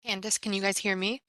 Candace, can you guys hear me?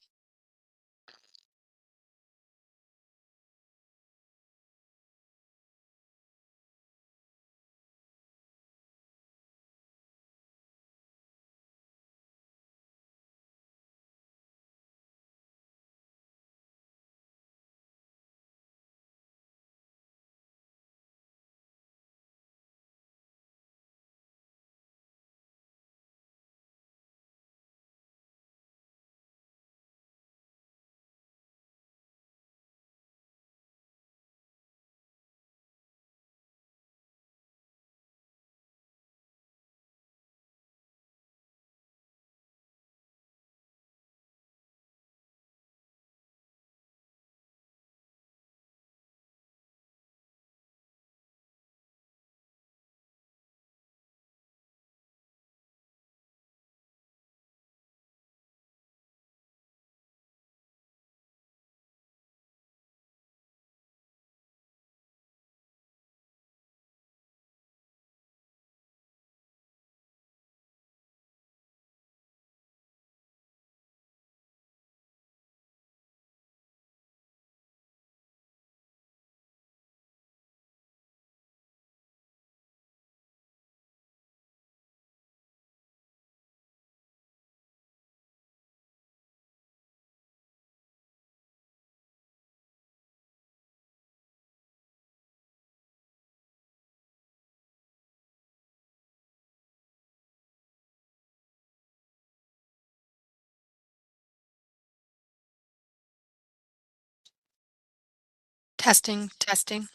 Testing, testing.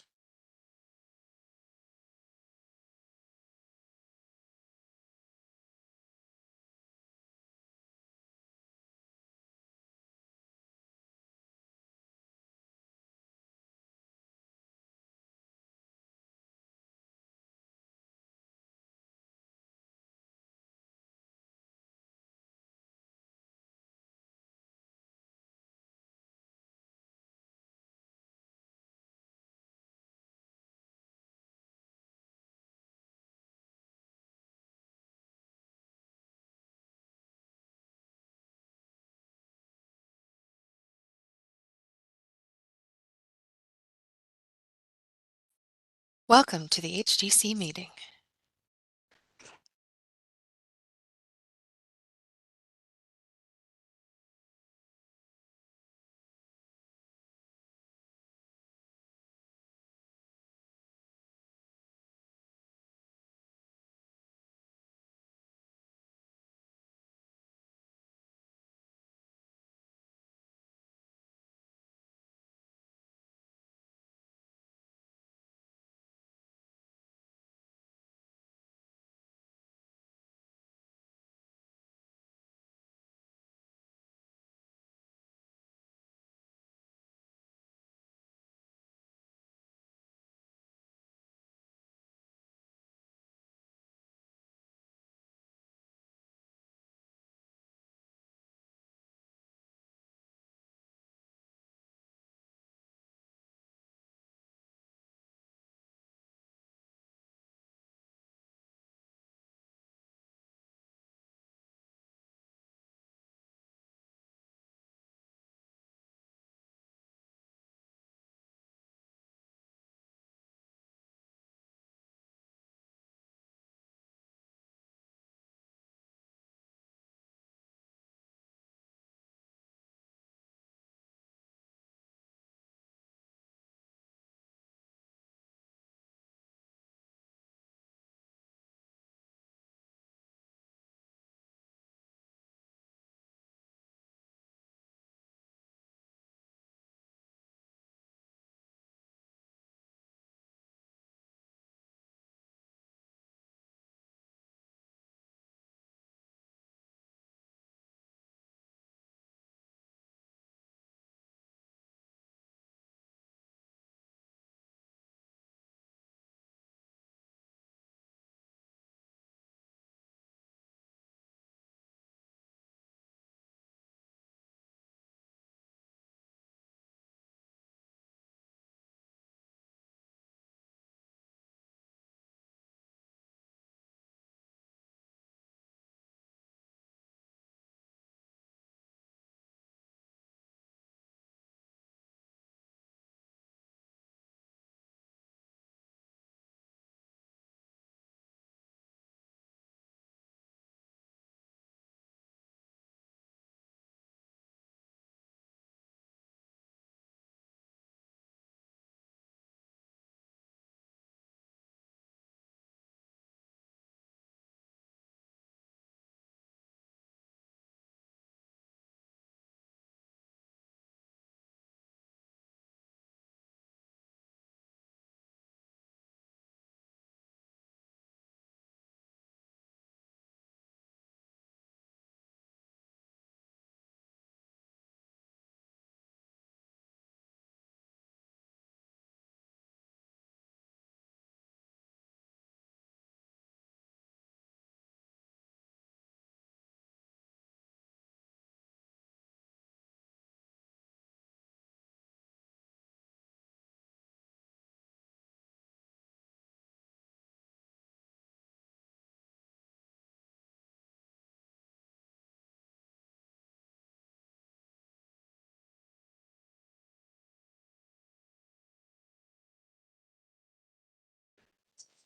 Welcome to the HGC meeting.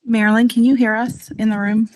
Marilyn, can you hear us in the room?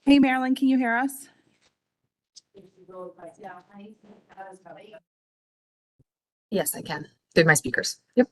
Hey, Marilyn, can you hear us? Yes, I can. Through my speakers. Yep.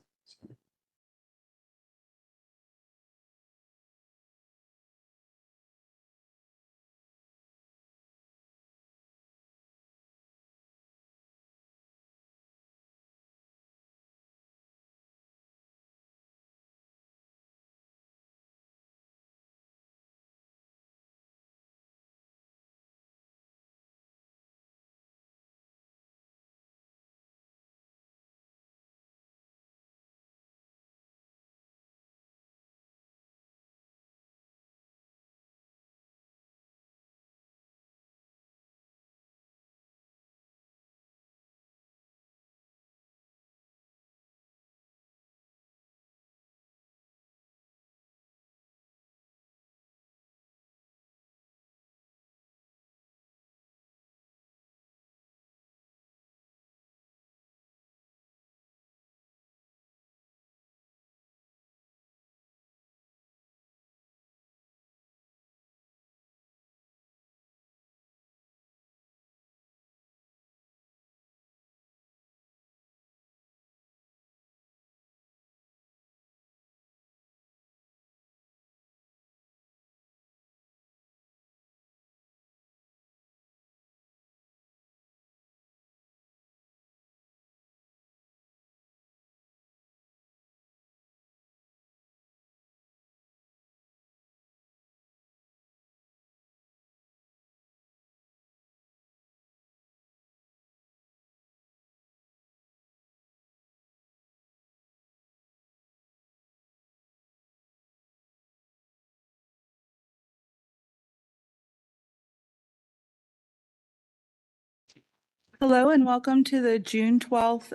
Hello and welcome to the June 12th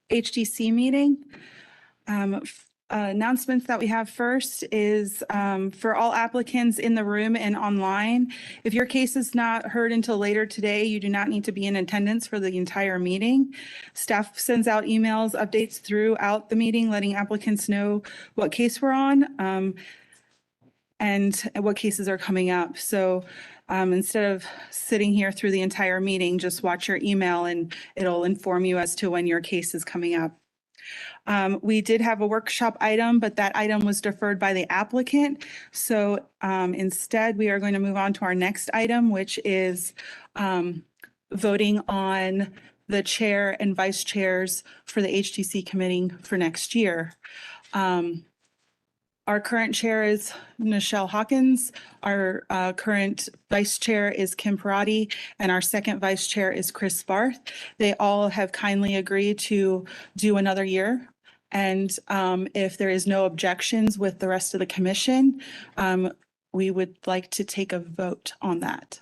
HDC meeting. Announcements that we have first is for all applicants in the room and online. If your case is not heard until later today, you do not need to be in attendance for the entire meeting. Staff sends out emails, updates throughout the meeting, letting applicants know what case we're on and what cases are coming up. So instead of sitting here through the entire meeting, just watch your email and it'll inform you as to when your case is coming up. We did have a workshop item, but that item was deferred by the applicant. So instead, we are going to move on to our next item, which is voting on the chair and vice chairs for the HDC committee for next year. Our current chair is Nichelle Hawkins. Our current vice chair is Kim Parati, and our second vice chair is Chris Barth. They all have kindly agreed to do another year. And if there is no objections with the rest of the commission, we would like to take a vote on that.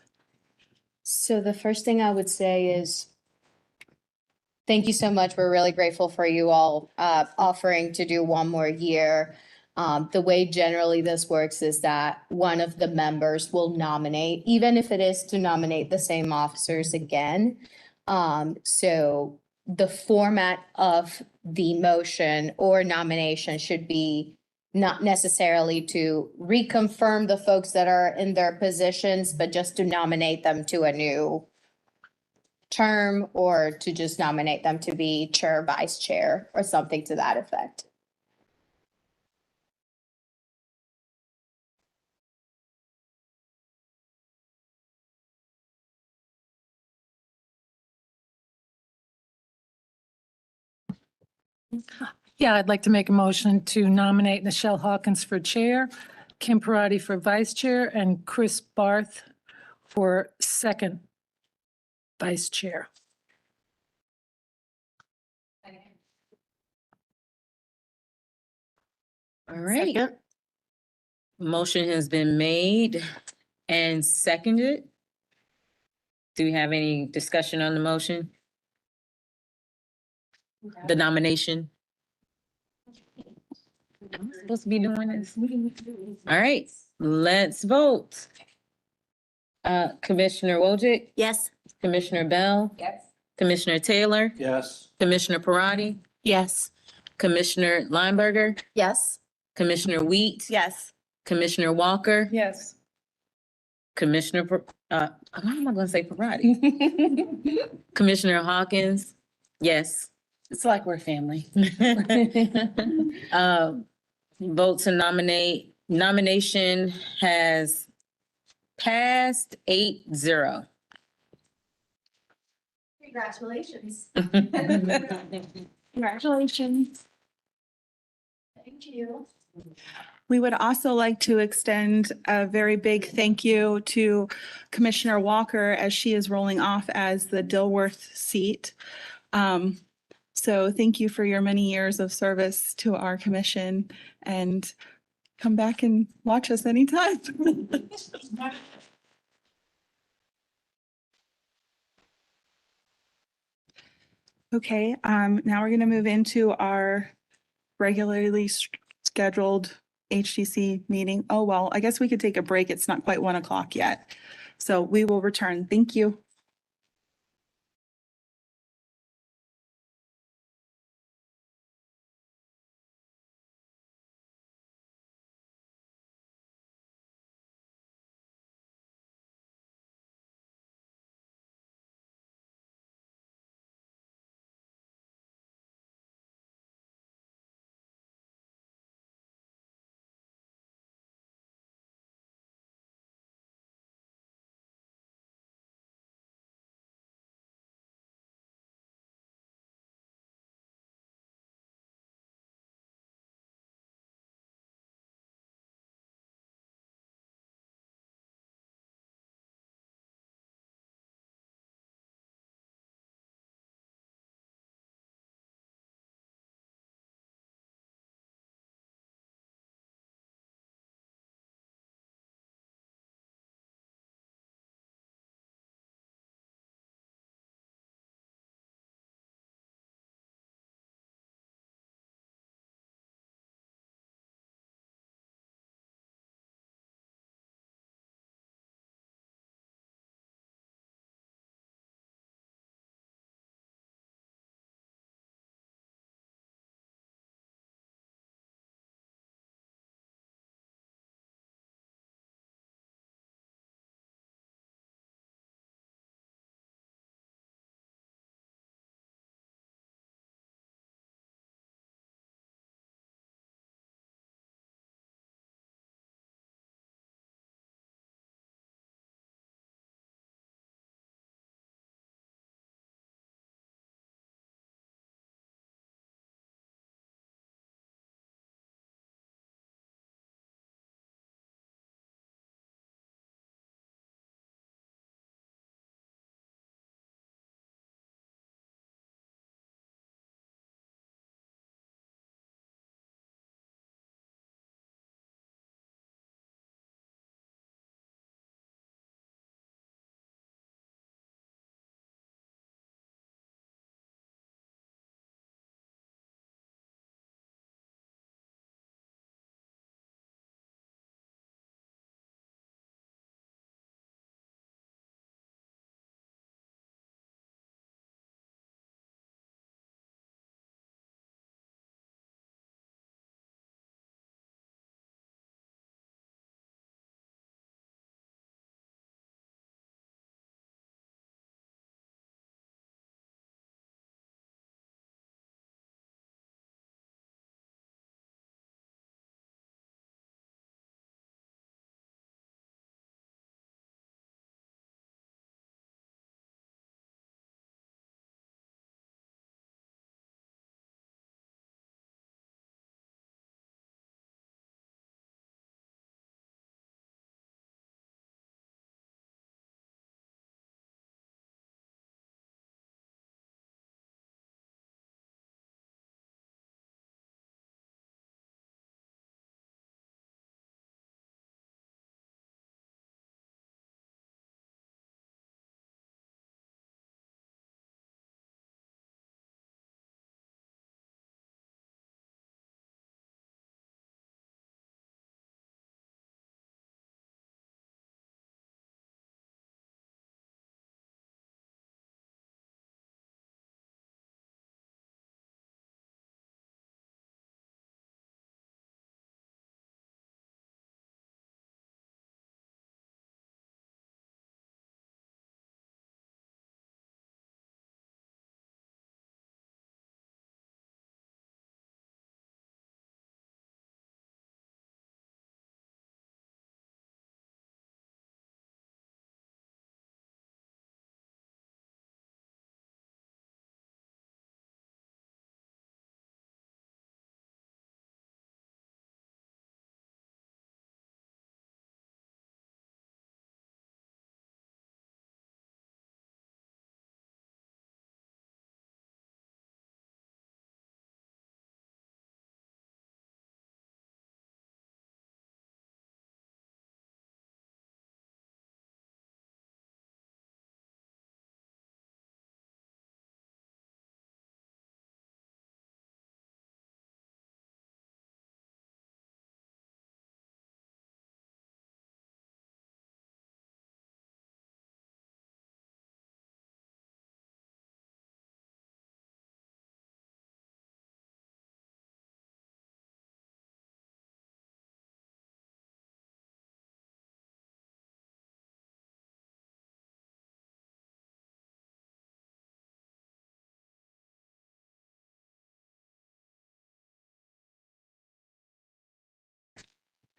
So the first thing I would say is thank you so much. We're really grateful for you all offering to do one more year. The way generally this works is that one of the members will nominate, even if it is to nominate the same officers again. So the format of the motion or nomination should be not necessarily to reconfirm the folks that are in their positions, but just to nominate them to a new term or to just nominate them to be chair, vice chair, or something to that effect. Yeah, I'd like to make a motion to nominate Nichelle Hawkins for chair, Kim Parati for vice chair, and Chris Barth for second vice chair. All right. Motion has been made and seconded. Do we have any discussion on the motion? The nomination? I'm supposed to be doing this. All right, let's vote. Commissioner Wojcik, Yes. Commissioner Bell, Yes. Commissioner Taylor, Yes. Commissioner Parati, Yes. Commissioner Lineberger, Yes. Commissioner Wheat, Yes. Commissioner Walker, Yes. Commissioner, why am I gonna say Parati? Commissioner Hawkins, yes. It's like we're family. Vote to nominate, nomination has passed 8-0. Congratulations. Congratulations. Thank you. We would also like to extend a very big thank you to Commissioner Walker as she is rolling off as the Dilworth seat. So thank you for your many years of service to our commission, and come back and watch us anytime. Okay, now we're gonna move into our regularly scheduled HTC meeting. Oh, well, I guess we could take a break. It's not quite 1 o'clock yet. So we will return. Thank you.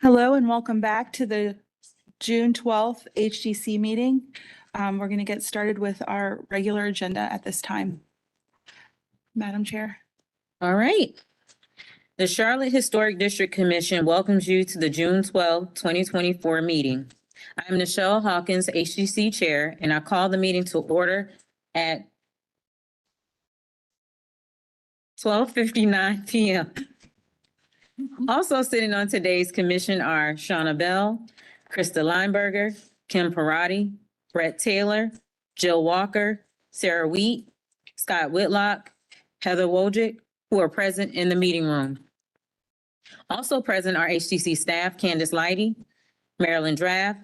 Hello and welcome back to the June 12th HDC meeting. We're going to get started with our regular agenda at this time. Madam Chair. All right. The Charlotte Historic District Commission welcomes you to the June 2024 meeting. I am Nichelle Hawkins, HDC Chair, and I call the meeting to order at 12:59 p.m. Also sitting on today's commission are Shauna Bell, Krista Lineberger, Kim Parati, Brett Taylor, Jill Walker, Sarah Wheat, Scott Whitlock, Heather Wojcik, who are present in the meeting room. Also present are HTC staff Candace Lighty, Marilyn Draft,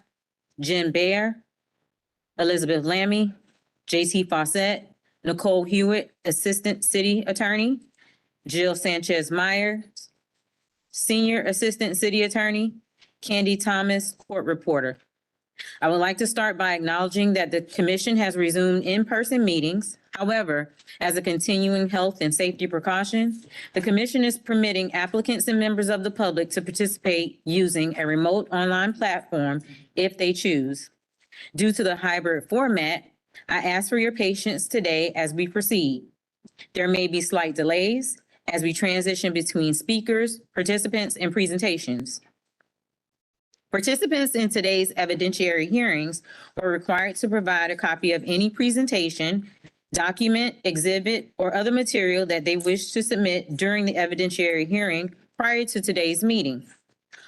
Jen Baer, Elizabeth Lammy, JT Fawcett, Nicole Hewitt, Assistant City Attorney, Jill Sanchez Myers, Senior Assistant City Attorney, Candy Thomas, Court Reporter. I would like to start by acknowledging that the commission has resumed in-person meetings. However, as a continuing health and safety precaution, the commission is permitting applicants and members of the public to participate using a remote online platform if they choose. Due to the hybrid format, I ask for your patience today as we proceed. There may be slight delays as we transition between speakers, participants, and presentations. Participants in today's evidentiary hearings are required to provide a copy of any presentation, document, exhibit, or other material that they wish to submit during the evidentiary hearing prior to today's meeting.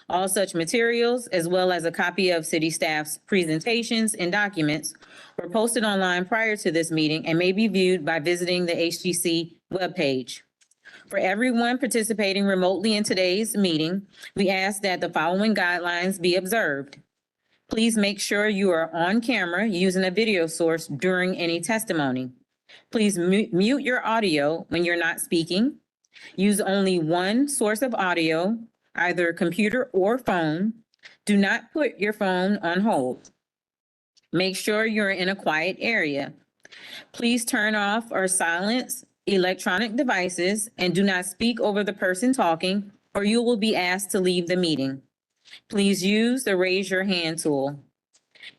All such materials, as well as a copy of city staff's presentations and documents, were posted online prior to this meeting and may be viewed by visiting the HGC webpage. For everyone participating remotely in today's meeting, we ask that the following guidelines be observed. Please make sure you are on camera using a video source during any testimony. Please mute your audio when you're not speaking. Use only one source of audio, either computer or phone. Do not put your phone on hold. Make sure you're in a quiet area. Please turn off or silence electronic devices and do not speak over the person talking, or you will be asked to leave the meeting. Please use the raise your hand tool.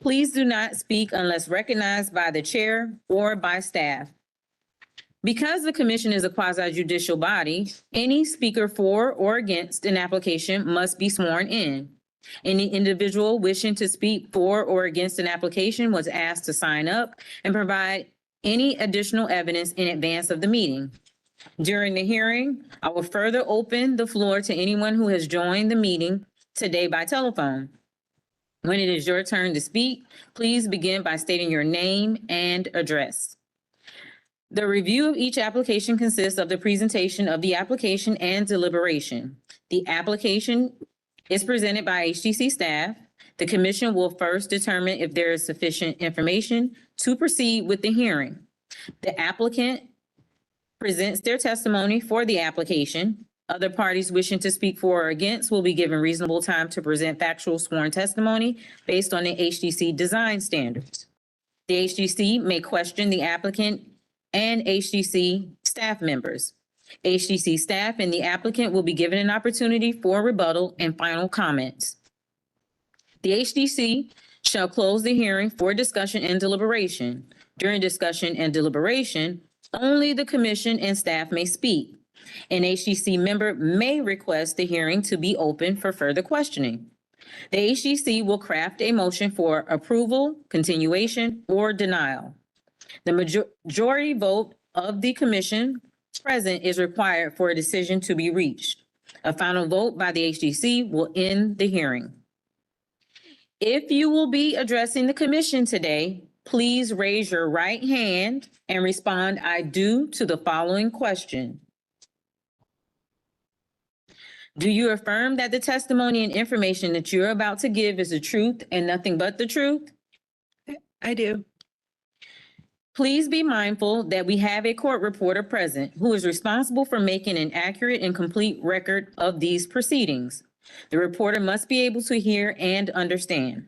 Please do not speak unless recognized by the chair or by staff. Because the commission is a quasi-judicial body, any speaker for or against an application must be sworn in. Any individual wishing to speak for or against an application was asked to sign up and provide any additional evidence in advance of the meeting. During the hearing, I will further open the floor to anyone who has joined the meeting today by telephone. When it is your turn to speak, please begin by stating your name and address. The review of each application consists of the presentation of the application and deliberation. The application is presented by HGC staff. The commission will first determine if there is sufficient information to proceed with the hearing. The applicant presents their testimony for the application. Other parties wishing to speak for or against will be given reasonable time to present factual sworn testimony based on the HGC design standards. The HGC may question the applicant and HGC staff members. HGC staff and the applicant will be given an opportunity for rebuttal and final comments. The HDC shall close the hearing for discussion and deliberation. During discussion and deliberation, only the commission and staff may speak. An HDC member may request the hearing to be open for further questioning. The HDC will craft a motion for approval, continuation, or denial. The majority vote of the commission present is required for a decision to be reached. A final vote by the HDC will end the hearing. If you will be addressing the commission today, please raise your right hand and respond, "I do," to the following question. Do you affirm that the testimony and information that you're about to give is the truth and nothing but the truth? I do. Please be mindful that we have a court reporter present who is responsible for making an accurate and complete record of these proceedings. The reporter must be able to hear and understand.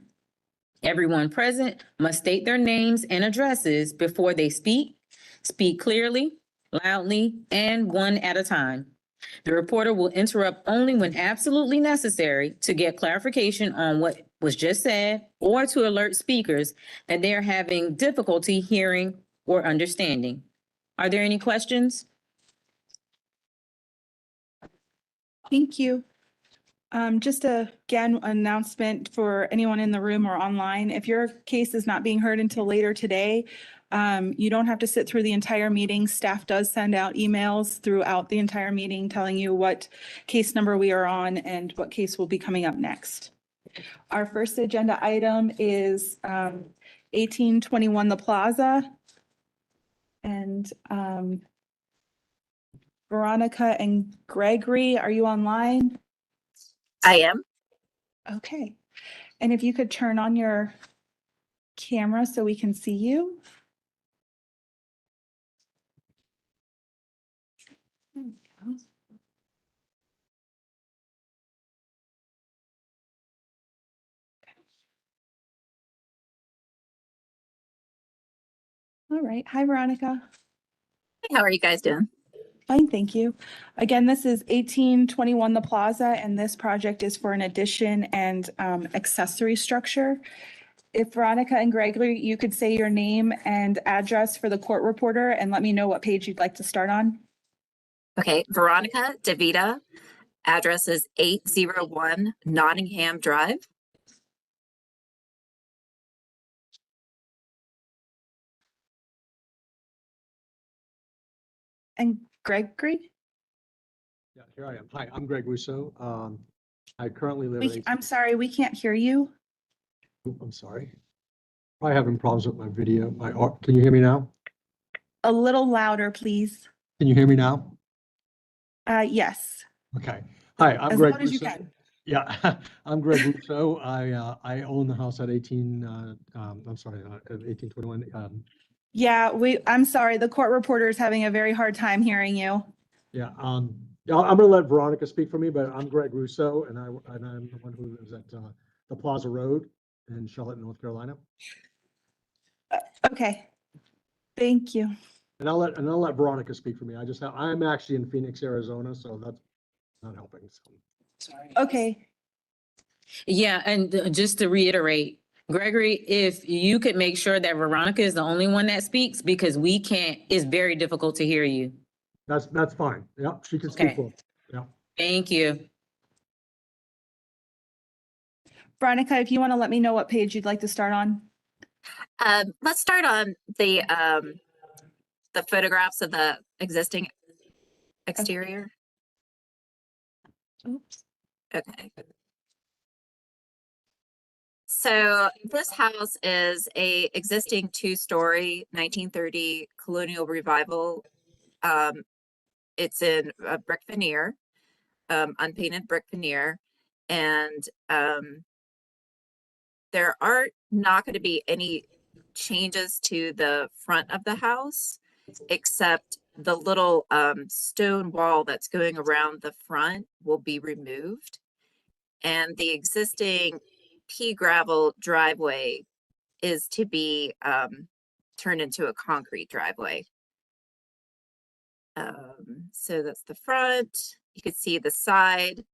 Everyone present must state their names and addresses before they speak. Speak clearly, loudly, and one at a time. The reporter will interrupt only when absolutely necessary to get clarification on what was just said or to alert speakers that they are having difficulty hearing or understanding. Are there any questions? Thank you. Just again, announcement for anyone in the room or online. If your case is not being heard until later today, you don't have to sit through the entire meeting. Staff does send out emails throughout the entire meeting telling you what case number we are on and what case will be coming up next. Our first agenda item is 1821 The Plaza. And Veronica and Gregory, are you online? I am. Okay. And if you could turn on your camera so we can see you. There we go. All right. Hi, Veronica. Hey, how are you guys doing? Fine, thank you. Again, this is 1821 The Plaza, and this project is for an addition and accessory structure. If Veronica and Gregory, you could say your name and address for the court reporter and let me know what page you'd like to start on. Okay, Veronica DeVita. Address is 801 Nottingham Drive. And Gregory? Yeah, here I am. Hi, I'm Greg Russo. I currently live at, I'm sorry, we can't hear you. I'm sorry. Probably having problems with my video. Can you hear me now? A little louder, please. Can you hear me now? Yes, Okay. Hi, I'm as Greg loud as you Russo. can. Yeah, I'm Greg Russo. I own the house at 1821. Yeah, I'm sorry, the court reporter is having a very hard time hearing you. Yeah, yeah, I'm gonna let Veronica speak for me, but I'm Greg Russo and I'm the one who lives at the Plaza Road in Charlotte, North Carolina. Okay, thank you. And I'll let Veronica speak for me. I'm actually in Phoenix, Arizona, so that's not helping. So. Okay, Yeah, and just to reiterate, Gregory, if you could make sure that Veronica is the only one that speaks, because we can't, it's very difficult to hear you. That's fine. Yeah, she can speak Okay. for. Yeah. Thank you. Veronica, if you want to let me know what page you'd like to start on. Let's start on the photographs of the existing exterior. Oops. Okay. So this house is a existing two-story 1930 colonial revival. It's in brick veneer, unpainted brick veneer, and there are not going to be any changes to the front of the house, except the little stone wall that's going around the front will be removed. And the existing pea gravel driveway is to be turned into a concrete driveway. So that's the front. You can see the side.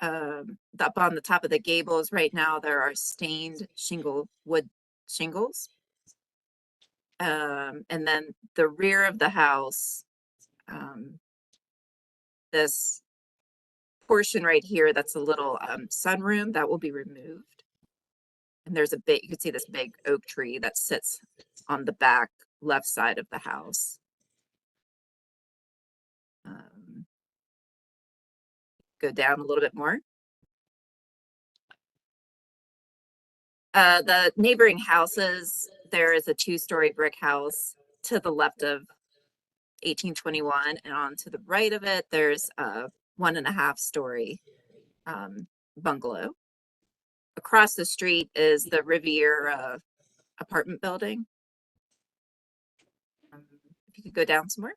Up on the top of the gables right now, there are stained wood shingles. And then the rear of the house, this portion right here, that's a little sunroom that will be removed. And there's you can see this big oak tree that sits on the back left side of the house. Go down a little bit more. The neighboring houses, there is a two-story brick house to the left of 1821, and on to the right of it, there's a 1.5-story bungalow. Across the street is the Riviera apartment building. If you could go down some more.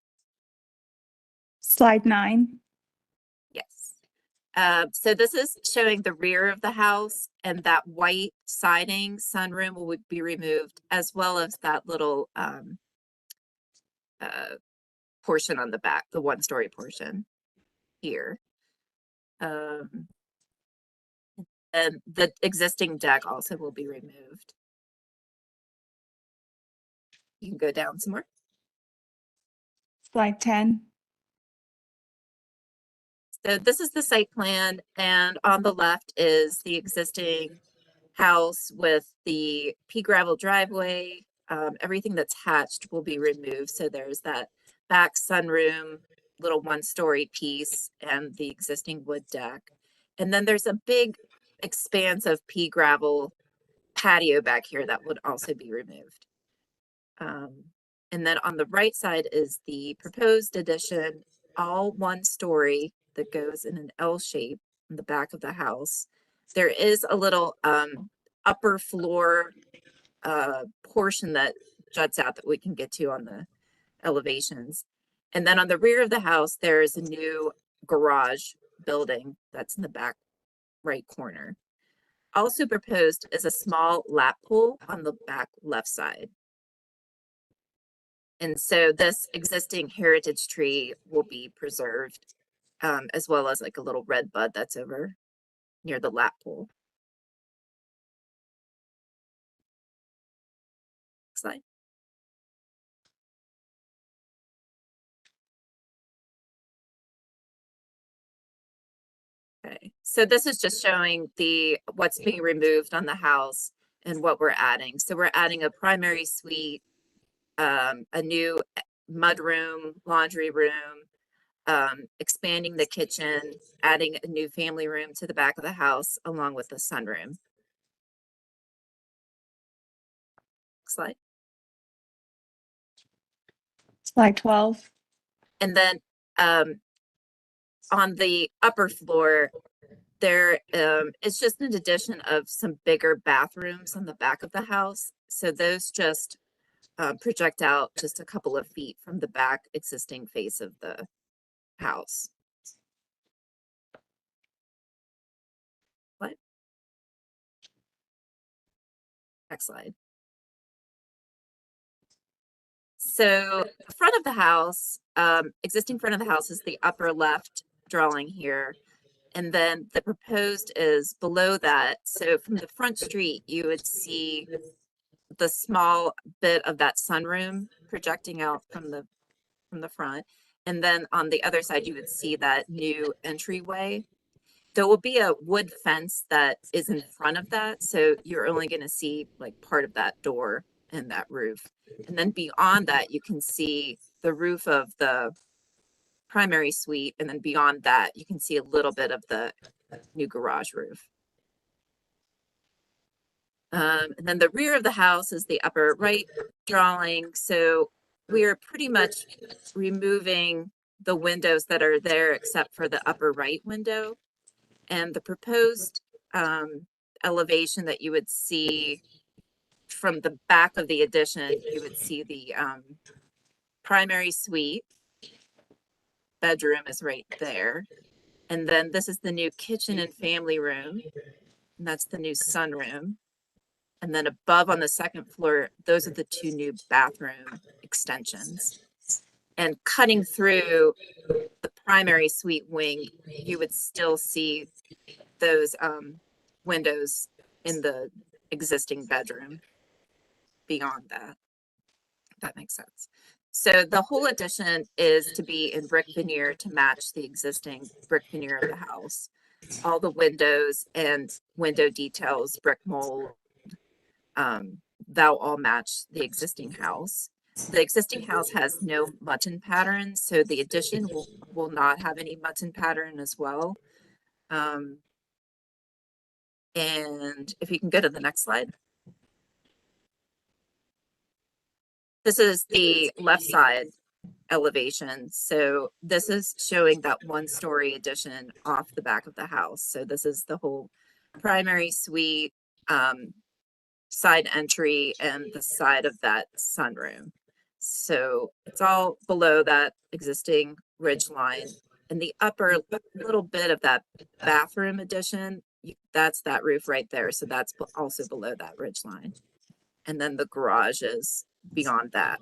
Slide 9. Yes. So this is showing the rear of the house, and that white siding sunroom will be removed, as well as that little portion on the back, the 1-story portion. here. And the existing deck also will be removed. You can go down some more. Slide 10. So this is the site plan, and on the left is the existing house with the pea gravel driveway. Everything that's hatched will be removed. So there's that back sunroom, little one-story piece, and the existing wood deck. And then there's a big expanse of pea gravel patio back here that would also be removed. And then on the right side is the proposed addition, all one story that goes in an L shape in the back of the house. There is a little upper floor portion that juts out that we can get to on the elevations. And then on the rear of the house, there is a new garage building that's in the back right corner. Also proposed is a small lap pool on the back left side. And so this existing heritage tree will be preserved, as well as like a little red bud that's over near the lap pool. Next slide. Okay, so this is just showing what's being removed on the house and what we're adding. So we're adding a primary suite, a new mudroom, laundry room, expanding the kitchen, adding a new family room to the back of the house, along with the sunroom. Next slide. Slide 12. And then on the upper floor, there is just an addition of some bigger bathrooms on the back of the house. So those just project out just a couple of feet from the back existing face of the house. What? Next slide. So the front of the house, existing front of the house is the upper left drawing here. And then the proposed is below that. So from the front street, you would see the small bit of that sunroom projecting out from the front. And then on the other side, you would see that new entryway. There will be a wood fence that is in front of that. So you're only going to see like part of that door and that roof. And then beyond that, you can see the roof of the primary suite. And then beyond that, you can see a little bit of the new garage roof. And then the rear of the house is the upper right drawing. So we are pretty much removing the windows that are there except for the upper right window. And the proposed elevation that you would see from the back of the addition, you would see the primary suite. Bedroom is right there. And then this is the new kitchen and family room. And that's the new sunroom. And then above on the second floor, those are the two new bathroom extensions. And cutting through the primary suite wing, you would still see those windows in the existing bedroom beyond that. If that makes sense. So the whole addition is to be in brick veneer to match the existing brick veneer of the house. All the windows and window details, brick mold, that'll all match the existing house. The existing house has no mutton pattern, so the addition will not have any mutton pattern as well. And if you can go to the next slide. This is the left side elevation. So this is showing that one-story addition off the back of the house. So this is the whole primary suite, side entry, and the side of that sunroom. So it's all below that existing ridge line. And the upper little bit of that bathroom addition, that's that roof right there. So that's also below that ridge line. And then the garage is beyond that.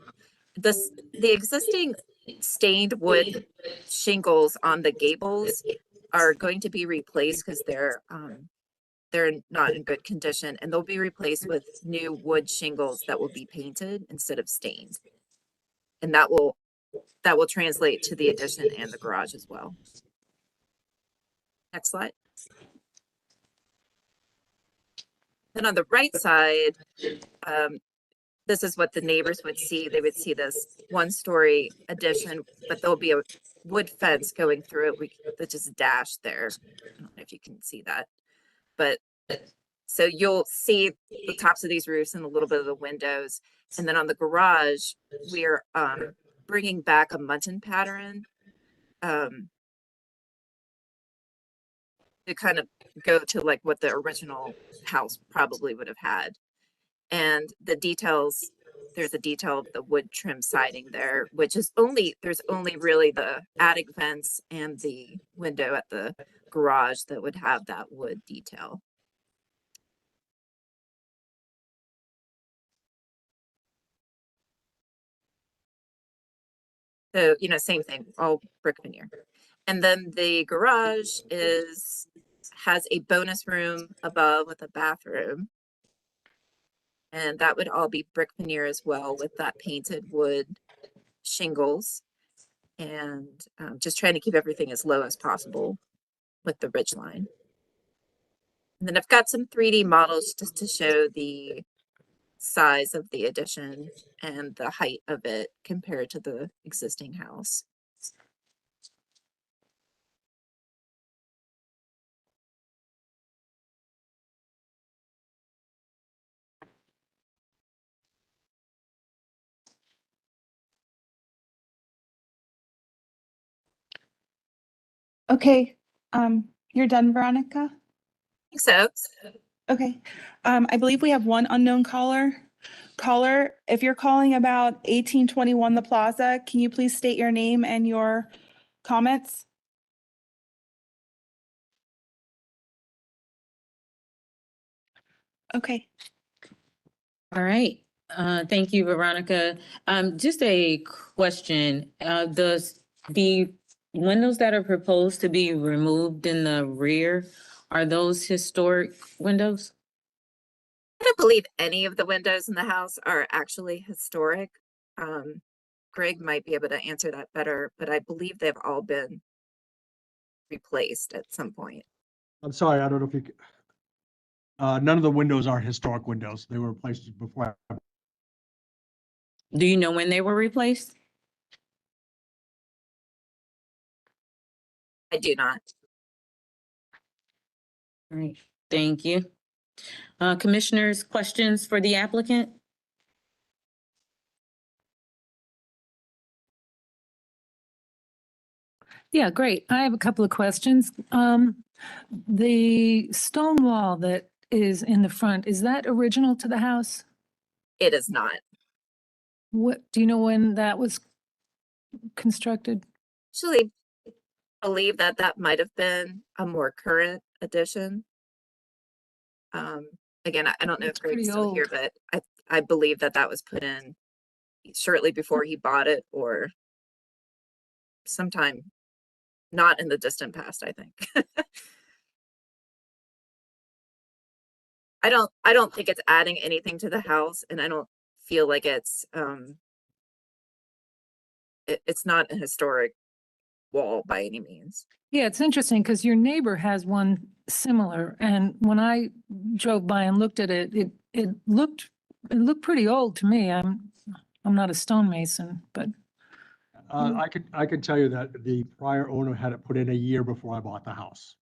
The existing stained wood shingles on the gables are going to be replaced because they're not in good condition, and they'll be replaced with new wood shingles that will be painted instead of stained. And that will translate to the addition and the garage as well. Next slide. Then on the right side, this is what the neighbors would see. They would see this one-story addition, but there'll be a wood fence going through it, which is dashed there. I don't know if you can see that, but so you'll see the tops of these roofs and a little bit of the windows. And then on the garage, we're bringing back a mutton pattern to kind of go to like what the original house probably would have had. And the details, there's a detail of the wood trim siding there, which is there's only really the attic vents and the window at the garage that would have that wood detail. So, you know, same thing, all brick veneer. And then the garage has a bonus room above with a bathroom. And that would all be brick veneer as well with that painted wood shingles. And just trying to keep everything as low as possible with the ridge line. And then I've got some 3D models just to show the size of the addition and the height of it compared to the existing house. Okay, you're done, Veronica? So Okay, I believe we have one unknown caller. Caller, if you're calling about 1821 The Plaza, can you please state your name and your comments? Okay, All right. Thank you, Veronica. Just a question. The windows that are proposed to be removed in the rear, are those historic windows? I don't believe any of the windows in the house are actually historic. Greg might be able to answer that better, but I believe they've all been replaced at some point. I'm sorry, I don't know if you, none of the windows are historic windows. They were replaced before. Do you know when they were replaced? I do not. All right, thank you. Commissioners, questions for the applicant? Yeah, great. I have a couple of questions. The stone wall that is in the front, is that original to the house? It is not. What, do you know when that was constructed? Actually, believe that that might have been a more current addition. Again, I don't know if It's pretty Greg's still here, old. but I believe that that was put in shortly before he bought it or sometime not in the distant past, I think. I don't think it's adding anything to the house, and I don't feel like it's not a historic wall by any means. Yeah, it's interesting because your neighbor has one similar, and when I drove by and looked at it, it looked pretty old to me. I'm not a stonemason, but I could tell you that the prior owner had it put in a year before I bought the house.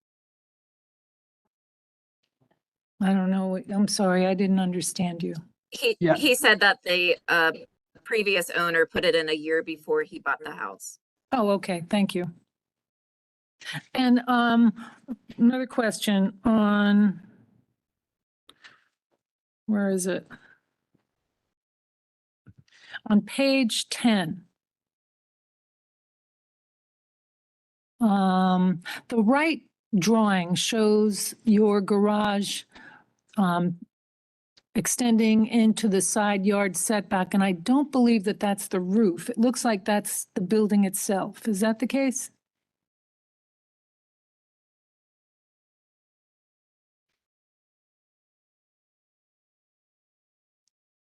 I don't know. I'm sorry, I didn't understand you. Yeah. He said that the previous owner put it in a year before he bought the house. Oh, okay, thank you. And another question on, where is it? On page 10. The right drawing shows your garage extending into the side yard setback, and I don't believe that that's the roof. It looks like that's the building itself. Is that the case?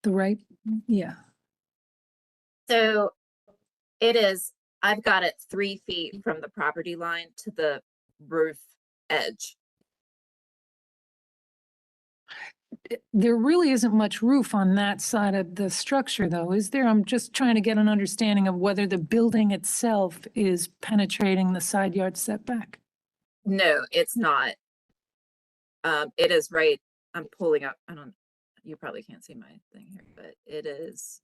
The right, yeah. So it is, I've got it 3 feet from the property line to the roof edge. There really isn't much roof on that side of the structure, though, is there? I'm just trying to get an understanding of whether the building itself is penetrating the side yard setback. No, it's not. It is right, I'm pulling up, I don't, you probably can't see my thing here, but it is.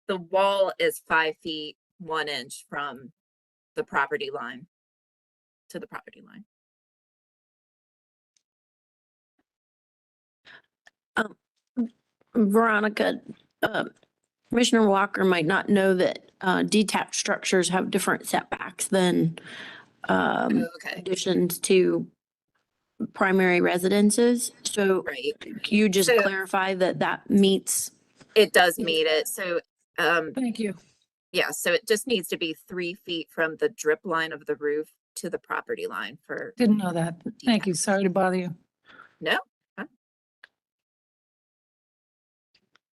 The wall is 5 feet, 1 inch from the property line to the property line. Veronica, Commissioner Walker might not know that detached structures have different setbacks than Okay, additions to primary residences. So right. you just So- clarify that that meets. It does meet it. So, Thank you. yeah, so it just needs to be 3 feet from the drip line of the roof to the property line for, Didn't know that. Thank you. Sorry to bother you. no?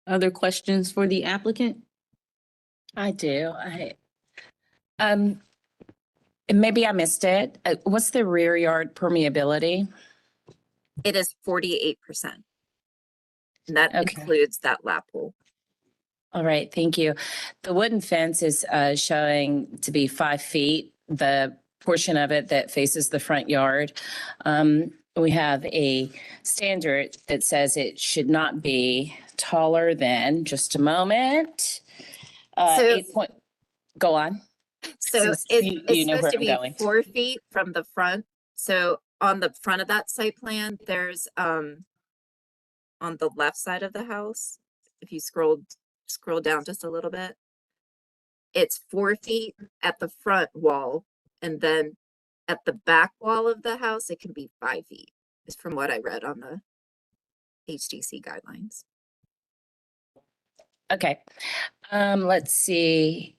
Other questions for the applicant? I do. And maybe I missed it. What's the rear yard permeability? It is 48%. And that Okay. includes that lap pool. All right, thank you. The wooden fence is showing to be 5 feet, the portion of it that faces the front yard. We have a standard that says it should not be taller than, just a moment. So- 8 point, go on. So Since it's, you it's know supposed where to I'm be going. 4 feet from the front. So on the front of that site plan, there's, on the left side of the house, if you scroll down just a little bit, it's 4 feet at the front wall, and then at the back wall of the house, it can be 5 feet, is from what I read on the HDC guidelines. Okay, let's see.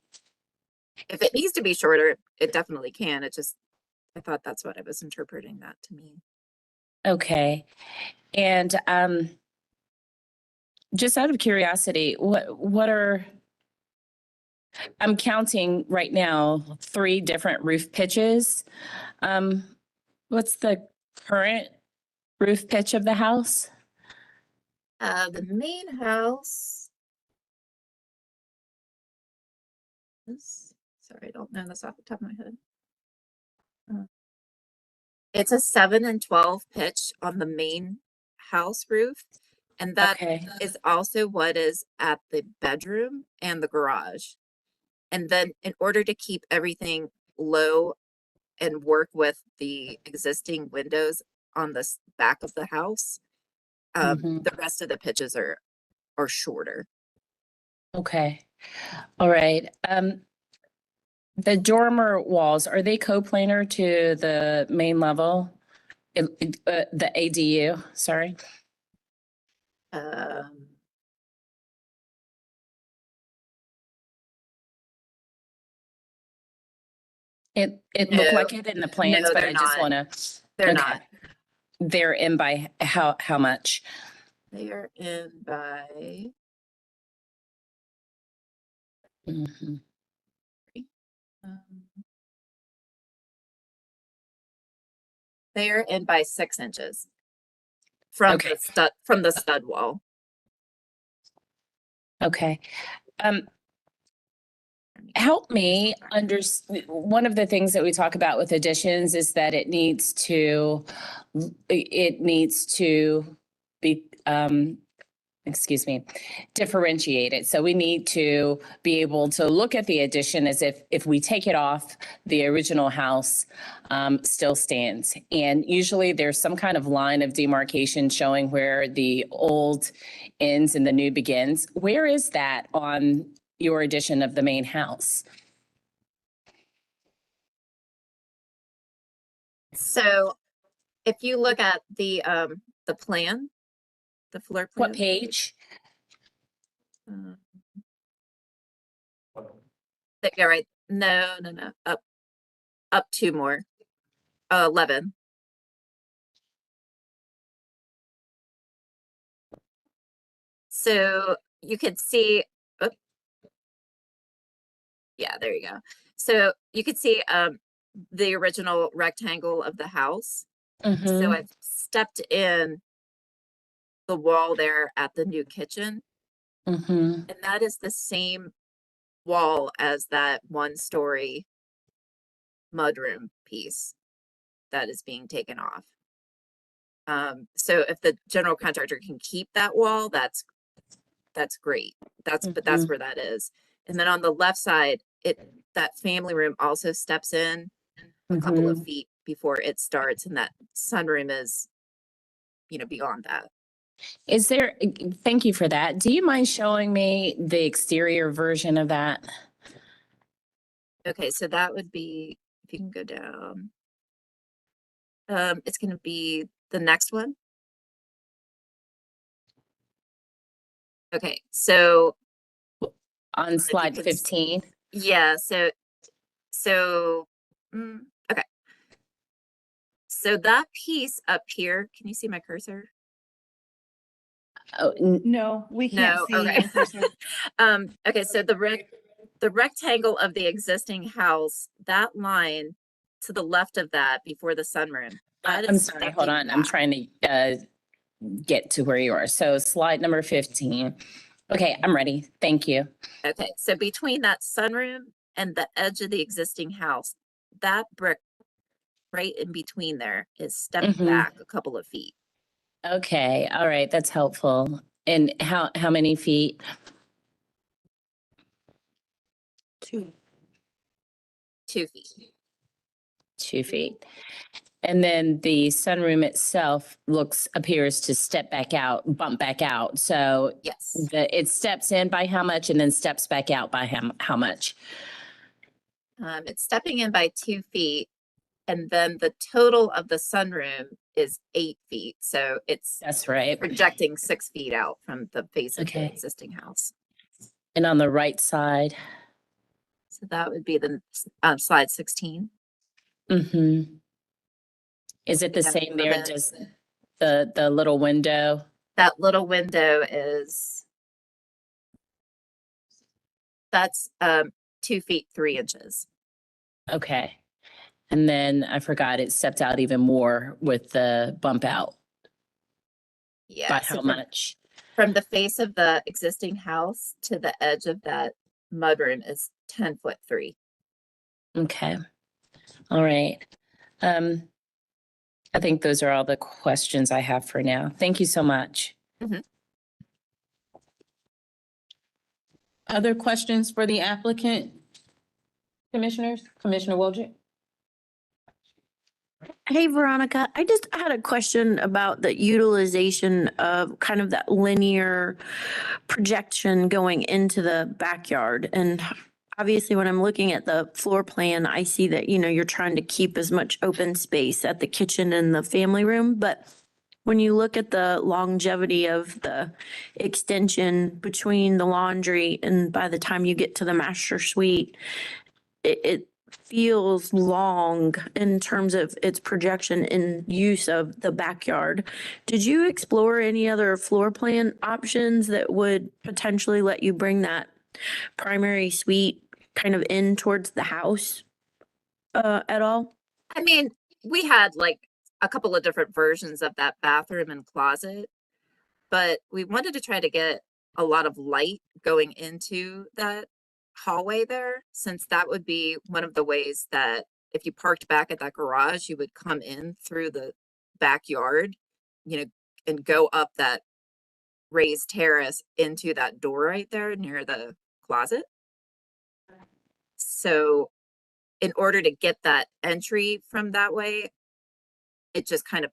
If it needs to be shorter, it definitely can. It just, I thought that's what I was interpreting that to mean. Okay, and just out of curiosity, what are, I'm counting right now 3 different roof pitches. What's the current roof pitch of the house? The main house. Sorry, I don't know this off the top of my head. It's a 7 and 12 pitch on the main house roof. And that Okay, is also what is at the bedroom and the garage. And then in order to keep everything low and work with the existing windows on the back of the house, Mhm. the rest of the pitches are shorter. okay, all right. The dormer walls, are they coplanar to the main level? The ADU, sorry. It looked No. like it in the plans, No, but they're I just not. wanna, They're Okay. not. they're in by how much? They are in by, Mhm. um, they are in by 6 inches from Okay. the stud wall. Okay. Help me one of the things that we talk about with additions is that it needs to be, excuse me, differentiated. So we need to be able to look at the addition as if we take it off, the original house still stands. And usually there's some kind of line of demarcation showing where the old ends and the new begins. Where is that on your addition of the main house? So if you look at the plan, the floor plan. What page? uh, Yeah, right. No, no, no. Up two more. 11. So you could see, oop. Yeah, there you go. So you could see the original rectangle of the house. So Mm-hmm. I've stepped in the wall there at the new kitchen, Mm-hmm. and that is the same wall as that 1-story mudroom piece that is being taken off. So if the general contractor can keep that wall, that's great. But that's where that is. And then on the left side, that family room also steps in a couple of feet before it starts, and that sunroom is, beyond that. Is there, thank you for that. Do you mind showing me the exterior version of that? Okay, so that would be, if you can go down. It's gonna be the next one. Okay, so On you slide could 15? yeah, okay. So that piece up here, can you see my cursor? Oh, No, we can't No, see. okay. your cursor. Okay, so the rectangle of the existing house, that line to the left of that before the sunroom. that I'm is sorry, hold stepping on. I'm back. trying to get to where you are. So slide number 15. Okay, I'm ready. Thank you. Okay, so between that sunroom and the edge of the existing house, that brick right in between there is stepped Mhm. back a couple of feet. Okay, all right, that's helpful. And how many feet? 2 feet. 2 feet. And then the sunroom itself appears to step back out, bump back out. So Yes. it steps in by how much and then steps back out by how much? It's stepping in by 2 feet, and then the total of the sunroom is 8 feet. So it's That's right. projecting 6 feet out from the face of the Okay. existing house. And on the right side? So that would be the slide 16. Mm-hmm. Is it the Yeah, same so there? Just the little window? that little window that's 2 feet 3 inches. Okay. And then I forgot it stepped out even more with the bump out. Yeah. By so how from- much? From the face of the existing house to the edge of that mudroom is 10 foot 3. Okay. All right. I think those are all the questions I have for now. Thank you so much. Mhm. Other questions for the applicant? Commissioners? Commissioner Wojcik? Hey, Veronica, I just had a question about the utilization of kind of that linear projection going into the backyard. And obviously, when I'm looking at the floor plan, I see that, you're trying to keep as much open space at the kitchen and the family room. But when you look at the longevity of the extension between the laundry and by the time you get to the master suite, it feels long in terms of its projection in use of the backyard. Did you explore any other floor plan options that would potentially let you bring that primary suite kind of in towards the house at all? I mean, we had like a couple of different versions of that bathroom and closet, but we wanted to try to get a lot of light going into that hallway there, since that would be one of the ways that if you parked back at that garage, you would come in through the backyard, and go up that raised terrace into that door right there near the closet. So in order to get that entry from that way, it just kind of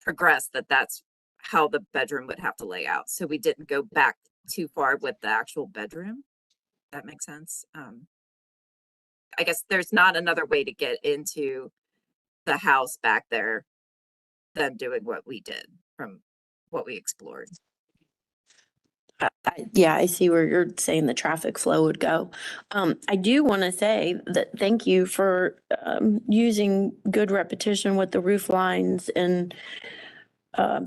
progressed that's how the bedroom would have to lay out. So we didn't go back too far with the actual bedroom. That makes sense. I guess there's not another way to get into the house back there than doing what we did from what we explored. Yeah, I see where you're saying the traffic flow would go. I do want to say that thank you for using good repetition with the roof lines and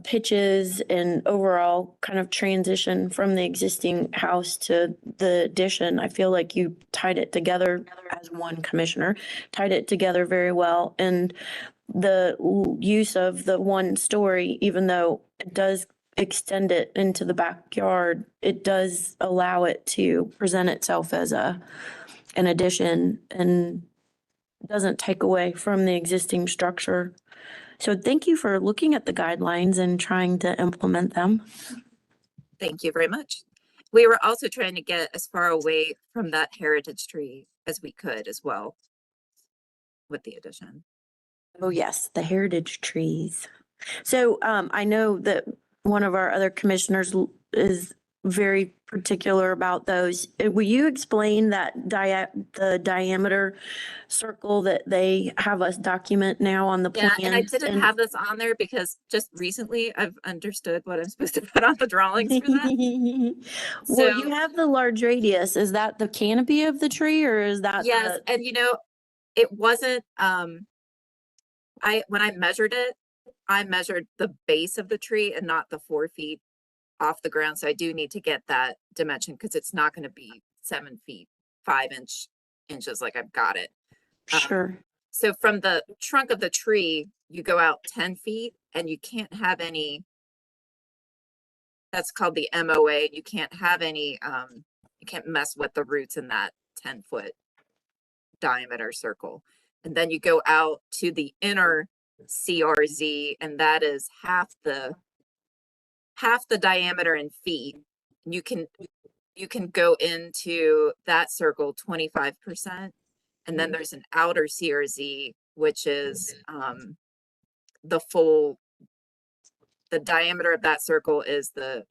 pitches and overall kind of transition from the existing house to the addition. I feel like you tied it together as one commissioner, tied it together very well. And the use of the one story, even though it does extend it into the backyard, it does allow it to present itself as an addition and doesn't take away from the existing structure. So thank you for looking at the guidelines and trying to implement them. Thank you very much. We were also trying to get as far away from that heritage tree as we could as well with the addition. Oh, yes, the heritage trees. So I know that one of our other commissioners is very particular about those. Will you explain that the diameter circle that they have us document now on the Yeah, plans? and I didn't have this on there because just recently I've understood what I'm supposed to put on the drawings for that. Well, you So- have the large radius. Is that the canopy of the tree or is that? Yes, and it wasn't, when I measured it, I measured the base of the tree and not the 4 feet off the ground. So I do need to get that dimension because it's not going to be 7 feet, 5 inches like I've got it. Sure. So from the trunk of the tree, you go out 10 feet and you can't have any, that's called the MOA. You can't have any, you can't mess with the roots in that 10-foot diameter circle. And then you go out to the inner CRZ, and that is half the diameter in feet. You can go into that circle 25%. And then there's an outer CRZ, which is the diameter of that circle is the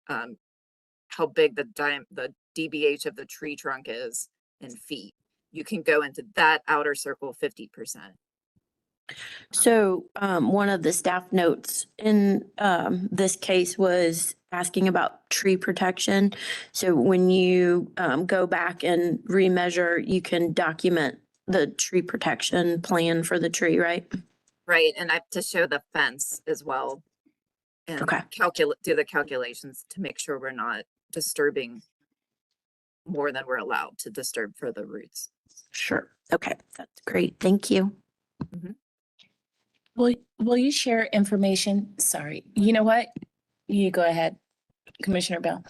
how big the DBH of the tree trunk is in feet. You can go into that outer circle 50%. So one of the staff notes in this case was asking about tree protection. So when you go back and remeasure, you can document the tree protection plan for the tree, right? Right, and I have to show the fence as well. And Okay. do the calculations to make sure we're not disturbing more than we're allowed to disturb for the roots. Sure. Okay, that's great. Thank you. Will you share information? Sorry, you know what? You go ahead, Commissioner Bell.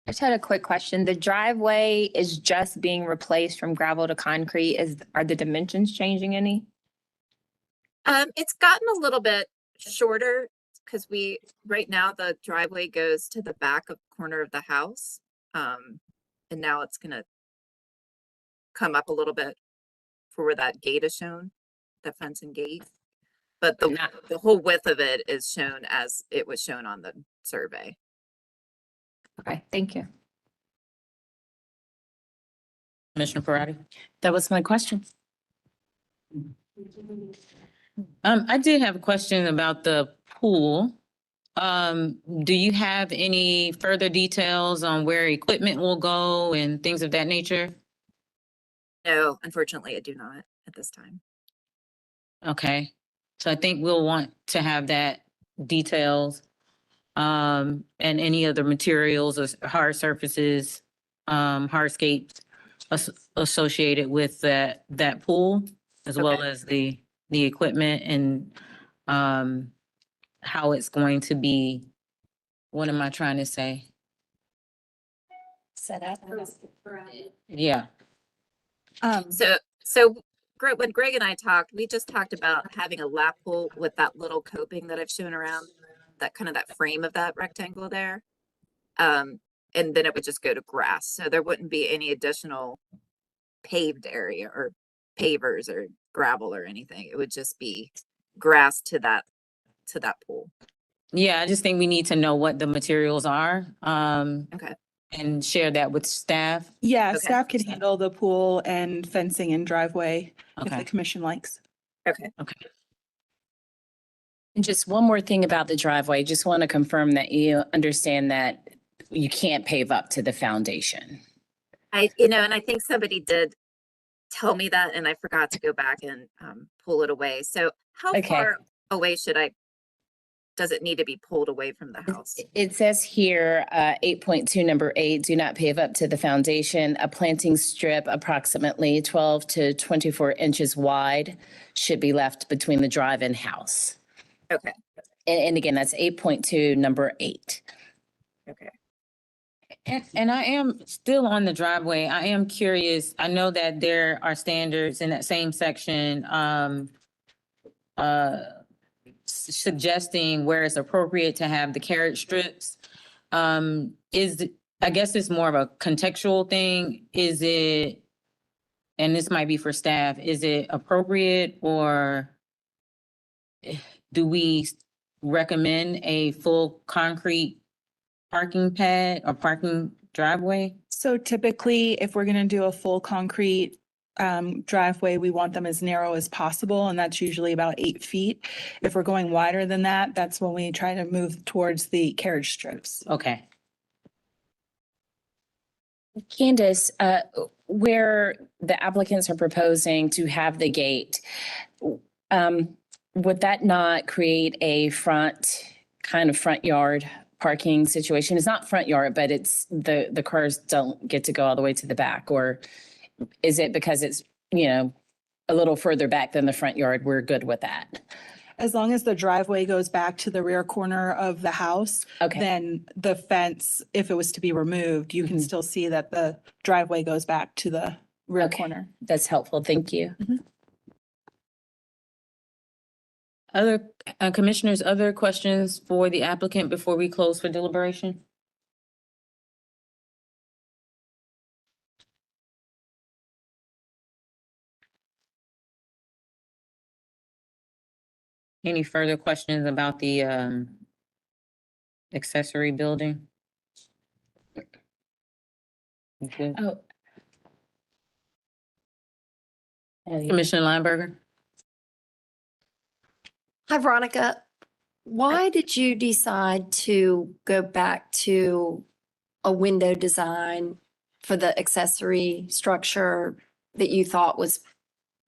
I just had a quick question. The driveway is just being replaced from gravel to concrete. Are the dimensions changing any? It's gotten a little bit shorter because right now the driveway goes to the back of corner of the house. And now it's gonna come up a little bit for where that gate is shown, the fence and gate. But the whole width of it is shown as it was shown on the survey. Okay, thank you. Commissioner Parati? That was my question. I did have a question about the pool. Do you have any further details on where equipment will go and things of that nature? No, unfortunately, I do not at this time. Okay, so I think we'll want to have that details. And any other materials or hard surfaces, hardscapes associated with that pool, as well Okay. as the equipment and how it's going to be. What am I trying to say? Set up. Yeah. When Greg and I talked, we just talked about having a lap pool with that little coping that I've shown around, that frame of that rectangle there. And then it would just go to grass. So there wouldn't be any additional paved area or pavers or gravel or anything. It would just be grass to that pool. Yeah, I just think we need to know what the materials are. Okay. and share that with staff? Yeah, Okay. staff can handle the pool and fencing and driveway if the Okay, commission likes. Okay. And just one more thing about the driveway, just want to confirm that you understand that you can't pave up to the foundation. And I think somebody did tell me that and I forgot to go back and pull it away. So how Okay. far away does it need to be pulled away from the house? It says here, 8.2, number 8, do not pave up to the foundation. A planting strip approximately 12 to 24 inches wide should be left between the drive and house. Okay, And again, that's 8.2, number 8. okay. and I am still on the driveway. I am curious. I know that there are standards in that same section, suggesting where it's appropriate to have the carriage strips. I guess it's more of a contextual thing. Is it, and this might be for staff, is it appropriate or do we recommend a full concrete parking pad or parking driveway? So typically, if we're gonna do a full concrete driveway, we want them as narrow as possible, and that's usually about 8 feet. If we're going wider than that, that's when we try to move towards the carriage strips. Okay. Candace, where the applicants are proposing to have the gate, would that not create a front yard parking situation? It's not front yard, but it's the cars don't get to go all the way to the back, or is it because it's, a little further back than the front yard? We're good with that. As long as the driveway goes back to the rear corner of the house, Okay, then the fence, if it was to be removed, you can Mhm. still see that the driveway goes back to the rear Okay. corner. that's helpful. Thank you. Other commissioners, other questions for the applicant before we close for deliberation? Any further questions about the accessory building? Okay. Oh. Commissioner Lineberger? Hi, Veronica. Why did you decide to go back to a window design for the accessory structure that you thought was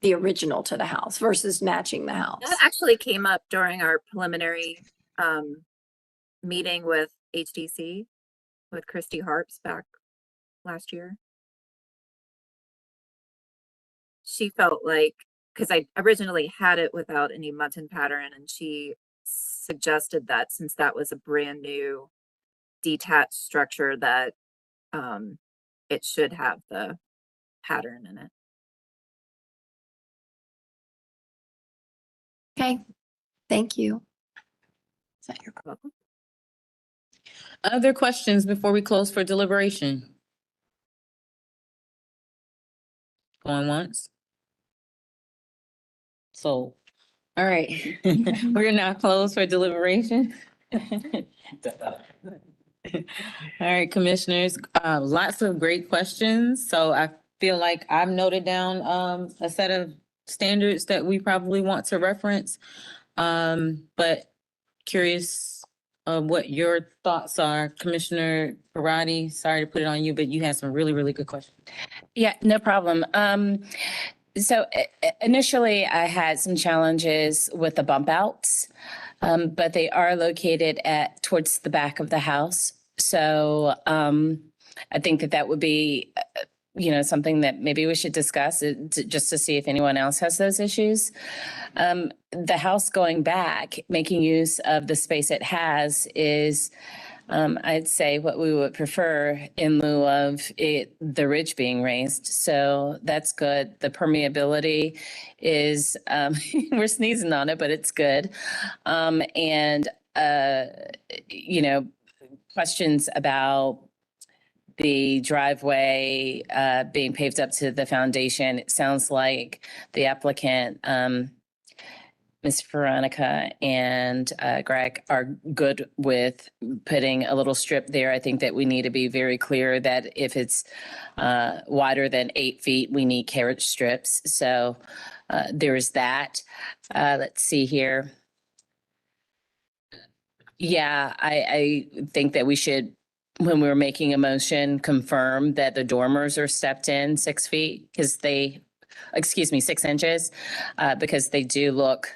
the original to the house versus matching the house? That actually came up during our preliminary meeting with HDC, with Christy Harps back last year. She felt like, because I originally had it without any mutton pattern, and she suggested that since that was a brand new detached structure, that it should have the pattern in it. Okay, thank you. Is that your problem? Other questions before we close for deliberation? Going once? So, all right, we're now closed for deliberation. All right, commissioners, lots of great questions. So I feel like I've noted down a set of standards that we probably want to reference. But curious what your thoughts are, Commissioner Parati. Sorry to put it on you, but you had some really, really good questions. Yeah, no problem. So initially I had some challenges with the bump outs, but they are located towards the back of the house. So I think that would be, something that maybe we should discuss just to see if anyone else has those issues. The house going back, making use of the space it has is, I'd say what we would prefer in lieu of the ridge being raised. So that's good. The permeability is, we're sneezing on it, but it's good. Questions about the driveway being paved up to the foundation. It sounds like the applicant Ms. Veronica and Greg are good with putting a little strip there. I think that we need to be very clear that if it's wider than 8 feet, we need carriage strips. So there is that. Let's see here. Yeah, I think that we should, when we're making a motion, confirm that the dormers are stepped in 6 feet because 6 inches, because they do look,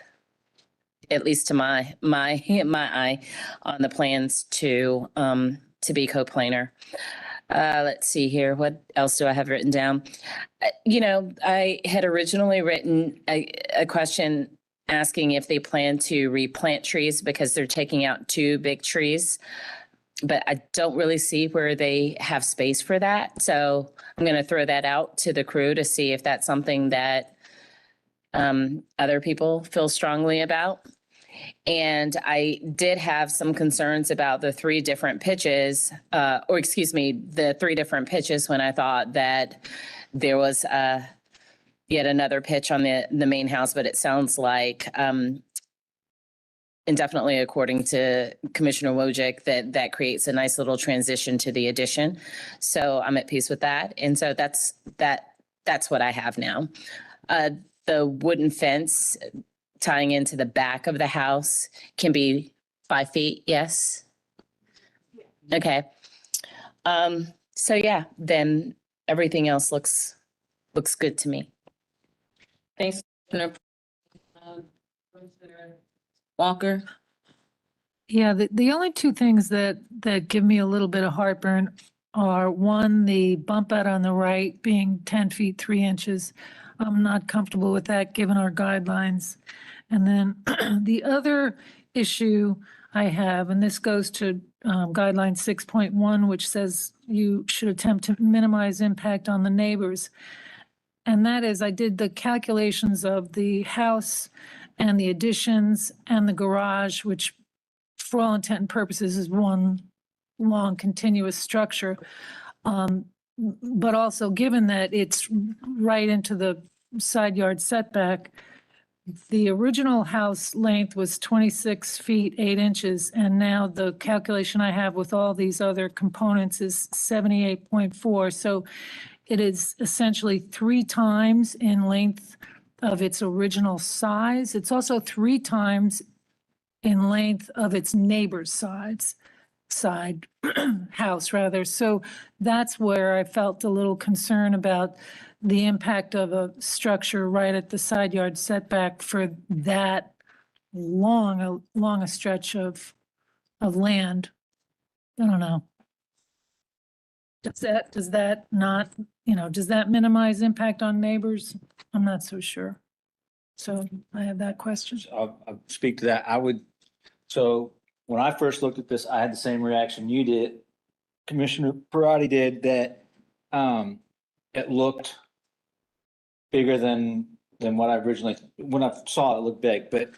at least to my eye, on the plans to be coplanar. Let's see here. What else do I have written down? I had originally written a question asking if they plan to replant trees because they're taking out 2 big trees, but I don't really see where they have space for that. So I'm going to throw that out to the crew to see if that's something that other people feel strongly about. And I did have some concerns about the 3 different pitches, the 3 different pitches when I thought that there was yet another pitch on the main house, but it sounds like, indefinitely, according to Commissioner Wojcik, that creates a nice little transition to the addition. So I'm at peace with that. And so that's what I have now. The wooden fence tying into the back of the house can be 5 feet, yes? Okay. So yeah, then everything else looks good to me. Thanks, Walker. Yeah, the only 2 things that give me a little bit of heartburn are, one, the bump out on the right being 10 feet, 3 inches. I'm not comfortable with that, given our guidelines. And then the other issue I have, and this goes to guideline 6.1, which says you should attempt to minimize impact on the neighbors. And that is, I did the calculations of the house and the additions and the garage, which for all intent and purposes is one long continuous structure. But also, given that it's right into the side yard setback, the original house length was 26 feet, 8 inches, and now the calculation I have with all these other components is 78.4. So it is essentially 3 times in length of its original size. It's also 3 times in length of its neighbor's side house rather. So that's where I felt a little concern about the impact of a structure right at the side yard setback for that long a stretch of land. I don't know. Does that not, does that minimize impact on neighbors? I'm not so sure. So I have that question. I'll speak to that. So when I first looked at this, I had the same reaction you did. Commissioner Parati did, that it looked bigger than what I originally, when I saw it, it looked big, but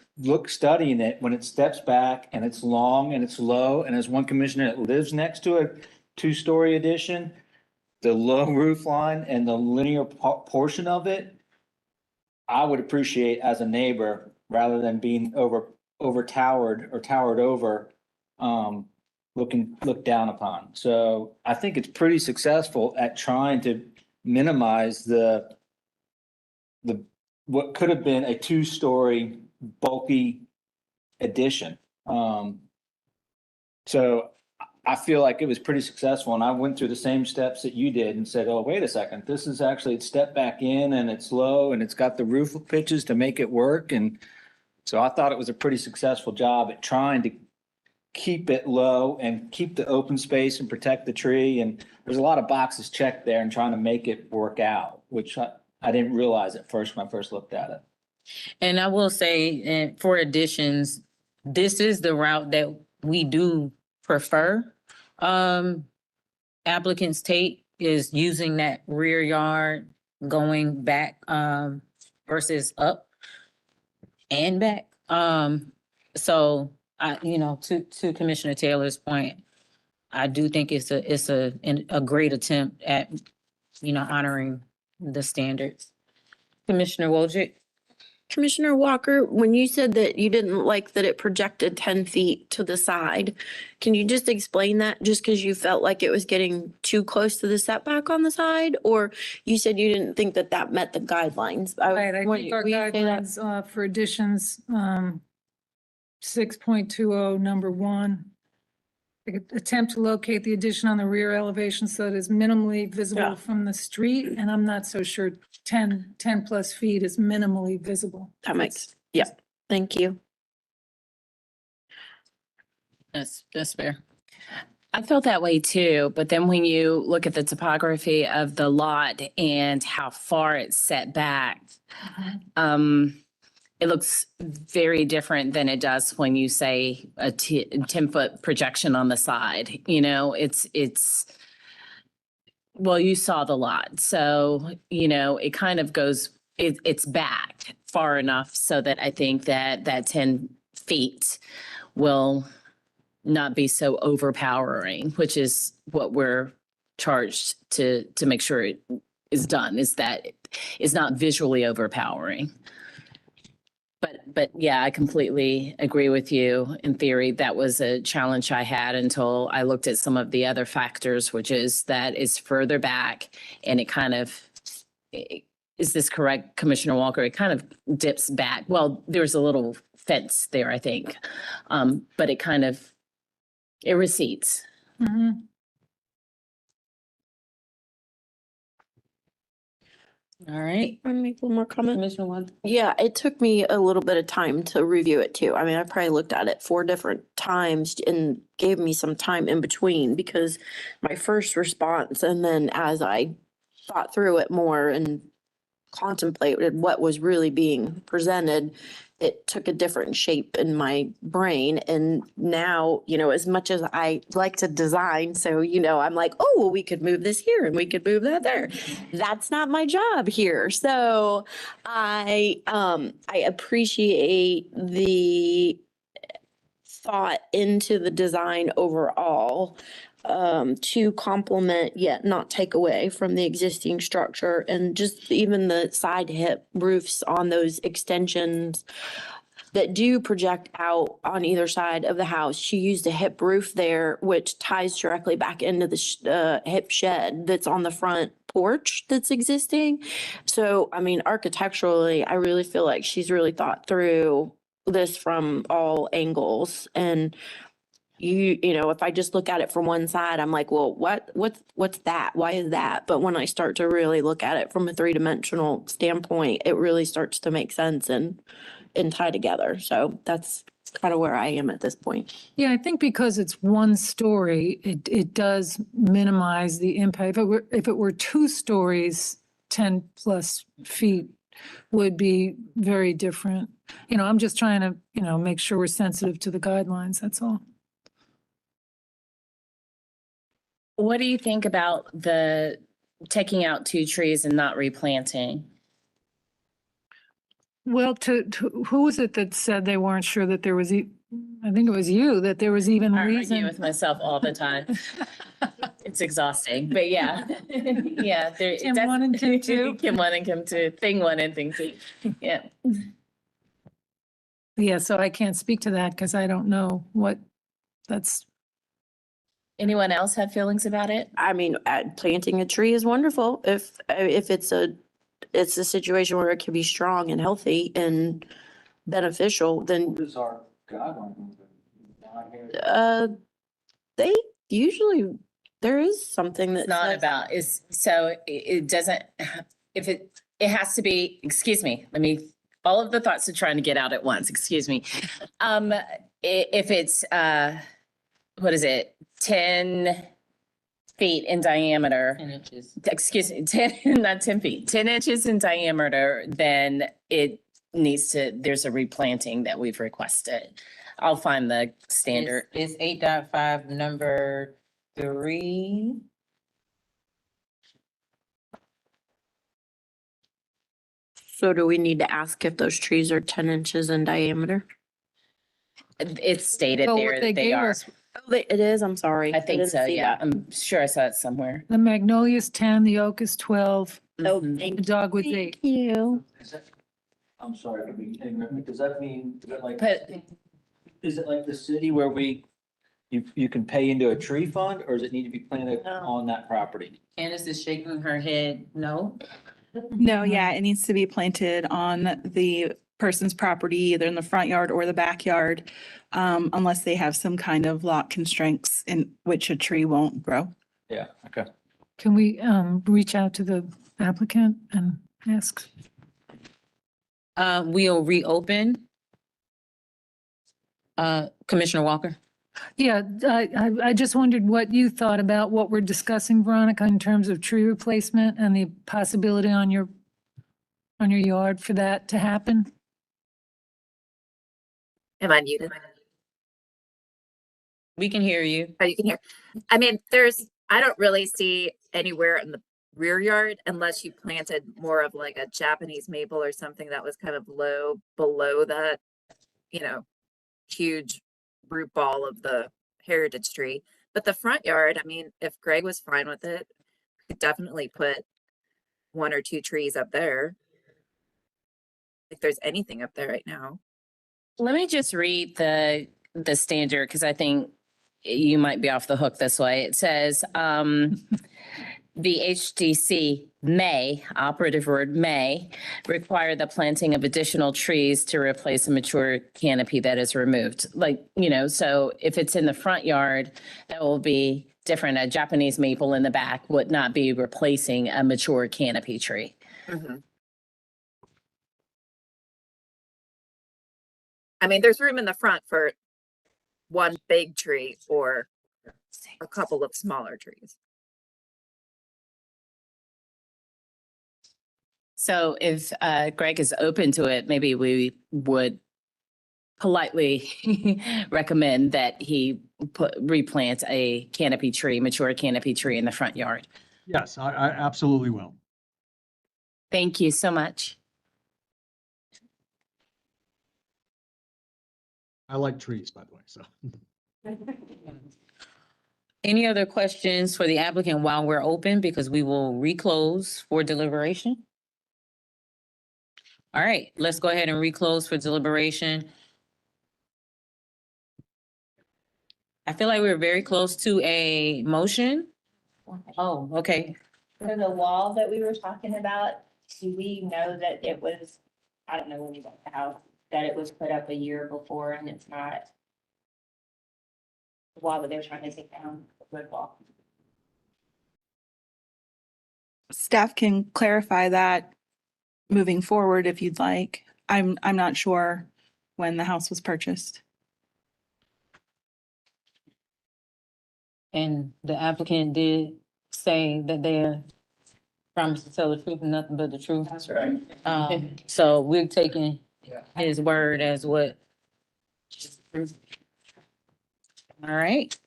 studying it, when it steps back and it's long and it's low, and as one commissioner that lives next to a 2-story addition, the low roof line and the linear portion of it, I would appreciate as a neighbor, rather than being over towered or towered over, looked down upon. So I think it's pretty successful at trying to minimize the what could have been a 2-story bulky addition. So I feel like it was pretty successful, and I went through the same steps that you did and said, oh, wait a second, this is actually, it's stepped back in and it's low and it's got the roof pitches to make it work. And so I thought it was a pretty successful job at trying to keep it low and keep the open space and protect the tree. And there's a lot of boxes checked there and trying to make it work out, which I didn't realize at first when I first looked at it. And I will say, for additions, this is the route that we do prefer. Applicants take is using that rear yard going back versus up and back. So to Commissioner Taylor's point, I do think it's a great attempt at honoring the standards. Commissioner Wojcik? Commissioner Walker, when you said that you didn't like that it projected 10 feet to the side, can you just explain that just because you felt like it was getting too close to the setback on the side? Or you said you didn't think that that met the guidelines? Right, I Will think you- our will you say that? guidelines for additions, 6.20, number 1. Attempt to locate the addition on the rear elevation so that it's minimally Yeah. visible from the street, and I'm not so sure 10 plus feet is minimally visible. That makes, yeah, thank you. That's fair. I felt that way too, but then when you look at the topography of the lot and how far it's set back, it looks very different than it does when you say a 10-foot projection on the side. You know, well, you saw the lot. So, you know, it kind of goes, it's back far enough so that I think that 10 feet will not be so overpowering, which is what we're charged to make sure it is done, is that it is not visually overpowering. But yeah, I completely agree with you. In theory, that was a challenge I had until I looked at some of the other factors, which is that it's further back and it kind of, is this correct, Commissioner Walker? It kind of dips back. Well, there's a little fence there, I think. But it kind of, it recedes. Mhm. All right. Can I make one more comment? Commissioner Wand. Yeah, it took me a little bit of time to review it too. I mean, I probably looked at it 4 different times and gave me some time in between because my first response, and then as I thought through it more and contemplated what was really being presented, it took a different shape in my brain. And now, you know, as much as I like to design, so, you know, I'm like, oh, well, we could move this here and we could move that there. That's not my job here. So I appreciate the thought into the design overall, to complement yet not take away from the existing structure, and just even the side hip roofs on those extensions that do project out on either side of the house. She used a hip roof there, which ties directly back into the hip shed that's on the front porch that's existing. So, I mean, architecturally, I really feel like she's really thought through this from all angles. And you know, if I just look at it from one side, I'm like, well, what's that? Why is that? But when I start to really look at it from a 3-dimensional standpoint, it really starts to make sense and tie together. So that's kind of where I am at this point. Yeah, I think because it's 1 story, it does minimize the impact. If it were 2 stories, 10 plus feet would be very different. You know, I'm just trying to, you know, make sure we're sensitive to the guidelines, that's all. What do you think about the taking out 2 trees and not replanting? Well, who was it that said they weren't sure that there was, I think it was you, that there was even I argue reason. with myself all the time. It's exhausting, but yeah. Yeah. Kim 1 and Kim 2. Kim 1 and Kim 2, thing 1 and thing 2. Yeah. Yeah, so I can't speak to that because I don't know what that's. Anyone else have feelings about it? I mean, planting a tree is wonderful if it's a situation where it can be strong and healthy and beneficial, then What is our guideline? Down here? they usually, there is something It's that's not about, it doesn't, if it has to be, excuse me, all of the thoughts are trying to get out at once, excuse me. If it's, what is it, 10 feet in diameter. 10 inches. Excuse me, not 10 feet, 10 inches in diameter, then it needs to, there's a replanting that we've requested. I'll find the standard. It's 8.5, number 3. So do we need to ask if those trees are 10 inches in diameter? It's stated Well, there what they that they gave are. us, Oh, it is, I'm sorry. I think didn't so, see yeah. that. I'm sure I saw it somewhere. the magnolia's 10, the oak is 12, Oh, Mhm. the thank dogwood's 8. you. I'm sorry for being ignorant, does that mean, is it like, But is it like the city where you can pay into a tree fund, or does it need to be planted No. on that property? Candace is shaking her head, no. No, yeah, it needs to be planted on the person's property, either in the front yard or the backyard, unless they have some kind of lot constraints in which a tree won't grow. Yeah, okay. Can we reach out to the applicant and ask? We'll reopen. Commissioner Walker? Yeah, I just wondered what you thought about what we're discussing, Veronica, in terms of tree replacement and the possibility on your yard for that to happen. Am I muted? We can hear you. Oh, you can hear. I mean, I don't really see anywhere in the rear yard unless you planted more of like a Japanese maple or something that was kind of low below that, huge root ball of the heritage tree. But the front yard, I mean, if Greg was fine with it, we could definitely put 1 or 2 trees up there. If there's anything up there right now. let me just read the standard, because I think you might be off the hook this way. It says, the HDC may, operative word may, require the planting of additional trees to replace a mature canopy that is removed. So if it's in the front yard, that will be different. A Japanese maple in the back would not be replacing a mature canopy tree. I mean, there's room in the front for 1 big tree or a couple of smaller trees. So if Greg is open to it, maybe we would politely recommend that he replant a canopy tree, mature canopy tree in the front yard. Yes, I absolutely will. Thank you so much. I like trees, by the way, so. Any other questions for the applicant while we're open? Because we will reclose for deliberation. All right, let's go ahead and reclose for deliberation. I feel like we're very close to a motion. Oh, okay. For the wall that we were talking about, do we know that it was, I don't know when we bought the house, that it was put up a year before and it's not the wall that they're trying to take down, the wood wall? Staff can clarify that moving forward if you'd like. I'm not sure when the house was purchased. And the applicant did say that they promised to tell the truth and nothing but the truth. That's right. So we're taking his word as what? All right.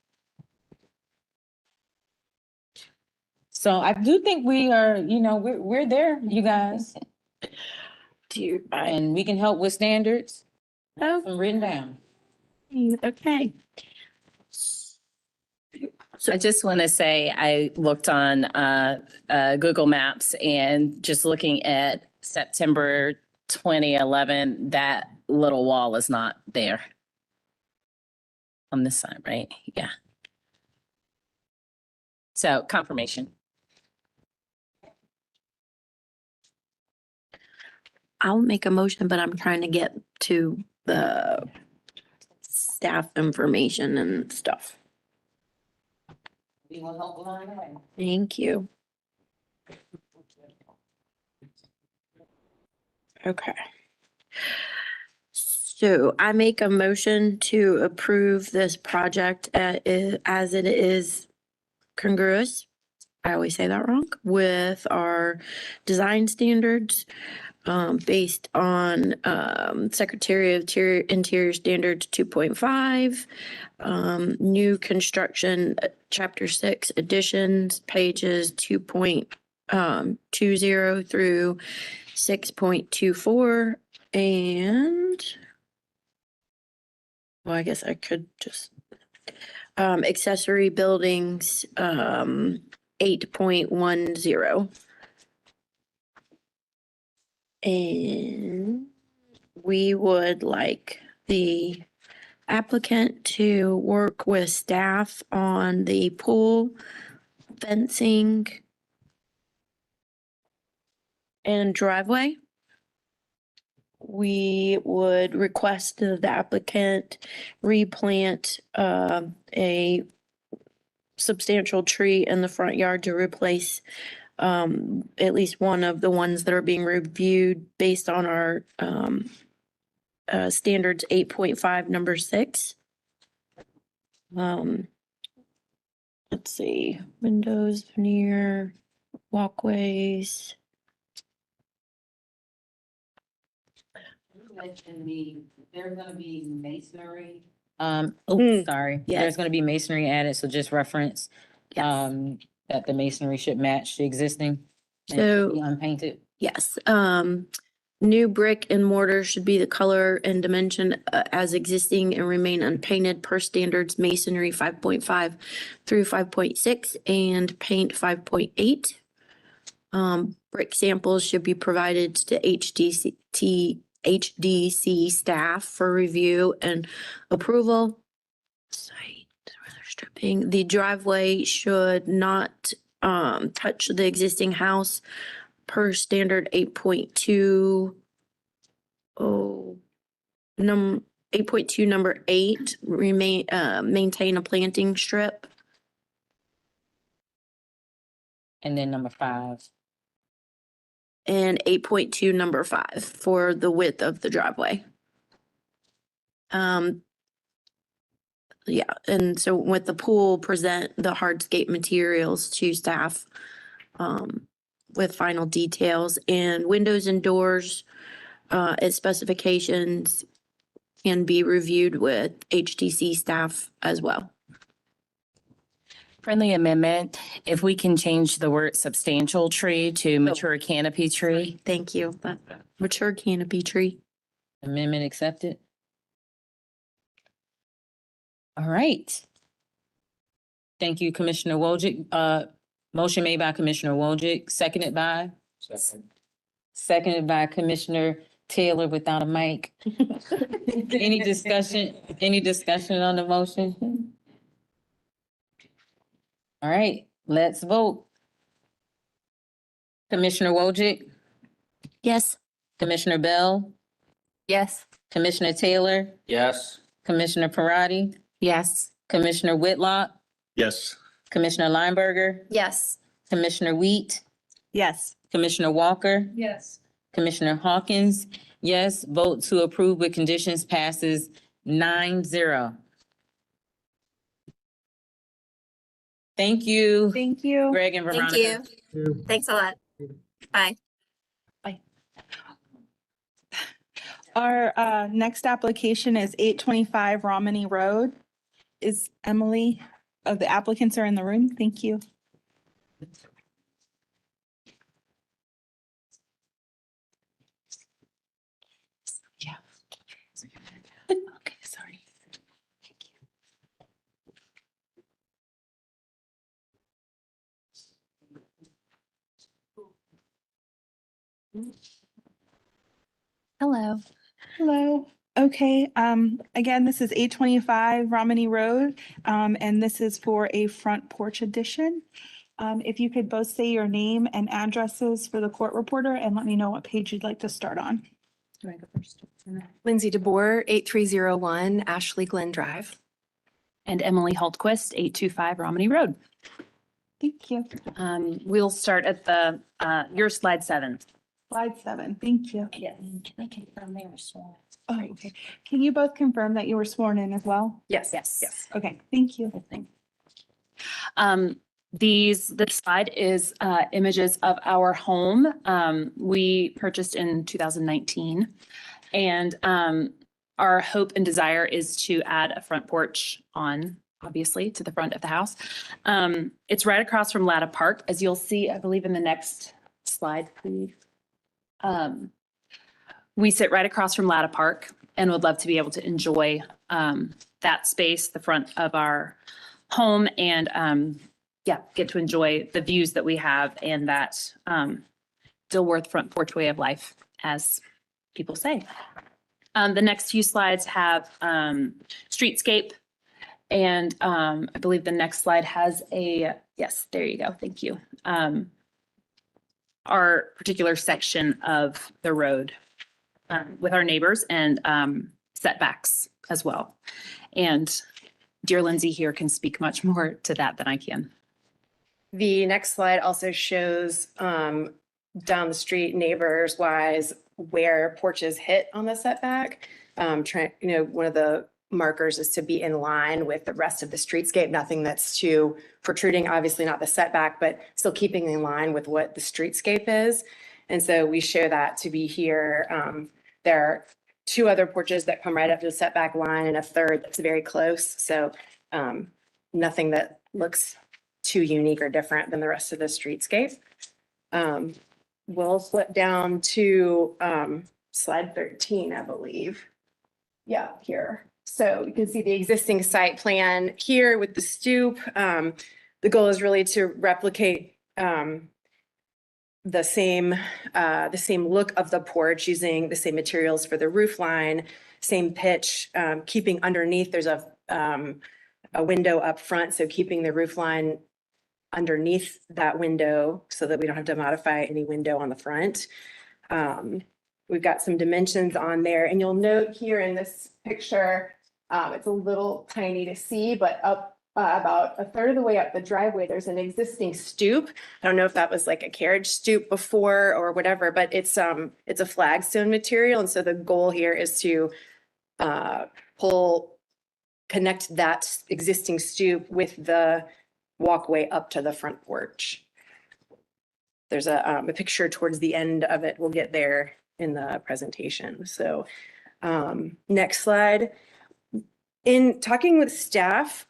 So I do think we are, we're there, you guys, and we can help with standards. Oh, Written down. okay. I just want to say I looked on Google Maps, and just looking at September 2011, that little wall is not there on this side, right? Yeah. So confirmation. I'll make a motion, but I'm trying to get to the staff information and stuff. You want help along the way? Thank you. Okay. So I make a motion to approve this project as it is congruous. I always say that wrong, with our design standards, based on, Secretary of Interior Standards 2.5, new construction, Chapter 6 additions, pages 2.20 through 6.24, and well, I guess I could just, accessory buildings, 8.10. And we would like the applicant to work with staff on the pool fencing and driveway. We would request that the applicant replant a substantial tree in the front yard to replace at least one of the ones that are being reviewed based on our standards 8.5, number 6. Let's see, windows, veneer, walkways. There's gonna be masonry. Mm. Sorry. Yes. There's gonna be masonry added, so just reference, Yes. that the masonry should match the existing. and So- be Unpainted. Yes, new brick and mortar should be the color and dimension as existing and remain unpainted per standards masonry 5.5 through 5.6 and paint 5.8. Brick samples should be provided to HDC staff for review and approval. Site weather stripping. The driveway should not touch the existing house per standard 8.2. 8.2 number 8, maintain a planting strip. And then number 5. And 8.2 number 5 for the width of the driveway. Yeah, and so with the pool, present the hardscape materials to staff with final details, and windows and doors its specifications can be reviewed with HTC staff as well. Friendly amendment, if we can change the word substantial tree to mature canopy tree. Thank you. Mature canopy tree. Amendment accepted. All right. Thank you, Commissioner Wojcik. Motion made by Commissioner Wojcik, seconded by? Seconded by Commissioner Taylor without a mic. Any discussion on the motion? All right, let's vote. Commissioner Wojcik, Yes. Commissioner Bell, Yes. Commissioner Taylor, Yes. Commissioner Parati, Yes. Commissioner Whitlock, Yes. Commissioner Lineberger, Yes. Commissioner Wheat, Yes. Commissioner Walker, Yes. Commissioner Hawkins. Yes, vote to approve with conditions passes 9-0. Thank you, Thank you. Greg and Thank Veronica. you. Thanks a lot. Bye. Our next application is 825 Romney Road. Is Emily, the applicants are in the room. Thank you. Yeah. Okay, sorry. Hello. Hello. Okay, again, this is 825 Romney Road, and this is for a front porch addition. If you could both say your name and addresses for the court reporter and let me know what page you'd like to start on. Lindsay DeBoer, 8301 Ashley Glen Drive. And Emily Hultquist, 825 Romney Road. Thank you. We'll start at the, your slide 7. Slide 7, thank you. Yes. Can I confirm they were sworn? Oh, okay. Can you both confirm that you were sworn in as well? Yes. Yes. Okay, thank you. This slide is images of our home. We purchased in 2019. And our hope and desire is to add a front porch obviously, to the front of the house. It's right across from Latta Park, as you'll see, I believe in the next slide, please. We sit right across from Latta Park and would love to be able to enjoy that space, the front of our home, and get to enjoy the views that we have and that Dilworth front porch way of life, as people say. The next few slides have streetscape. And I believe the next slide has yes, there you go. Thank you. Our particular section of the road with our neighbors and setbacks as well. And dear Lindsay here can speak much more to that than I can. The next slide also shows down the street neighbors wise where porches hit on the setback. One of the markers is to be in line with the rest of the streetscape, nothing that's too protruding, obviously not the setback, but still keeping in line with what the streetscape is. And so we show that to be here. There are 2 other porches that come right up to the setback line and a third that's very close. So nothing that looks too unique or different than the rest of the streetscape. We'll flip down to slide 13, I believe. Yeah, here. So you can see the existing site plan here with the stoop. The goal is really to replicate the same look of the porch using the same materials for the roof line, same pitch, keeping underneath. There's a window up front, so keeping the roof line underneath that window so that we don't have to modify any window on the front. We've got some dimensions on there, and you'll note here in this picture, it's a little tiny to see, but up about a third of the way up the driveway, there's an existing stoop. I don't know if that was like a carriage stoop before or whatever, but it's a flagstone material. And so the goal here is to connect that existing stoop with the walkway up to the front porch. There's a picture towards the end of it. We'll get there in the presentation. So next slide. In talking with staff,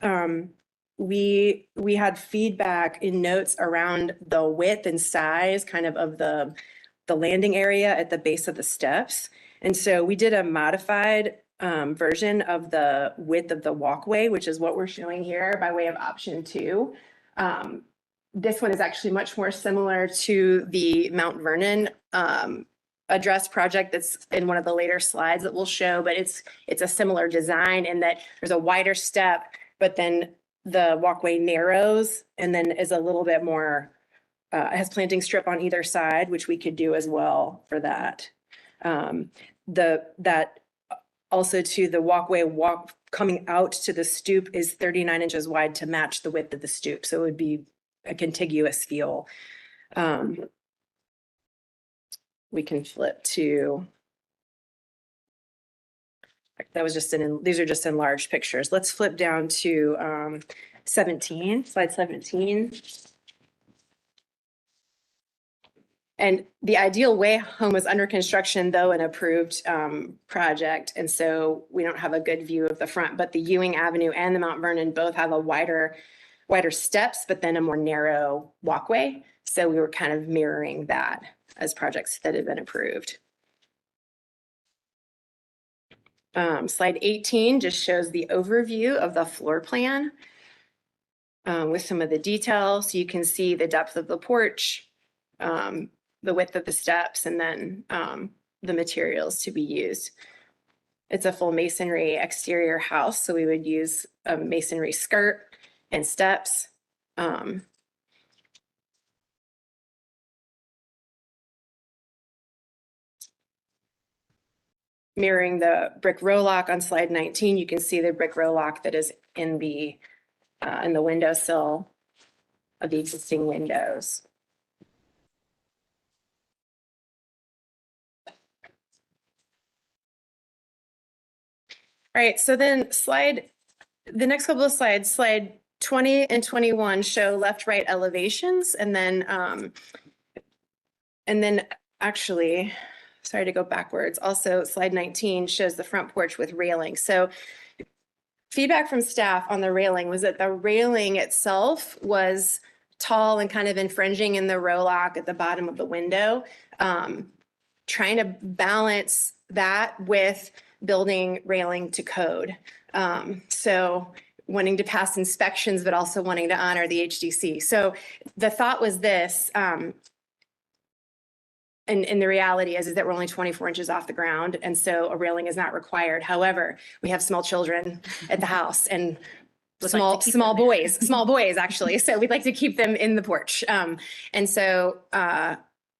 we had feedback in notes around the width and size kind of the landing area at the base of the steps. And so we did a modified version of the width of the walkway, which is what we're showing here by way of option 2. This one is actually much more similar to the Mount Vernon address project that's in one of the later slides that we'll show, but it's a similar design in that there's a wider step, but then the walkway narrows and then is a little bit more, has planting strip on either side, which we could do as well for that. That also to the walkway coming out to the stoop is 39 inches wide to match the width of the stoop. So it would be a contiguous feel. We can flip to, that was just these are just enlarged pictures. Let's flip down to 17, slide 17. And the Ideal Way home was under construction, though an approved project. And so we don't have a good view of the front, but the Ewing Avenue and the Mount Vernon both have a wider steps, but then a more narrow walkway. So we were kind of mirroring that as projects that had been approved. Slide 18 just shows the overview of the floor plan with some of the details. So you can see the depth of the porch, the width of the steps, and then the materials to be used. It's a full masonry exterior house, so we would use a masonry skirt and steps. Mirroring the brick row lock on slide 19, you can see the brick row lock that is in the windowsill of the existing windows. All right, so then the next couple of slides, slide 20 and 21 show left-right elevations, and then actually, sorry to go backwards. Also, slide 19 shows the front porch with railing. So feedback from staff on the railing was that the railing itself was tall and kind of infringing in the row lock at the bottom of the window. Trying to balance that with building railing to code. So wanting to pass inspections, but also wanting to honor the HDC. So the thought was this, and and the reality is that we're only 24 inches off the ground. And so a railing is not required. However, we have small children at the house and Would like to keep small them there. small boys, actually. So we'd like to keep them in the porch. And so,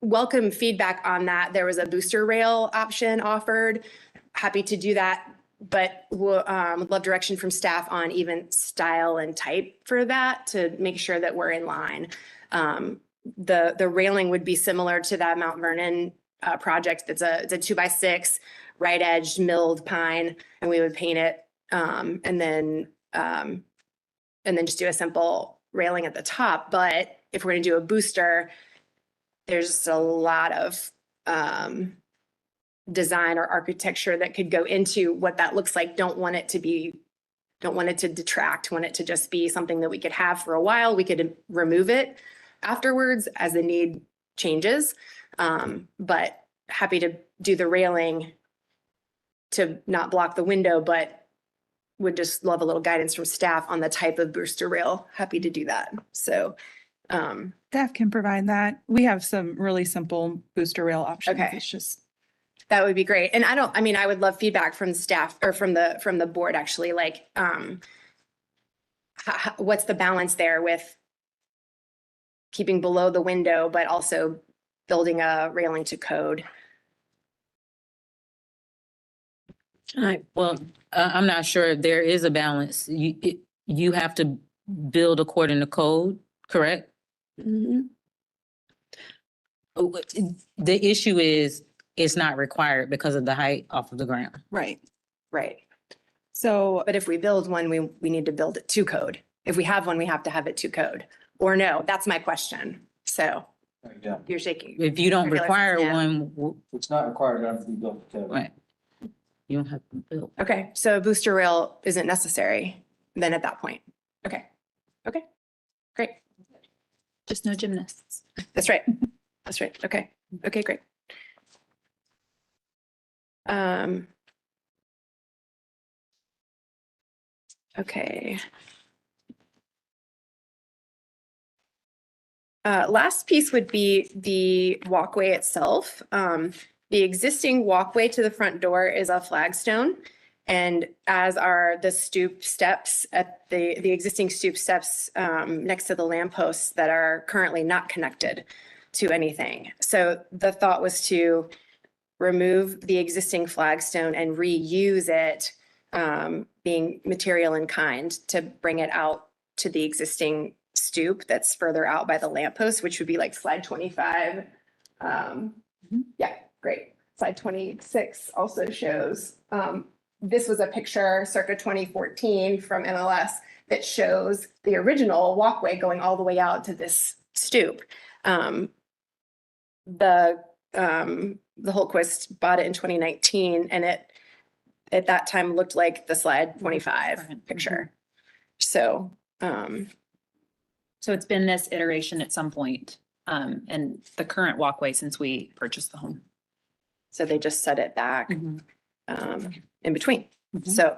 welcome feedback on that. There was a booster rail option offered. Happy to do that, but would love direction from staff on even style and type for that to make sure that we're in line. The railing would be similar to that Mount Vernon project. It's a 2x6 right edged milled pine, and we would paint it and then just do a simple railing at the top. But if we're gonna do a booster, there's just a lot of design or architecture that could go into what that looks like. Don't want it to detract, want it to just be something that we could have for a while. We could remove it afterwards as the need changes. But happy to do the railing to not block the window, but would just love a little guidance from staff on the type of booster rail. Happy to do that. So, Staff can provide that. We have some really simple booster rail options. Okay. It's just, that would be great. And I would love feedback from staff or from the board, actually, like, what's the balance there with keeping below the window, but also building a railing to code? Well, I'm not sure if there is a balance. You have to build according to code, correct? Mhm. The issue is it's not required because of the height off of the ground. right. Right. So But if we build one, we need to build it to code. If we have one, we have to have it to code. Or no, that's my question. So Yeah. you're shaking. If you don't I realize, require yeah. one, If it's not required, it has to be built to code. right, you don't have to build. Okay, so a booster rail isn't necessary then at that point. Okay, great. Just no gymnasts. That's right. That's right. Okay, great. Okay. Last piece would be the walkway itself. The existing walkway to the front door is a flagstone. And as are the stoop steps at the existing stoop steps next to the lampposts that are currently not connected to anything. So the thought was to remove the existing flagstone and reuse it, being material in kind, to bring it out to the existing stoop that's further out by the lamppost, which would be like slide 25. Yeah, great. Slide 26 also shows, this was a picture circa 2014 from MLS that shows the original walkway going all the way out to this stoop. The Holquist bought it in 2019, and it at that time looked like the slide 25 picture. So, So it's been this iteration at some point, and the current walkway since we purchased the home. so they just set it back in between. Mhm. So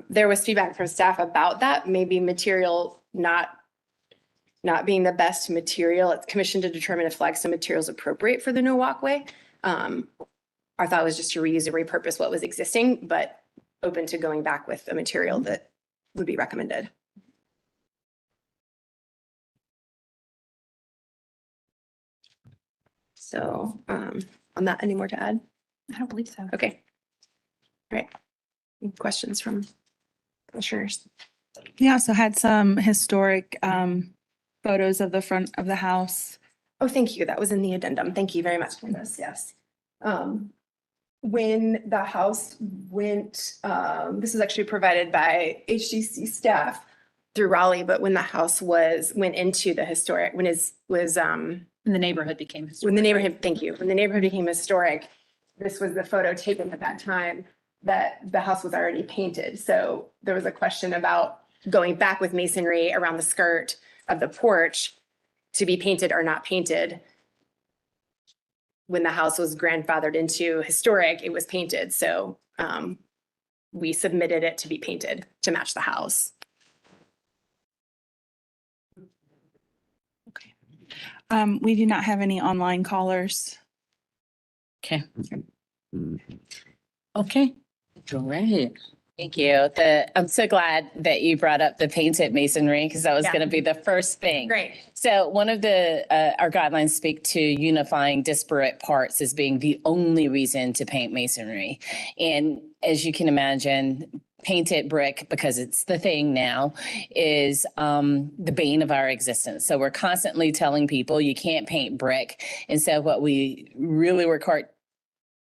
there was feedback from staff about that, maybe material not being the best material. It's commissioned to determine if flagstone material is appropriate for the new walkway. Our thought was just to reuse and repurpose what was existing, but open to going back with a material that would be recommended. So on that, any more to add? I don't believe so. Okay. All right. Any questions from commissioners? we also had some historic photos of the front of the house. Oh, thank you. That was in the addendum. Thank you very much, Candace. Yes. When the house went, this was actually provided by HDC staff through Raleigh, but when the house went into the historic, when And the neighborhood became historic. when the neighborhood, thank you, when the neighborhood became historic, this was the photo taken at that time that the house was already painted. So there was a question about going back with masonry around the skirt of the porch to be painted or not painted. When the house was grandfathered into historic, it was painted. So we submitted it to be painted to match the house. We do not have any online callers. Okay. Okay. Go right ahead. Thank you. I'm so glad that you brought up the painted masonry because that was Yeah. going to be the first thing. Great. So one of our guidelines speak to unifying disparate parts as being the only reason to paint masonry. And as you can imagine, painted brick, because it's the thing now, is the bane of our existence. So we're constantly telling people you can't paint brick. And so what we really work hard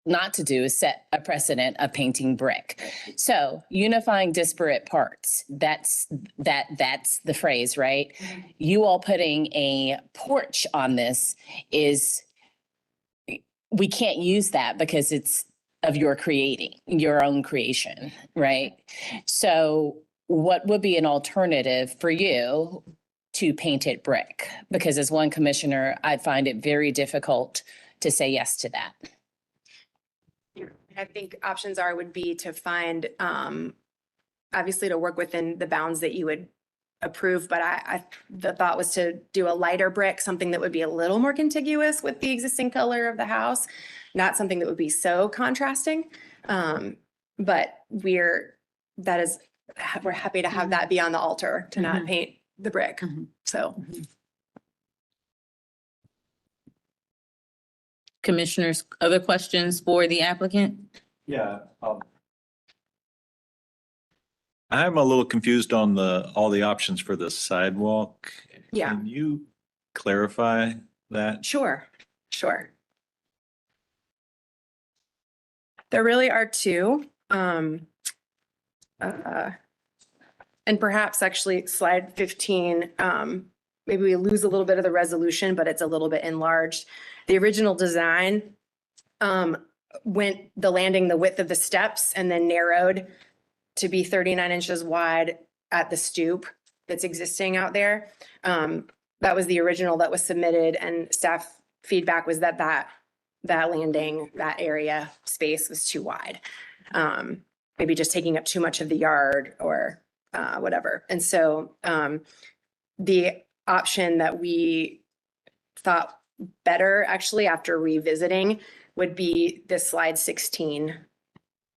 not to do is set a precedent of painting brick. So unifying disparate parts, that's the phrase, right? You all putting a porch on this is, we can't use that because it's of your creating, your own creation, right? So what would be an alternative for you to painted brick? Because as one commissioner, I find it very difficult to say yes to that. I think options would be to find, obviously to work within the bounds that you would approve, but the thought was to do a lighter brick, something that would be a little more contiguous with the existing color of the house, not something that would be so contrasting. But we're happy to have that be on the altar, to not paint the brick. So. Commissioners, other questions for the applicant? Yeah. I'm a little confused on all the options for the sidewalk. Yeah. Can you clarify that? Sure. There really are two. And perhaps actually slide 15, maybe we lose a little bit of the resolution, but it's a little bit enlarged. The original design went the landing the width of the steps and then narrowed to be 39 inches wide at the stoop that's existing out there. That was the original that was submitted, and staff feedback was that landing, that area space was too wide. Maybe just taking up too much of the yard or whatever. And so the option that we thought better actually after revisiting would be this slide 16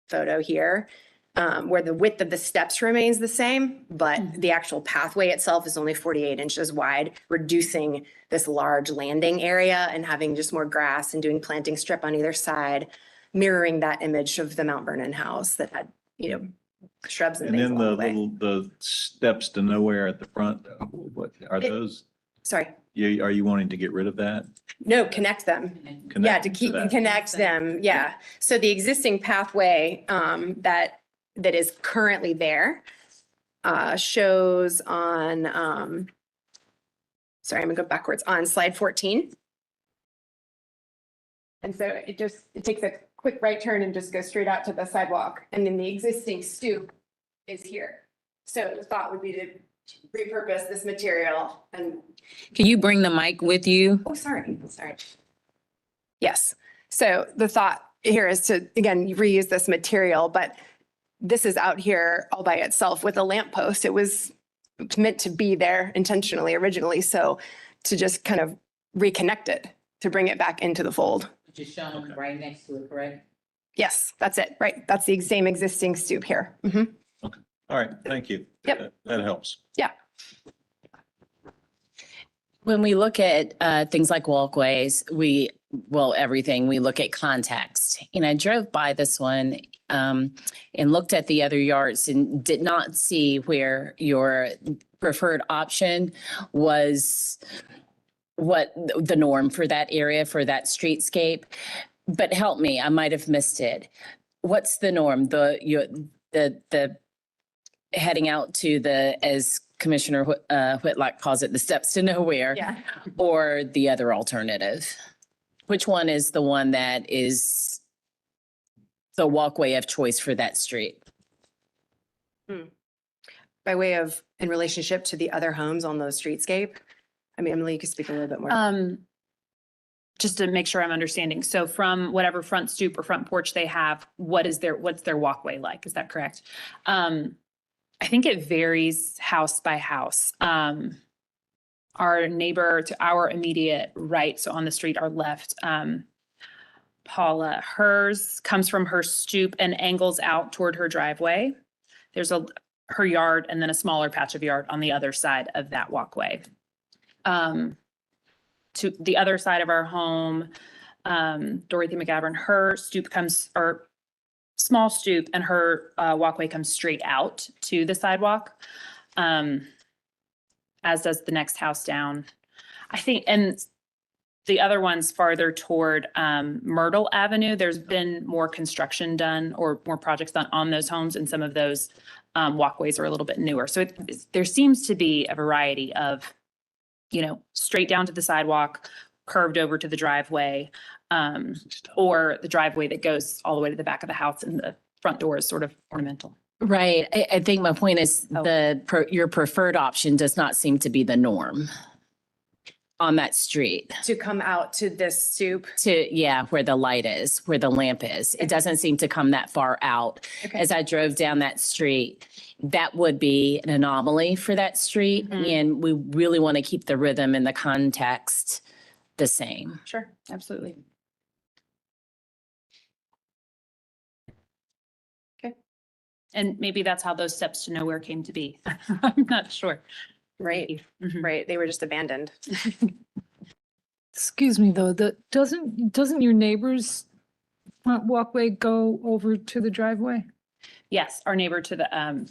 photo here, where the width of the steps remains the same, but the actual pathway itself is only 48 inches wide, reducing this large landing area and having just more grass and doing planting strip on either side, mirroring that image of the Mount Vernon house that had, shrubs and And things then along the the way. the steps to nowhere at the front, what are those? Sorry, Are you wanting to get rid of that? no, connect them. Yeah, to keep, that. connect them, yeah. So the existing pathway that is currently there shows on, sorry, I'm gonna go backwards, on slide 14. And so it takes a quick right turn and just goes straight out to the sidewalk. And then the existing stoop is here. So the thought would be to repurpose this material and Can you bring the mic with you? oh, sorry. Yes. So the thought here is to, again, reuse this material, but this is out here all by itself with a lamppost. It was meant to be there intentionally originally. So to just kind of reconnect it, to bring it back into the fold. Just shown right next to it, correct? Yes, that's it. Right. That's the same existing stoop here. Mhm. All right, thank you. Yep. That helps. Yeah. When we look at things like walkways, everything, we look at context. And I drove by this one and looked at the other yards and did not see where your preferred option was what the norm for that area, for that streetscape. But help me, I might have missed it. What's the norm? The heading out to as Commissioner Whitlock calls it, the steps to nowhere, Yeah. or the other alternative? Which one is the one that is the walkway of choice for that street? By way of, in relationship to the other homes on those streetscape. I mean, Emily, you could speak a little bit more. Just to make sure I'm understanding. So from whatever front stoop or front porch they have, what's their walkway like? Is that correct? I think it varies house by house. Our neighbor to our immediate right, so on the street, our left, Paula. Hers comes from her stoop and angles out toward her driveway. There's her yard and then a smaller patch of yard on the other side of that walkway. To the other side of our home, Dorothy McGavern, her stoop comes, or small stoop, and her walkway comes straight out to the sidewalk. As does the next house down. I think, and the other one's farther toward Myrtle Avenue. There's been more construction done or more projects done on those homes, and some of those walkways are a little bit newer. So there seems to be a variety of, straight down to the sidewalk, curved over to the driveway, or the driveway that goes all the way to the back of the house, and the front door is sort of ornamental. Right. I think my point is your preferred option does not seem to be the norm on that street. To come out to this stoop. Where the light is, where the lamp is. It doesn't seem to come that far out. Okay. As I drove down that street, that would be an anomaly for that street. And we really want to keep the rhythm and the context the same. Sure, absolutely. Okay. And maybe that's how those steps to nowhere came to be. I'm not sure. Right, right. They were just abandoned. Excuse me, though, doesn't your neighbor's front walkway go over to the driveway? Yes, our neighbor to the,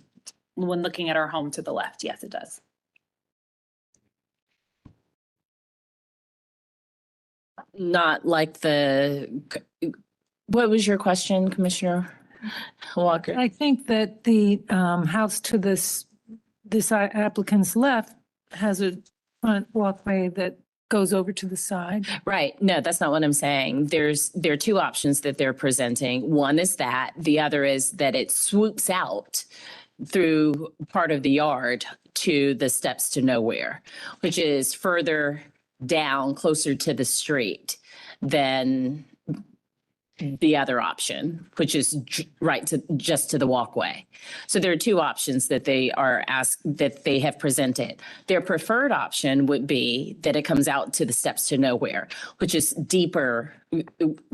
when looking at our home to the left, yes, it does. Not like what was your question, Commissioner Walker? I think that the house to this applicant's left has a front walkway that goes over to the side. Right. No, that's not what I'm saying. There are two options that they're presenting. One is that, the other is that it swoops out through part of the yard to the steps to nowhere, which is further down, closer to the street than the other option, which is just to the walkway. So there are two options that they have presented. Their preferred option would be that it comes out to the steps to nowhere, which is deeper,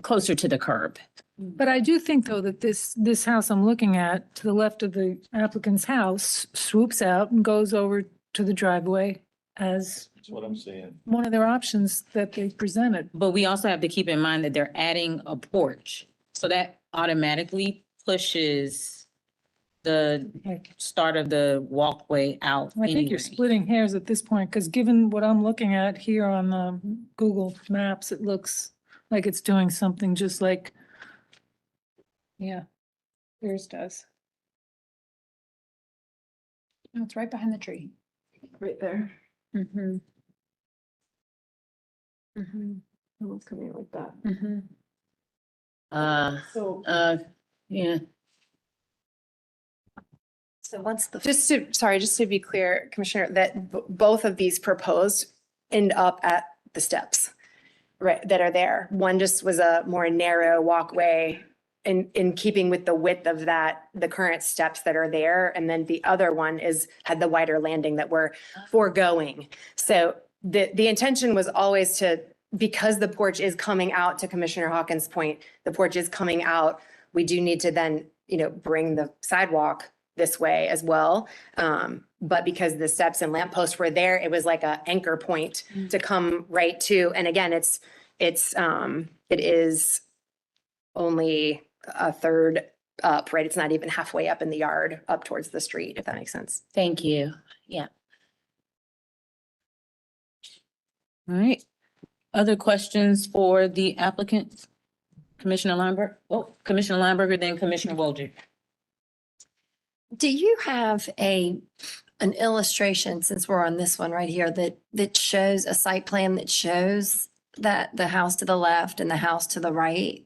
closer to the curb. But I do think, though, that this house I'm looking at, to the left of the applicant's house, swoops out and goes over to the driveway as That's what I'm saying. one of their options that they presented. But we also have to keep in mind that they're adding a porch. So that automatically pushes the start of the walkway out I think anyway. you're splitting hairs at this point, because given what I'm looking at here on the Google Maps, it looks like it's doing something just like, theirs does. No, it's right behind the tree. Right there. Mm-hmm. It was coming like that. So, Yeah. so once just to be clear, Commissioner, that both of these proposed end up at the steps, right, that are there. One just was a more narrow walkway in keeping with the width of the current steps that are there. And then the other one had the wider landing that we're foregoing. So the intention was always because the porch is coming out, to Commissioner Hawkins' point, the porch is coming out, we do need to then, bring the sidewalk this way as well. But because the steps and lampposts were there, it was like an anchor point to come right to. And again, it is only a third up, right? It's not even halfway up in the yard, up towards the street, if that makes sense. Thank you. Yeah. All right. Other questions for the applicant? Commissioner Lineberg? Oh, Commissioner Lineberger, then Commissioner Wojcik. Do you have an illustration, since we're on this one right here, that shows a site plan that shows that the house to the left and the house to the right?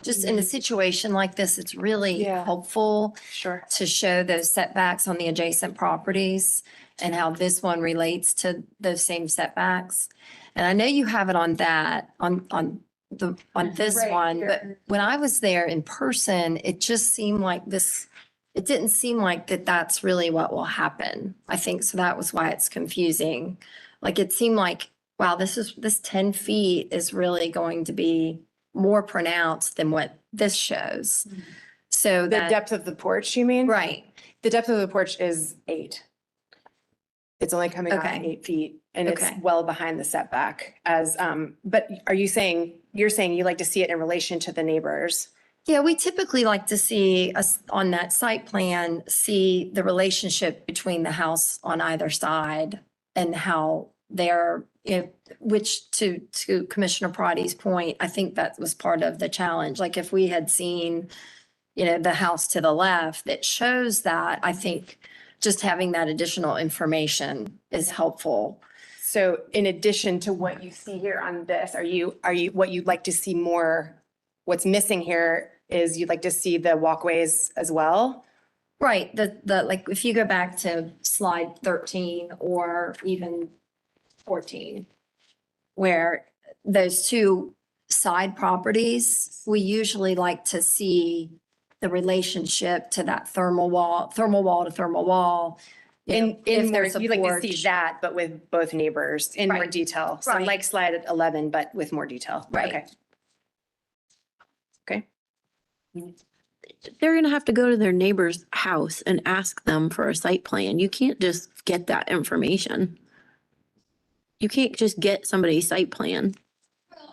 Just in a situation like this, it's really helpful Sure. to show those setbacks on the adjacent properties and how this one relates to those same setbacks. And I know you have it on this Right one, but here. when I was there in person, it just seemed like it didn't seem like that's really what will happen. I think so that was why it's confusing. Like it seemed like, wow, this 10 feet is really going to be more pronounced than what this shows. So The that, depth of the porch, you mean? right, The depth of the porch is 8. It's only coming out Okay. 8 feet and it's Okay. well behind the setback as, but are you saying, you're saying you like to see it in relation to the neighbors? yeah, we typically like to see us on that site plan, see the relationship between the house on either side and how they're, which to Commissioner Prade's point, I think that was part of the challenge. Like if we had seen, the house to the left that shows that, I think just having that additional information is helpful. So in addition to what you see here on this, are you, what you'd like to see more, what's missing here is you'd like to see the walkways as well? Right, like, if you go back to slide 13 or even 14, where those two side properties, we usually like to see the relationship to that thermal wall to thermal wall. In if more, there's a you'd like to see porch. that, but with both neighbors in more Right. detail. So Right. like slide 11, but with more detail. Right. Okay. Okay. They're gonna have to go to their neighbor's house and ask them for a site plan. You can't just get that information. You can't just get somebody's site plan.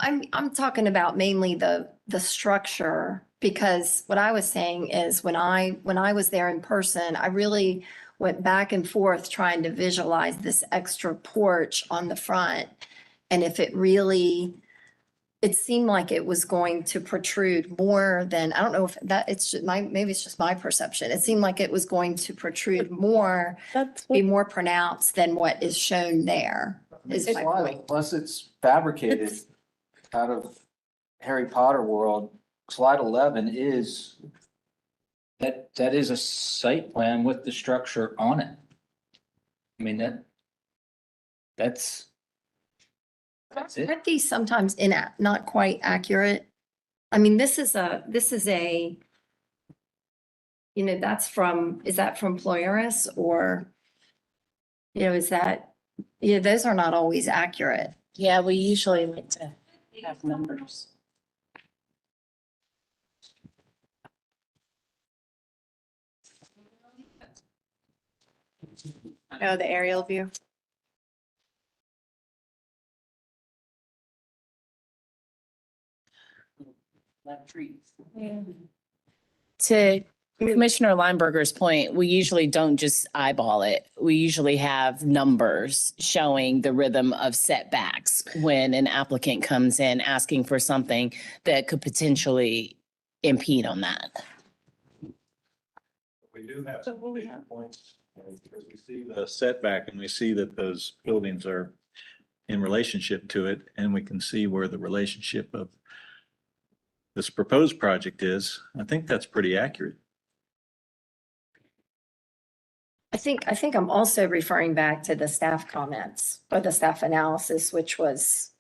I'm talking about mainly the structure, because what I was saying is when I was there in person, I really went back and forth trying to visualize this extra porch on the front. And if it seemed like it was going to protrude more than, I don't know if that, it's just maybe it's just my perception. It seemed like it was going to protrude more, be more pronounced than what is shown there, is my point. Unless it's fabricated out of Harry Potter world, slide 11 is, that is a site plan with the structure on it. I mean, that's it. Aren't these sometimes not quite accurate? I mean, this is a, is that from Polaris or, is that, those are not always accurate. Yeah, we usually like to have numbers. Oh, the aerial view. To Commissioner Lineberger's point, we usually don't just eyeball it. We usually have numbers showing the rhythm of setbacks when an applicant comes in asking for something that could potentially impede on that. We do have some data points, because we see the setback and we see that those buildings are in relationship to it, and we can see where the relationship of this proposed project is. I think that's pretty accurate. I think I'm also referring back to the staff comments or the staff analysis, which was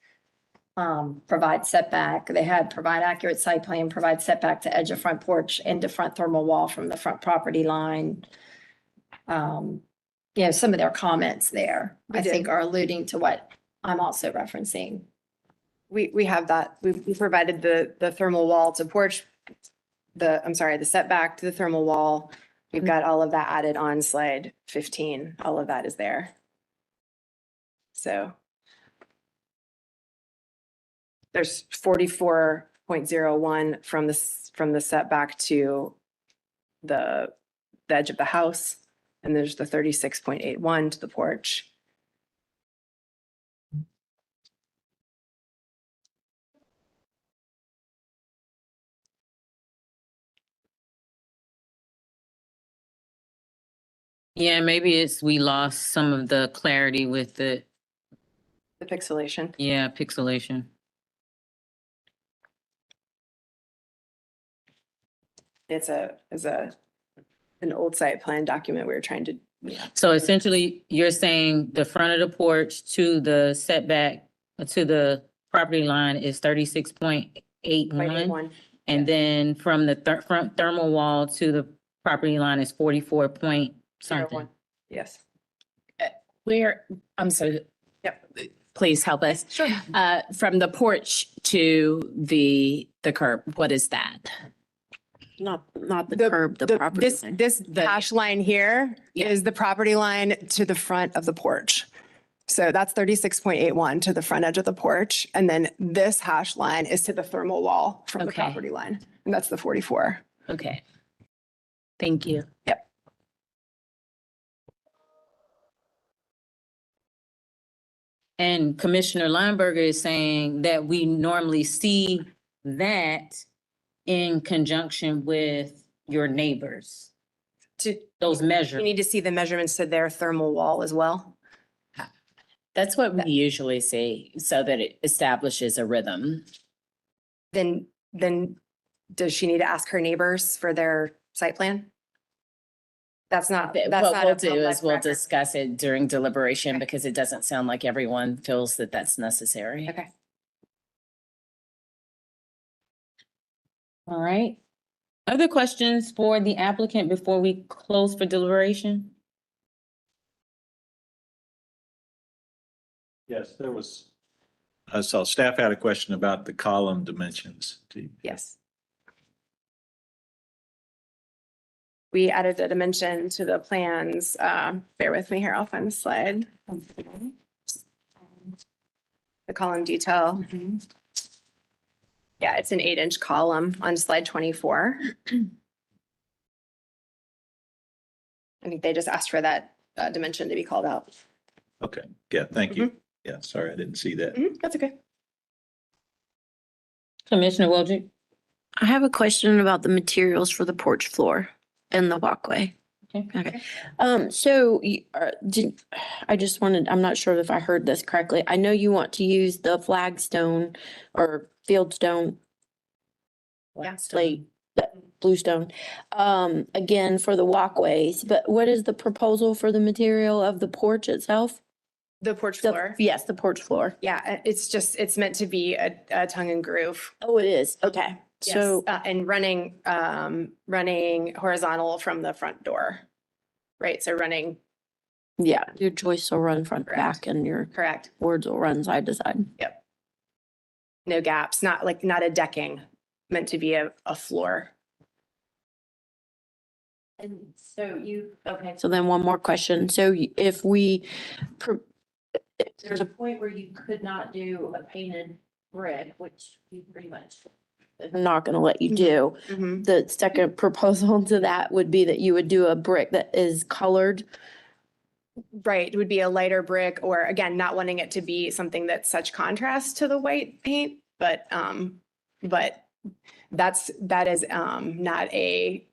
provide setback. They had provide accurate site plan, provide setback to edge of front porch and to front thermal wall from the front property line. Some of their comments there, We I think, did. are alluding to what I'm also referencing. We have that. We provided the thermal wall to porch, the setback to the thermal wall. We've got all of that added on slide 15. All of that is there. So there's 44.01 from the setback to the edge of the house, and there's the 36.81 to the porch. Yeah, maybe we lost some of the clarity with the, The pixelation. pixelation. It's an old site plan document we were trying to, So essentially, you're saying the front of the porch to the setback, to the property line is 36.81? 0.81. And then from the front thermal wall to the property line is 44 point something. 01. Yes. I'm sorry. Yep. please help us. Sure. From the porch to the curb, what is that? Not the curb, the property line. This The- hash line here Yeah. is the property line to the front of the porch. So that's 36.81 to the front edge of the porch. And then this hash line is to the thermal wall from the Okay. property line. And that's the 44. Okay. Thank you. Yep. And Commissioner Lineberger is saying that we normally see that in conjunction with your neighbors, To, those you measures. need to see the measurements to their thermal wall as well. That's what we usually see so that it establishes a rhythm. Then does she need to ask her neighbors for their site plan? That's not, that's What not we'll a do public is we'll record. discuss it during deliberation Okay. because it doesn't sound like everyone feels that that's necessary. Okay. All right. Other questions for the applicant before we close for deliberation? Yes, there was. So staff had a question about the column dimensions. Yes. We added a dimension to the plans. Bear with me here. I'll find the slide. The column detail. Yeah, it's an 8-inch column on slide 24. I think they just asked for that dimension to be called out. Okay, yeah, thank you. Yeah, sorry, I didn't see that. That's okay. Commissioner Wojcik? I have a question about the materials for the porch floor and the walkway. Okay. So I just wanted, I'm not sure if I heard this correctly. I know you want to use the flagstone or fieldstone. Yeah. Slate, bluestone, again for the walkways, but what is the proposal for the material of the porch itself? The porch The- floor. Yes, the porch floor. Yeah, it's meant to be a tongue and groove. Oh, it is. Okay. So, And running horizontal from the front door. Right, so running, yeah, your joists will run front, Correct. back, and your correct, boards will run side to side. no gaps, not a decking, meant to be a floor. And so okay. So then one more question. So if we, if there's a point where you could not do a painted brick, which you pretty much, I'm not gonna let you do. The second proposal to that would be that you would do a brick that is colored. Right, it would be a lighter brick, or again, not wanting it to be something that's such contrast to the white paint, but that is not a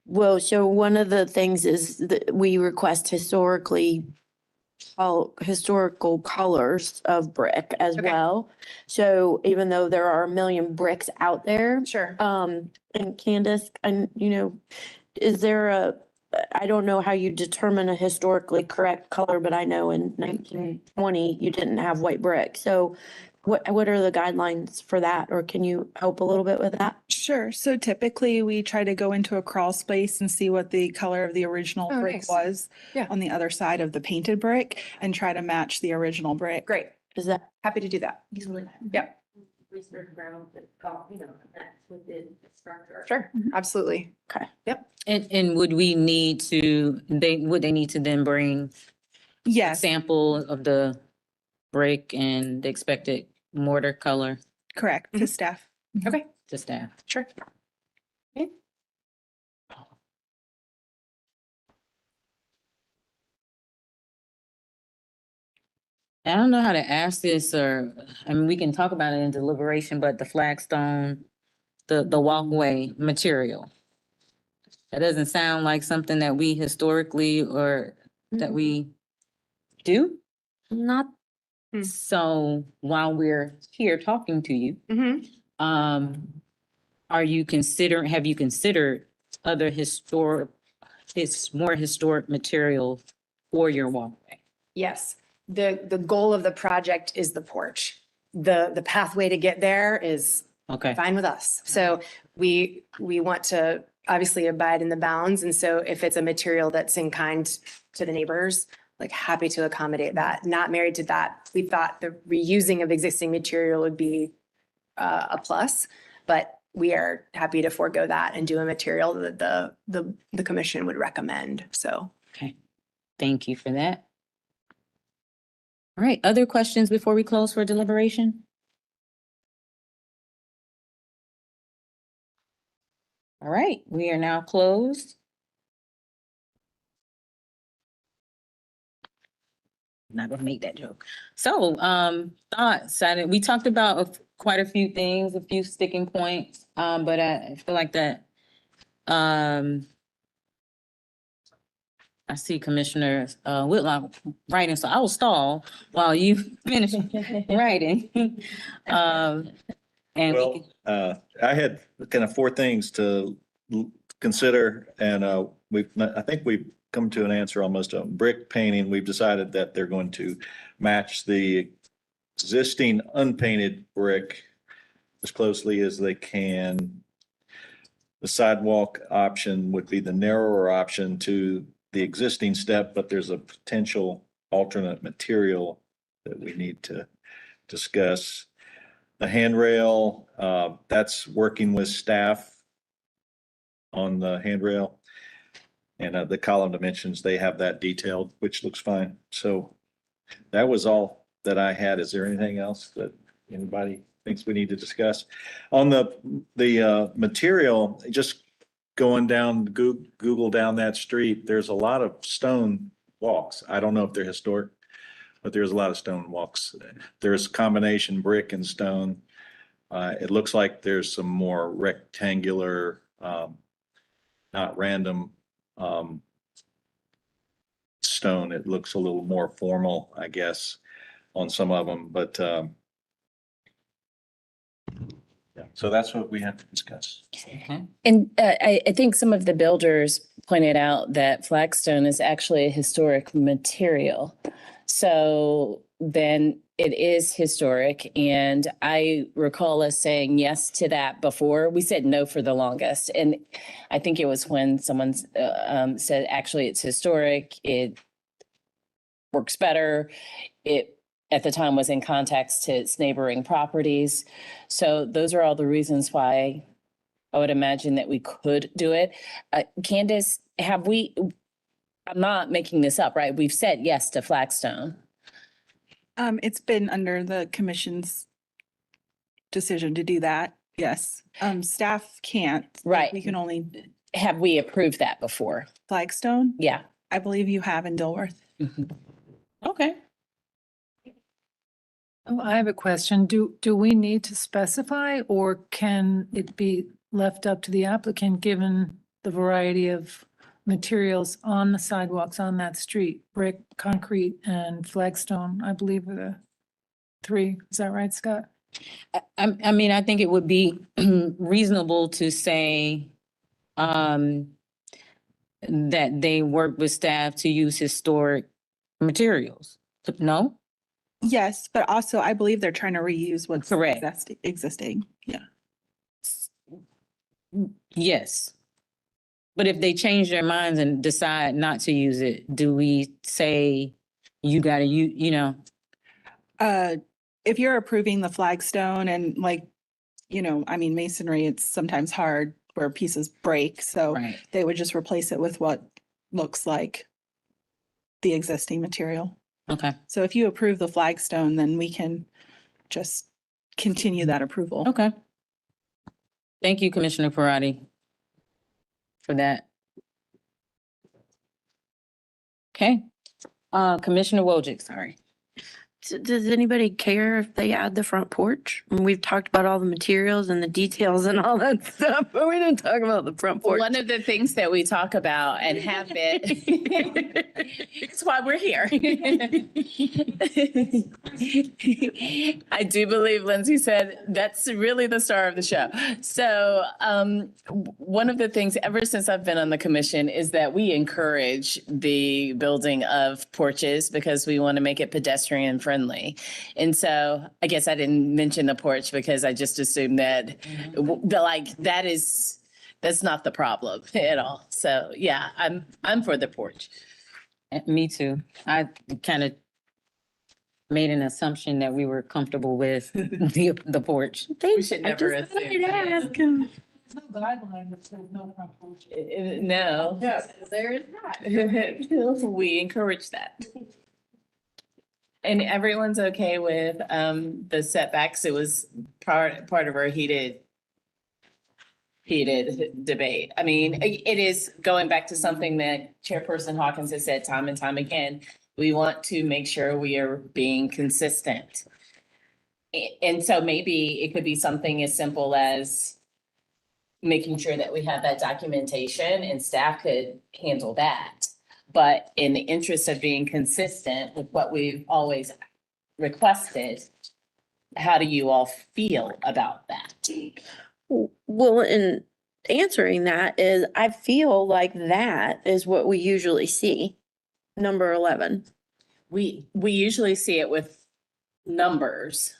Well, so one of the things is that we request historical colors of brick as Okay. well. So even though there are a million bricks out there, sure. and Candace, and is there I don't know how you determine a historically correct color, but I know in 1920 you didn't have white brick. So what are the guidelines for that? Or can you help a little bit with that? Sure. So typically we try to go into a crawl space and see what the color of the original Oh, brick nice. was Yeah. on the other side of the painted brick and try to match the original brick. Great, Is that? happy to do that. Yep. Sure, absolutely. And would we need to, would they need to then bring a Yes, sample of the brick and the expected mortar color correct, to staff. Okay, to staff? sure. I don't know how to ask this, or, I mean, we can talk about it in deliberation, but the flagstone, the walkway material. That doesn't sound like something that we historically or that we do. Not, So while we're here talking to you, have you considered other more historic material for your walkway? Yes, the goal of the project is the porch. The pathway to get there is Okay, fine with us. So we want to obviously abide in the bounds. And so if it's a material that's in kind to the neighbors, like happy to accommodate that. Not married to that. We thought the reusing of existing material would be a plus, but we are happy to forego that and do a material that the commission would recommend. So. Okay, thank you for that. All right, other questions before we close for deliberation? All right, we are now closed. Not gonna make that joke. So, thoughts, we talked about quite a few things, a few sticking points, but I feel like that, I see Commissioner Whitlock writing, so I will stall while you finish writing. And we Well, I had kind of four things to consider, and I think we've come to an answer almost on brick painting. We've decided that they're going to match the existing unpainted brick as closely as they can. The sidewalk option would be the narrower option to the existing step, but there's a potential alternate material that we need to discuss. The handrail, that's working with staff on the handrail. And the column dimensions, they have that detailed, which looks fine. So that was all that I had. Is there anything else that anybody thinks we need to discuss? On the material, just going down, Google down that street, there's a lot of stone walks. I don't know if they're historic, but there's a lot of stone walks. There's combination brick and stone. It looks like there's some more rectangular, not random, stone. It looks a little more formal, I guess, on some of them, but yeah, so that's what we have to discuss. And I think some of the builders pointed out that flagstone is actually a historic material. So then it is historic. And I recall us saying yes to that before. We said no for the longest. And I think it was when someone said, actually, it's historic. It works better. It at the time was in context to its neighboring properties. So those are all the reasons why I would imagine that we could do it. Candace, have we, I'm not making this up, right? We've said yes to flagstone. It's been under the commission's decision to do that. Yes. Staff can't. Right. We can only Have we approved that before? flagstone. Yeah. I believe you have in Dilworth. Okay. Oh, I have a question. Do we need to specify, or can it be left up to the applicant, given the variety of materials on the sidewalks on that street? Brick, concrete, and flagstone, I believe are the three. Is that right, Scott? I mean, I think it would be reasonable to say that they work with staff to use historic materials. No? Yes, but also I believe they're trying to reuse what's Correct. existing. Yeah. Yes. But if they change their minds and decide not to use it, do we say you gotta, you know? If you're approving the flagstone and I mean, masonry, it's sometimes hard where pieces break. So Right. they would just replace it with what looks like the existing material. Okay. So if you approve the flagstone, then we can just continue that approval. Okay. Thank you, Commissioner Parati, for that. Okay. Commissioner Wojcik, sorry. Does anybody care if they add the front porch? And we've talked about all the materials and the details and all that stuff, but we didn't talk about the front porch. One of the things that we talk about and have been, it's why we're here. I do believe Lindsay said that's really the star of the show. So one of the things ever since I've been on the commission is that we encourage the building of porches because we want to make it pedestrian friendly. And so I guess I didn't mention the porch because I just assumed that that's not the problem at all. So yeah, I'm for the porch. Me too. I kind of made an assumption that we were comfortable with the porch. Thanks. should I never just thought assume, I'd yeah. ask. Guideline that says no front porch. No. There is not. We encourage that. And everyone's okay with the setbacks. It was part of our heated debate. I mean, it is going back to something that Chairperson Hawkins has said time and time again. We want to make sure we are being consistent. And so maybe it could be something as simple as making sure that we have that documentation, and staff could handle that. But in the interest of being consistent with what we've always requested, how do you all feel about that? Well, in answering that is, I feel like that is what we usually see. Number 11. We usually see it with numbers,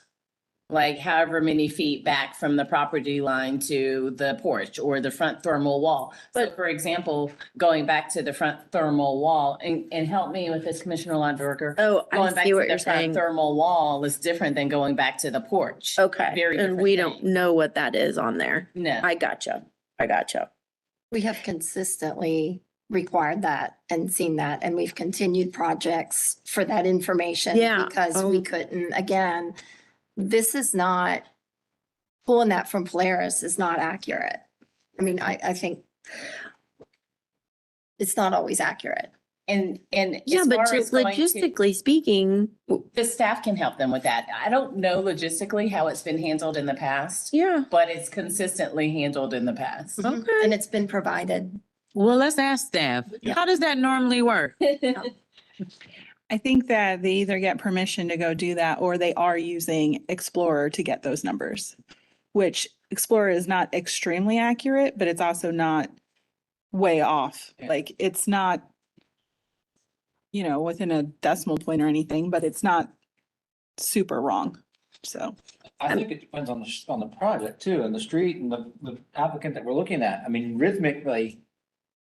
like however many feet back from the property line to the porch or the front thermal wall. But for example, going back to the front thermal wall, and help me with this, Commissioner Lundberger. Oh, I Going back see to what the you're front saying. thermal wall is different than going back to the porch. Okay, Very and different we don't thing. know what that is on there. No. I gotcha. I gotcha. We have consistently required that and seen that, and we've continued projects for that information. Yeah, Because we couldn't, again, this is not, pulling that from Polaris is not accurate. I mean, I think it's not always accurate. And Yeah, as but far as going to- logistically speaking, the staff can help them with that. I don't know logistically how it's been handled in the past, yeah. but it's consistently handled in the past. Okay. And it's been provided. Well, let's ask staff. How does that normally work? I think that they either get permission to go do that or they are using Explorer to get those numbers, which Explorer is not extremely accurate, but it's also not way off. Yeah. Like it's not, within a decimal point or anything, but it's not super wrong. So. I think it depends on the project too, and the street and the applicant that we're looking at. I mean, rhythmically,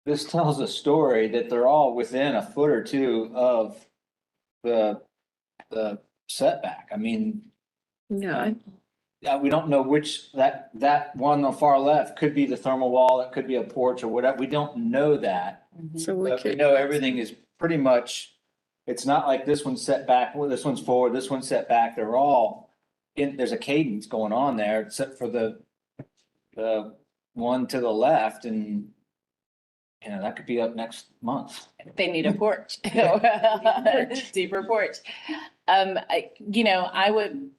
this tells a story that they're all within a foot or two of the setback. I mean, Yeah. we don't know which, that one on the far left could be the thermal wall, it could be a porch or whatever. We don't know that. So we But we could. know everything is pretty much, it's not like this one's set back, well, this one's forward, this one's set back. They're all there's a cadence going on there, except for the one to the left, and that could be up next month. They need a porch, deeper porch. I would,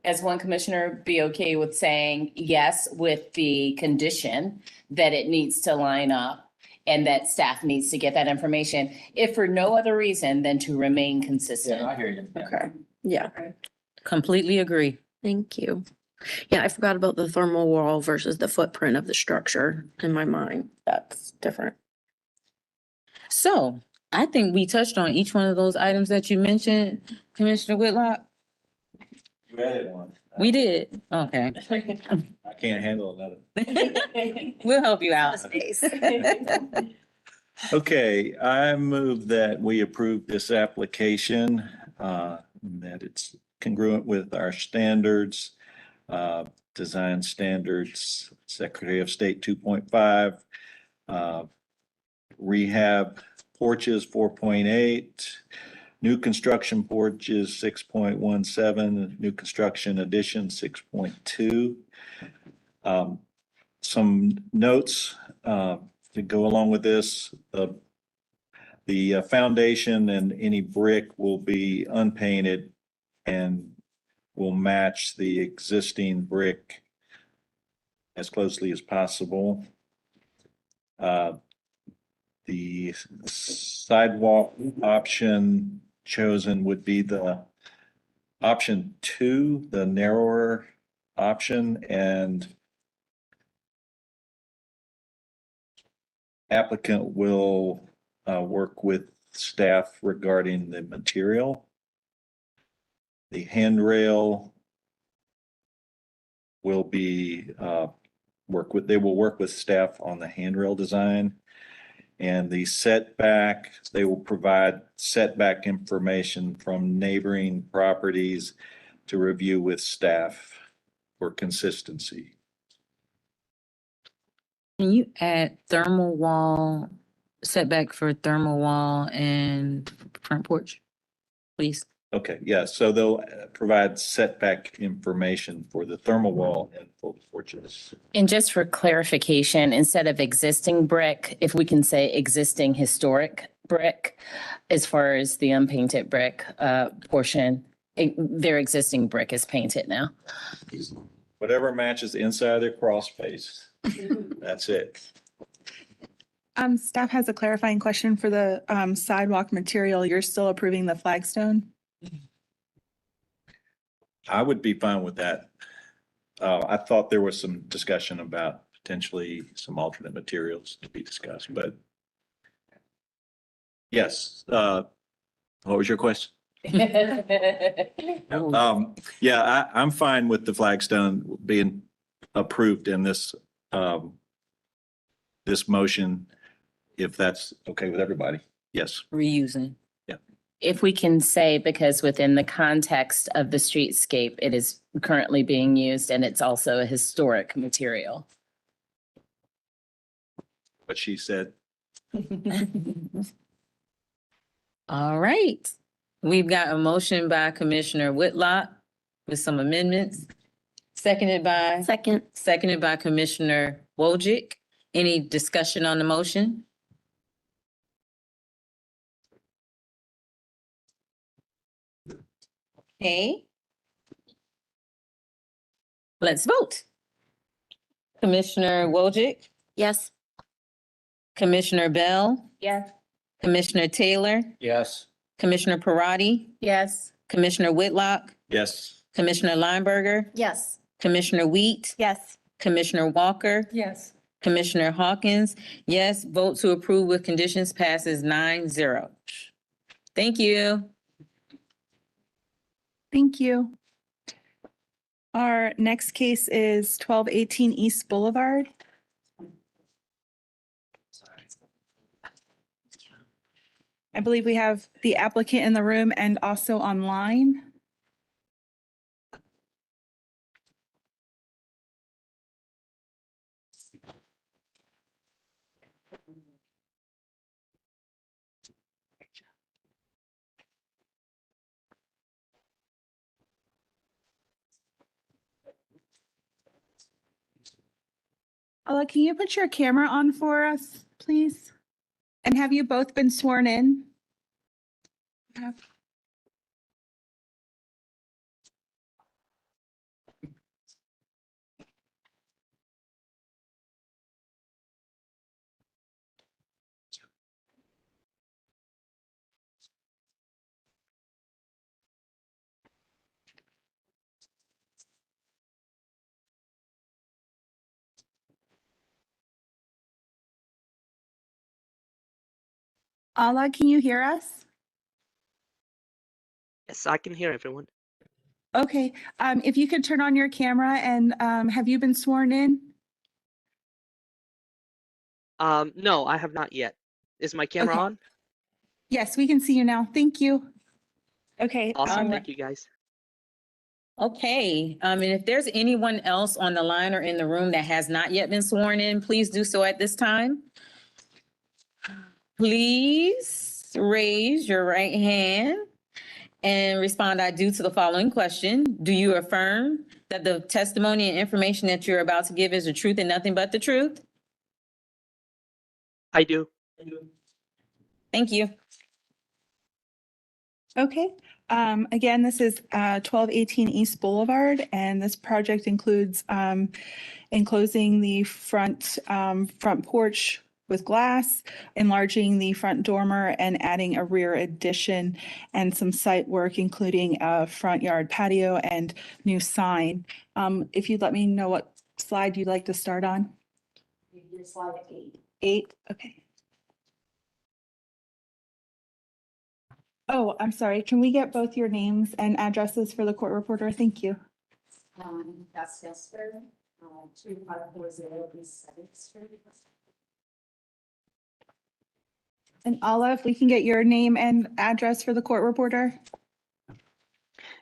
as one commissioner, be okay with saying yes with the condition that it needs to line up and that staff needs to get that information, if for no other reason than to remain consistent. I hear you. Okay. Yeah. Completely agree. Thank you. Yeah, I forgot about the thermal wall versus the footprint of the structure in my mind. That's different. So I think we touched on each one of those items that you mentioned, Commissioner Whitlock. You added one. We did. Okay. I can't handle another. We'll help you out. Okay, I move that we approve this application, that it's congruent with our standards, design standards, Secretary of State 2.5, rehab porches 4.8, new construction porches 6.17, new construction addition 6.2. Some notes to go along with this. The foundation and any brick will be unpainted and will match the existing brick as closely as possible. The sidewalk option chosen would be the option 2, the narrower option, and applicant will work with staff regarding the material. The handrail will be they will work with staff on the handrail design. And the setback, they will provide setback information from neighboring properties to review with staff for consistency. Can you add thermal wall, setback for thermal wall and front porch, please? Okay, yeah, so they'll provide setback information for the thermal wall and for porches. And just for clarification, instead of existing brick, if we can say existing historic brick, as far as the unpainted brick portion, their existing brick is painted now. Whatever matches the inside of their crawl space, that's it. Staff has a clarifying question for the sidewalk material. You're still approving the flagstone? I would be fine with that. I thought there was some discussion about potentially some alternate materials to be discussed, but yes, what was your question? I'm fine with the flagstone being approved in this, this motion, if that's okay with everybody. Yes. Reusing. If we can say, because within the context of the streetscape, it is currently being used and it's also a historic material. What she said. All right. We've got a motion by Commissioner Whitlock with some amendments. Seconded by Commissioner Wojcik. Any discussion on the motion? Okay. Let's vote. Commissioner Wojcik, Yes. Commissioner Bell, Yes. Commissioner Taylor, Yes. Commissioner Parati, Yes. Commissioner Whitlock, Yes. Commissioner Lineberger, Yes. Commissioner Wheat, Yes. Commissioner Walker, Yes. Commissioner Hawkins. Yes, vote to approve with conditions passes 9-0. Thank you. Thank you. Our next case is 1218 East Boulevard. I believe we have the applicant in the room and also online. Ola, can you put your camera on for us, please? And have you both been sworn in? Ala, can you hear us? Yes, I can hear everyone. Okay, if you could turn on your camera and have you been sworn in? No, I have not yet. Is my camera Okay. on? Yes, we can see you now. Thank you. Okay. Awesome, thank you guys. Okay, and if there's anyone else on the line or in the room that has not yet been sworn in, please do so at this time. Please raise your right hand and respond, I do, to the following question. Do you affirm that the testimony and information that you're about to give is the truth and nothing but the truth? I do. Thank you. Okay, again, this is 1218 East Boulevard, and this project includes enclosing the front porch with glass, enlarging the front dormer, and adding a rear addition and some site work, including a front yard patio and new sign. If you'd let me know what slide you'd like to start on. Slide 8. 8, okay. Oh, I'm sorry. Can we get both your names and addresses for the court reporter? Thank you. That's Hester, 2540 East 7th Street. And Ala, if we can get your name and address for the court reporter?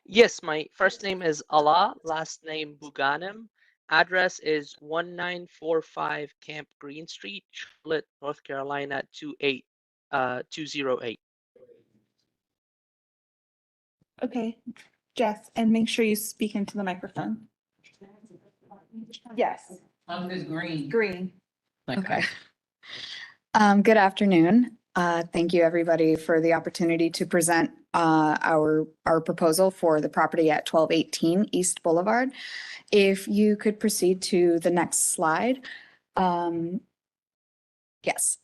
Yes, my first name is Allah, last name Buganim. Address is 1945 Camp Green Street, Charlotte, North Carolina 208. Okay, Jess, and make sure you speak into the microphone. Yes, Green. green. Okay. Good afternoon. Thank you, everybody, for the opportunity to present our proposal for the property at 1218 East Boulevard. If you could proceed to the next slide. Yes,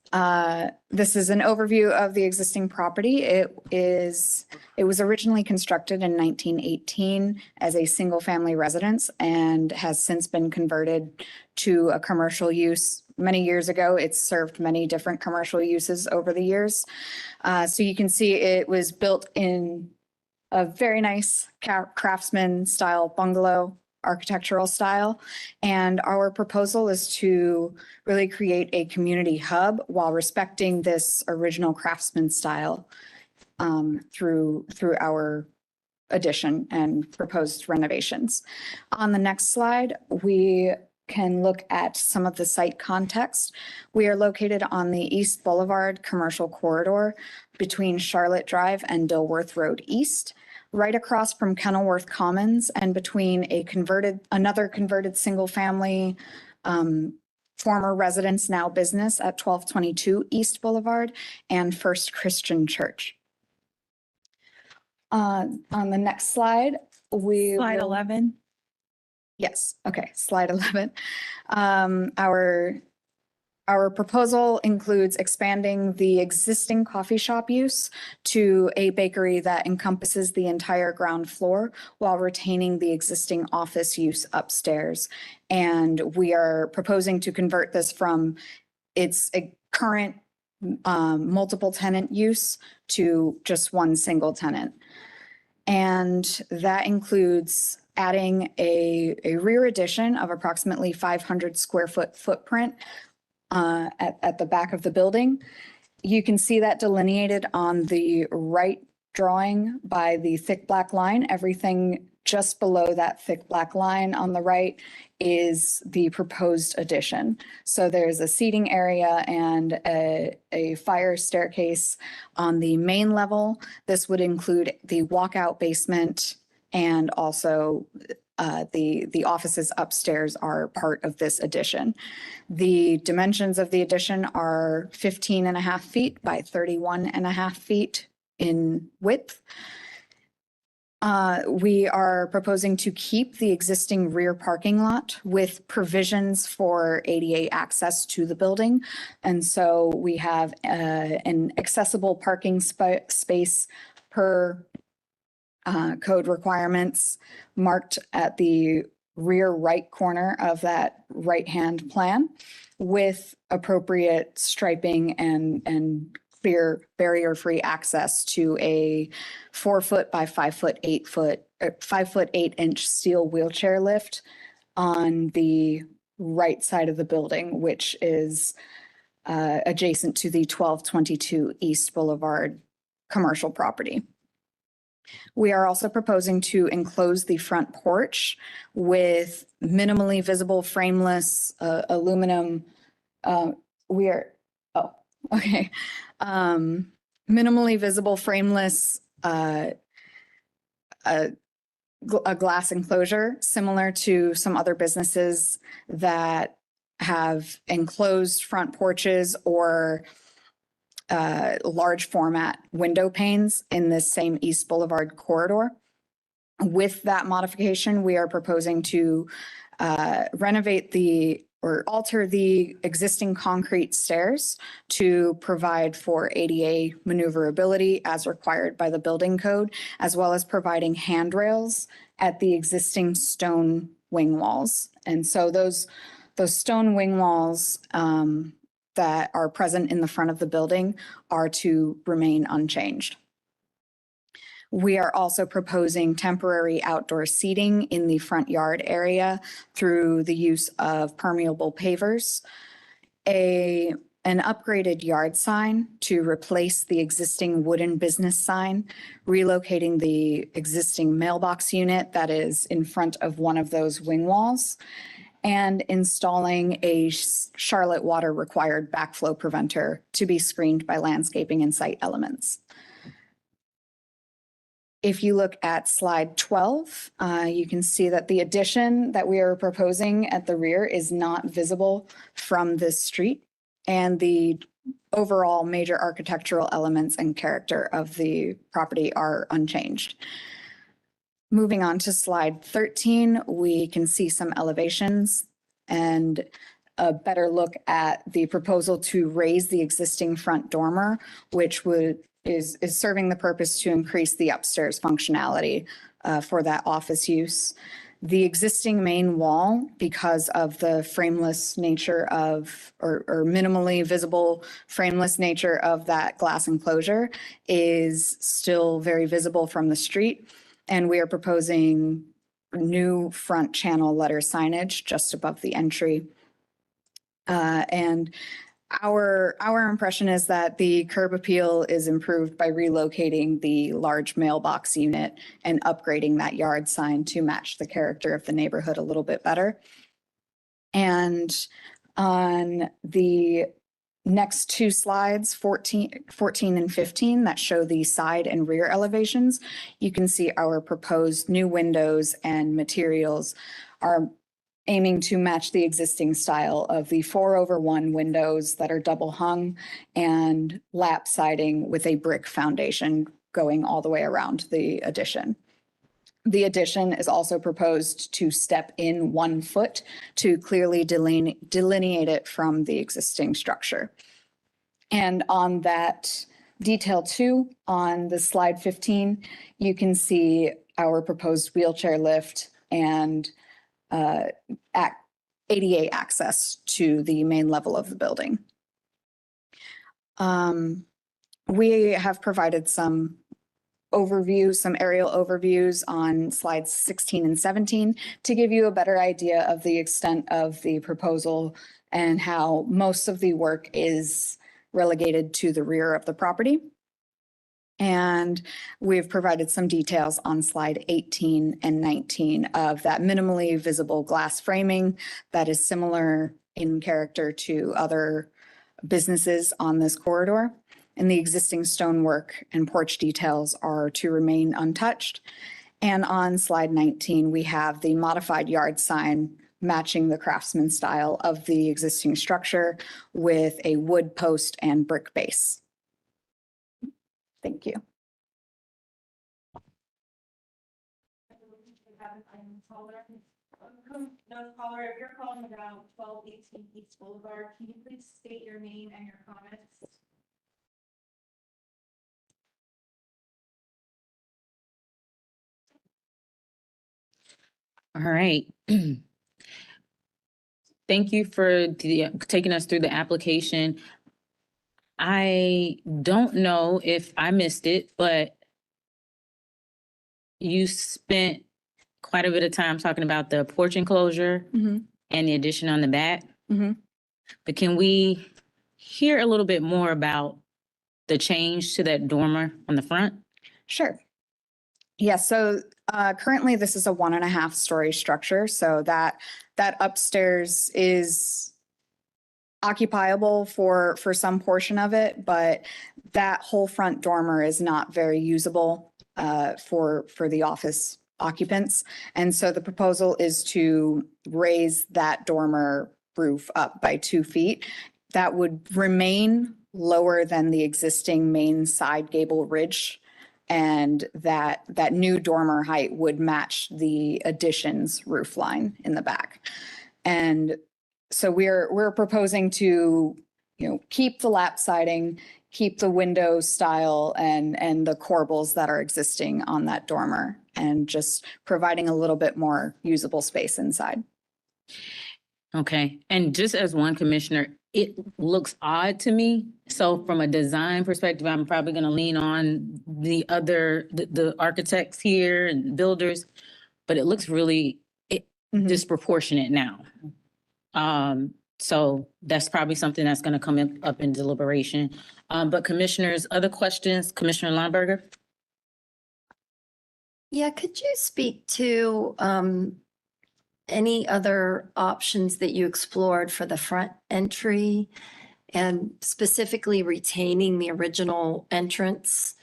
this is an overview of the existing property. It was originally constructed in 1918 as a single-family residence and has since been converted to a commercial use. Many years ago, it's served many different commercial uses over the years. So you can see it was built in a very nice craftsman style bungalow architectural style. And our proposal is to really create a community hub while respecting this original craftsman style through our addition and proposed renovations. On the next slide, we can look at some of the site context. We are located on the East Boulevard commercial corridor between Charlotte Drive and Dilworth Road East, right across from Kenilworth Commons and between another converted single family former residence, now business at 1222 East Boulevard and First Christian Church. On the next slide, Slide 11. Yes, okay, slide 11. Our proposal includes expanding the existing coffee shop use to a bakery that encompasses the entire ground floor while retaining the existing office use upstairs. And we are proposing to convert this from its current multiple tenant use to just one single tenant. And that includes adding a rear addition of approximately 500 square foot footprint at the back of the building. You can see that delineated on the right drawing by the thick black line. Everything just below that thick black line on the right is the proposed addition. So there's a seating area and a fire staircase on the main level. This would include the walkout basement, and also the offices upstairs are part of this addition. The dimensions of the addition are 15.5 feet by 31.5 feet in width. We are proposing to keep the existing rear parking lot with provisions for ADA access to the building. And so we have an accessible parking space per code requirements marked at the rear right corner of that right-hand plan with appropriate striping and clear barrier-free access to a 4 foot by 5 foot 8 foot, 5 foot 8 inch steel wheelchair lift on the right side of the building, which is adjacent to the 1222 East Boulevard commercial property. We are also proposing to enclose the front porch with minimally visible frameless aluminum. Minimally visible frameless a glass enclosure similar to some other businesses that have enclosed front porches or large format window panes in this same East Boulevard corridor. With that modification, we are proposing to renovate or alter the existing concrete stairs to provide for ADA maneuverability as required by the building code, as well as providing handrails at the existing stone wing walls. And so those stone wing walls that are present in the front of the building are to remain unchanged. We are also proposing temporary outdoor seating in the front yard area through the use of permeable pavers. A an upgraded yard sign to replace the existing wooden business sign, relocating the existing mailbox unit that is in front of one of those wing walls, and installing a Charlotte water required backflow preventer to be screened by landscaping and site elements. If you look at slide 12, you can see that the addition that we are proposing at the rear is not visible from this street, and the overall major architectural elements and character of the property are unchanged. Moving on to slide 13, we can see some elevations and a better look at the proposal to raise the existing front dormer, which is serving the purpose to increase the upstairs functionality for that office use. The existing main wall, because of the frameless nature of, or minimally visible frameless nature of that glass enclosure, is still very visible from the street. And we are proposing new front channel letter signage just above the entry. And our impression is that the curb appeal is improved by relocating the large mailbox unit and upgrading that yard sign to match the character of the neighborhood a little bit better. And on the next two slides, 14 and 15, that show the side and rear elevations, you can see our proposed new windows and materials are aiming to match the existing style of the 4/1 windows that are double hung and lap siding with a brick foundation going all the way around the addition. The addition is also proposed to step in 1 foot to clearly delineate it from the existing structure. And on that detail 2, on the slide 15, you can see our proposed wheelchair lift and ADA access to the main level of the building. We have provided some overviews, some aerial overviews on slides 16 and 17 to give you a better idea of the extent of the proposal and how most of the work is relegated to the rear of the property. And we've provided some details on slide 18 and 19 of that minimally visible glass framing that is similar in character to other businesses on this corridor. And the existing stonework and porch details are to remain untouched. And on slide 19, we have the modified yard sign matching the craftsman style of the existing structure with a wood post and brick base. Thank you. No caller, if you're calling about 1218 East Boulevard, can you please state your name and your comments? All right. Thank you for taking us through the application. I don't know if I missed it, but you spent quite a bit of time talking about the porch enclosure and the addition on the back. But can we hear a little bit more about the change to that dormer on the front? Sure. Yeah, so currently this is a 1.5 story structure, so that upstairs is occupiable for some portion of it, but that whole front dormer is not very usable for the office occupants. And so the proposal is to raise that dormer roof up by 2 feet. That would remain lower than the existing main side gable ridge. And that new dormer height would match the addition's roof line in the back. And so we're proposing to, keep the lap siding, keep the window style and the corbels that are existing on that dormer, and just providing a little bit more usable space inside. Okay, and just as one commissioner, it looks odd to me. So from a design perspective, I'm probably gonna lean on the architects here and builders, but it looks really disproportionate now. So that's probably something that's gonna come up in deliberation. But commissioners, other questions? Commissioner Lineberger? Yeah, could you speak to any other options that you explored for the front entry and specifically retaining the original entrance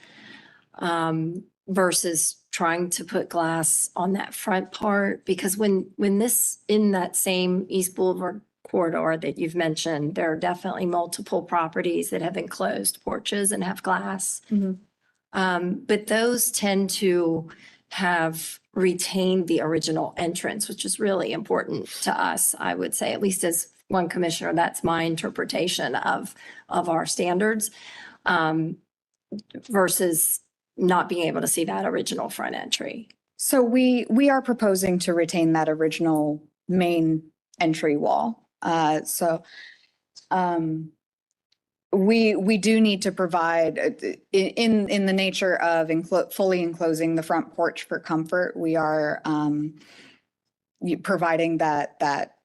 versus trying to put glass on that front part? Because when this, in that same East Boulevard corridor that you've mentioned, there are definitely multiple properties that have enclosed porches and have glass. But those tend to have retained the original entrance, which is really important to us, I would say, at least as one commissioner, that's my interpretation of our standards, versus not being able to see that original front entry. So we are proposing to retain that original main entry wall. We do need to provide, in the nature of fully enclosing the front porch for comfort, we are providing that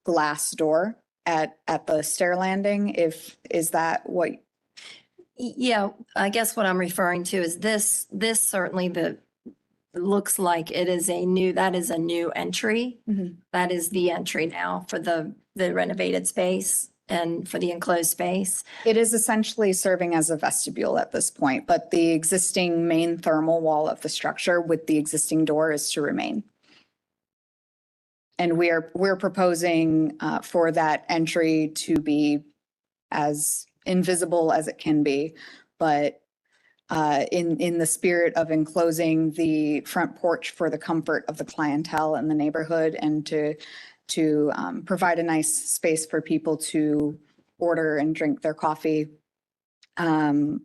glass door at the stair landing. Is that what? Yeah, I guess what I'm referring to is this certainly looks like it is that is a new entry. That is the entry now for the renovated space and for the enclosed space. It is essentially serving as a vestibule at this point, but the existing main thermal wall of the structure with the existing door is to remain. And we're proposing for that entry to be as invisible as it can be, but in the spirit of enclosing the front porch for the comfort of the clientele in the neighborhood and to provide a nice space for people to order and drink their coffee. That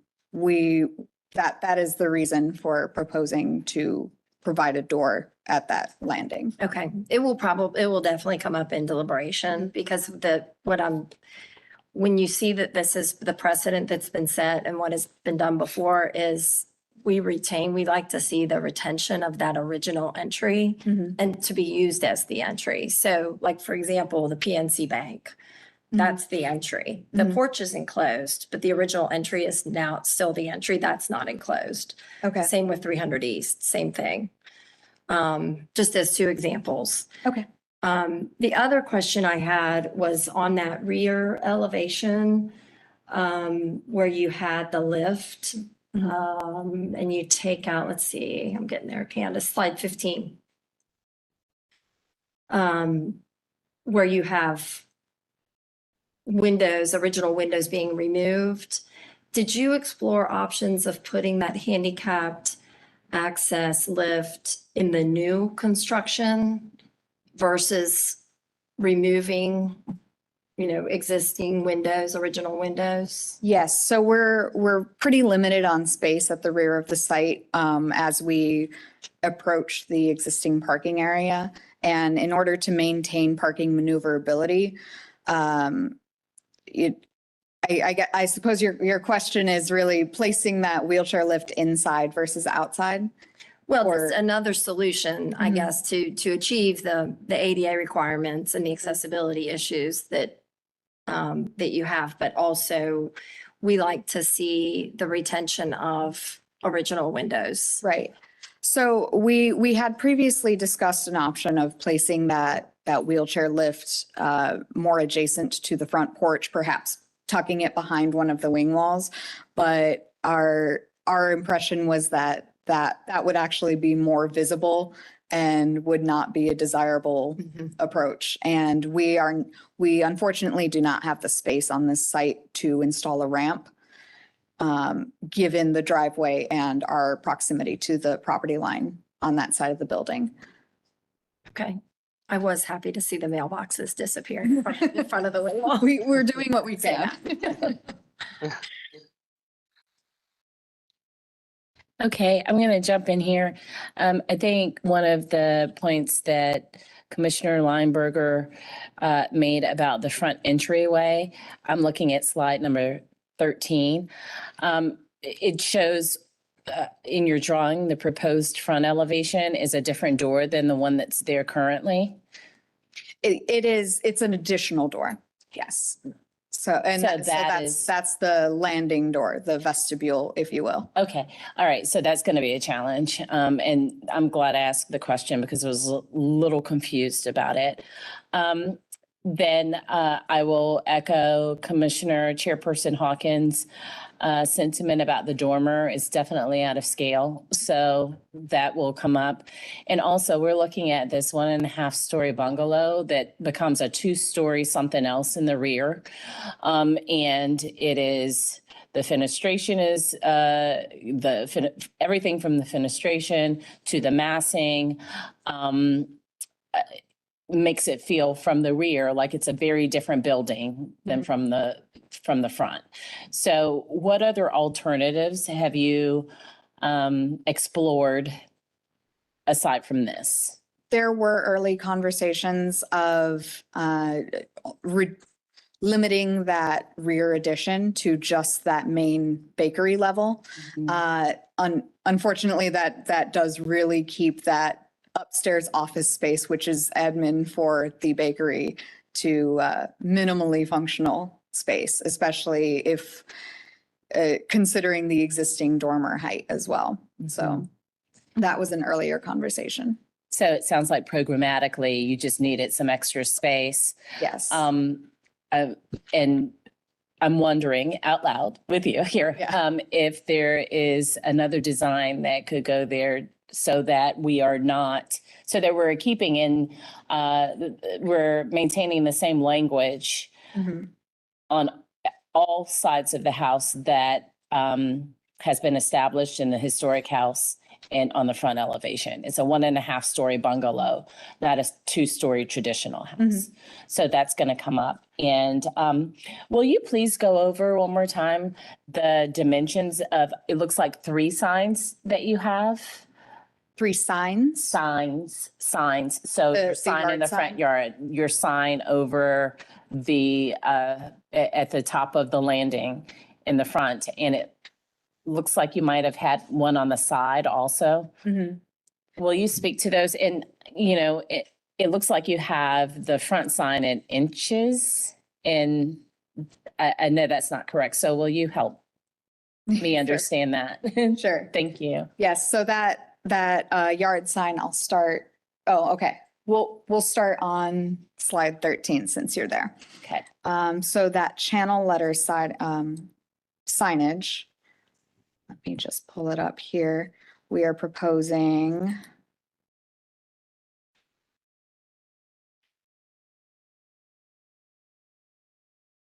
is the reason for proposing to provide a door at that landing. Okay, it will definitely come up in deliberation because when you see that this is the precedent that's been set and what has been done before is we like to see the retention of that original entry and to be used as the entry. So like, for example, the PNC Bank, that's the entry. The porch is enclosed, but the original entry is now still the entry. That's not enclosed. Okay. Same with 300 East, same thing. Just as two examples. Okay. The other question I had was on that rear elevation, where you had the lift, and you take out, let's see, I'm getting there, Candace, slide 15. Where you have original windows being removed. Did you explore options of putting that handicapped access lift in the new construction versus removing, existing windows, original windows? Yes, so we're pretty limited on space at the rear of the site as we approach the existing parking area. And in order to maintain parking maneuverability, I suppose your question is really placing that wheelchair lift inside versus outside? Well, it's another solution, I guess, to achieve the ADA requirements and the accessibility issues that you have, but also we like to see the retention of original windows. Right. So we had previously discussed an option of placing that wheelchair lift more adjacent to the front porch, perhaps tucking it behind one of the wing walls. But our impression was that would actually be more visible and would not be a desirable approach. And we unfortunately do not have the space on this site to install a ramp, given the driveway and our proximity to the property line on that side of the building. Okay. I was happy to see the mailboxes disappear in front of the wing wall. We're doing what we can. Okay, I'm going to jump in here. I think one of the points that Commissioner Lineberger made about the front entryway, I'm looking at slide number 13. It shows in your drawing, the proposed front elevation is a different door than the one that's there currently. It's an additional door. Yes. So, and So so that is- that's the landing door, the vestibule, if you will. Okay, all right, so that's gonna be a challenge. And I'm glad I asked the question because I was a little confused about it. Then I will echo Commissioner Chairperson Hawkins' sentiment about the dormer. It's definitely out of scale, so that will come up. And also, we're looking at this 1.5-story bungalow that becomes a 2-story something else in the rear. And it is, the fenestration is, everything from the fenestration to the massing, makes it feel from the rear like it's a very different building than from the front. So what other alternatives have you explored aside from this? There were early conversations of limiting that rear addition to just that main bakery level. Unfortunately, that does really keep that upstairs office space, which is admin for the bakery, to minimally functional space, especially if considering the existing dormer height as well. So that was an earlier conversation. So it sounds like programmatically, you just needed some extra space. Yes. And I'm wondering out loud with you here, if there is another design that could go there so that we are not, so that we're keeping in, we're maintaining the same language on all sides of the house that has been established in the historic house and on the front elevation. It's a 1.5-story bungalow, not a 2-story traditional house. So that's going to come up. And will you please go over one more time the dimensions of, it looks like 3 signs that you have? 3 signs? Signs. So your sign in the front yard, your sign over the, at the top of the landing in the front, and it looks like you might have had one on the side also. Will you speak to those? And, you know, it looks like you have the front sign in inches, and I know that's not correct. So will you help me understand that? Sure. Thank you. Yes, so that yard sign, I'll start, okay. We'll start on slide 13 since you're there. Okay. So that channel letter side, signage, let me just pull it up here. We are proposing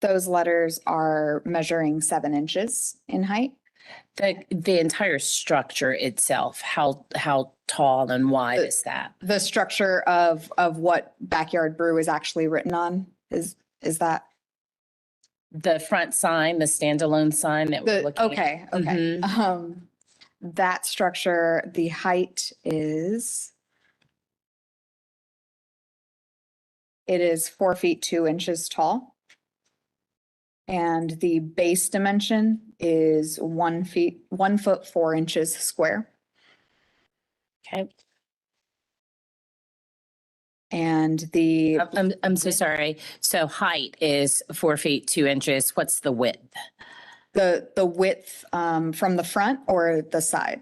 those letters are measuring 7 inches in height. The entire structure itself, how tall and wide is that? The structure of what Backyard Brew is actually written on is that? The front sign, the standalone sign that we're looking at? Okay. That structure, the height is, it is 4 feet 2 inches tall. And the base dimension is 1 foot 4 inches square. Okay. And the, I'm so sorry. So height is 4 feet 2 inches. What's the width? the width from the front or the side?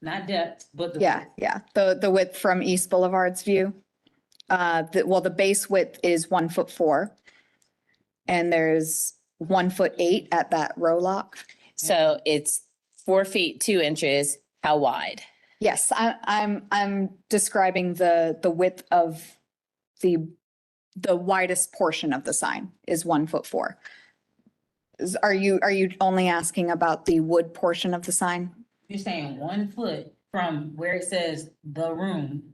Not depth, but the. Yeah. The width from East Boulevard's view. The base width is 1 foot 4. And there's 1 foot 8 at that row lock. So it's 4 feet 2 inches. How wide? Yes, I'm describing the width of the widest portion of the sign is 1 foot 4. Are you only asking about the wood portion of the sign? You're saying 1 foot from where it says the room,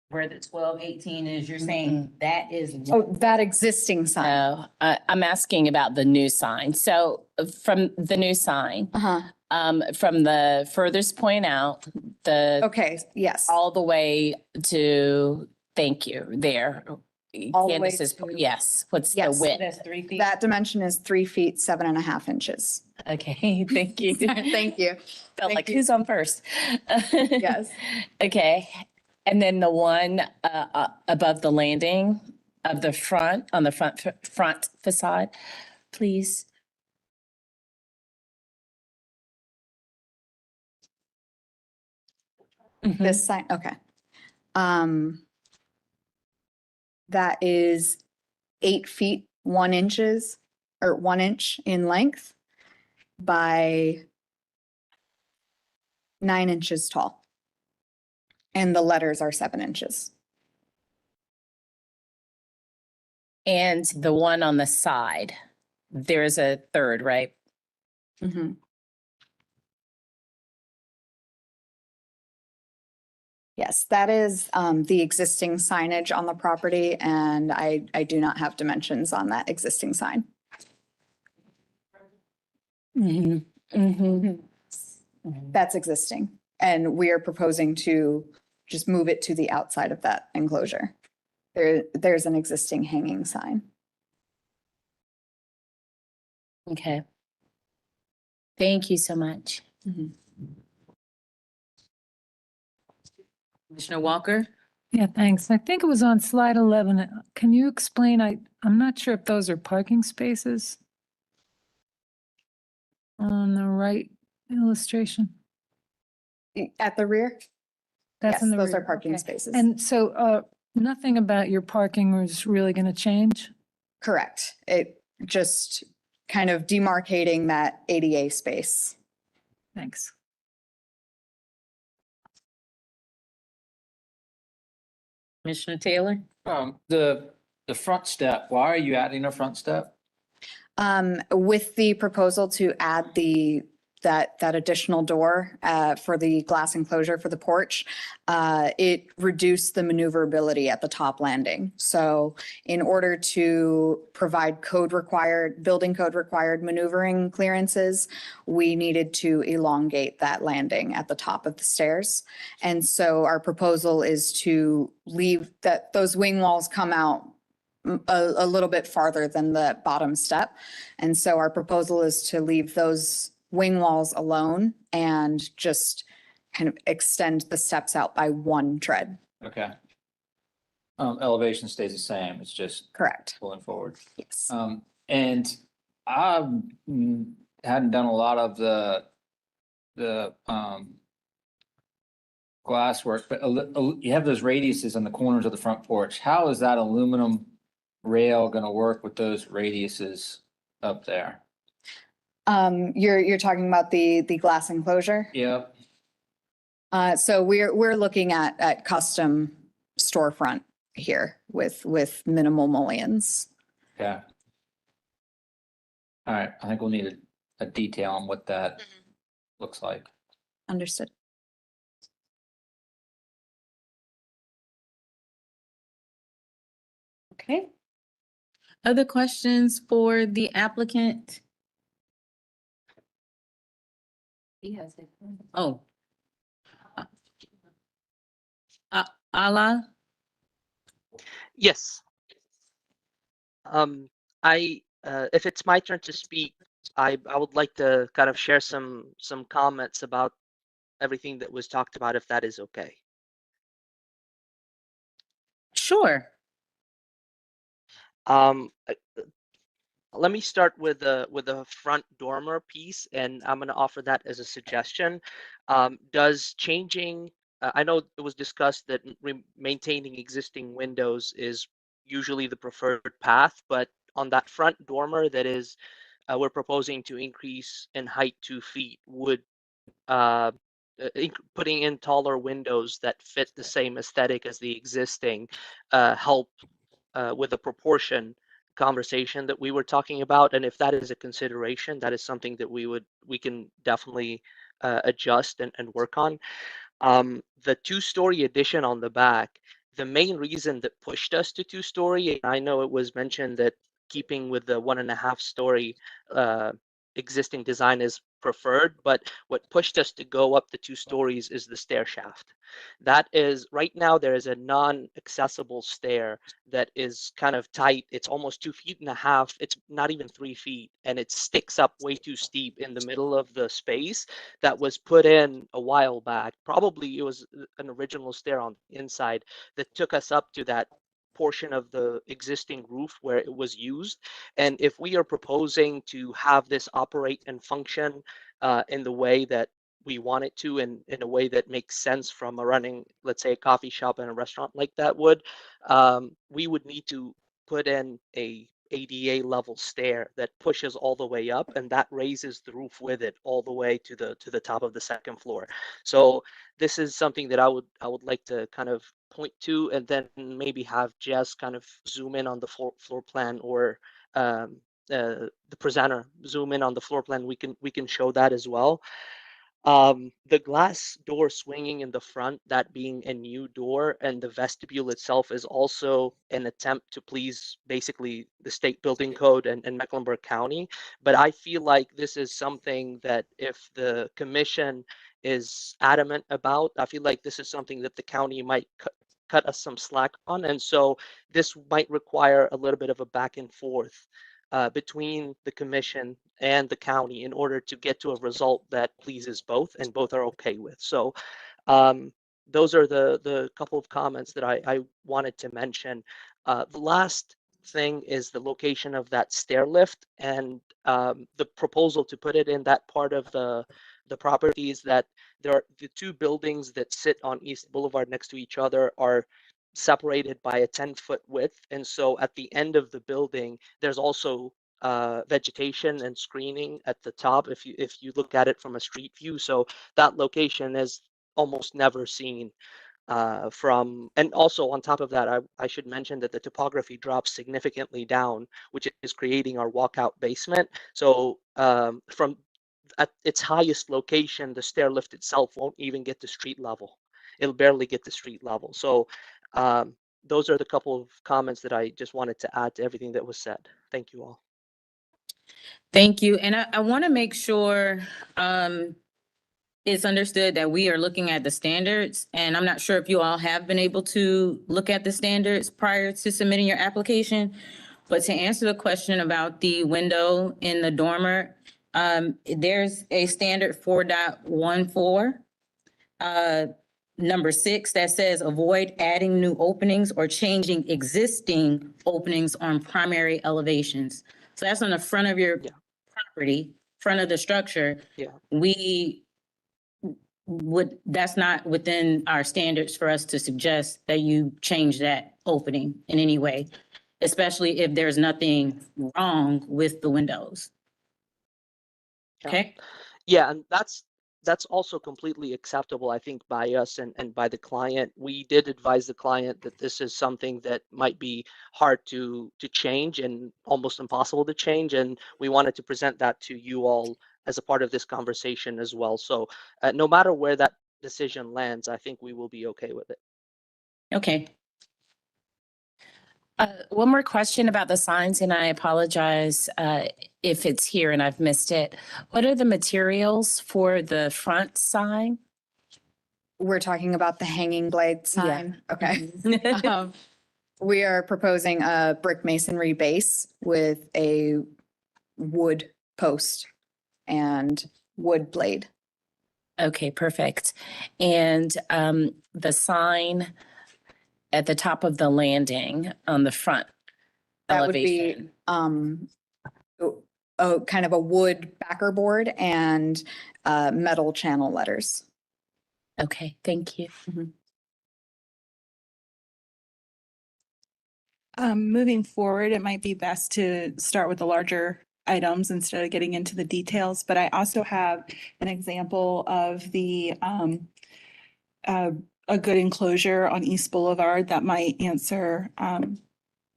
where the 1218 is, you're saying that is. Oh, that existing sign. No, I'm asking about the new sign. So from the new sign, from the furthest point out, Okay, yes. all the way to, thank you, there. All the way Candace's, to- yes, what's the Yes. width? That's 3 feet. That dimension is 3 feet 7.5 inches. Okay, thank you. Thank you. Felt Thank like you. who's on first? Yes. Okay, and then the one above the landing, of the front, on the front facade, please? Mhm. This sign, okay. That is 8 feet, 1 inches, or 1 inch in length by 9 inches tall. And the letters are 7 inches. And the one on the side, there's a third, right? Mhm. Yes, that is the existing signage on the property, and I do not have dimensions on that existing sign. That's existing, and we are proposing to just move it to the outside of that enclosure. There's an existing hanging sign. Okay. Thank you so much. Commissioner Walker? Yeah, thanks. I think it was on slide 11. Can you explain? I'm not sure if those are parking spaces on the right illustration. At the rear? That's Yes, in the those are rear, parking okay. spaces. And so nothing about your parking is really going to change? Correct. It just kind of demarcating that ADA space. Thanks. Commissioner Taylor? The front step, why are you adding a front step? With the proposal to add that additional door for the glass enclosure for the porch, it reduced the maneuverability at the top landing. So in order to provide building code required maneuvering clearances, we needed to elongate that landing at the top of the stairs. And so our proposal is to leave those wing walls come out a little bit farther than the bottom step. And so our proposal is to leave those wing walls alone and just kind of extend the steps out by 1 tread. Okay. Elevation stays the same, it's just Correct. pulling forward. Yes. And I hadn't done a lot of the glass work, but you have those radiuses on the corners of the front porch. How is that aluminum rail gonna work with those radiuses up there? You're talking about the glass enclosure? Yep. So we're looking at custom storefront here with minimal mullions. Okay. All right, I think we'll need a detail on what that looks like. Understood. Okay. Other questions for the applicant? Oh. Ala? Yes. If it's my turn to speak, I would like to kind of share some comments about everything that was talked about, if that is okay. Sure. Let me start with the front dormer piece, and I'm going to offer that as a suggestion. Does changing, I know it was discussed that maintaining existing windows is usually the preferred path, but on that front dormer that is, we're proposing to increase in height 2 feet, would putting in taller windows that fit the same aesthetic as the existing help with the proportion conversation that we were talking about? And if that is a consideration, that is something that we can definitely adjust and work on. The 2-story addition on the back, the main reason that pushed us to 2-story, I know it was mentioned that keeping with the 1.5-story existing design is preferred, but what pushed us to go up the 2 stories is the stair shaft. That is, right now there is a non-accessible stair that is kind of tight. It's almost 2.5 feet. It's not even 3 feet, and it sticks up way too steep in the middle of the space that was put in a while back. Probably it was an original stair on the inside that took us up to that portion of the existing roof where it was used. And if we are proposing to have this operate and function in the way that we want it to, and in a way that makes sense from a running, let's say, a coffee shop and a restaurant like that would, we would need to put in a ADA level stair that pushes all the way up, and that raises the roof with it all the way to the top of the second floor. So this is something that I would like to kind of point to, and then maybe have Jess kind of zoom in on the floor plan, or the presenter zoom in on the floor plan. We can show that as well. The glass door swinging in the front, that being a new door, and the vestibule itself is also an attempt to please basically the state building code and Mecklenburg County. But I feel like this is something that if the commission is adamant about, I feel like this is something that the county might cut us some slack on. And so this might require a little bit of a back and forth between the commission and the county in order to get to a result that pleases both and both are okay with. So those are the couple of comments that I wanted to mention. The last thing is the location of that stair lift, and the proposal to put it in that part of the properties that there are the two buildings that sit on East Boulevard next to each other are separated by a 10-foot width. And so at the end of the building, there's also vegetation and screening at the top if you look at it from a street view. So that location is almost never seen from, and also on top of that, I should mention that the topography drops significantly down, which is creating our walkout basement. So from at its highest location, the stair lift itself won't even get to street level. It'll barely get to street level. So those are the couple of comments that I just wanted to add to everything that was said. Thank you all. Thank you. And I want to make sure it's understood that we are looking at the standards. And I'm not sure if you all have been able to look at the standards prior to submitting your application. But to answer the question about the window in the dormer, there's a standard 4.14. Number 6 that says avoid adding new openings or changing existing openings on primary elevations. So that's on the front of your property, front of the structure. Yeah. That's not within our standards for us to suggest that you change that opening in any way, especially if there's nothing wrong with the windows. Okay? Yeah, and that's also completely acceptable, I think, by us and by the client. We did advise the client that this is something that might be hard to change and almost impossible to change. And we wanted to present that to you all as a part of this conversation as well. So no matter where that decision lands, I think we will be okay with it. Okay. One more question about the signs, and I apologize if it's here and I've missed it. What are the materials for the front sign? We're talking about the hanging blade sign. Okay. Mhm. We are proposing a brick masonry base with a wood post and wood blade. Okay, perfect. And the sign at the top of the landing on the front That would be elevation. a kind of a wood backer board and metal channel letters. Okay, thank you. Moving forward, it might be best to start with the larger items instead of getting into the details, but I also have an example of the a good enclosure on East Boulevard that might answer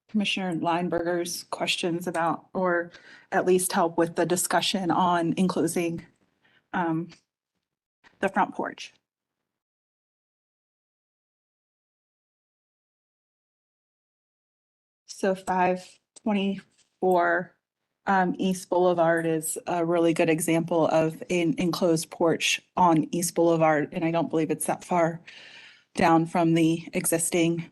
Commissioner Lineberger's questions about, or at least help with the discussion on enclosing the front porch. So 524 East Boulevard is a really good example of an enclosed porch on East Boulevard, and I don't believe it's that far down from the existing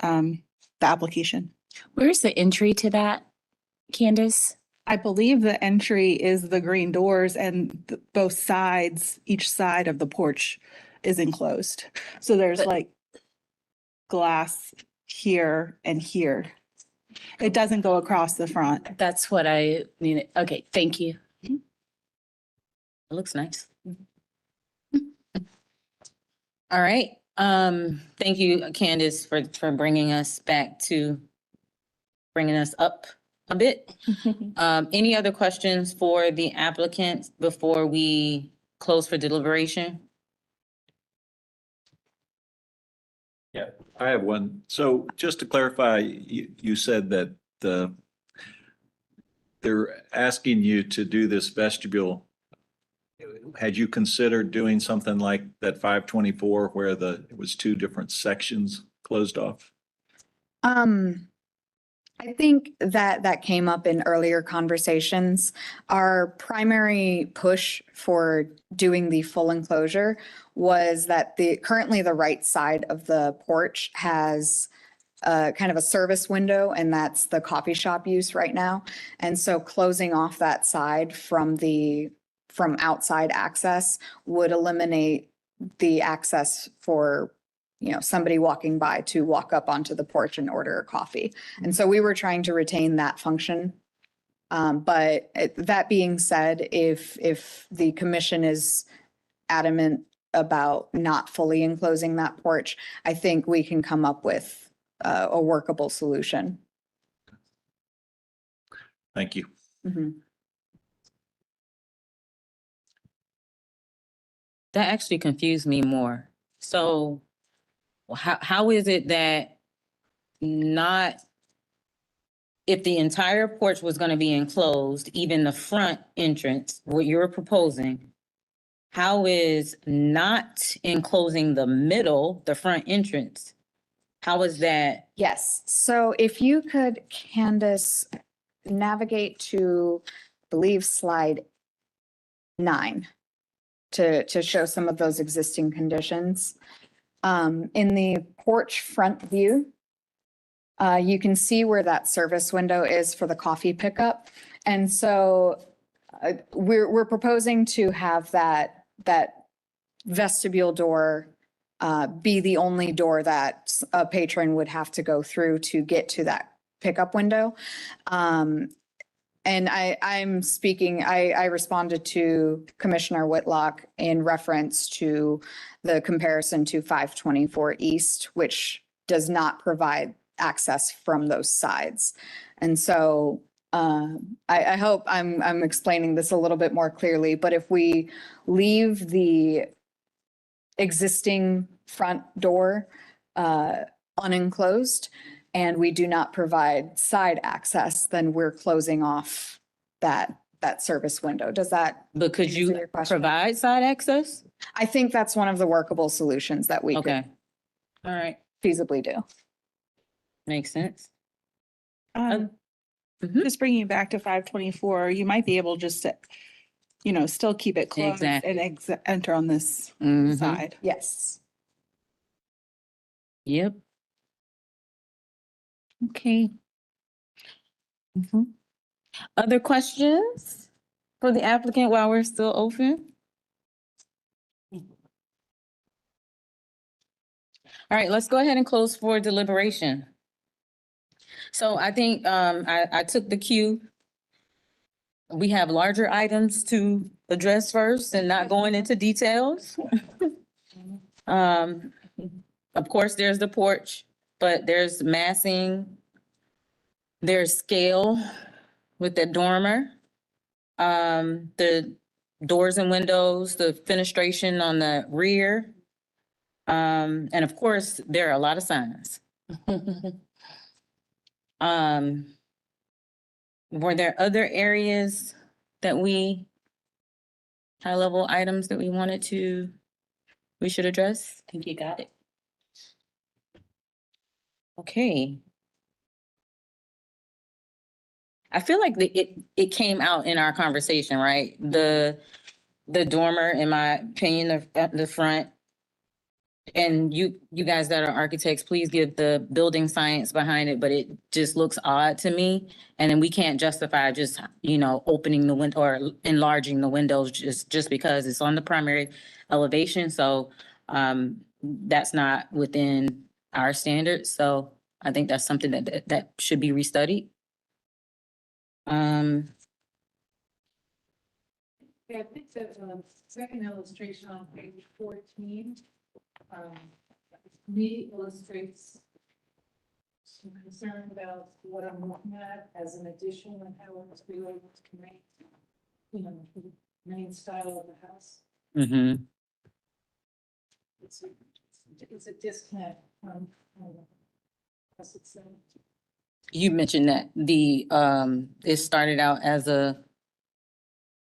the application. Where's the entry to that, Candace? I believe the entry is the green doors, and both sides, each side of the porch is enclosed. So there's like glass here, and here. It doesn't go across the front. That's what I needed. Okay, thank you. It looks nice. All right, thank you, Candace, for bringing us up a bit. Any other questions for the applicant before we close for deliberation? Yeah, I have one. So just to clarify, you said that they're asking you to do this vestibule. Had you considered doing something like that 524 where it was two different sections closed off? I think that came up in earlier conversations. Our primary push for doing the full enclosure was that currently the right side of the porch has kind of a service window, and that's the coffee shop use right now. And so closing off that side from outside access would eliminate the access for somebody walking by to walk up onto the porch and order a coffee. And so we were trying to retain that function. But that being said, if the commission is adamant about not fully enclosing that porch, I think we can come up with a workable solution. Thank you. Mhm. That actually confused me more. So how is it that if the entire porch was gonna be enclosed, even the front entrance, what you're proposing, how is not enclosing the middle, the front entrance? How is that? Yes, so if you could, Candace, navigate to, I believe, slide 9 to show some of those existing conditions. In the porch front view, you can see where that service window is for the coffee pickup. And so we're proposing to have that vestibule door be the only door that a patron would have to go through to get to that pickup window. And I responded to Commissioner Whitlock in reference to the comparison to 524 East, which does not provide access from those sides. And so I hope I'm explaining this a little bit more clearly, but if we leave the existing front door unenclosed and we do not provide side access, then we're closing off that service window. Does that? But could answer you your question? provide side access? I think that's one of the workable solutions that we Okay, could all right, feasibly do. makes sense. Um, Mhm. Just bringing it back to 524, you might be able just to, still keep it closed Exactly. and enter on this Mhm. side. Yes. Yep. Okay. Mhm. Other questions for the applicant while we're still open? All right, let's go ahead and close for deliberation. So I think I took the cue. We have larger items to address first and not going into details. Of course, there's the porch, but there's massing. There's scale with the dormer. The doors and windows, the fenestration on the rear. And of course, there are a lot of signs. Were there other areas that high-level items that we should address? I think you got it. Okay. I feel like it came out in our conversation, right? The dormer, in my opinion, the front. And you guys that are architects, please give the building science behind it, but it just looks odd to me. And then we can't justify just, opening the window or enlarging the windows just because it's on the primary elevation. So that's not within our standards. So I think that's something that should be restudied. Yeah, I think that second illustration on page 14, me illustrates some concern about what I'm looking at as an addition and how it's related to main, the main style of the house. Mm-hmm. It's a disconnect from, as it's saying. You mentioned that it started out as a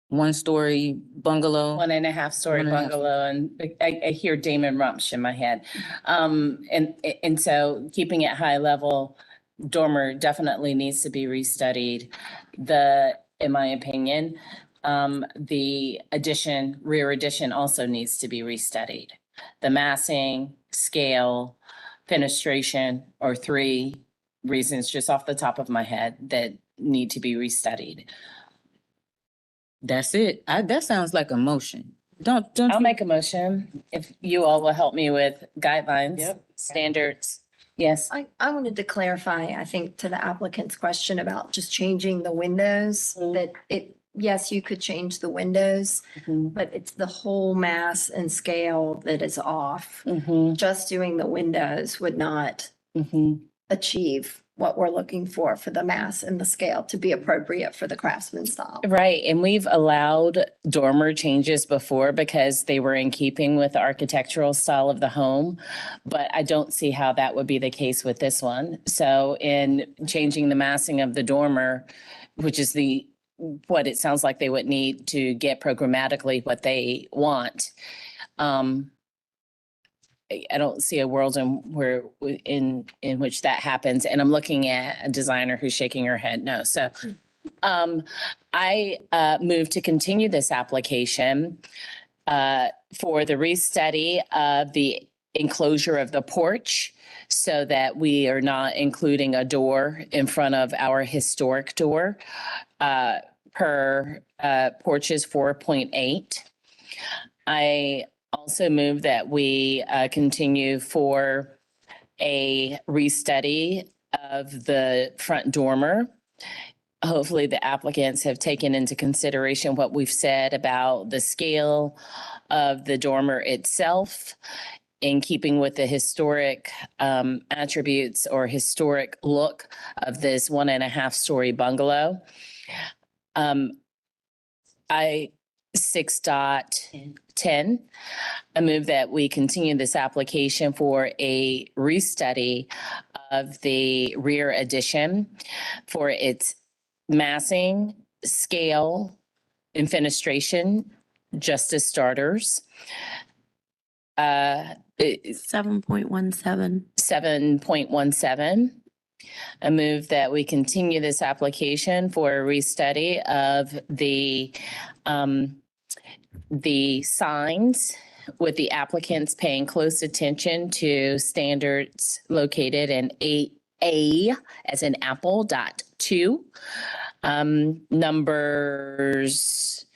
one-story bungalow. 1.5 story 1.5 bungalow, and I hear Damon Rumsch in my head. And so keeping it high level, dormer definitely needs to be restudied. In my opinion, the rear addition also needs to be restudied. The massing, scale, fenestration are 3 reasons just off the top of my head that need to be restudied. That's it. That sounds like a motion. Don't I'll you- make a motion if you all will help me with guidelines, Yep. standards. Yes. I wanted to clarify, I think, to the applicant's question about just changing the windows, that yes, you could change the windows, but it's the whole mass and scale that is off. Just doing the windows would not achieve what we're looking for the mass and the scale to be appropriate for the craftsman style. Right, and we've allowed dormer changes before because they were in keeping with the architectural style of the home, but I don't see how that would be the case with this one. So in changing the massing of the dormer, which is what it sounds like they would need to get programmatically what they want, I don't see a world in which that happens. And I'm looking at a designer who's shaking her head no. So I move to continue this application for the restudy of the enclosure of the porch so that we are not including a door in front of our historic door per porches 4.8. I also move that we continue for a restudy of the front dormer. Hopefully the applicants have taken into consideration what we've said about the scale of the dormer itself in keeping with the historic attributes or historic look of this 1.5 story bungalow. 6.10, I move that we continue this application for a restudy of the rear addition for its massing, scale, and fenestration, just as starters. 7.17. 7.17. I move that we continue this application for a restudy of the signs with the applicants paying close attention to standards located in 8A as in apple .2. Numbers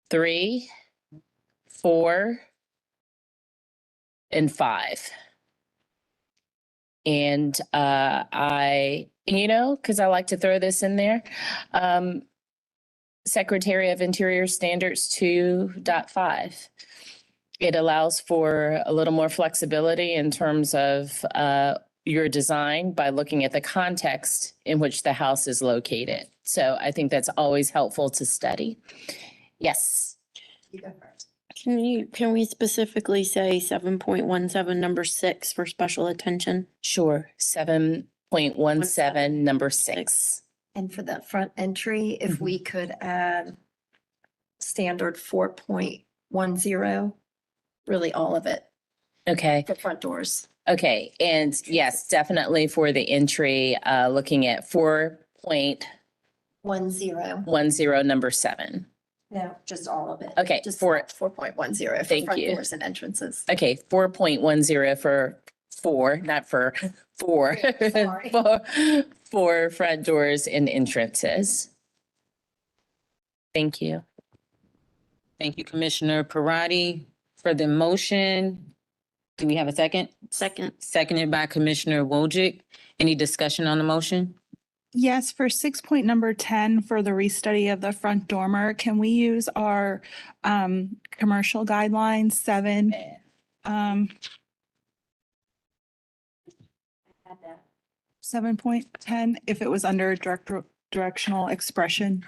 3, 4, and 5. And because I like to throw this in there, Secretary of Interior Standards 2.5. It allows for a little more flexibility in terms of your design by looking at the context in which the house is located. So I think that's always helpful to study. Yes. Can we specifically say 7.17, number 6 for special attention? Sure. 7.17, number 6. And for the front entry, if we could add standard 4.10, really all of it, Okay. the front doors. Okay. And yes, definitely for the entry, looking at 4.10, 10. number 7. No, just all of it. Okay, Just for- 4.10 for Thank front you. doors and entrances. Okay, 4.10 for 4, not for 4. Sorry. for front doors and entrances. Thank you. Thank you, Commissioner Parati, for the motion. Do we have a second? Second. Seconded by Commissioner Wojcik. Any discussion on the motion? Yes, for 6.10 for the restudy of the front dormer, can we use our commercial guidelines 7? 7.10 if it was under directional expression?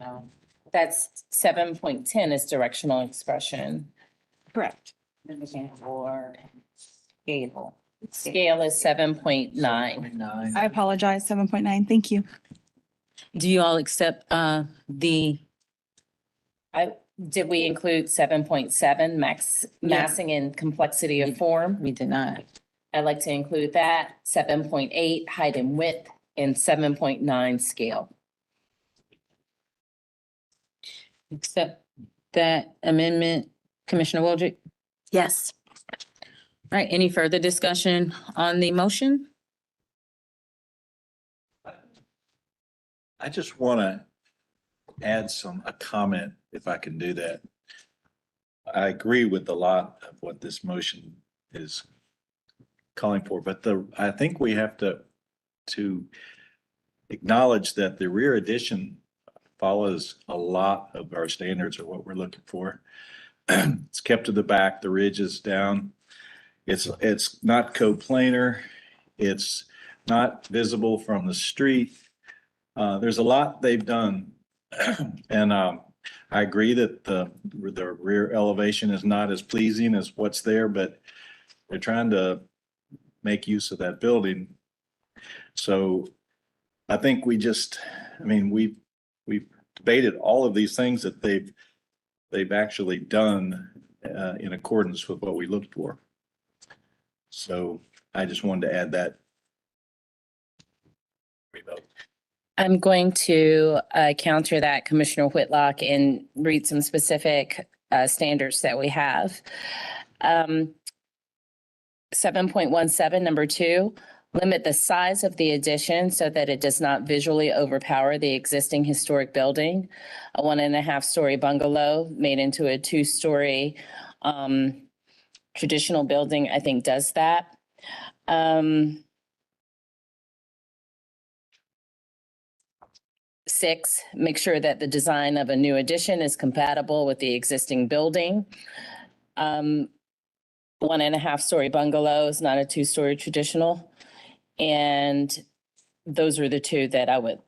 No. That's 7.10 is directional expression. Correct. Or scale. Scale is 7.9. I apologize, 7.9. Thank you. Do you all accept Did we include 7.7 massing and complexity of form? we did not. I'd like to include that, 7.8 height and width, and 7.9 scale. Accept that amendment, Commissioner Wojcik? Yes. All right, any further discussion on the motion? I just want to add a comment, if I can do that. I agree with a lot of what this motion is calling for, but I think we have to acknowledge that the rear addition follows a lot of our standards of what we're looking for. It's kept to the back, the ridge is down. It's not coplanar. It's not visible from the street. There's a lot they've done. And I agree that the rear elevation is not as pleasing as what's there, but they're trying to make use of that building. So I think we've debated all of these things that they've actually done in accordance with what we looked for. So I just wanted to add that. I'm going to counter that, Commissioner Whitlock, and read some specific standards that we have. 7.17, number 2, limit the size of the addition so that it does not visually overpower the existing historic building. A 1.5-story bungalow made into a 2-story traditional building, I think, does that. 6, make sure that the design of a new addition is compatible with the existing building. 1.5-story bungalow is not a 2-story traditional. And those are the 2 that I would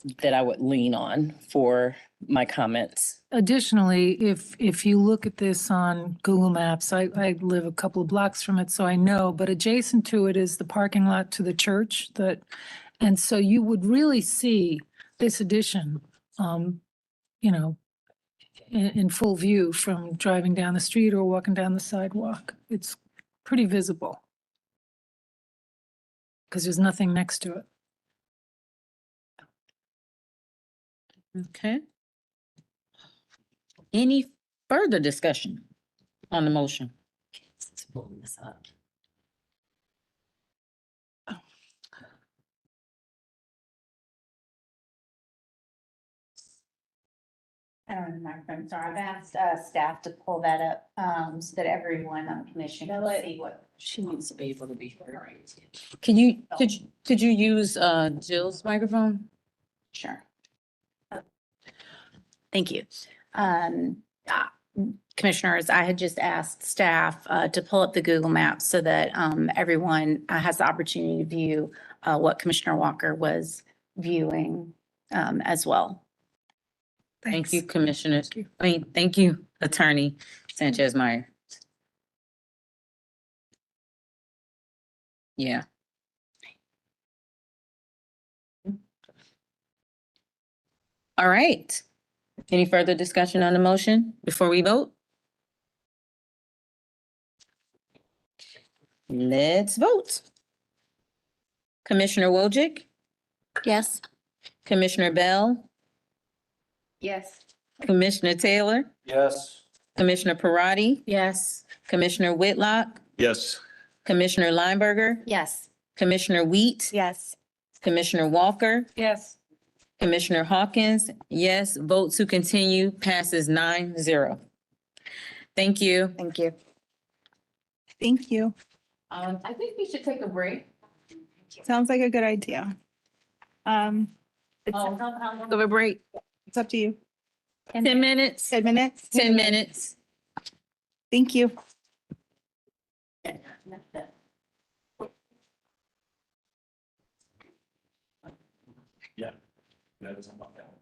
lean on for my comments. Additionally, if you look at this on Google Maps, I live a couple of blocks from it, so I know, but adjacent to it is the parking lot to the church and so you would really see this addition, in full view from driving down the street or walking down the sidewalk. It's pretty visible because there's nothing next to it. Okay. Any further discussion on the motion? Let's pull this up. I don't have my phone, sorry. I've asked staff to pull that up so that everyone on the commission can see what. She needs to be able to be heard. Could you use Jill's microphone? Sure. Thank you. Commissioners, I had just asked staff to pull up the Google Maps so that everyone has the opportunity to view what Commissioner Walker was viewing as well. Thank you, Commissioner. Thank you, Attorney Sanchez Meyer. Yeah. All right. Any further discussion on the motion before we vote? Let's vote. Commissioner Wojcik, Yes. Commissioner Bell, Yes. Commissioner Taylor, Yes. Commissioner Parati, Yes. Commissioner Whitlock, Yes. Commissioner Lineberger, Yes. Commissioner Wheat, Yes. Commissioner Walker, Yes. Commissioner Hawkins, yes. Vote to continue passes 9-0. Thank you. Thank you. Thank you. I think we should take a break. Sounds like a good idea. It's How long of a break? it's up to you. 10 minutes? 10 minutes? 10 minutes. Thank you. Yeah. That is about that.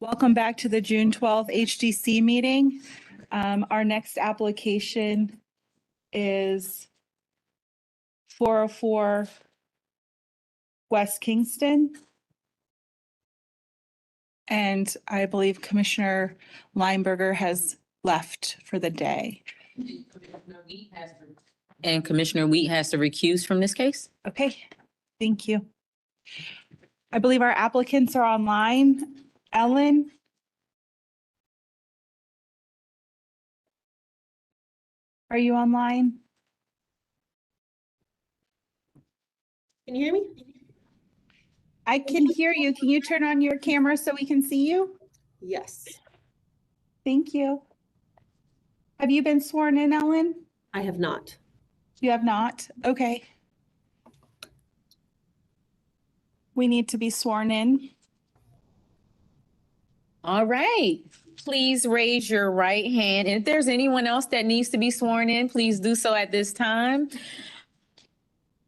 Welcome back to the June 12th HDC meeting. Our next application is 404 West Kingston. And I believe Commissioner Lineberger has left for the day. And Commissioner Wheat has to recuse from this case? Okay, thank you. I believe our applicants are online. Ellen? Are you online? Can you hear me? I can hear you. Can you turn on your camera so we can see you? Yes, Thank you. Have you been sworn in, Ellen? I have not. You have not? Okay. We need to be sworn in. All right, please raise your right hand. And if there's anyone else that needs to be sworn in, please do so at this time.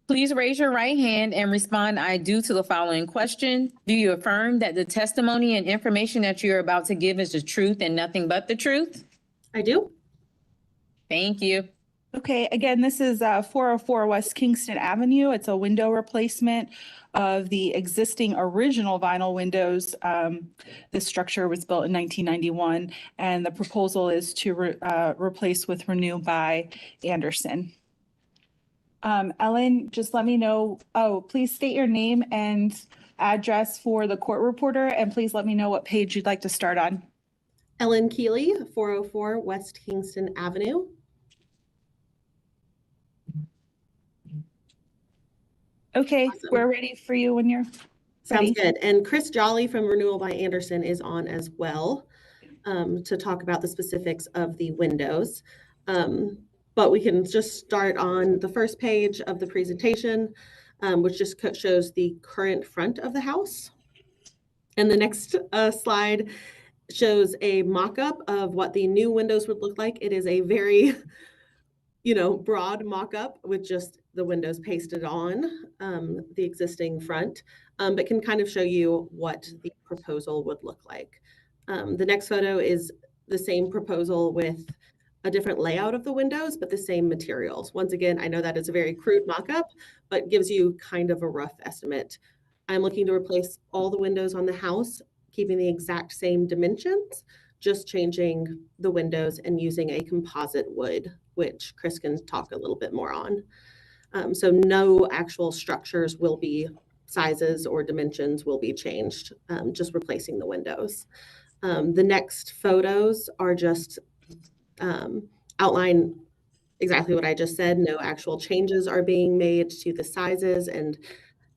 Please raise your right hand and respond, "I do," to the following question. Do you affirm that the testimony and information that you're about to give is the truth and nothing but the truth? I do. Thank you. Okay, again, this is 404 West Kingston Avenue. It's a window replacement of the existing original vinyl windows. This structure was built in 1991, and the proposal is to replace with Renew by Andersen. Ellen, just let me know, please state your name and address for the court reporter, and please let me know what page you'd like to start on. Ellen Keeley, 404 West Kingston Avenue. Okay, Awesome. we're ready for you when you're Sounds ready. good. And Chris Jolly from Renewal by Andersen is on as well to talk about the specifics of the windows. But we can just start on the first page of the presentation, which just shows the current front of the house. And the next slide shows a mock-up of what the new windows would look like. It is a very, broad mock-up with just the windows pasted on the existing front, but can kind of show you what the proposal would look like. The next photo is the same proposal with a different layout of the windows, but the same materials. Once again, I know that is a very crude mock-up, but gives you kind of a rough estimate. I'm looking to replace all the windows on the house, keeping the exact same dimensions, just changing the windows and using a composite wood, which Chris can talk a little bit more on. So no actual structures will be, sizes or dimensions will be changed, just replacing the windows. The next photos are just outline exactly what I just said. No actual changes are being made to the sizes, and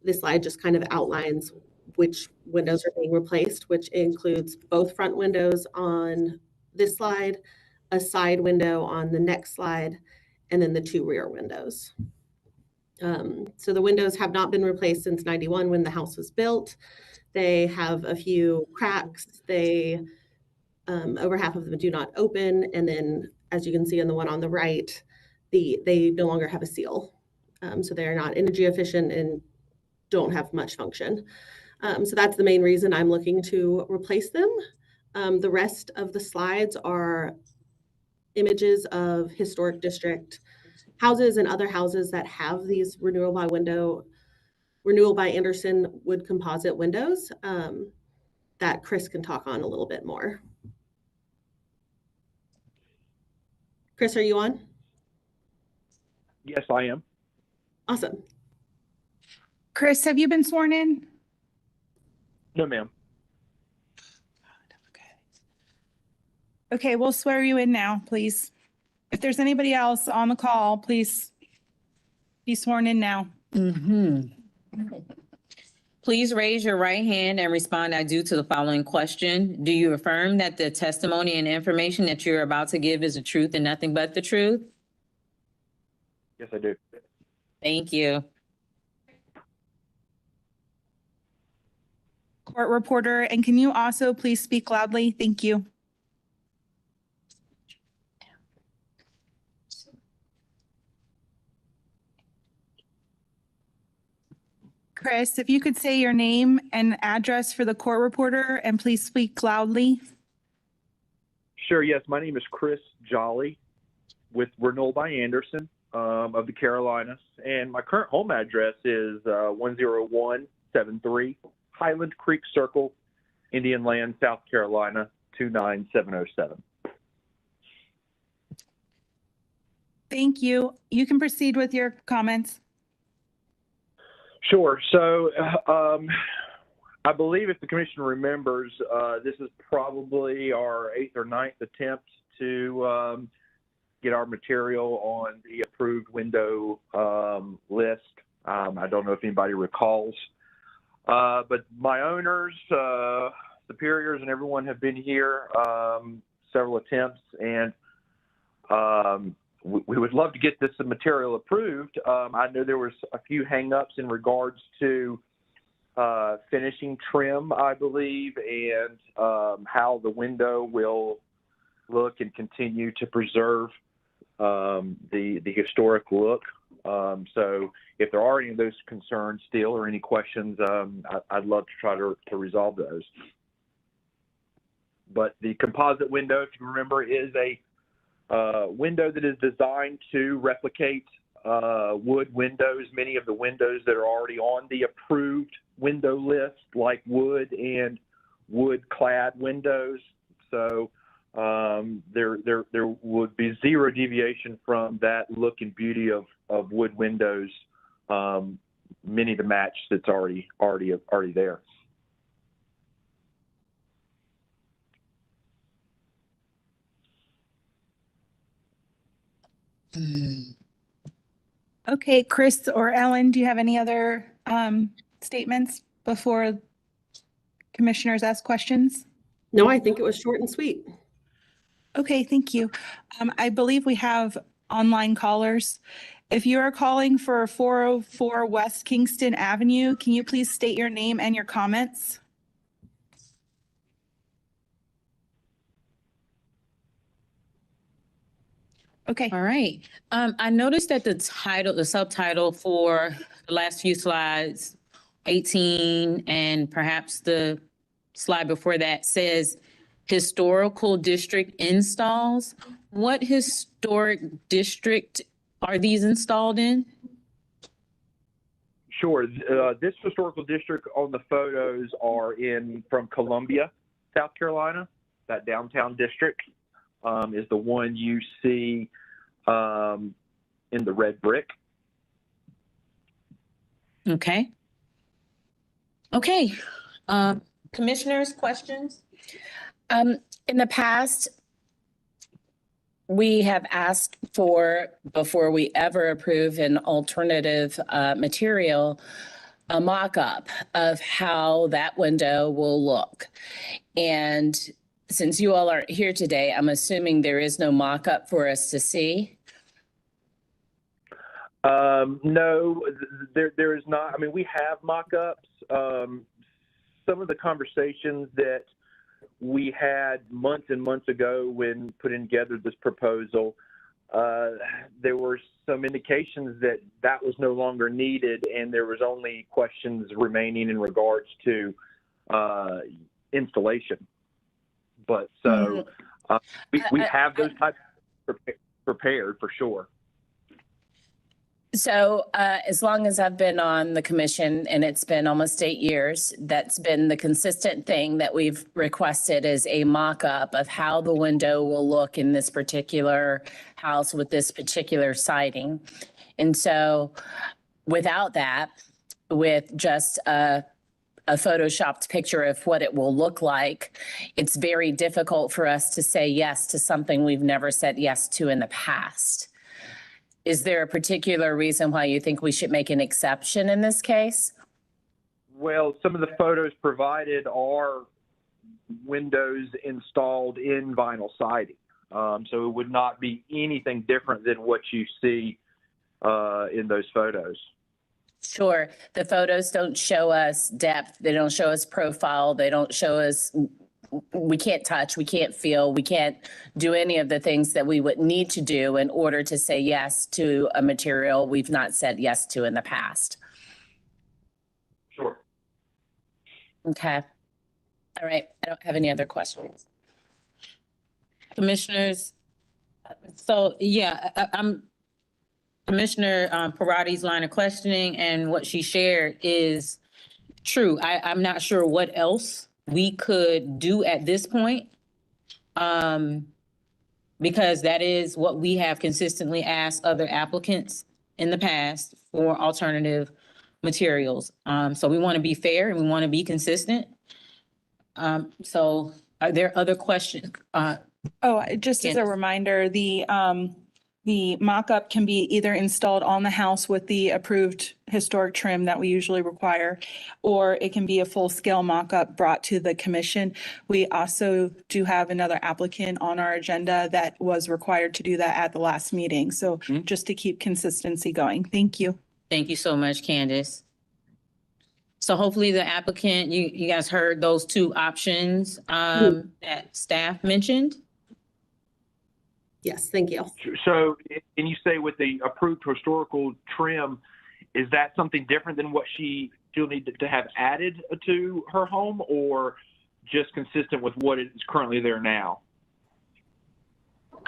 this slide just kind of outlines which windows are being replaced, which includes both front windows on this slide, a side window on the next slide, and then the two rear windows. So the windows have not been replaced since 91 when the house was built. They have a few cracks. They over half of them do not open, and then as you can see on the one on the right, they no longer have a seal. So they are not energy efficient and don't have much function. So that's the main reason I'm looking to replace them. The rest of the slides are images of historic district houses and other houses that have these Renewal by Andersen wood composite windows that Chris can talk on a little bit more. Chris, are you on? Yes, I am. Awesome. Chris, have you been sworn in? No, ma'am. Okay, we'll swear you in now, please. If there's anybody else on the call, please be sworn in now. Please raise your right hand and respond, "I do," to the following question. Do you affirm that the testimony and information that you're about to give is the truth and nothing but the truth? Yes, I do. Thank you. Court reporter, and can you also please speak loudly? Thank you. Chris, if you could say your name and address for the court reporter and please speak loudly. Sure, yes. My name is Chris Jolly with Renewal by Anderson of the Carolinas. And my current home address is 10173 Highland Creek Circle, Indian Land, South Carolina, 29707. Thank you. You can proceed with your comments. Sure. So I believe if the commission remembers, this is probably our 8th or 9th attempt to get our material on the approved window list. I don't know if anybody recalls, but my owners, superiors, and everyone have been here several attempts, and we would love to get this material approved. I know there was a few hangups in regards to finishing trim, I believe, and how the window will look and continue to preserve the historic look. So if there are any of those concerns still or any questions, I'd love to try to resolve those. But the composite window, if you remember, is a window that is designed to replicate wood windows. Many of the windows that are already on the approved window list, like wood and wood-clad windows. So there would be zero deviation from that look and beauty of wood windows, many to match that's already there. Okay, Chris or Ellen, do you have any other statements before commissioners ask questions? No, I think it was short and sweet. Okay, thank you. I believe we have online callers. If you are calling for 404 West Kingston Avenue, can you please state your name and your comments? Okay. All right. I noticed that the subtitle for the last few slides, 18 and perhaps the slide before that, says historical district installs. What historic district are these installed in? Sure. This historical district on the photos are from Columbia, South Carolina. That downtown district is the one you see in the red brick. Okay. Okay. Commissioners, questions? In the past, we have asked for, before we ever approve an alternative material, a mock-up of how that window will look. And since you all aren't here today, I'm assuming there is no mock-up for us to see. No, there is not. I mean, we have mock-ups. Some of the conversations that we had months and months ago when putting together this proposal, there were some indications that that was no longer needed, and there was only questions remaining in regards to installation. But so we have those types prepared for sure. So as long as I've been on the commission, and it's been almost 8 years, that's been the consistent thing that we've requested, is a mock-up of how the window will look in this particular house with this particular siding. And so without that, with just a photoshopped picture of what it will look like, it's very difficult for us to say yes to something we've never said yes to in the past. Is there a particular reason why you think we should make an exception in this case? Well, some of the photos provided are windows installed in vinyl siding. So it would not be anything different than what you see in those photos. Sure. The photos don't show us depth. They don't show us profile. They don't show us, we can't touch, we can't feel, we can't do any of the things that we would need to do in order to say yes to a material we've not said yes to in the past. Okay. All right. I don't have any other questions. Commissioners, so yeah, I'm Commissioner Parati's line of questioning and what she shared is true. I'm not sure what else we could do at this point. Because that is what we have consistently asked other applicants in the past for alternative materials. So we want to be fair and we want to be consistent. So are there other questions? Just as Candace. a reminder, the mock-up can be either installed on the house with the approved historic trim that we usually require, or it can be a full-scale mock-up brought to the commission. We also do have another applicant on our agenda that was required to do that at the last meeting. So just to keep consistency going. Thank you. Thank you so much, Candace. So hopefully the applicant, you guys heard those two options that staff mentioned. Yes, thank you. So, and you say with the approved historical trim, is that something different than what she'll need to have added to her home, or just consistent with what is currently there now?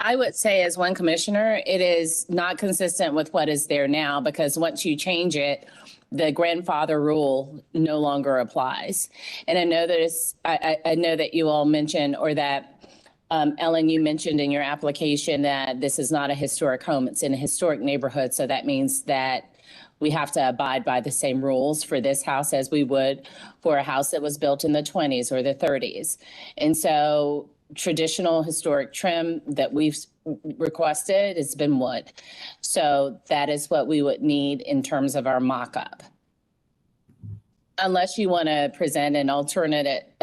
I would say as one commissioner, it is not consistent with what is there now, because once you change it, the grandfather rule no longer applies. And I know that I know that you all mentioned, or that Ellen, you mentioned in your application that this is not a historic home, it's in a historic neighborhood. So that means that we have to abide by the same rules for this house as we would for a house that was built in the 20s or the 30s. And so traditional historic trim that we've requested has been wood. So that is what we would need in terms of our mock-up. Unless you want to present an alternate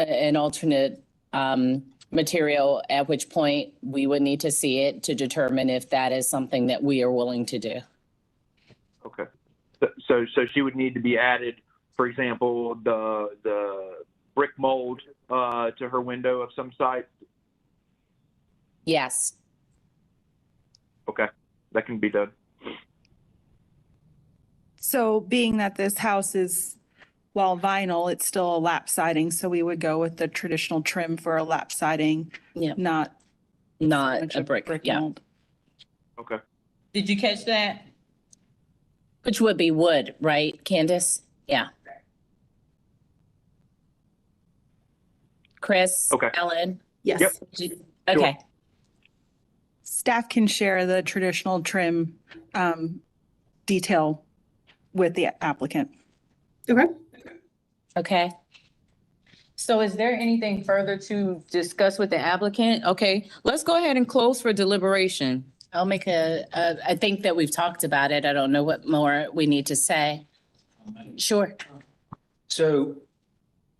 material, at which point we would need to see it to determine if that is something that we are willing to do. Okay. So she would need to be added, for example, the brick mold to her window of some site? Yes. Okay, that can be done. So being that this house is, well, vinyl, it's still a lap siding, so we would go with the traditional trim for a lap siding, not a brick. Yeah. mold. Okay. Did you catch that? Which would be wood, right, Candace? Yeah. Chris? Okay. Ellen? Yes. Okay. Staff can share the traditional trim detail with the applicant. Okay. Okay. So is there anything further to discuss with the applicant? Okay, let's go ahead and close for deliberation. I'll make I think that we've talked about it. I don't know what more we need to say. Sure. So,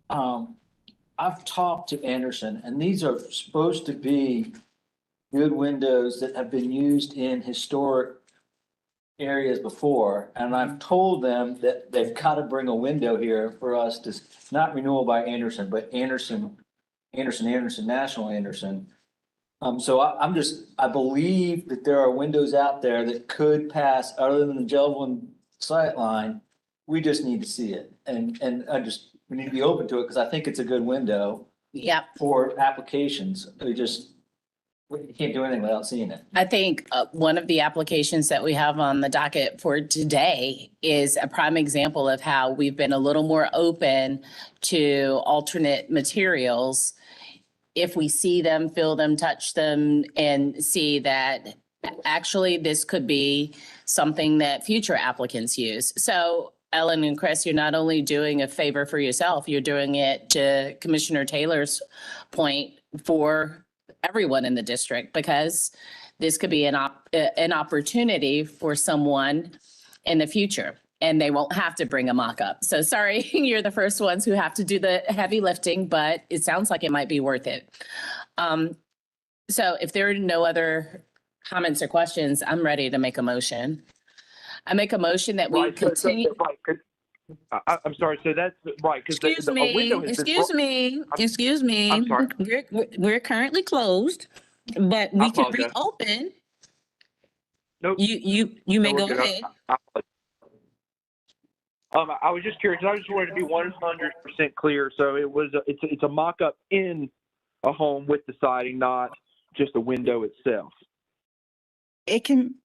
I've talked to Anderson, and these are supposed to be good windows that have been used in historic areas before. And I've told them that they've got to bring a window here for us to, not Renewal by Anderson, but Anderson, National Anderson. So I believe that there are windows out there that could pass other than the Jelvin sight line. We just need to see it. And we need to be open to it because I think it's a good window Yep. for applications. We can't do anything without seeing it. I think one of the applications that we have on the docket for today is a prime example of how we've been a little more open to alternate materials. If we see them, feel them, touch them, and see that actually this could be something that future applicants use. So Ellen and Chris, you're not only doing a favor for yourself, you're doing it to Commissioner Taylor's point for everyone in the district, because this could be an opportunity for someone in the future, and they won't have to bring a mock-up. So sorry, you're the first ones who have to do the heavy lifting, but it sounds like it might be worth it. So if there are no other comments or questions, I'm ready to make a motion. I make a motion that we continue. I'm sorry, so that's right. Excuse me. I'm sorry. We're currently closed, but we can reopen. Nope. You may go ahead. I was just curious. I just wanted to be 100% clear. So it's a mock-up in a home with the siding, not just a window itself. It can,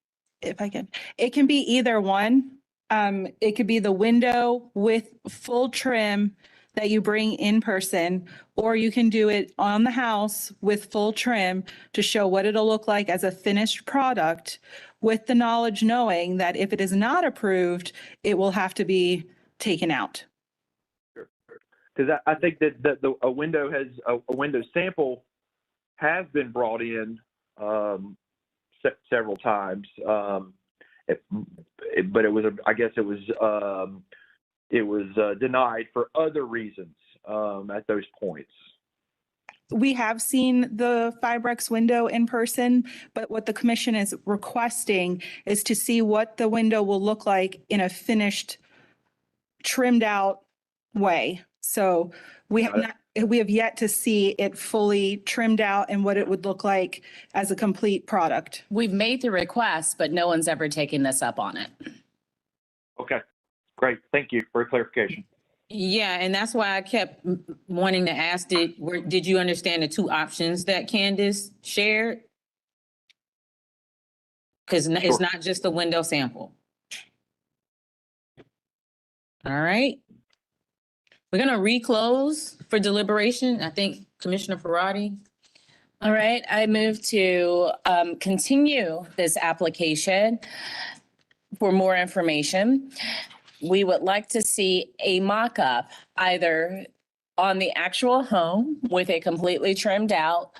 it can be either one. It could be the window with full trim that you bring in person, or you can do it on the house with full trim to show what it'll look like as a finished product, with the knowledge knowing that if it is not approved, it will have to be taken out. Because I think that a window sample has been brought in several times. But I guess it was denied for other reasons at those points. We have seen the Fibrex window in person, but what the commission is requesting is to see what the window will look like in a finished, trimmed out way. So we have yet to see it fully trimmed out and what it would look like as a complete product. We've made the request, but no one's ever taken this up on it. Okay, great. Thank you for clarification. Yeah, and that's why I kept wanting to ask, did you understand the two options that Candace shared? Because it's not just a window sample. All right. We're gonna reclose for deliberation. I think Commissioner Parati. All right, I move to continue this application for more information. We would like to see a mock-up either on the actual home with it completely trimmed out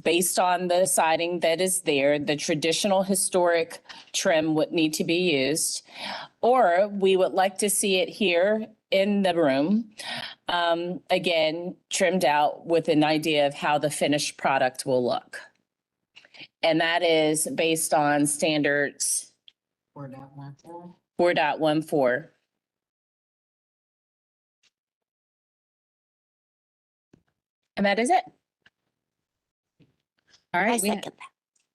based on the siding that is there. The traditional historic trim would need to be used. Or we would like to see it here in the room, again, trimmed out with an idea of how the finished product will look. And that is based on standards 4.14. And that is it. All right.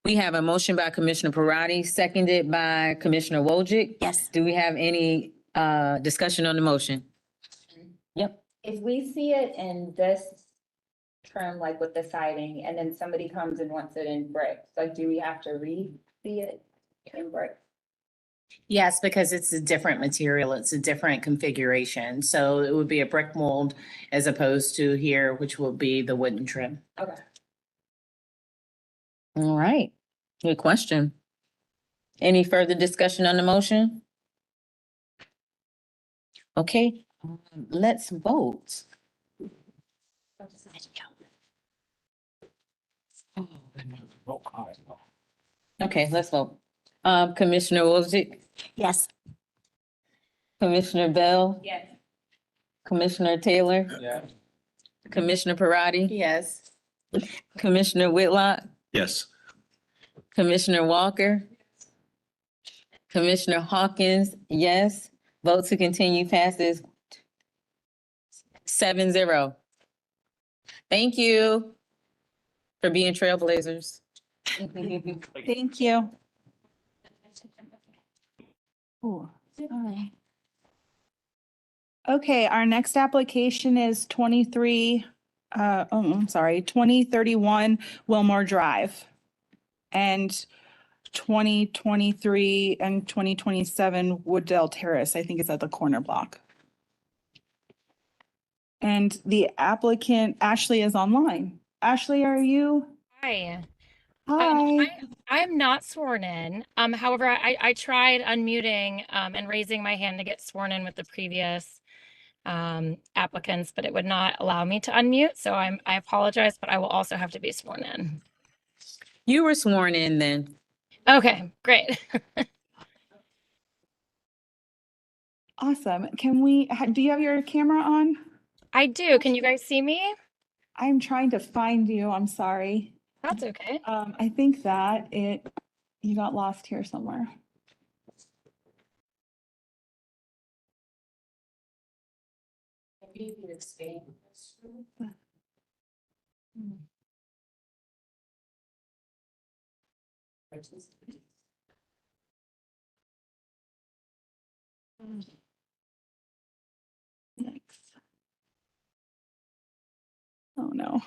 We have a motion by Commissioner Parati, seconded by Commissioner Wojcik. Yes. Do we have any discussion on the motion? Yep. If we see it in this trim, like with the siding, and then somebody comes and wants it in brick, like, do we have to re-see it in brick? Yes, because it's a different material. It's a different configuration. So it would be a brick mold as opposed to here, which will be the wooden trim. Okay. All right. Good question. Any further discussion on the motion? Okay, let's vote. Okay, let's vote. Commissioner Wojcik, Yes. Commissioner Bell, Yes. Commissioner Taylor, Yeah. Commissioner Parati, Yes. Commissioner Whitlock, Yes. Commissioner Walker, Commissioner Hawkins, yes. Vote to continue passes 7-0. Thank you for being trailblazers. Thank you. Ooh, sorry. Okay, our next application is 2031 Wilmore Drive. And 2023 and 2027 Wooddale Terrace, I think is at the corner block. And the applicant, Ashley, is online. Ashley, are you? Hi. Hi. I'm not sworn in. However, I tried unmuting and raising my hand to get sworn in with the previous applicants, but it would not allow me to unmute. So I apologize, but I will also have to be sworn in. You were sworn in then. Okay, great. Awesome. Do you have your camera on? I do. Can you guys see me? I'm trying to find you. I'm sorry. That's okay. I think that you got lost here somewhere. Maybe if you expand. no.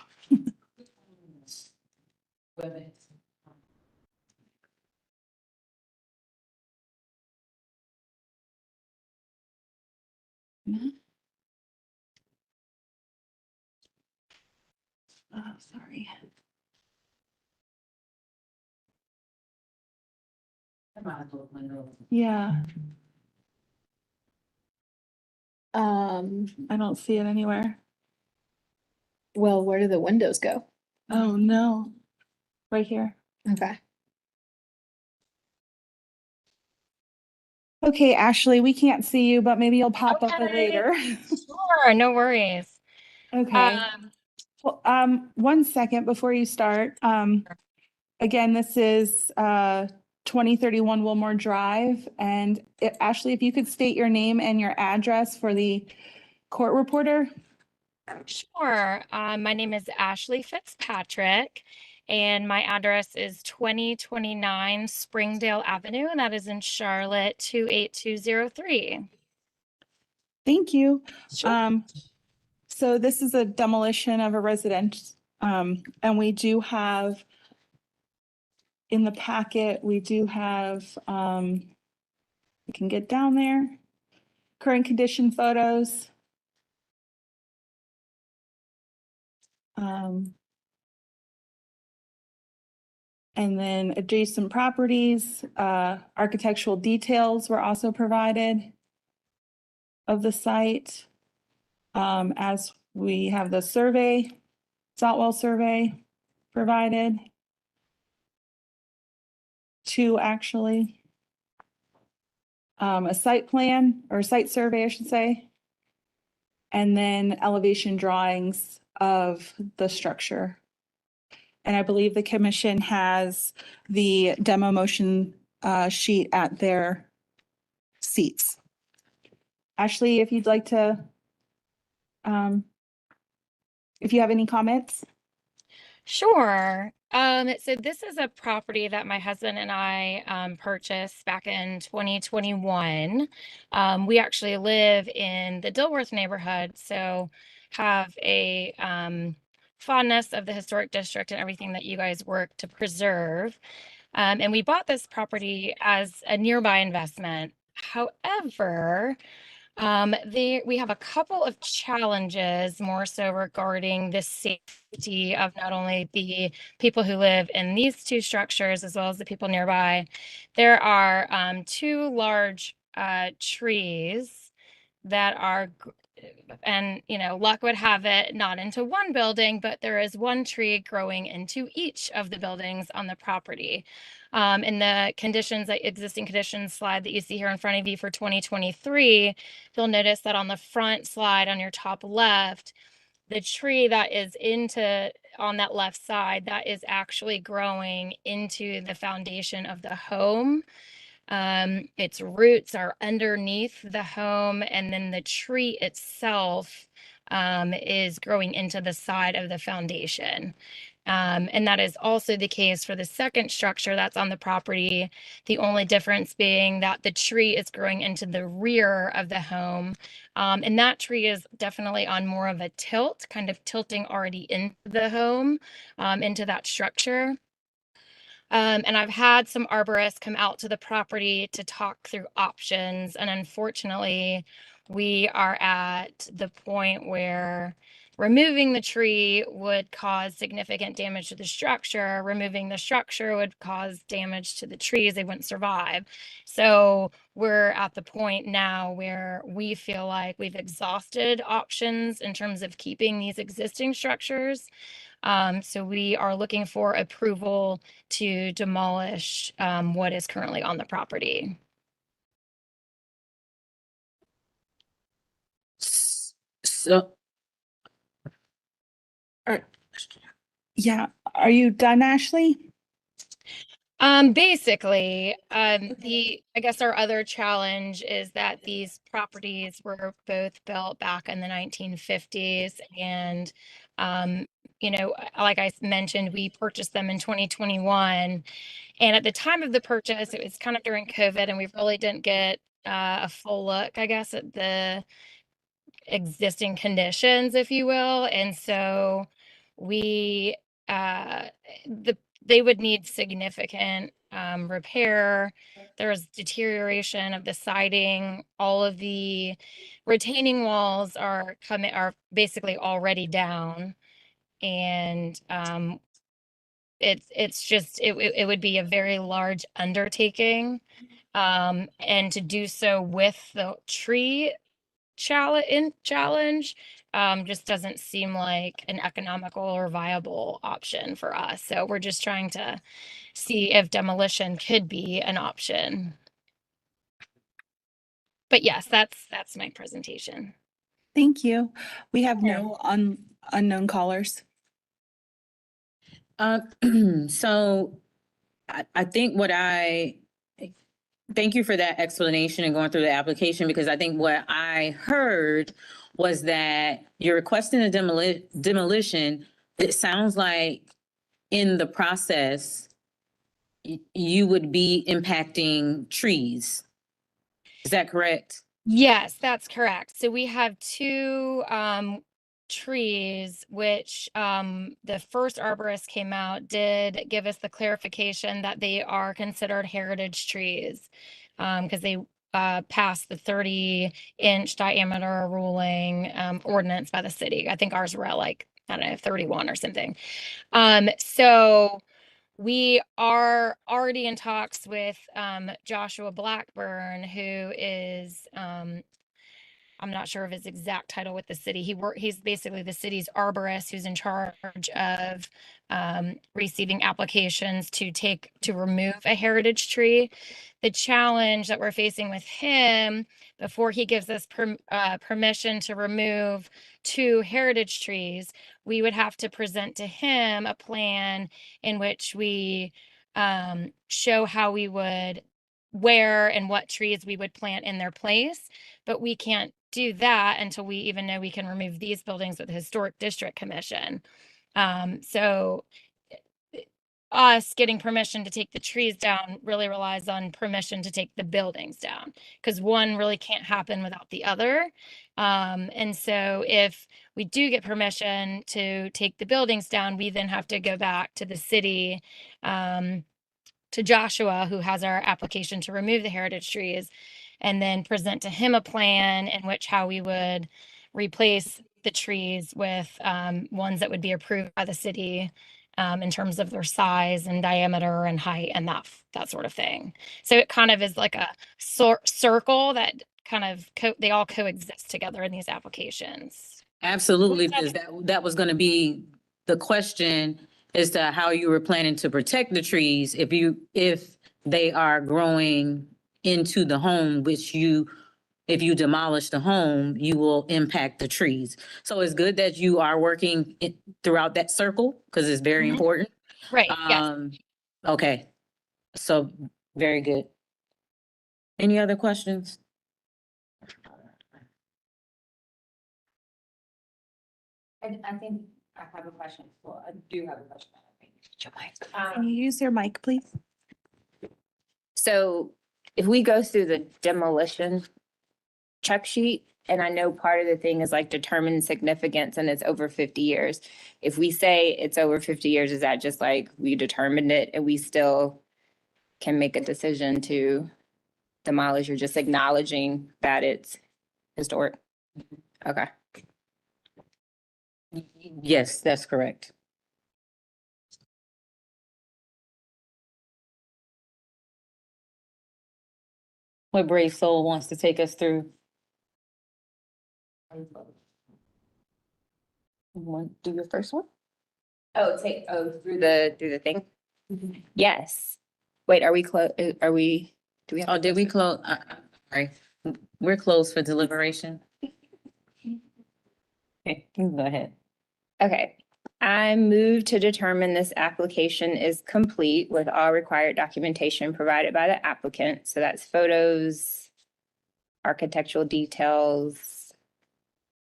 Oh, sorry. Yeah. I don't see it anywhere. Well, where do the windows go? Oh, no. Right here. Okay. Okay, Ashley, we can't see you, but maybe you'll pop up later. Sure, no worries. Okay. Well, one second before you start. Again, this is 2031 Wilmore Drive. And Ashley, if you could state your name and your address for the court reporter. Sure. My name is Ashley Fitzpatrick, and my address is 2029 Springdale Avenue, and that is in Charlotte, 28203. Thank you. So this is a demolition of a residence, and we do have in the packet, we do have, we can get down there, current condition photos. And then adjacent properties, architectural details were also provided of the site. As we have the survey, Saltwell survey provided. Two actually. A site plan or site survey, I should say. And then elevation drawings of the structure. And I believe the commission has the demo motion sheet at their seats. Ashley, if you'd like to, if you have any comments. Sure. So this is a property that my husband and I purchased back in 2021. We actually live in the Dilworth neighborhood, so have a fondness of the historic district and everything that you guys work to preserve. And we bought this property as a nearby investment. However, we have a couple of challenges more so regarding the safety of not only the people who live in these two structures as well as the people nearby. There are two large trees that are, and luck would have it, not into one building, but there is one tree growing into each of the buildings on the property. In the conditions, existing conditions slide that you see here in front of you for 2023, you'll notice that on the front slide on your top left, the tree that is on that left side, that is actually growing into the foundation of the home. Its roots are underneath the home, and then the tree itself is growing into the side of the foundation. And that is also the case for the second structure that's on the property. The only difference being that the tree is growing into the rear of the home. And that tree is definitely on more of a tilt, kind of tilting already into the home, into that structure. And I've had some arborists come out to the property to talk through options. And unfortunately, we are at the point where removing the tree would cause significant damage to the structure. Removing the structure would cause damage to the trees. They wouldn't survive. So we're at the point now where we feel like we've exhausted options in terms of keeping these existing structures. So we are looking for approval to demolish what is currently on the property. So, Yeah, are you done, Ashley? Basically, I guess our other challenge is that these properties were both built back in the 1950s, and like I mentioned, we purchased them in 2021, and at the time of the purchase, it was kind of during COVID, and we really didn't get a full look, I guess, at the existing conditions, if you will, and so we, they would need significant repair. There's deterioration of the siding. All of the retaining walls are basically already down. And it's just, it would be a very large undertaking. And to do so with the tree challenge just doesn't seem like an economical or viable option for us. So we're just trying to see if demolition could be an option. But yes, that's my presentation. Thank you. We have no unknown callers. So I think thank you for that explanation and going through the application, because I think what I heard was that you're requesting a demolition. It sounds like in the process, you would be impacting trees. Is that correct? Yes, that's correct. So we have two trees, which the first arborist came out, did give us the clarification that they are considered heritage trees because they passed the 30-inch diameter ruling ordinance by the city. I think ours were at like, I don't know, 31 or something. So we are already in talks with Joshua Blackburn, who is I'm not sure of his exact title with the city. He's basically the city's arborist who's in charge of receiving applications to remove a heritage tree. The challenge that we're facing with him, before he gives us permission to remove 2 heritage trees, we would have to present to him a plan in which we show how we would, where and what trees we would plant in their place. But we can't do that until we even know we can remove these buildings with the Historic District Commission. So us getting permission to take the trees down really relies on permission to take the buildings down, because one really can't happen without the other. And so if we do get permission to take the buildings down, we then have to go back to the city, to Joshua, who has our application to remove the heritage trees, and then present to him a plan in which how we would replace the trees with ones that would be approved by the city in terms of their size and diameter and height and that sort of thing. So it kind of is like a circle that kind of they all coexist together in these applications. Absolutely, because that was going to be the question as to how you were planning to protect the trees if they are growing into the home, if you demolish the home, you will impact the trees. So it's good that you are working throughout that circle, because it's very important. Right, yes. Okay, so very good. Any other questions? I think I have a question. Well, I do have a question. Can you use your mic, please? So if we go through the demolition check sheet, and I know part of the thing is like determine significance and it's over 50 years. If we say it's over 50 years, is that just like we determined it and we still can make a decision to demolish, or just acknowledging that it's historic? Okay. Yes, that's correct. What brave soul wants to take us through? Want to do your first one? Through the thing? Yes. Wait, are we close? Do we have? Oh, did we close? Sorry, we're closed for deliberation. Okay, you can go ahead. Okay, I move to determine this application is complete with all required documentation provided by the applicant. So that's photos, architectural details,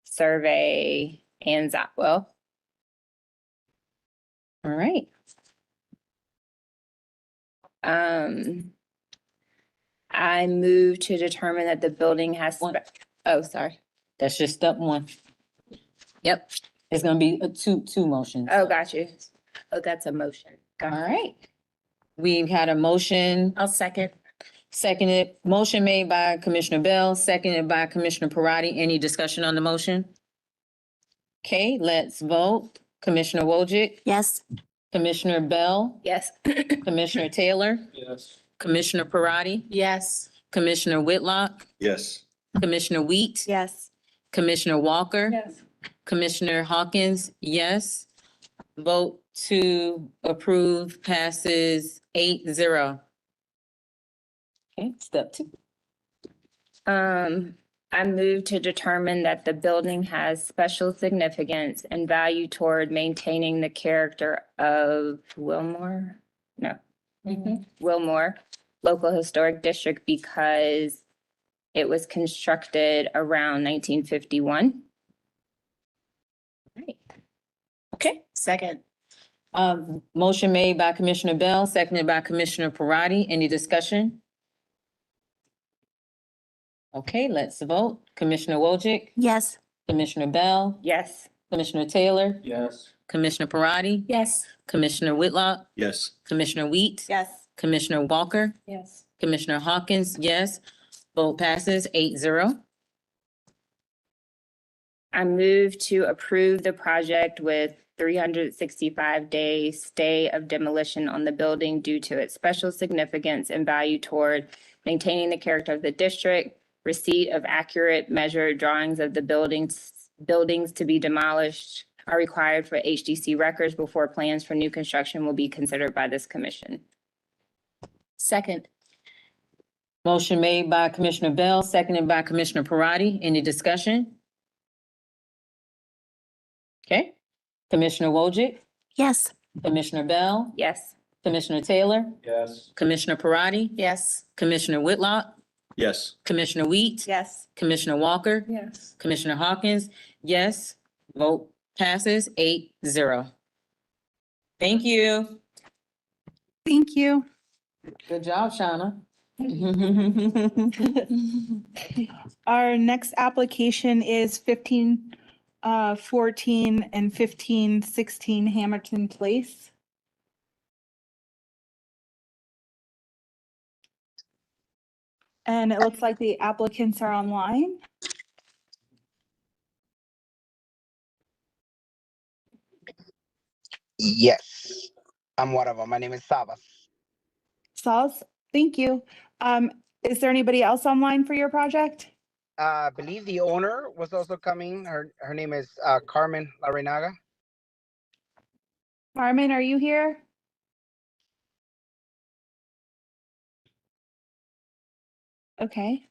survey, and Zapwell. All right. I move to determine that the building has, oh, sorry. That's just step one. Yep. It's gonna be two motions. Oh, got you. Oh, that's a motion. All right. We've had a motion. I'll second. Seconded, motion made by Commissioner Bell, seconded by Commissioner Parati. Any discussion on the motion? Okay, let's vote. Commissioner Wojcik, Yes. Commissioner Bell, Yes. Commissioner Taylor, Yes. Commissioner Parati, Yes. Commissioner Whitlock, Yes. Commissioner Wheat, Yes. Commissioner Walker, Yes. Commissioner Hawkins, yes. Vote to approve passes 8-0. Okay, step 2. I move to determine that the building has special significance and value toward maintaining the character of Wilmore? No. Wilmore Local Historic District because it was constructed around 1951. Okay. Second. Motion made by Commissioner Bell, seconded by Commissioner Parati. Any discussion? Okay, let's vote. Commissioner Wojcik, Yes. Commissioner Bell, Yes. Commissioner Taylor, Yes. Commissioner Parati, Yes. Commissioner Whitlock, Yes. Commissioner Wheat, Yes. Commissioner Walker, Yes. Commissioner Hawkins, yes. Vote passes 8-0. I move to approve the project with 365-day stay of demolition on the building due to its special significance and value toward maintaining the character of the district, receipt of accurate measured drawings of the buildings to be demolished are required for HDC records before plans for new construction will be considered by this commission. Second. Motion made by Commissioner Bell, seconded by Commissioner Parati. Any discussion? Okay. Commissioner Wojcik, Yes. Commissioner Bell, Yes. Commissioner Taylor, Yes. Commissioner Parati, Yes. Commissioner Whitlock, Yes. Commissioner Wheat, Yes. Commissioner Walker, Yes. Commissioner Hawkins, yes. Vote passes 8-0. Thank you. Thank you. Good job, Shauna. Our next application is 1514 and 1516 Hamilton Place. And it looks like the applicants are online. Yes, I'm one of them. My name is Sabas. Sals, thank you. Is there anybody else online for your project? I believe the owner was also coming. Her name is Carmen Larinaga. Carmen, are you here? Okay.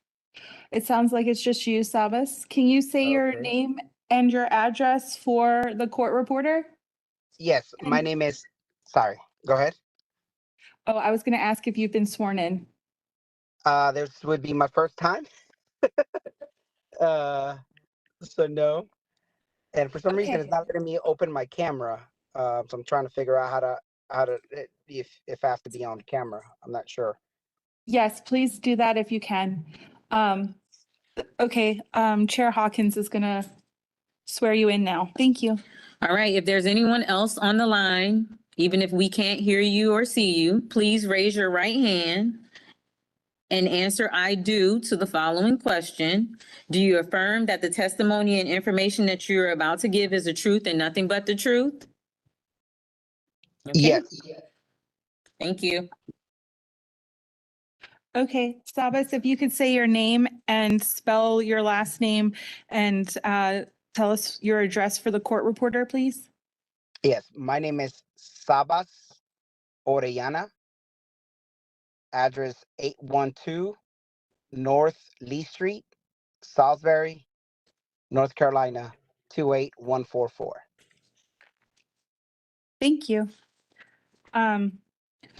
It sounds like it's just you, Sabas. Can you say your Okay. name and your address for the court reporter? Yes, my name is, sorry, go ahead. Oh, I was going to ask if you've been sworn in. This would be my first time. So no. And for some reason, Okay. it's not letting me open my camera. So I'm trying to figure out how to if I have to be on camera. I'm not sure. Yes, please do that if you can. Okay, Chair Hawkins is going to swear you in now. Thank you. All right, if there's anyone else on the line, even if we can't hear you or see you, please raise your right hand and answer "I do" to the following question. Do you affirm that the testimony and information that you're about to give is the truth and nothing but the truth? Okay. Yes. Thank you. Okay, Sabas, if you could say your name and spell your last name and tell us your address for the court reporter, please. Yes, my name is Sabas Orellana. Address 812 North Lee Street, Salisbury, North Carolina, 28144. Thank you.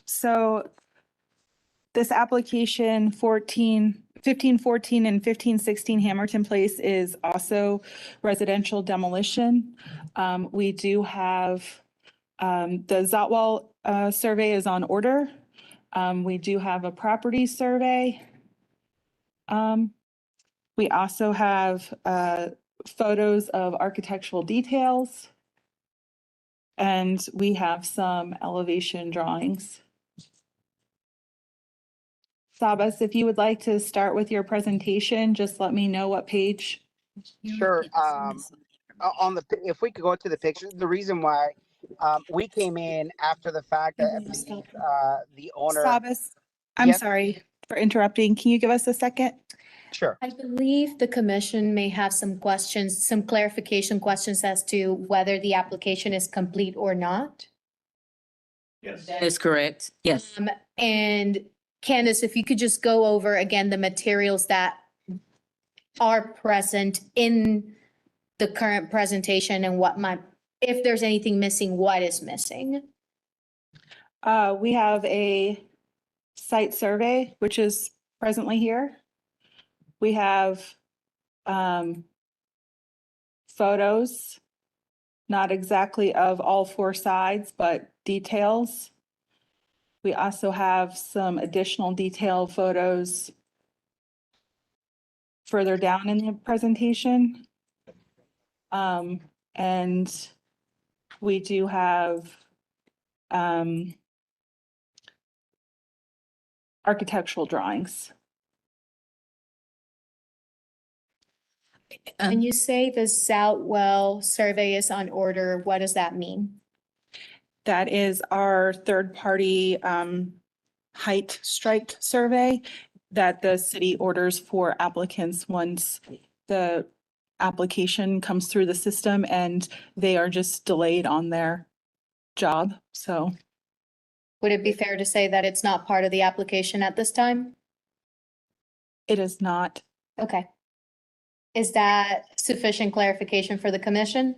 So this application 1514 and 1516 Hamilton Place is also residential demolition. We do have, the Zotwell survey is on order. We do have a property survey. We also have photos of architectural details. And we have some elevation drawings. Sabas, if you would like to start with your presentation, just let me know what page. Sure. On the, if we could go to the pictures, the reason why, we came in after the fact that I believe, the owner. Sabas, I'm Yes? sorry for interrupting. Can you give us a second? Sure. I believe the commission may have some questions, some clarification questions as to whether the application is complete or not. Yes. That is correct. Yes. And Candace, if you could just go over again the materials that are present in the current presentation and what might, if there's anything missing, what is missing? We have a site survey, which is presently here. We have photos, not exactly of all four sides, but details. We also have some additional detail photos further down in the presentation. And we do have architectural drawings. When you say the Zoutwell survey is on order, what does that mean? That is our third-party height strike survey that the city orders for applicants once the application comes through the system and they are just delayed on their job. So Would it be fair to say that it's not part of the application at this time? it is not. Okay. Is that sufficient clarification for the commission?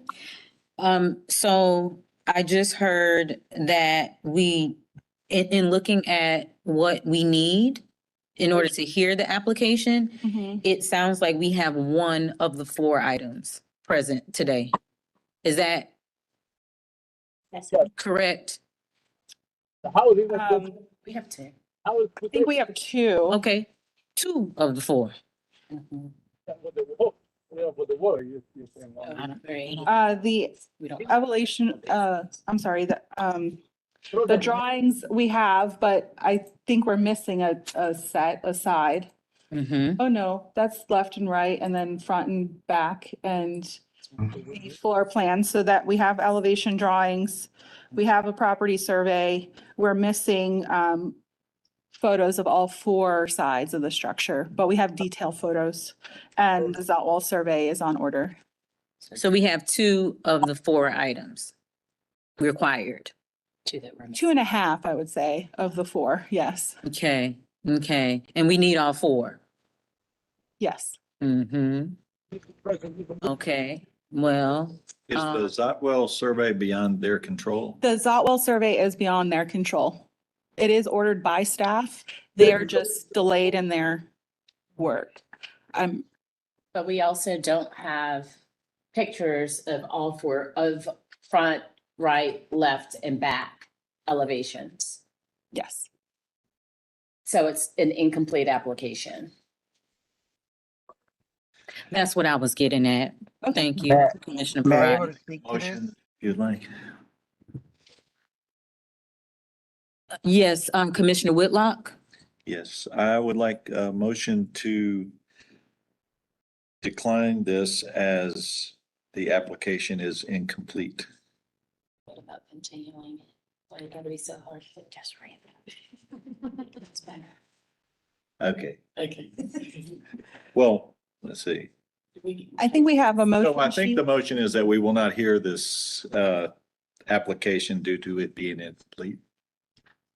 So I just heard that in looking at what we need in order to hear the application, it sounds like we have one of the four items present today. Is that correct? We have two. I think we have two. Okay, two of the four. The elevation, I'm sorry, the drawings we have, but I think we're missing a side. Oh, no, that's left and right and then front and back and the floor plan so that we have elevation drawings. We have a property survey. We're missing photos of all four sides of the structure, but we have detailed photos and the Zoutwell survey is on order. So we have two of the four items required. Two and a half, I would say, of the four. Yes. Okay, okay. And we need all four. Yes. Okay, well. Is the Zotwell survey beyond their control? The Zoutwell survey is beyond their control. It is ordered by staff. They are just delayed in their work. But we also don't have pictures of all four of front, right, left, and back elevations. Yes. So it's an incomplete application. That's what I was getting at. Thank you, May- Commissioner may I Parati. able to speak to this? Motion, if you'd like. Yes, Commissioner Whitlock. Yes, I would like a motion to decline this as the application is incomplete. What about continuing? Why it gotta be so hard to just read? It's better. Okay, Okay. well, let's see. I think we have a motion. So I think sheet. the motion is that we will not hear this application due to it being incomplete.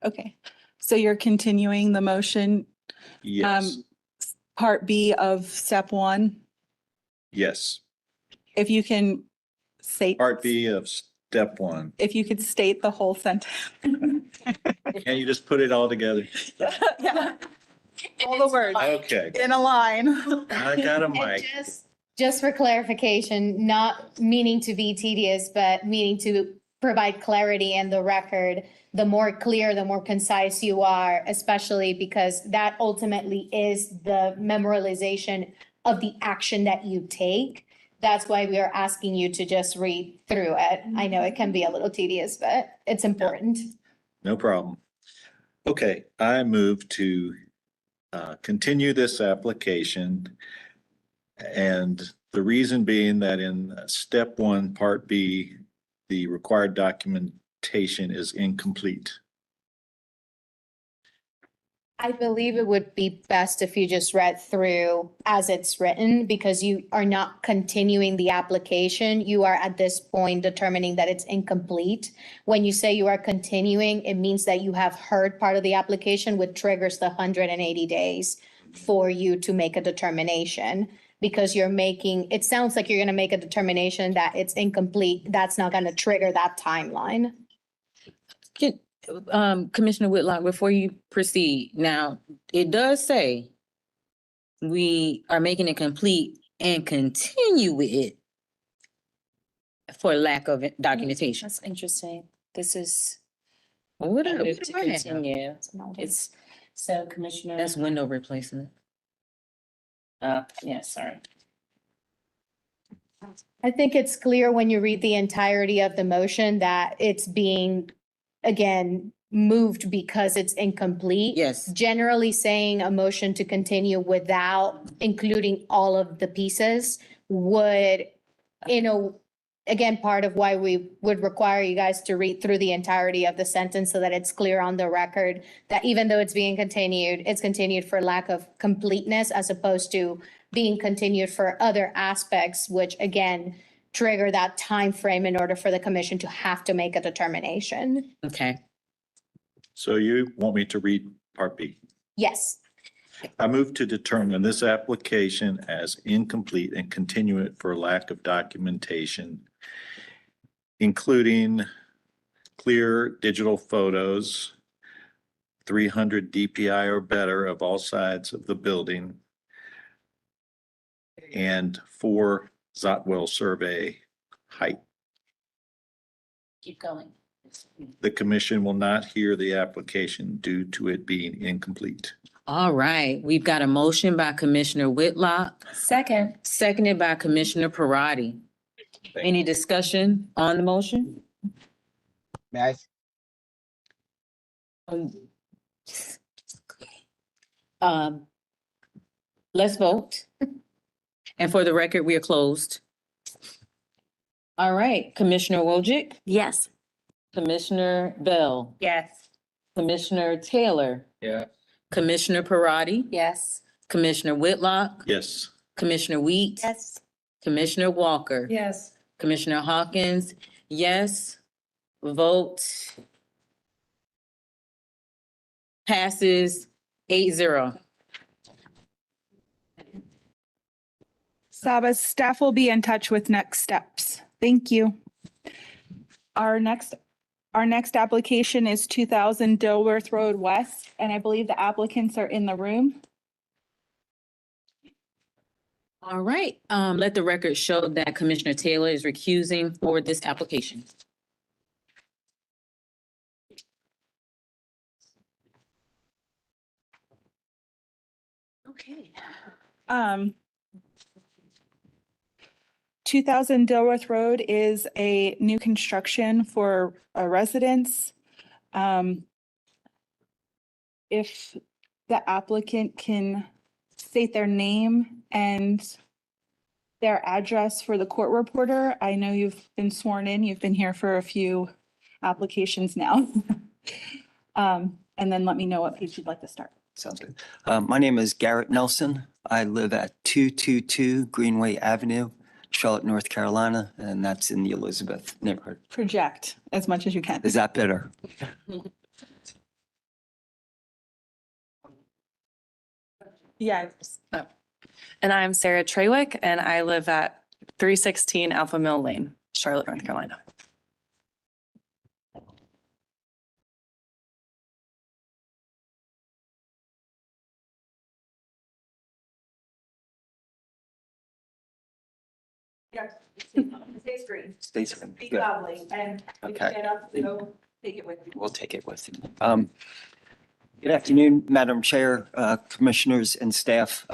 Okay, so you're continuing the motion, Yes, part B of step one. yes. If you can say. Part B of step one. If you could state the whole sentence. Can you just put it all together? Yeah. All the words Okay, in a line. I got a And mic. just for clarification, not meaning to be tedious, but meaning to provide clarity in the record. The more clear, the more concise you are, especially because that ultimately is the memorialization of the action that you take. That's why we are asking you to just read through it. I know it can be a little tedious, but it's important. No problem. Okay, I move to continue this application. And the reason being that in step 1, part B, the required documentation is incomplete. I believe it would be best if you just read through as it's written, because you are not continuing the application. You are at this point determining that it's incomplete. When you say you are continuing, it means that you have heard part of the application, which triggers the 180 days for you to make a determination. Because you're making, it sounds like you're gonna make a determination that it's incomplete. That's not gonna trigger that timeline. Commissioner Whitlock, before you proceed, now, it does say we are making it complete and continue with it for lack of documentation. That's interesting. This is. What I a- move to what do I have? continue. It's, so Commissioner. That's window replacement. Yeah, sorry. I think it's clear when you read the entirety of the motion that it's being, again, moved because it's incomplete. Yes. Generally saying a motion to continue without including all of the pieces would, again, part of why we would require you guys to read through the entirety of the sentence so that it's clear on the record that even though it's being continued, it's continued for lack of completeness as opposed to being continued for other aspects, which again, trigger that time frame in order for the commission to have to make a determination. Okay. So you want me to read part B? Yes. I move to determine this application as incomplete and continue it for lack of documentation, including clear digital photos, 300 DPI or better of all sides of the building, and 4 Zotwell survey height. Keep going. The commission will not hear the application due to it being incomplete. All right, we've got a motion by Commissioner Whitlock, Second. seconded by Commissioner Parati. Any discussion on the motion? May I? Let's vote. And for the record, we are closed. All right, Commissioner Wojcik, Yes. Commissioner Bell, Yes. Commissioner Taylor, Yeah. Commissioner Parati, Yes. Commissioner Whitlock, Yes. Commissioner Wheat, Yes. Commissioner Walker, Yes. Commissioner Hawkins, yes. Vote passes 8-0. Sabas, staff will be in touch with next steps. Thank you. Our next application is 2000 Dilworth Road West, and I believe the applicants are in the room. All right, let the record show that Commissioner Taylor is recusing for this application. Okay. 2000 Dilworth Road is a new construction for a residence. If the applicant can state their name and their address for the court reporter. I know you've been sworn in. You've been here for a few applications now. And then let me know what page you'd like to start. Sounds good. My name is Garrett Nelson. I live at 222 Greenway Avenue, Charlotte, North Carolina, and that's in the Elizabeth neighborhood. Project as much as you can. Is that better? Yeah. And I'm Sarah Trawick, and I live at 316 Alpha Mill Lane, Charlotte, North Carolina. Yeah, stay screen. Stays in. Speak Good. loudly and if you Okay. get up, go take it with you. We'll take it with you. Good afternoon, Madam Chair, Commissioners and staff.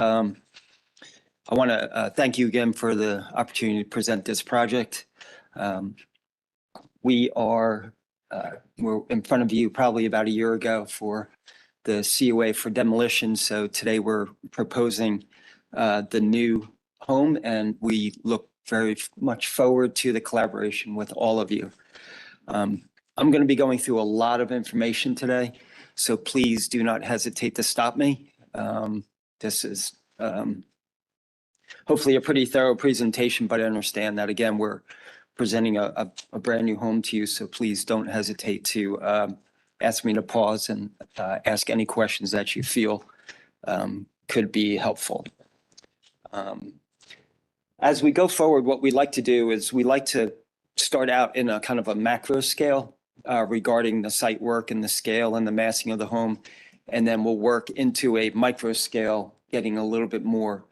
I want to thank you again for the opportunity to present this project. We're in front of you probably about a year ago for the COA for demolition. So today we're proposing the new home, and we look very much forward to the collaboration with all of you. I'm going to be going through a lot of information today, so please do not hesitate to stop me. This is hopefully a pretty thorough presentation, but I understand that, again, we're presenting a brand new home to you, so please don't hesitate to ask me to pause and ask any questions that you feel could be helpful. As we go forward, what we'd like to do is we like to start out in a kind of a macro scale regarding the site work and the scale and the massing of the home. And then we'll work into a micro scale, getting a little bit more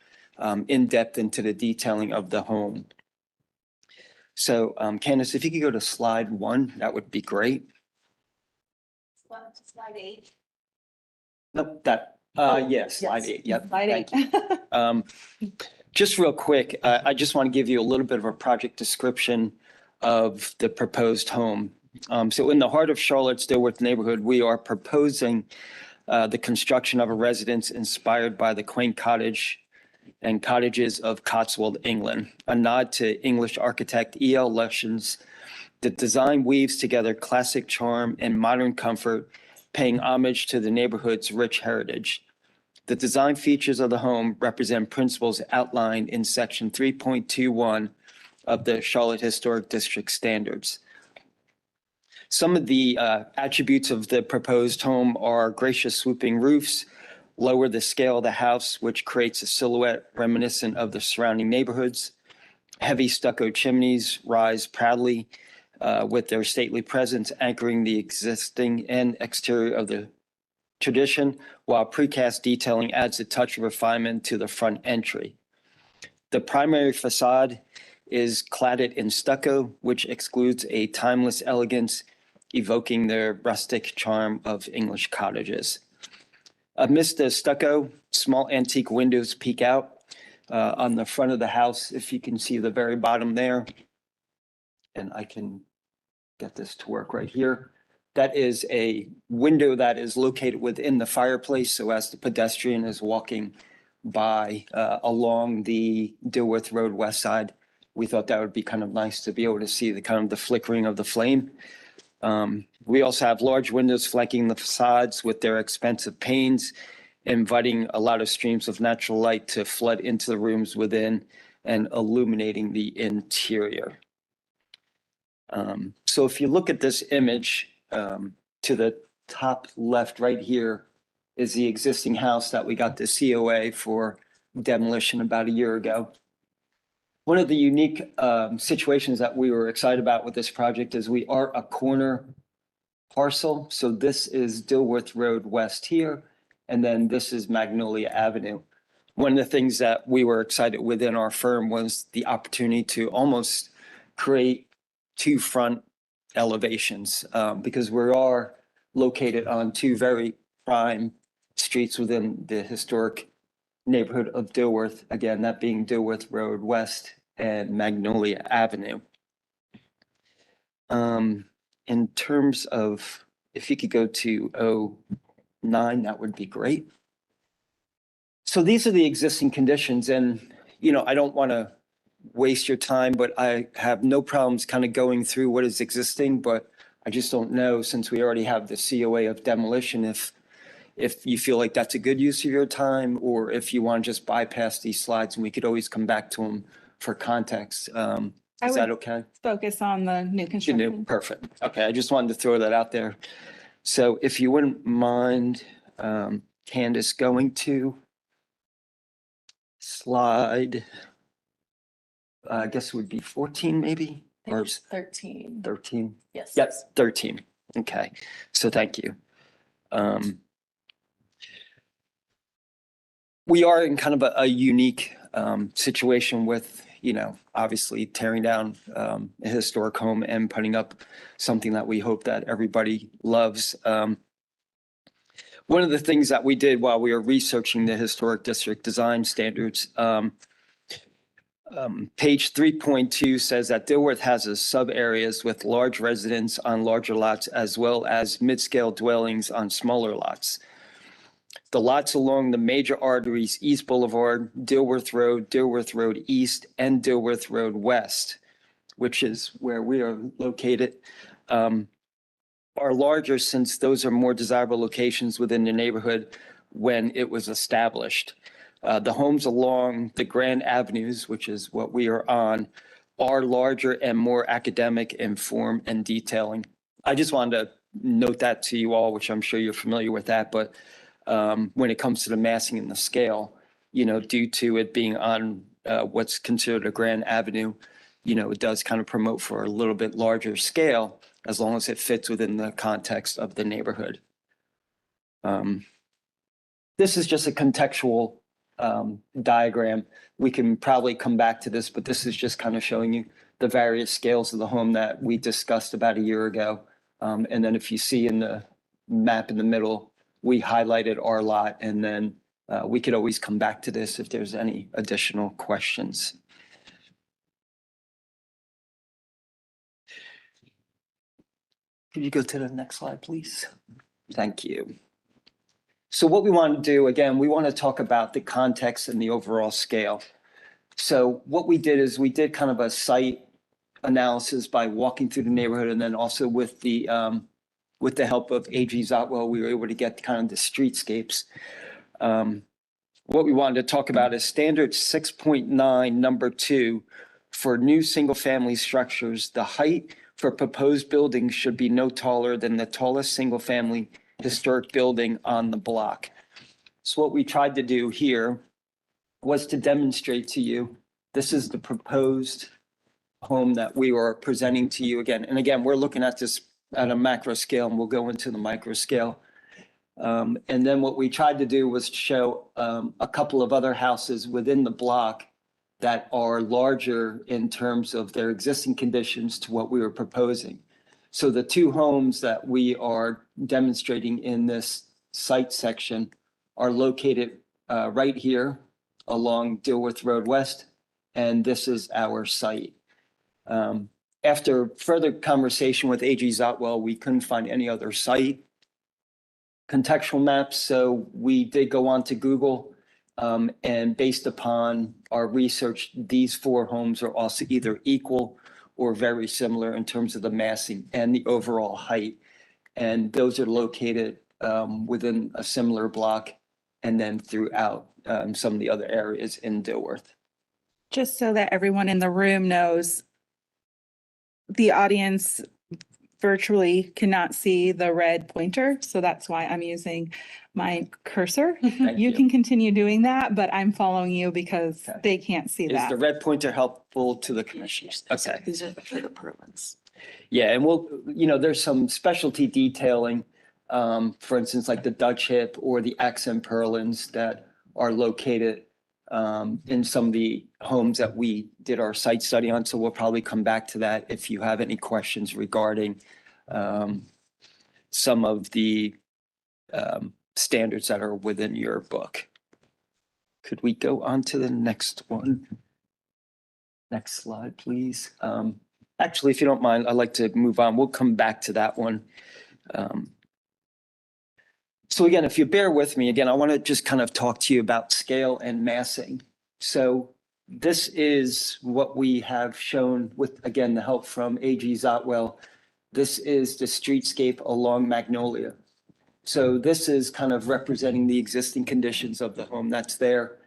in depth into the detailing of the home. So Candace, if you could go to slide 1, that would be great. Slide 8. Nope, yes, slide 8. Yep. Slide 8. Thank you. Just real quick, I just want to give you a little bit of a project description of the proposed home. So in the heart of Charlotte's Dilworth neighborhood, we are proposing the construction of a residence inspired by the quaint cottage and cottages of Cotswold, England, a nod to English architect E.L. Lushing's. The design weaves together classic charm and modern comfort, paying homage to the neighborhood's rich heritage. The design features of the home represent principles outlined in section 3.21 of the Charlotte Historic District Standards. Some of the attributes of the proposed home are gracious swooping roofs, lower the scale of the house, which creates a silhouette reminiscent of the surrounding neighborhoods. Heavy stucco chimneys rise proudly with their stately presence anchoring the existing and exterior of the tradition, while precast detailing adds a touch of refinement to the front entry. The primary facade is cladded in stucco, which excludes a timeless elegance, evoking the rustic charm of English cottages. Amidst the stucco, small antique windows peek out on the front of the house, if you can see the very bottom there. And I can get this to work right here. That is a window that is located within the fireplace, so as the pedestrian is walking by along the Dilworth Road west side, we thought that would be kind of nice to be able to see the kind of the flickering of the flame. We also have large windows flanking the facades with their expensive panes, inviting a lot of streams of natural light to flood into the rooms within and illuminating the interior. So if you look at this image, to the top left right here is the existing house that we got the COA for demolition about a year ago. One of the unique situations that we were excited about with this project is we are a corner parcel. So this is Dilworth Road West here, and then this is Magnolia Avenue. One of the things that we were excited within our firm was the opportunity to almost create 2 front elevations because we are located on 2 very prime streets within the historic neighborhood of Dilworth, again, that being Dilworth Road West and Magnolia Avenue. In terms of, if you could go to 09, that would be great. So these are the existing conditions, and, I don't want to waste your time, but I have no problems kind of going through what is existing, but I just don't know, since we already have the COA of demolition, if you feel like that's a good use of your time, or if you want to just bypass these slides and we could always come back to them for context. Is that okay? Focus on the new construction. Perfect. Okay, I just wanted to throw that out there. So if you wouldn't mind, Candace, going to slide, I guess it would be 14 maybe? Or 13. 13? Yes. Yep, 13. Okay, so thank you. We are in kind of a unique situation with, obviously tearing down a historic home and putting up something that we hope that everybody loves. One of the things that we did while we were researching the historic district design standards, Page 3.2 says that Dilworth has a sub areas with large residents on larger lots as well as mid-scale dwellings on smaller lots. The lots along the major arteries, East Boulevard, Dilworth Road East, and Dilworth Road West, which is where we are located, are larger since those are more desirable locations within the neighborhood when it was established. The homes along the Grand Avenues, which is what we are on, are larger and more academic in form and detailing. I just wanted to note that to you all, which I'm sure you're familiar with that, but when it comes to the massing and the scale, due to it being on what's considered a Grand Avenue, it does kind of promote for a little bit larger scale as long as it fits within the context of the neighborhood. This is just a contextual diagram. We can probably come back to this, but this is just kind of showing you the various scales of the home that we discussed about a year ago. And then if you see in the map in the middle, we highlighted our lot, and then we could always come back to this if there's any additional questions. Can you go to the next slide, please? Thank you. So what we want to do, again, we want to talk about the context and the overall scale. So what we did is we did kind of a site analysis by walking through the neighborhood, and then also with the help of A.G. Zotwell, we were able to get kind of the streetscapes. What we wanted to talk about is standard 6.9, number 2, for new single-family structures. The height for proposed buildings should be no taller than the tallest single-family historic building on the block. So what we tried to do here was to demonstrate to you, this is the proposed home that we are presenting to you again. And again, we're looking at this at a macro scale, and we'll go into the micro scale. And then what we tried to do was show a couple of other houses within the block that are larger in terms of their existing conditions to what we were proposing. So the two homes that we are demonstrating in this site section are located right here along Dilworth Road West, and this is our site. After further conversation with A.G. Zotwell, we couldn't find any other site contextual maps, so we did go on to Google, and based upon our research, these 4 homes are also either equal or very similar in terms of the massing and the overall height. And those are located within a similar block and then throughout some of the other areas in Dilworth. Just so that everyone in the room knows, the audience virtually cannot see the red pointer, so that's why I'm using my cursor. You can continue doing that, but I'm following you because they can't see Is that. the red pointer helpful to the commissioners? Okay. These are the purlins. Yeah, and we'll, there's some specialty detailing, for instance, like the Dutch hip or the accent purlins that are located in some of the homes that we did our site study on. So we'll probably come back to that if you have any questions regarding some of the standards that are within your book. Could we go on to the next one? Next slide, please. Actually, if you don't mind, I'd like to move on. We'll come back to that one. So again, if you bear with me, again, I want to just kind of talk to you about scale and massing. So this is what we have shown with, again, the help from A.G. Zotwell. This is the streetscape along Magnolia. So this is kind of representing the existing conditions of the home that's there.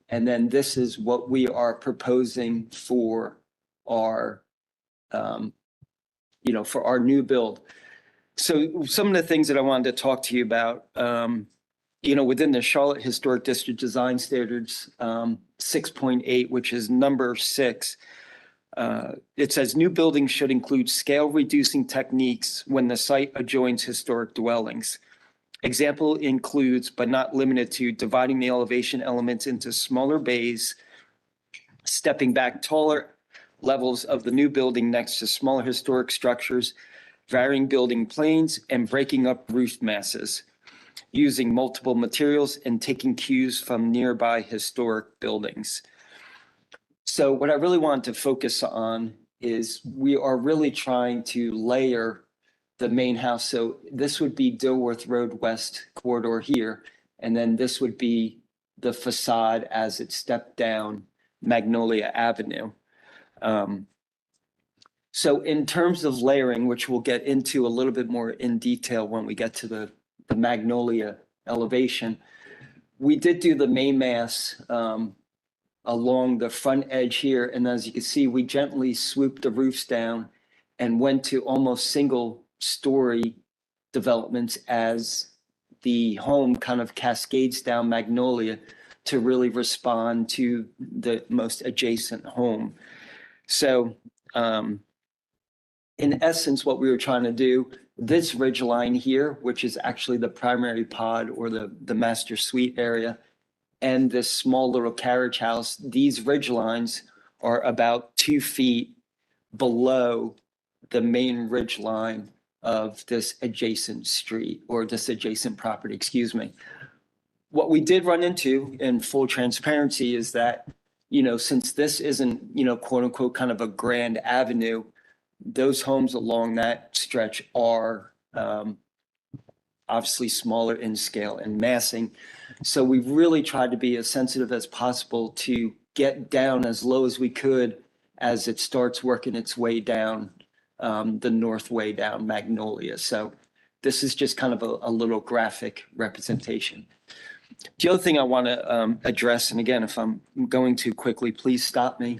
And then this is what we are proposing for our, for our new build. So some of the things that I wanted to talk to you about, within the Charlotte Historic District Design Standards 6.8, which is number 6, it says new buildings should include scale reducing techniques when the site adjoins historic dwellings. Example includes, but not limited to, dividing the elevation elements into smaller bays, stepping back taller levels of the new building next to smaller historic structures, varying building planes, and breaking up roof masses, using multiple materials and taking cues from nearby historic buildings. So what I really want to focus on is we are really trying to layer the main house. So this would be Dilworth Road West corridor here, and then this would be the facade as it stepped down Magnolia Avenue. So in terms of layering, which we'll get into a little bit more in detail when we get to the Magnolia elevation, we did do the main mass along the front edge here. And as you can see, we gently swooped the roofs down and went to almost single story developments as the home kind of cascades down Magnolia to really respond to the most adjacent home. So in essence, what we were trying to do, this ridge line here, which is actually the primary pod or the master suite area, and this small little carriage house, these ridge lines are about 2 feet below the main ridge line of this adjacent street or this adjacent property, excuse me. What we did run into in full transparency is that, you know, since this isn't, you know, quote unquote, kind of a grand avenue, those homes along that stretch are obviously smaller in scale and massing. So we really tried to be as sensitive as possible to get down as low as we could as it starts working its way down the north way down Magnolia. So this is just kind of a little graphic representation. The other thing I want to address, and again, if I'm going too quickly, please stop me.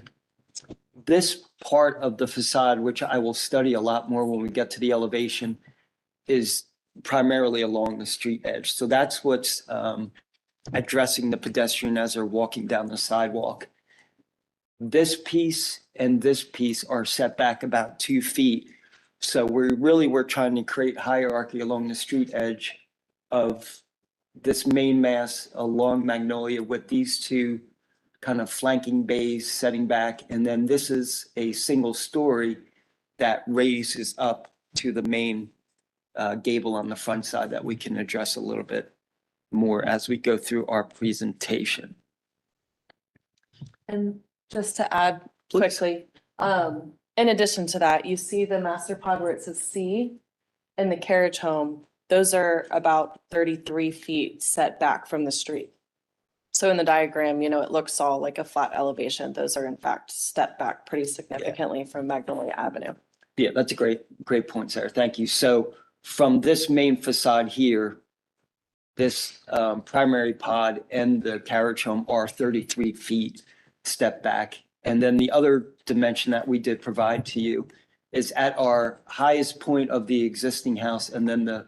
This part of the facade, which I will study a lot more when we get to the elevation, is primarily along the street edge. So that's what's addressing the pedestrian as they're walking down the sidewalk. This piece and this piece are set back about 2 feet. So we're trying to create hierarchy along the street edge of this main mass along Magnolia with these two kind of flanking bays setting back. And then this is a single story that raises up to the main gable on the front side that we can address a little bit more as we go through our presentation. And just to add quickly, in addition to that, you see the master pod where it says C and the carriage home, those are about 33 feet set back from the street. So in the diagram, you know, it looks all like a flat elevation. Those are in fact stepped back pretty significantly from Magnolia Avenue. Yeah, that's a great point, Sarah. Thank you. So from this main facade here, this primary pod and the carriage home are 33 feet step back. And then the other dimension that we did provide to you is at our highest point of the existing house and then the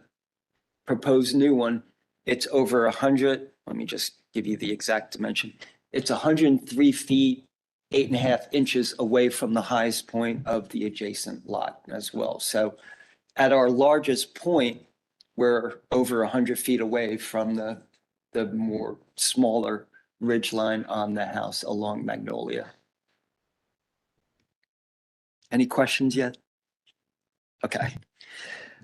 proposed new one, it's over 100. Let me just give you the exact dimension. It's 103 feet, 8.5 inches away from the highest point of the adjacent lot as well. So at our largest point, we're over 100 feet away from the more smaller ridge line on the house along Magnolia. Any questions yet? Okay.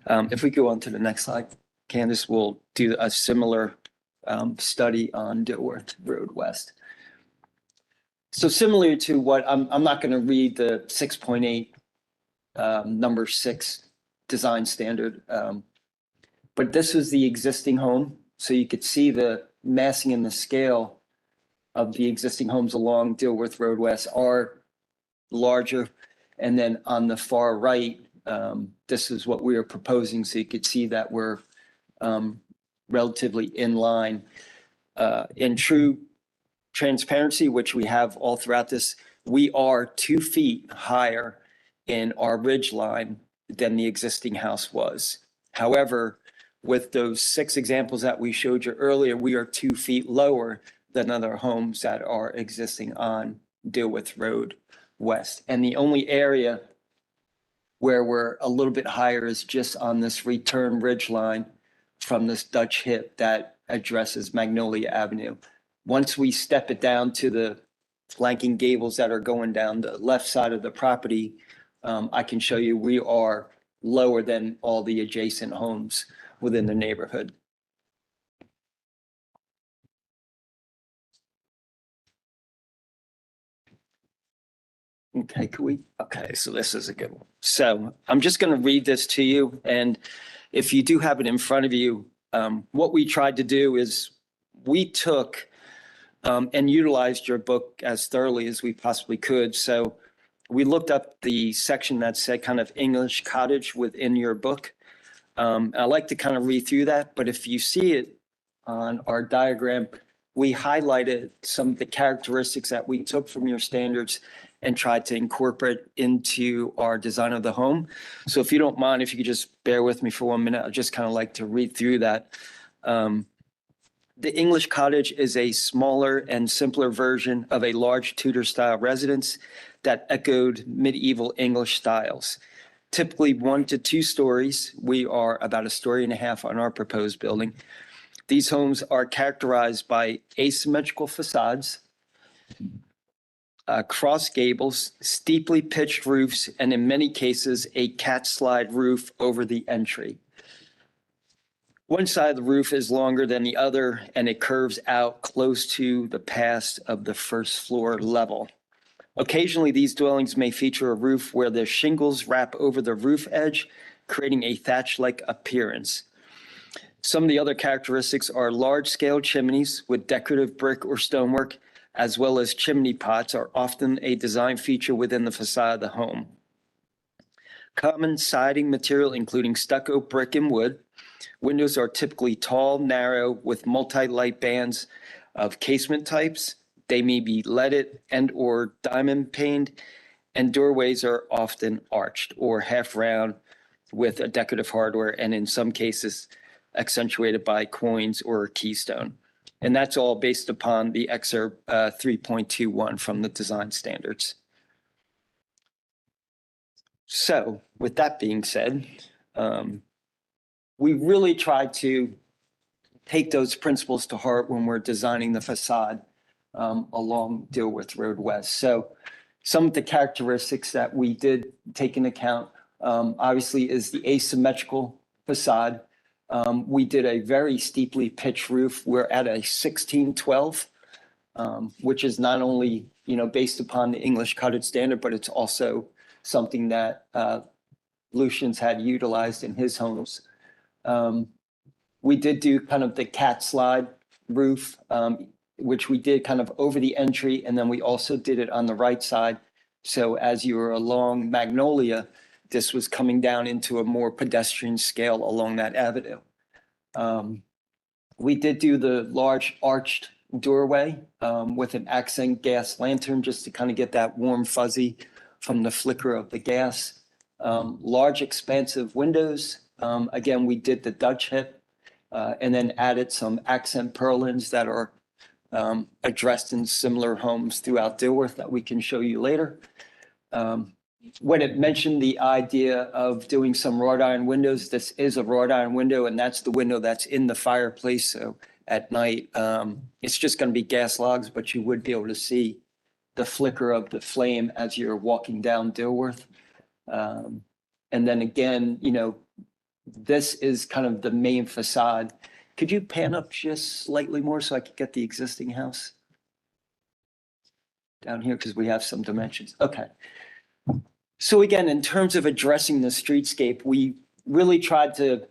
If we go on to the next slide, Candace will do a similar study on Dilworth Road West. So similar to what, I'm not going to read the 6.8 number 6 design standard, but this was the existing home. So you could see the massing and the scale of the existing homes along Dilworth Road West are larger. And then on the far right, this is what we are proposing. So you could see that we're relatively in line. In true transparency, which we have all throughout this, we are 2 feet higher in our ridge line than the existing house was. However, with those 6 examples that we showed you earlier, we are 2 feet lower than other homes that are existing on Dilworth Road West. And the only area where we're a little bit higher is just on this return ridge line from this Dutch hip that addresses Magnolia Avenue. Once we step it down to the flanking gables that are going down the left side of the property, I can show you we are lower than all the adjacent homes within the neighborhood. Okay, okay, so this is a good one. So I'm just going to read this to you. And if you do have it in front of you, what we tried to do is we took and utilized your book as thoroughly as we possibly could. So we looked up the section that said kind of English cottage within your book. I like to kind of read through that, but if you see it on our diagram, we highlighted some of the characteristics that we took from your standards and tried to incorporate into our design of the home. So if you don't mind, if you could just bear with me for 1 minute, I'd just kind of like to read through that. The English cottage is a smaller and simpler version of a large Tudor-style residence that echoed medieval English styles. Typically 1 to 2 stories. We are about 1.5 stories on our proposed building. These homes are characterized by asymmetrical facades, cross gables, steeply pitched roofs, and in many cases, a cat slide roof over the entry. One side of the roof is longer than the other, and it curves out close to the pass of the first floor level. Occasionally, these dwellings may feature a roof where the shingles wrap over the roof edge, creating a thatch-like appearance. Some of the other characteristics are large-scale chimneys with decorative brick or stonework, as well as chimney pots are often a design feature within the facade of the home. Common siding material including stucco, brick, and wood. Windows are typically tall, narrow, with multi-light bands of casement types. They may be leaded and or diamond paned, and doorways are often arched or half round with a decorative hardware, and in some cases accentuated by coins or keystone. And that's all based upon the excerpt 3.21 from the design standards. So with that being said, we really try to take those principles to heart when we're designing the facade along Dilworth Road West. So some of the characteristics that we did take into account, obviously, is the asymmetrical facade. We did a very steeply pitched roof. We're at a 1612, which is not only, based upon the English cottage standard, but it's also something that Lucian's had utilized in his homes. We did do kind of the cat slide roof, which we did kind of over the entry, and then we also did it on the right side. So as you were along Magnolia, this was coming down into a more pedestrian scale along that avenue. We did do the large arched doorway with an accent gas lantern just to kind of get that warm fuzzy from the flicker of the gas. Large expansive windows. Again, we did the Dutch hip and then added some accent purlins that are addressed in similar homes throughout Dilworth that we can show you later. When it mentioned the idea of doing some wrought iron windows, this is a wrought iron window, and that's the window that's in the fireplace. So at night, it's just going to be gas logs, but you would be able to see the flicker of the flame as you're walking down Dilworth. And then again, this is kind of the main facade. Could you pan up just slightly more so I could get the existing house down here? Because we have some dimensions. Okay. So again, in terms of addressing the streetscape, we really tried to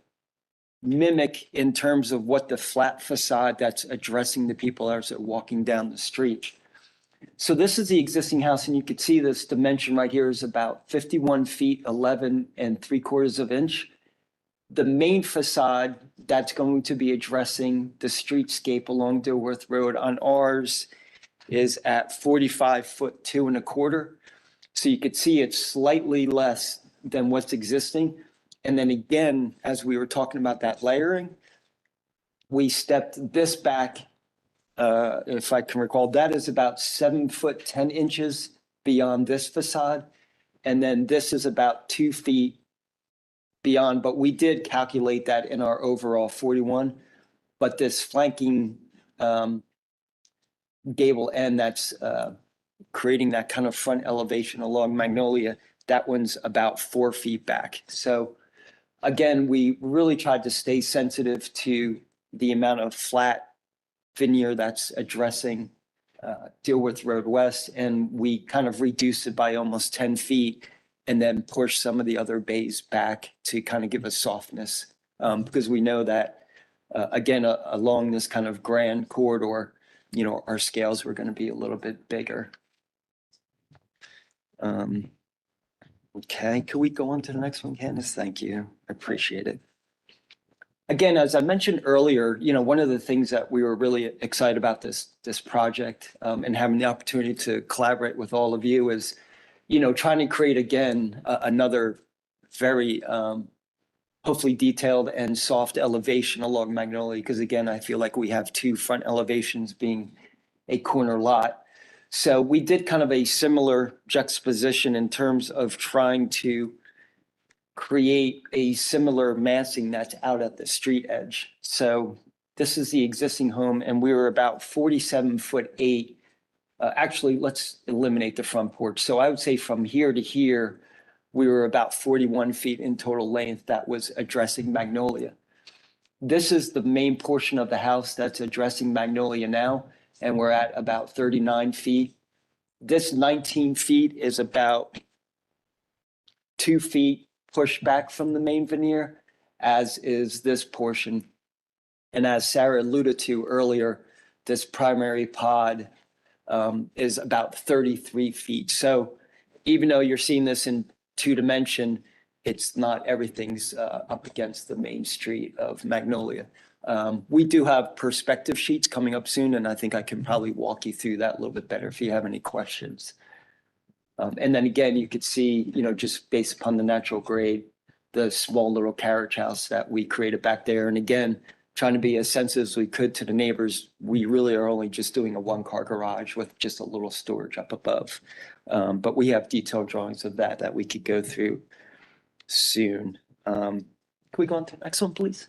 mimic in terms of what the flat facade that's addressing the people as they're walking down the street. So this is the existing house, and you can see this dimension right here is about 51 feet, 11 3/4 inch. The main facade that's going to be addressing the streetscape along Dilworth Road on ours is at 45 foot 2 1/4. So you could see it's slightly less than what's existing. And then again, as we were talking about that layering, we stepped this back, if I can recall, that is about 7 foot 10 inches beyond this facade. And then this is about 2 feet beyond, but we did calculate that in our overall 41. But this flanking gable end that's creating that kind of front elevation along Magnolia, that one's about 4 feet back. So again, we really tried to stay sensitive to the amount of flat veneer that's addressing Dealworth Road West, and we kind of reduced it by almost 10 feet and then pushed some of the other bays back to kind of give us softness. Because we know that, again, along this kind of grand corridor, you know, our scales were going to be a little bit bigger. Okay, could we go on to the next one, Candace? Thank you. I appreciate it. Again, as I mentioned earlier, you know, one of the things that we were really excited about this project and having the opportunity to collaborate with all of you is, you know, trying to create again another very hopefully detailed and soft elevation along Magnolia, because again, I feel like we have two front elevations being a corner lot. So we did kind of a similar juxtaposition in terms of trying to create a similar massing that's out at the street edge. So this is the existing home, and we were about 47'8". Actually, let's eliminate the front porch. So I would say from here to here, we were about 41 feet in total length that was addressing Magnolia. This is the main portion of the house that's addressing Magnolia now, and we're at about 39 feet. This 19 feet is about 2 feet pushed back from the main veneer, as is this portion. And as Sarah alluded to earlier, this primary pod is about 33 feet. So even though you're seeing this in 2-dimension, it's not everything's up against the main street of Magnolia. We do have perspective sheets coming up soon, and I think I can probably walk you through that a little bit better if you have any questions. And then again, you could see, you know, just based upon the natural grade, the small little carriage house that we created back there. And again, trying to be as sensitive as we could to the neighbors, we really are only just doing a 1-car garage with just a little storage up above. But we have detailed drawings of that we could go through soon. Can we go on to the next one, please?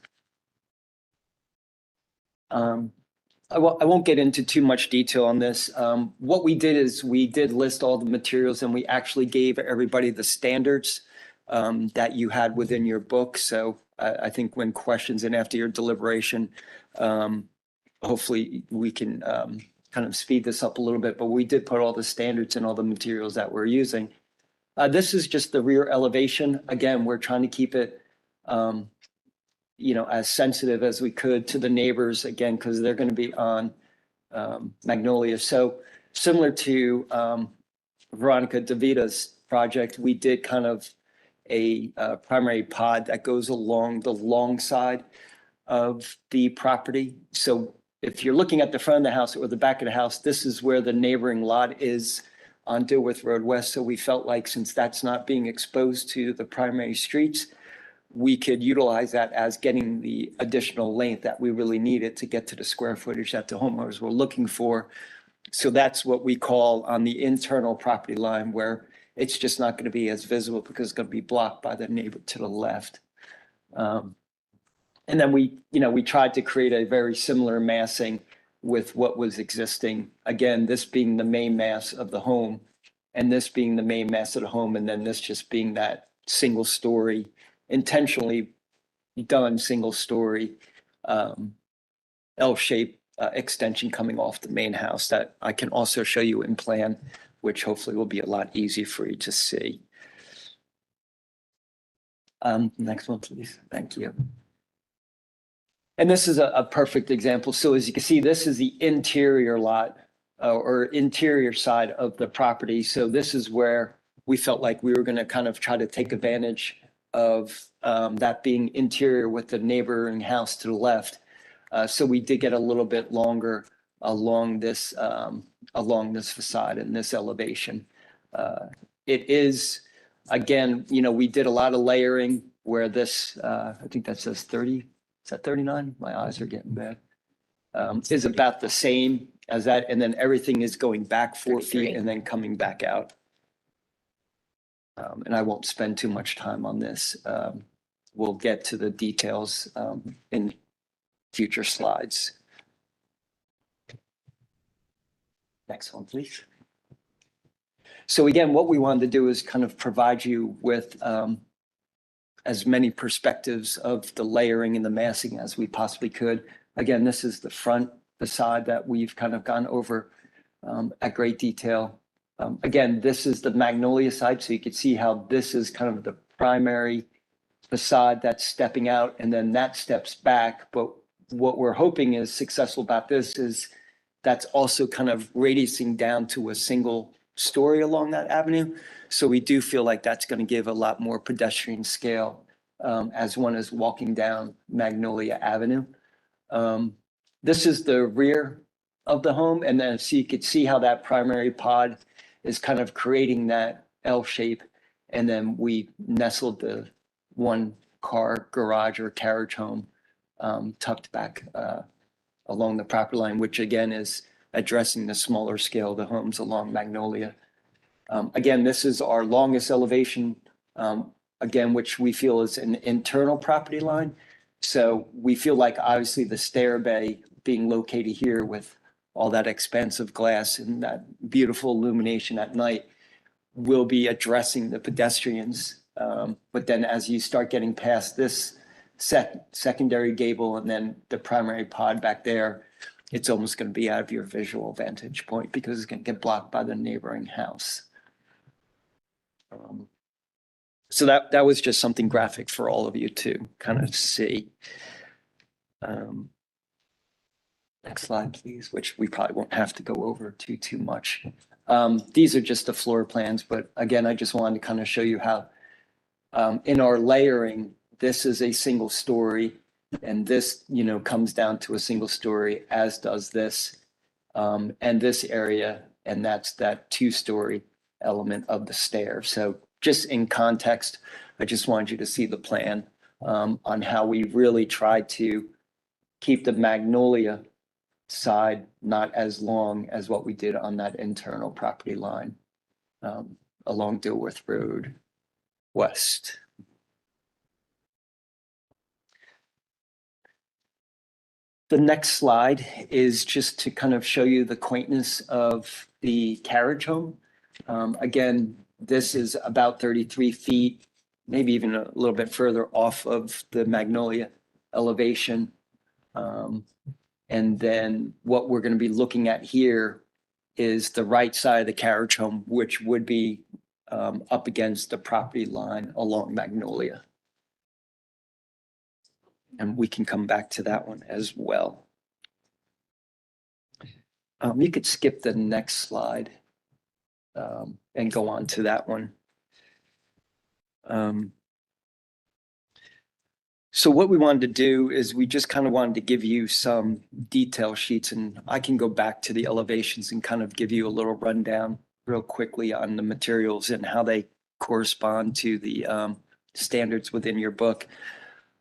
I won't get into too much detail on this. What we did is we did list all the materials, and we actually gave everybody the standards that you had within your book. So I think when questions and after your deliberation, hopefully we can kind of speed this up a little bit, but we did put all the standards and all the materials that we're using. This is just the rear elevation. Again, we're trying to keep it you know, as sensitive as we could to the neighbors, again, because they're going to be on Magnolia. So similar to Veronica DeVita's project, we did kind of a primary pod that goes along the long side of the property. So if you're looking at the front of the house or the back of the house, this is where the neighboring lot is on Dealworth Road West. So we felt like since that's not being exposed to the primary streets, we could utilize that as getting the additional length that we really needed to get to the square footage that the homeowners were looking for. So that's what we call on the internal property line, where it's just not going to be as visible because it's going to be blocked by the neighbor to the left. And then we tried to create a very similar massing with what was existing. Again, this being the main mass of the home, and this being the main mass of the home, and then this just being that single story, intentionally done single story L-shaped extension coming off the main house that I can also show you in plan, which hopefully will be a lot easier for you to see. Next one, please. Thank you. And this is a perfect example. So as you can see, this is the interior lot or interior side of the property. So this is where we felt like we were going to kind of try to take advantage of that being interior with the neighboring house to the left. So we did get a little bit longer along this facade and this elevation. It is, again, you know, we did a lot of layering where this, I think that says 30, is that 39? My eyes are getting bad. Is about the same as that. And then everything is going back 4 feet and then coming back out. And I won't spend too much time on this. We'll get to the details in future slides. Next one, please. So again, what we wanted to do is kind of provide you with as many perspectives of the layering and the massing as we possibly could. Again, this is the front facade that we've kind of gone over at great detail. Again, this is the Magnolia side, so you can see how this is kind of the primary facade that's stepping out, and then that steps back. But what we're hoping is successful about this is that's also kind of radiusing down to a single story along that avenue. So we do feel like that's going to give a lot more pedestrian scale as one is walking down Magnolia Avenue. This is the rear of the home, and then so you could see how that primary pod is kind of creating that L shape, and then we nestled the one car garage or carriage home tucked back along the property line, which again is addressing the smaller scale of the homes along Magnolia. Again, this is our longest elevation, again, which we feel is an internal property line. So we feel like obviously the stair bay being located here with all that expansive glass and that beautiful illumination at night will be addressing the pedestrians. But then as you start getting past this secondary gable and then the primary pod back there, it's almost going to be out of your visual vantage point because it's going to get blocked by the neighboring house. So that was just something graphic for all of you to kind of see. Next slide, please, which we probably won't have to go over too much. These are just the floor plans, but again, I just wanted to kind of show you how in our layering, this is a single story, and this, you know, comes down to a single story, as does this, and this area, and that's that 2-story element of the stair. So just in context, I just wanted you to see the plan on how we really tried to keep the Magnolia side not as long as what we did on that internal property line along Dilworth Road West. The next slide is just to kind of show you the quaintness of the carriage home. Again, this is about 33 feet, maybe even a little bit further off of the Magnolia elevation. And then what we're going to be looking at here is the right side of the carriage home, which would be up against the property line along Magnolia. And we can come back to that one as well. You could skip the next slide and go on to that one. So what we wanted to do is we just kind of wanted to give you some detail sheets, and I can go back to the elevations and kind of give you a little rundown real quickly on the materials and how they correspond to the standards within your book.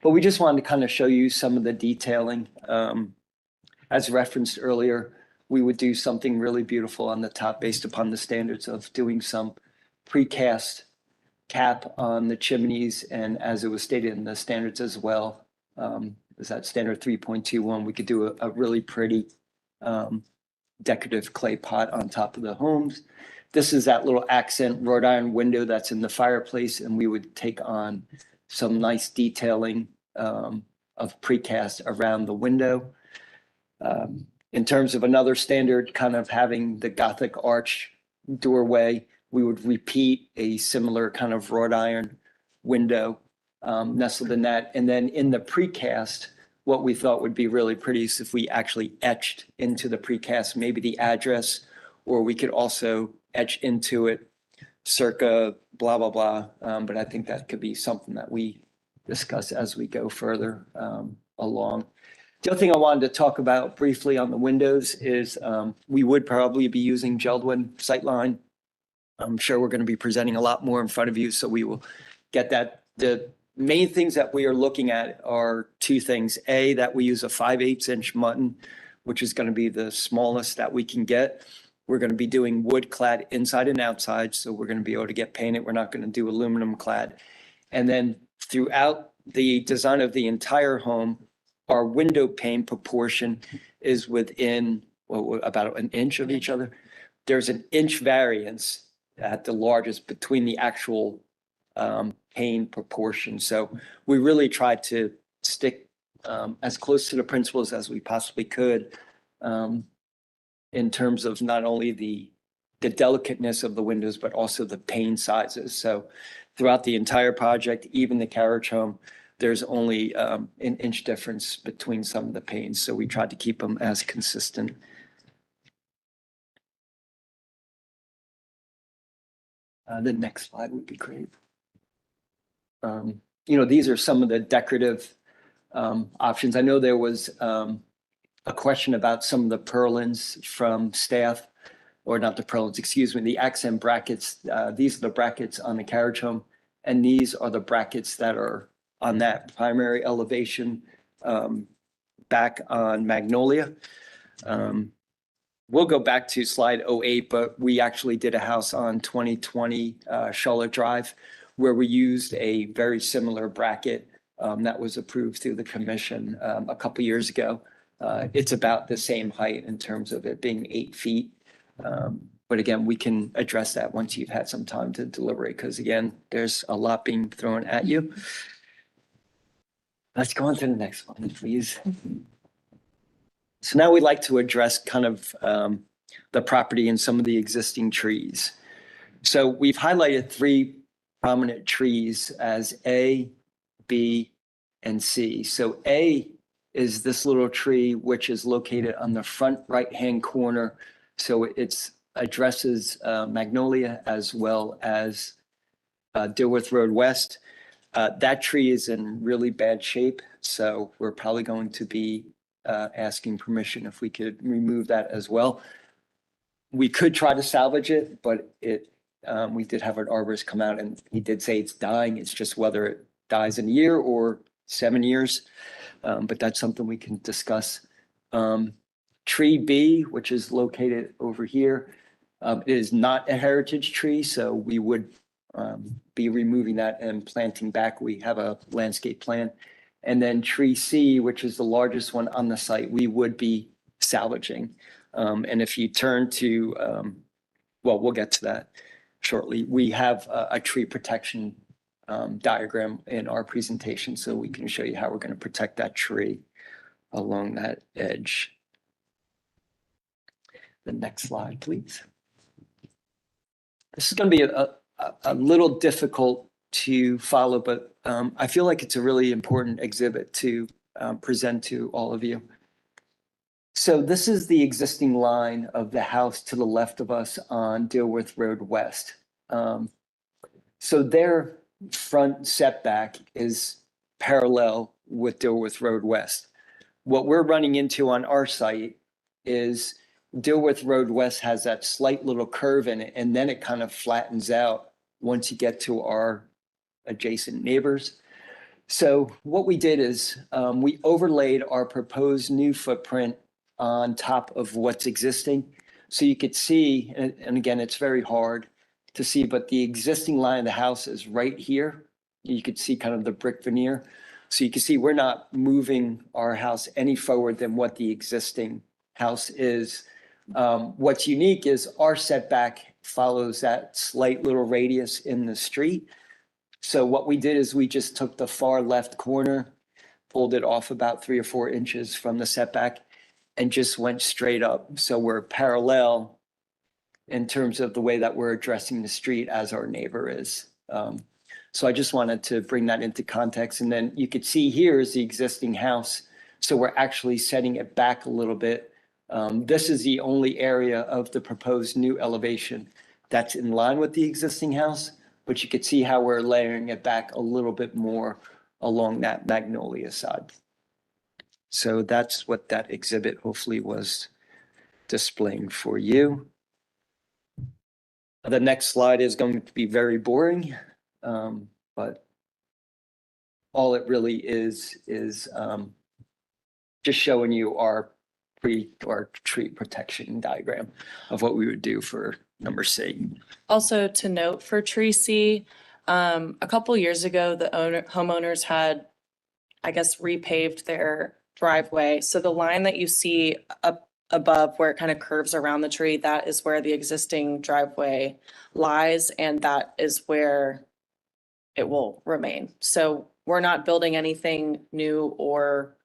But we just wanted to kind of show you some of the detailing. As referenced earlier, we would do something really beautiful on the top based upon the standards of doing some precast cap on the chimneys, and as it was stated in the standards as well, is that standard 3.21, we could do a really pretty decorative clay pot on top of the homes. This is that little accent wrought iron window that's in the fireplace, and we would take on some nice detailing of precast around the window. In terms of another standard, kind of having the Gothic arch doorway, we would repeat a similar kind of wrought iron window nestled in that. And then in the precast, what we thought would be really pretty is if we actually etched into the precast, maybe the address, or we could also etch into it circa blah, blah, blah. But I think that could be something that we discuss as we go further along. The other thing I wanted to talk about briefly on the windows is we would probably be using Jeld-Wen sightline. I'm sure we're going to be presenting a lot more in front of you, so we will get that. The main things that we are looking at are two things. A, that we use a 5/8 inch mutton, which is going to be the smallest that we can get. We're going to be doing wood clad inside and outside, so we're going to be able to get painted. We're not going to do aluminum clad. And then throughout the design of the entire home, our window pane proportion is within about an inch of each other. There's an inch variance at the largest between the actual pane proportion. So we really tried to stick as close to the principles as we possibly could. in terms of not only the delicateness of the windows, but also the pane sizes. So throughout the entire project, even the carriage home, there's only an inch difference between some of the panes. So we tried to keep them as consistent. The next slide would be great. These are some of the decorative options. I know there was a question about some of the purlins from staff, or not the purlins, excuse me, the accent brackets. These are the brackets on the carriage home, and these are the brackets that are on that primary elevation back on Magnolia. We'll go back to slide 08, but we actually did a house on 2020 Charlotte Drive where we used a very similar bracket that was approved through the commission a couple years ago. It's about the same height in terms of it being 8 feet. But again, we can address that once you've had some time to deliberate, because again, there's a lot being thrown at you. Let's go on to the next one, please. So now we'd like to address kind of the property and some of the existing trees. So we've highlighted 3 prominent trees as A, B, and C. So A is this little tree, which is located on the front right-hand corner. So it's addresses Magnolia as well as Dilworth Road West. That tree is in really bad shape. So we're probably going to be asking permission if we could remove that as well. We could try to salvage it, but we did have an arborist come out and he did say it's dying. It's just whether it dies in a year or 7 years. But that's something we can discuss. Tree B, which is located over here, it is not a heritage tree, so we would be removing that and planting back. We have a landscape plan. And then tree C, which is the largest one on the site, we would be salvaging. And if you turn to, well, we'll get to that shortly. We have a tree protection diagram in our presentation, so we can show you how we're going to protect that tree along that edge. The next slide, please. This is going to be a little difficult to follow, but I feel like it's a really important exhibit to present to all of you. So this is the existing line of the house to the left of us on Dilworth Road West. So their front setback is parallel with Dilworth Road West. What we're running into on our site is Dilworth Road West has that slight little curve in it, and then it kind of flattens out once you get to our adjacent neighbors. So what we did is we overlaid our proposed new footprint on top of what's existing. So you could see, and again, it's very hard to see, but the existing line of the house is right here. You could see kind of the brick veneer. So you can see we're not moving our house any forward than what the existing house is. What's unique is our setback follows that slight little radius in the street. So what we did is we just took the far left corner, pulled it off about 3 or 4 inches from the setback, and just went straight up. So we're parallel in terms of the way that we're addressing the street as our neighbor is. So I just wanted to bring that into context. And then you could see here is the existing house. So we're actually setting it back a little bit. This is the only area of the proposed new elevation that's in line with the existing house, but you could see how we're layering it back a little bit more along that Magnolia side. So that's what that exhibit hopefully was displaying for you. The next slide is going to be very boring, but all it really is just showing you our tree protection diagram of what we would do for number C. Also to note for tree C, a couple years ago, the homeowners had, I guess, repaved their driveway. So the line that you see up above where it kind of curves around the tree, that is where the existing driveway lies, and that is where it will remain. So we're not building anything new or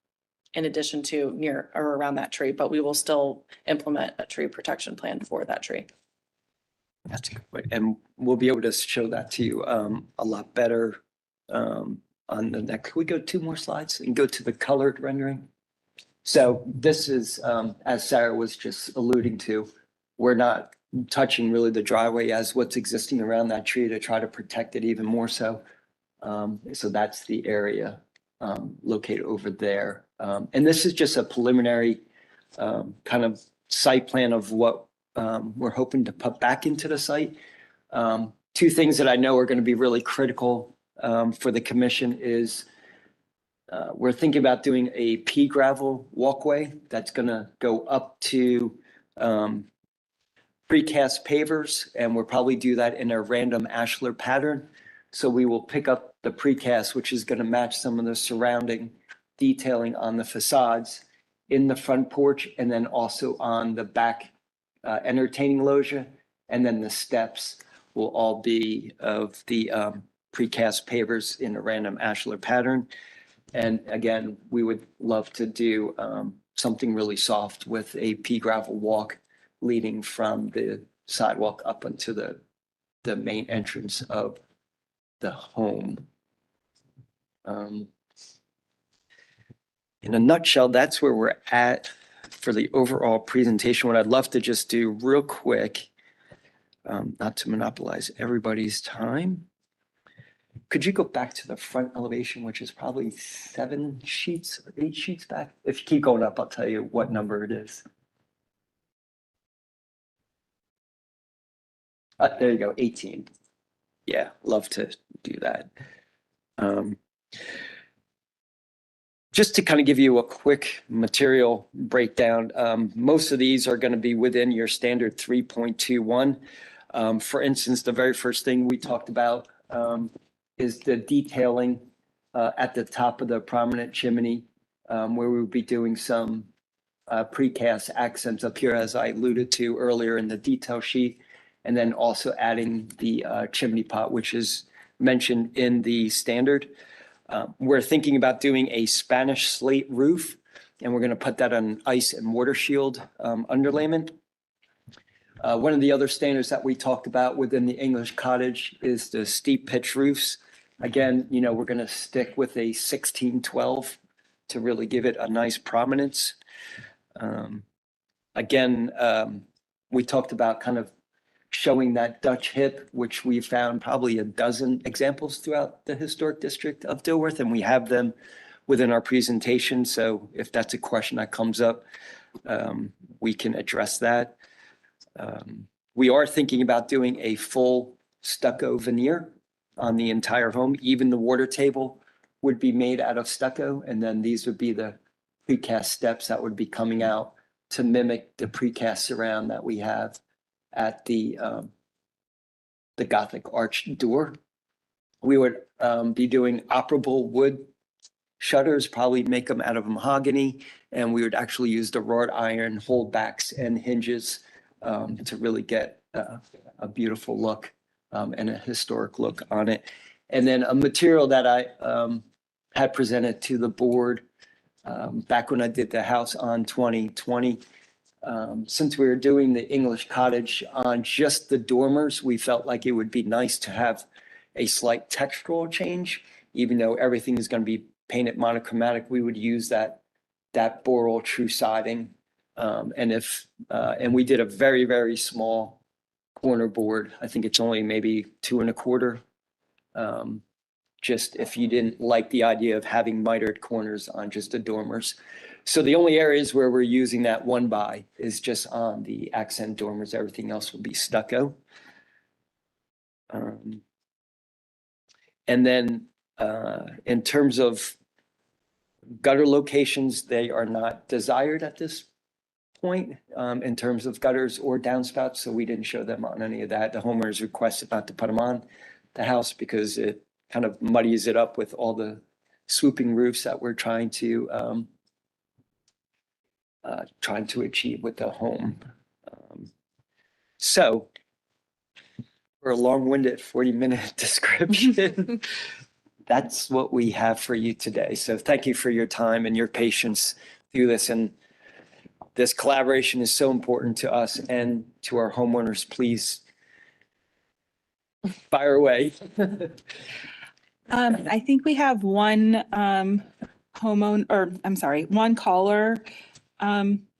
in addition to near or around that tree, but we will still implement a tree protection plan for that tree. That's a good point. And we'll be able to show that to you a lot better on the next. Can we go 2 more slides and go to the colored rendering? So this is, as Sarah was just alluding to, we're not touching really the driveway as what's existing around that tree to try to protect it even more so. So that's the area located over there. And this is just a preliminary kind of site plan of what we're hoping to put back into the site. 2 things that I know are going to be really critical for the commission is we're thinking about doing a pea gravel walkway that's going to go up to precast pavers, and we'll probably do that in a random ashlar pattern. So we will pick up the precast, which is going to match some of the surrounding detailing on the facades in the front porch, and then also on the back entertaining loggia, and then the steps will all be of the precast pavers in a random ashlar pattern. And again, we would love to do something really soft with a pea gravel walk leading from the sidewalk up into the main entrance of the home. In a nutshell, that's where we're at for the overall presentation. What I'd love to just do real quick, not to monopolize everybody's time. Could you go back to the front elevation, which is probably 7 sheets or 8 sheets back? If you keep going up, I'll tell you what number it is. There you go, 18. Yeah, love to do that. Just to kind of give you a quick material breakdown, most of these are going to be within your standard 3.21. For instance, the very first thing we talked about is the detailing at the top of the prominent chimney, where we would be doing some precast accents up here, as I alluded to earlier in the detail sheet, and then also adding the chimney pot, which is mentioned in the standard. We're thinking about doing a Spanish slate roof, and we're going to put that on ice and water shield underlayment. One of the other standards that we talked about within the English cottage is the steep pitch roofs. Again, you know, we're going to stick with a 1612 to really give it a nice prominence. Again, we talked about kind of showing that Dutch hip, which we found probably a dozen examples throughout the historic district of Dilworth, and we have them within our presentation. So if that's a question that comes up, we can address that. We are thinking about doing a full stucco veneer on the entire home. Even the water table would be made out of stucco, and then these would be the precast steps that would be coming out to mimic the precast surround that we have at the Gothic arch door. We would be doing operable wood shutters, probably make them out of mahogany, and we would actually use the wrought iron holdbacks and hinges to really get a beautiful look and a historic look on it. And then a material that I had presented to the board back when I did the house on 2020. Since we were doing the English cottage on just the dormers, we felt like it would be nice to have a slight textural change. Even though everything is going to be painted monochromatic, we would use that Boral true siding. And we did a very, very small corner board. I think it's only maybe 2 1/4. Just if you didn't like the idea of having mitered corners on just the dormers. So the only areas where we're using that 1x is just on the accent dormers. Everything else will be stucco. And then in terms of gutter locations, they are not desired at this point in terms of gutters or downspouts. So we didn't show them on any of that. The homeowners requested not to put them on the house because it kind of muddies it up with all the swooping roofs that we're trying to achieve with the home. So for a long-winded 40-minute description, that's what we have for you today. So thank you for your time and your patience through this. And this collaboration is so important to us and to our homeowners. Please fire away. I think we have one one caller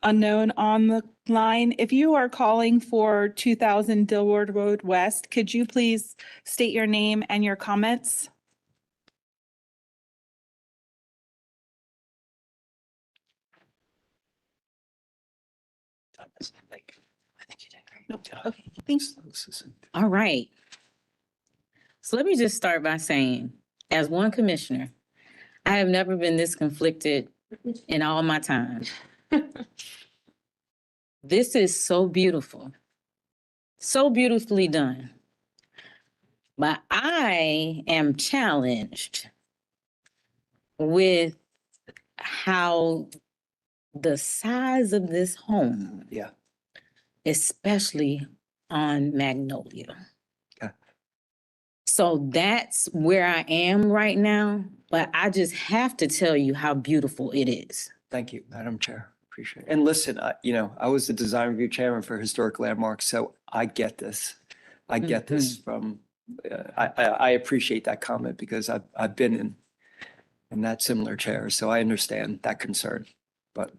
unknown on the line. If you are calling for 2000 Dilworth Road West, could you please state your name and your comments? Okay, thanks. All right. So let me just start by saying, as one commissioner, I have never been this conflicted in all my time. This is so beautiful, so beautifully done. But I am challenged with how the size of this home, Yeah. especially on Magnolia. Okay. So that's where I am right now, but I just have to tell you how beautiful it is. Thank you, Madam Chair. Appreciate it. And listen, I was the design review chairman for Historic Landmarks, so I get this. I get this from, I appreciate that comment because I've been in that similar chair, so I understand that concern, but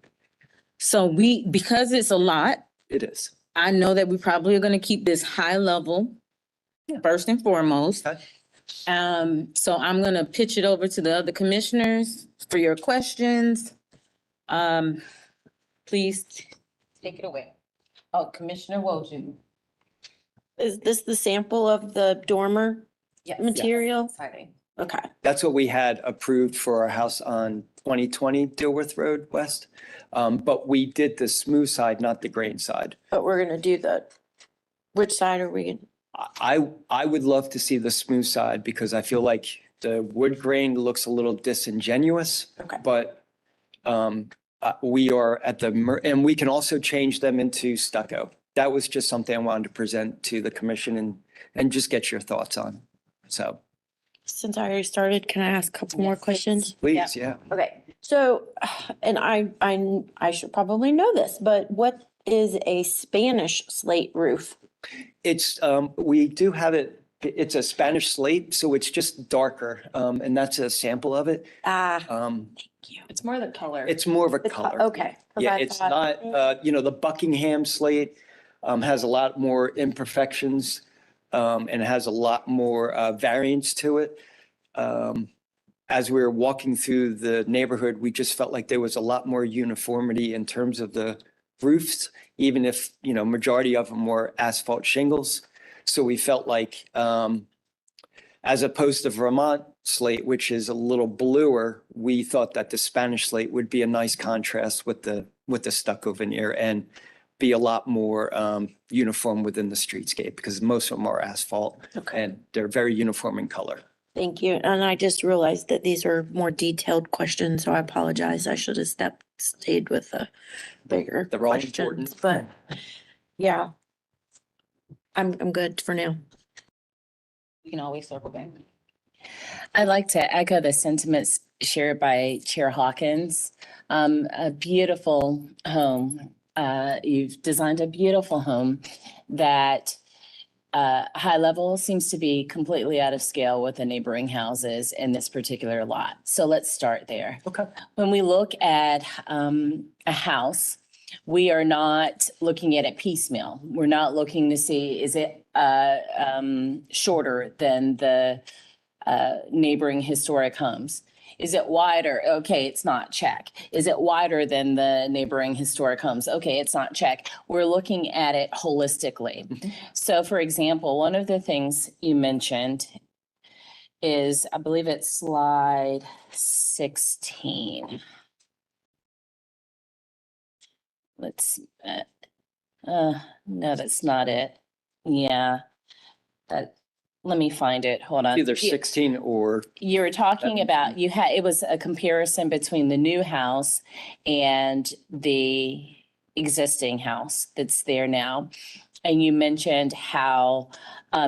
So because it's a lot, it is. I know that we probably are gonna keep this high level, first and foremost. Okay. So I'm gonna pitch it over to the other commissioners for your questions. Please take it away. Oh, Commissioner Wojcik. Is this the sample of the dormer material? Exciting. Okay. That's what we had approved for our house on 2020 Dilworth Road West. But we did the smooth side, not the grain side. But we're gonna do which side are we gonna? I would love to see the smooth side because I feel like the wood grain looks a little disingenuous. Okay. But we are at and we can also change them into stucco. That was just something I wanted to present to the commission and just get your thoughts on. So Since I already started, can I ask a couple more questions? please, yeah. Okay, so, and I should probably know this, but what is a Spanish slate roof? It's, we do have it, it's a Spanish slate, so it's just darker, and that's a sample of it. It's more the color. It's more of a color. Okay. 'cause Yeah, I it's thought- not, the Buckingham slate has a lot more imperfections and has a lot more variance to it. As we were walking through the neighborhood, we just felt like there was a lot more uniformity in terms of the roofs, even if, majority of them were asphalt shingles. So we felt like, as opposed to Vermont slate, which is a little bluer, we thought that the Spanish slate would be a nice contrast with the stucco veneer and be a lot more uniform within the streetscape because most of them are asphalt and they're very uniform in color. Thank you. And I just realized that these are more detailed questions, so I apologize. I should have stayed with the bigger They're all questions, important. but yeah. I'm good for now. You can always circle back. I'd like to echo the sentiments shared by Chair Hawkins. A beautiful home. You've designed a beautiful home that high level seems to be completely out of scale with the neighboring houses in this particular lot. So let's start there. Okay. When we look at a house, we are not looking at it piecemeal. We're not looking to see, is it shorter than the neighboring historic homes? Is it wider? Okay, it's not, check. Is it wider than the neighboring historic homes? Okay, it's not, check. We're looking at it holistically. So for example, one of the things you mentioned is, I believe it's slide 16. Let's, no, that's not it. Yeah, let me find it. Hold on. Either 16 or. You were talking about, it was a comparison between the new house and the existing house that's there now. And you mentioned how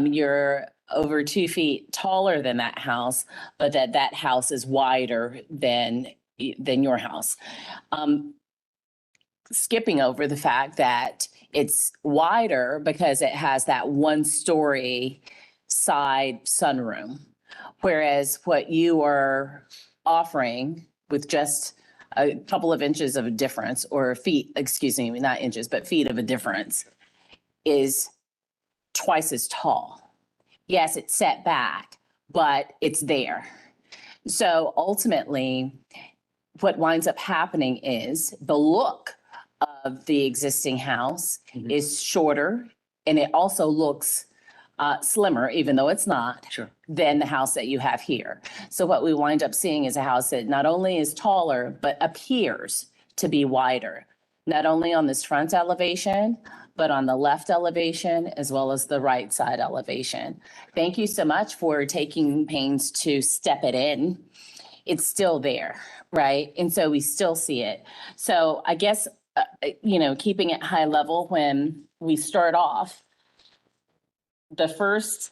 you're over 2 feet taller than that house, but that house is wider than your house. Skipping over the fact that it's wider because it has that 1-story side sunroom. Whereas what you are offering with just a couple of inches of a difference, or feet, excuse me, not inches, but feet of a difference, is twice as tall. Yes, it's set back, but it's there. So ultimately, what winds up happening is the look of the existing house is shorter, and it also looks slimmer, even though it's not, than the house that you have here. So what we wind up seeing is a house that not only is taller, but appears to be wider, not only on this front elevation, but on the left elevation, as well as the right side elevation. Thank you so much for taking pains to step it in. It's still there, right? And so we still see it. So I guess, keeping it high level, when we start off, the first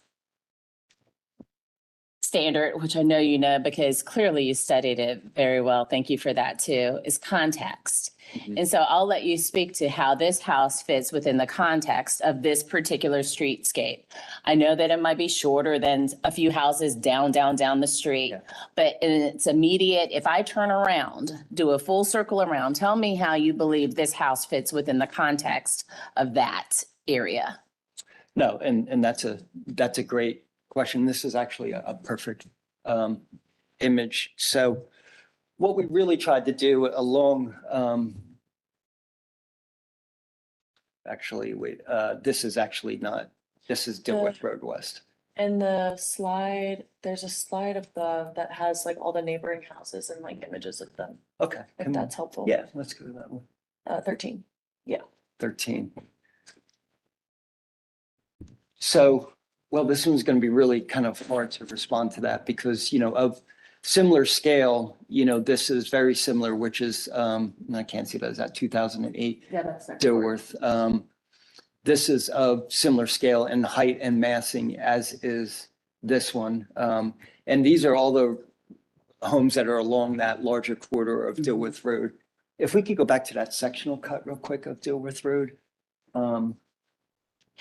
standard, which I know you know because clearly you studied it very well, thank you for that too, is context. And so I'll let you speak to how this house fits within the context of this particular streetscape. I know that it might be shorter than a few houses down the street, but it's immediate. If I turn around, do a full circle around, tell me how you believe this house fits within the context of that area. No, and that's a great question. This is actually a perfect image. So what we really tried to do along, this is actually not, this is Dilworth Road West. And the slide, there's a slide above that has like all the neighboring houses and like images of them. Okay. If that's helpful. Yeah, let's go to that one. 13. Yeah. 13. So, well, this one's going to be really kind of hard to respond to that because, of similar scale, this is very similar, which is, and I can't see that, is that 2008 Yeah, that's next. Dilworth. This is of similar scale and height and massing as is this one. And these are all the homes that are along that larger corridor of Dilworth Road. If we could go back to that sectional cut real quick of Dilworth Road.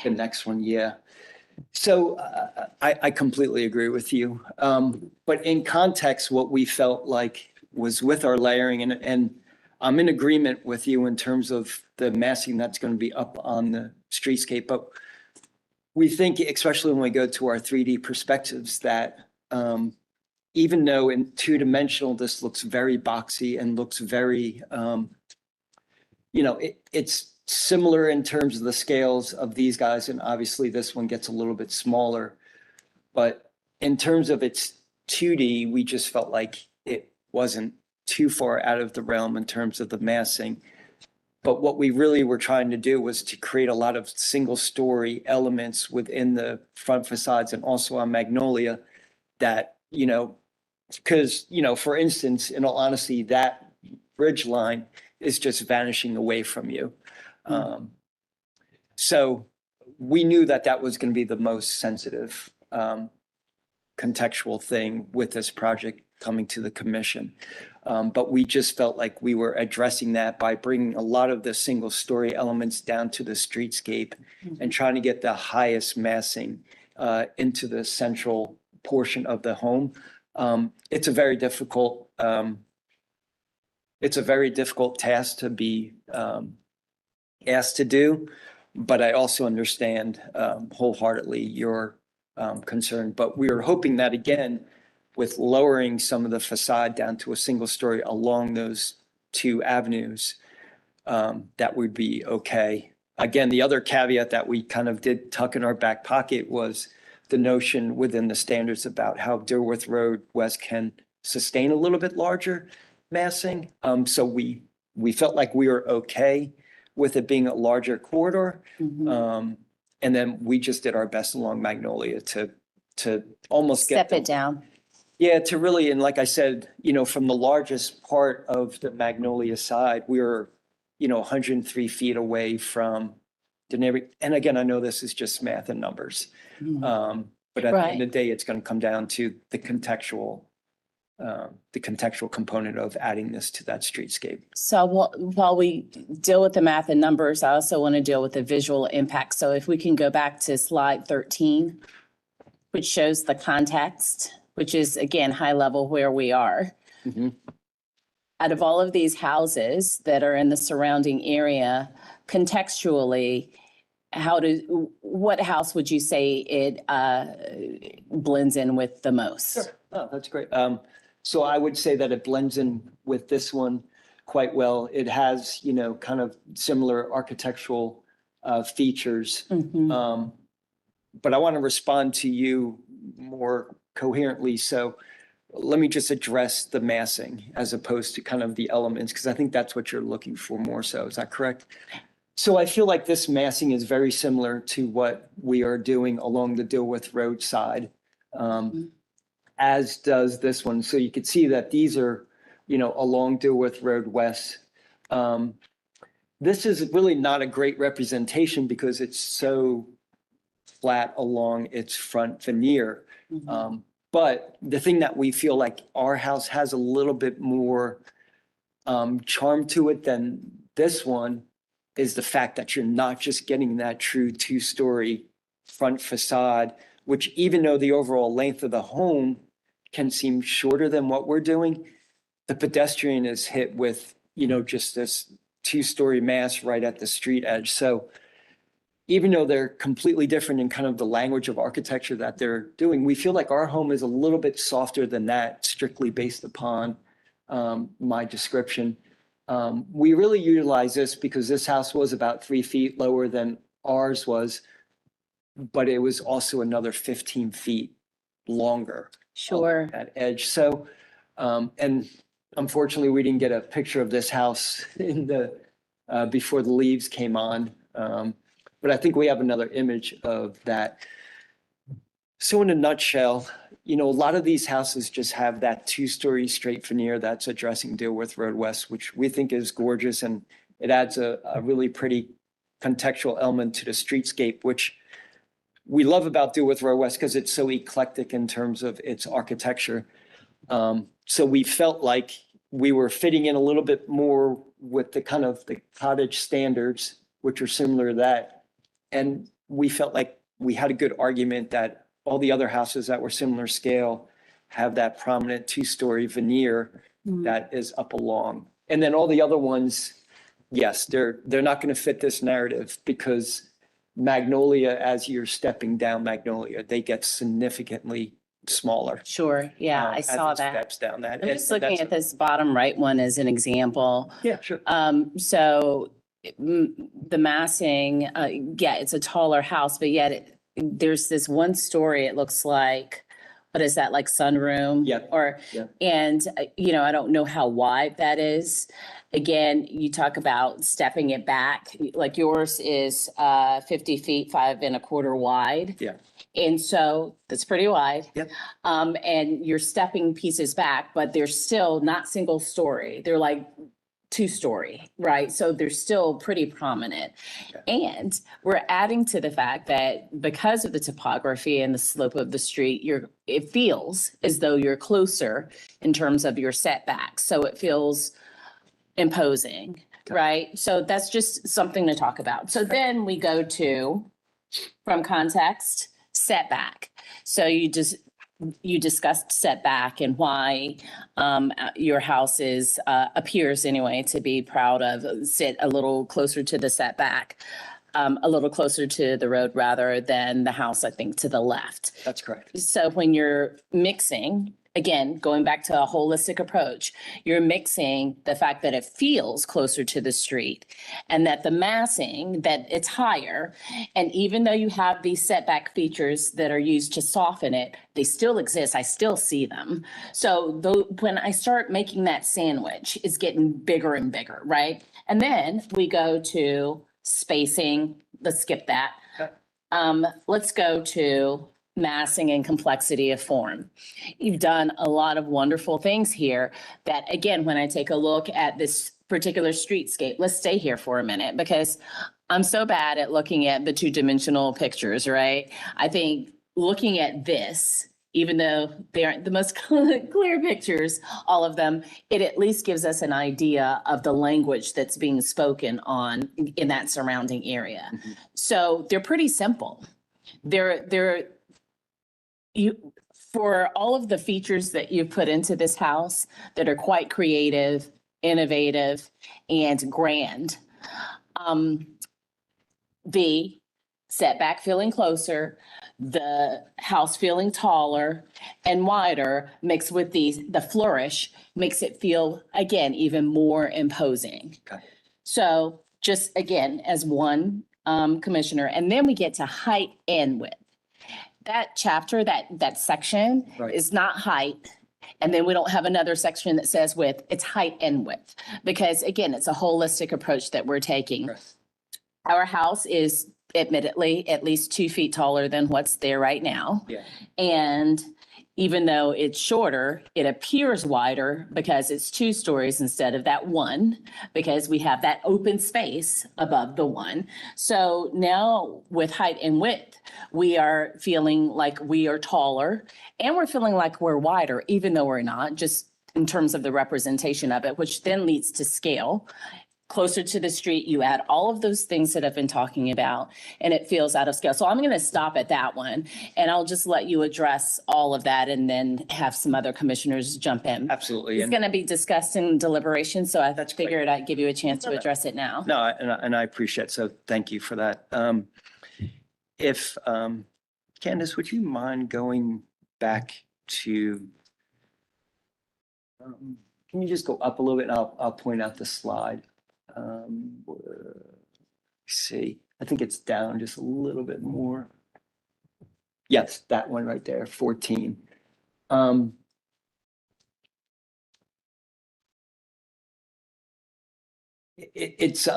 The next one, yeah. So I completely agree with you. But in context, what we felt like was with our layering, and I'm in agreement with you in terms of the massing that's going to be up on the streetscape. But we think, especially when we go to our 3D perspectives, that even though in 2-dimensional, this looks very boxy and looks very, it's similar in terms of the scales of these guys, and obviously this one gets a little bit smaller. But in terms of its 2D, we just felt like it wasn't too far out of the realm in terms of the massing. But what we really were trying to do was to create a lot of single-story elements within the front facades and also on Magnolia that, because, for instance, in all honesty, that ridge line is just vanishing away from you. So we knew that was going to be the most sensitive contextual thing with this project coming to the commission. But we just felt like we were addressing that by bringing a lot of the single story elements down to the streetscape and trying to get the highest massing into the central portion of the home. It's a very difficult task to be asked to do, but I also understand wholeheartedly your concern. But we were hoping that, again, with lowering some of the facade down to a single story along those 2 avenues, that would be okay. Again, the other caveat that we kind of did tuck in our back pocket was the notion within the standards about how Dilworth Road West can sustain a little bit larger massing. So we felt like we were okay with it being a larger corridor. And then we just did our best along Magnolia to almost get Step it down. Yeah, to really, and like I said, from the largest part of the Magnolia side, we were, 103 feet away from the neighbor. And again, I know this is just math and numbers. But at the Right. end of the day, it's going to come down to the contextual component of adding this to that streetscape. So while we deal with the math and numbers, I also want to deal with the visual impact. So if we can go back to slide 13, which shows the context, which is again, high level where we are. Out of all of these houses that are in the surrounding area, contextually, what house would you say it blends in with the most? Sure. Oh, that's great. So I would say that it blends in with this one quite well. It has, kind of similar architectural features. But I want to respond to you more coherently. So let me just address the massing as opposed to kind of the elements, because I think that's what you're looking for more so. Is that correct? So I feel like this massing is very similar to what we are doing along the Dilworth Road side, as does this one. So you could see that these are, along Dilworth Road West. This is really not a great representation because it's so flat along its front veneer. But the thing that we feel like our house has a little bit more charm to it than this one is the fact that you're not just getting that true two-story front facade, which even though the overall length of the home can seem shorter than what we're doing, the pedestrian is hit with, just this two-story mass right at the street edge. So even though they're completely different in kind of the language of architecture that they're doing, we feel like our home is a little bit softer than that, strictly based upon my description. We really utilize this because this house was about 3 feet lower than ours was, but it was also another 15 feet longer. Sure. At edge. So, and unfortunately, we didn't get a picture of this house in the before the leaves came on. But I think we have another image of that. So in a nutshell, a lot of these houses just have that two-story straight veneer that's addressing Dilworth Road West, which we think is gorgeous, and it adds a really pretty contextual element to the streetscape, which we love about Dilworth Road West because it's so eclectic in terms of its architecture. So we felt like we were fitting in a little bit more with the kind of the cottage standards, which are similar to that. And we felt like we had a good argument that all the other houses that were similar scale have that prominent two-story veneer that is up along. And then all the other ones, yes, they're not going to fit this narrative because Magnolia, as you're stepping down Magnolia, they get significantly smaller. Sure. Yeah, I as saw it that. steps down that. I'm And just looking that's- at this bottom right one as an example. Yeah, sure. So the massing, it's a taller house, but yet there's this one story, it looks like, what is that, like sunroom? Yep. Or, Yep. and, I don't know how wide that is. Again, you talk about stepping it back, like yours is 50 feet, 5.25 wide. Yeah. And so that's pretty wide. Yep. And you're stepping pieces back, but they're still not single story. They're like two-story, right? So they're still pretty prominent. And we're adding to the fact that because of the topography and the slope of the street, it feels as though you're closer in terms of your setbacks. So it feels imposing, right? So that's just something to talk about. So then we go to, from context, setback. So you discussed setback and why your house appears anyway to be proud of, sit a little closer to the setback, a little closer to the road rather than the house, I think, to the left. That's correct. So when you're mixing, again, going back to a holistic approach, you're mixing the fact that it feels closer to the street and that the massing, that it's higher. And even though you have these setback features that are used to soften it, they still exist. I still see them. So when I start making that sandwich, it's getting bigger and bigger, right? And then we go to spacing. Let's skip that. Let's go to massing and complexity of form. You've done a lot of wonderful things here that, again, when I take a look at this particular streetscape, let's stay here for a minute because I'm so bad at looking at the two-dimensional pictures, right? I think looking at this, even though they aren't the most clear pictures, all of them, it at least gives us an idea of the language that's being spoken on in that surrounding area. So they're pretty simple. They're for all of the features that you've put into this house that are quite creative, innovative, and grand. The setback feeling closer, the house feeling taller and wider, mixed with the flourish, makes it feel, again, even more imposing. Okay. So just again, as one commissioner, and then we get to height and width. That chapter, that section Right. is not height. And then we don't have another section that says width, it's height and width. Because again, it's a holistic approach that we're taking. Right. Our house is admittedly at least 2 feet taller than what's there right now. Yeah. And even though it's shorter, it appears wider because it's 2 stories instead of that 1, because we have that open space above the 1. So now with height and width, we are feeling like we are taller and we're feeling like we're wider, even though we're not, just in terms of the representation of it, which then leads to scale. Closer to the street, you add all of those things that I've been talking about, and it feels out of scale. So I'm going to stop at that one, and I'll just let you address all of that and then have some other commissioners jump in. Absolutely. It's And going to be discussed in deliberation, so I That's figured I'd give you a chance to No, no. address it now. no, and I appreciate it. So thank you for that. If, Candace, would you mind going back to, can you just go up a little bit and I'll point out the slide. See, I think it's down just a little bit more. Yes, that one right there, 14. It's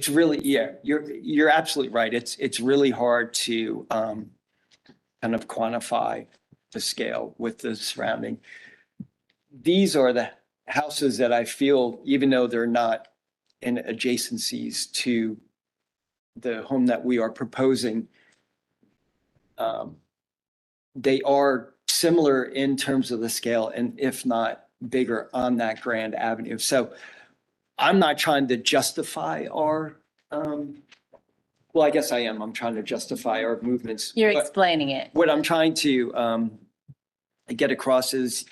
really, yeah, you're absolutely right. It's really hard to kind of quantify the scale with the surrounding. These are the houses that I feel, even though they're not in adjacencies to the home that we are proposing, they are similar in terms of the scale, and if not bigger on that Grand Avenue. So I'm not trying to justify our, well, I guess I am. I'm trying to justify our movements. You're But explaining it. what I'm trying to get across is,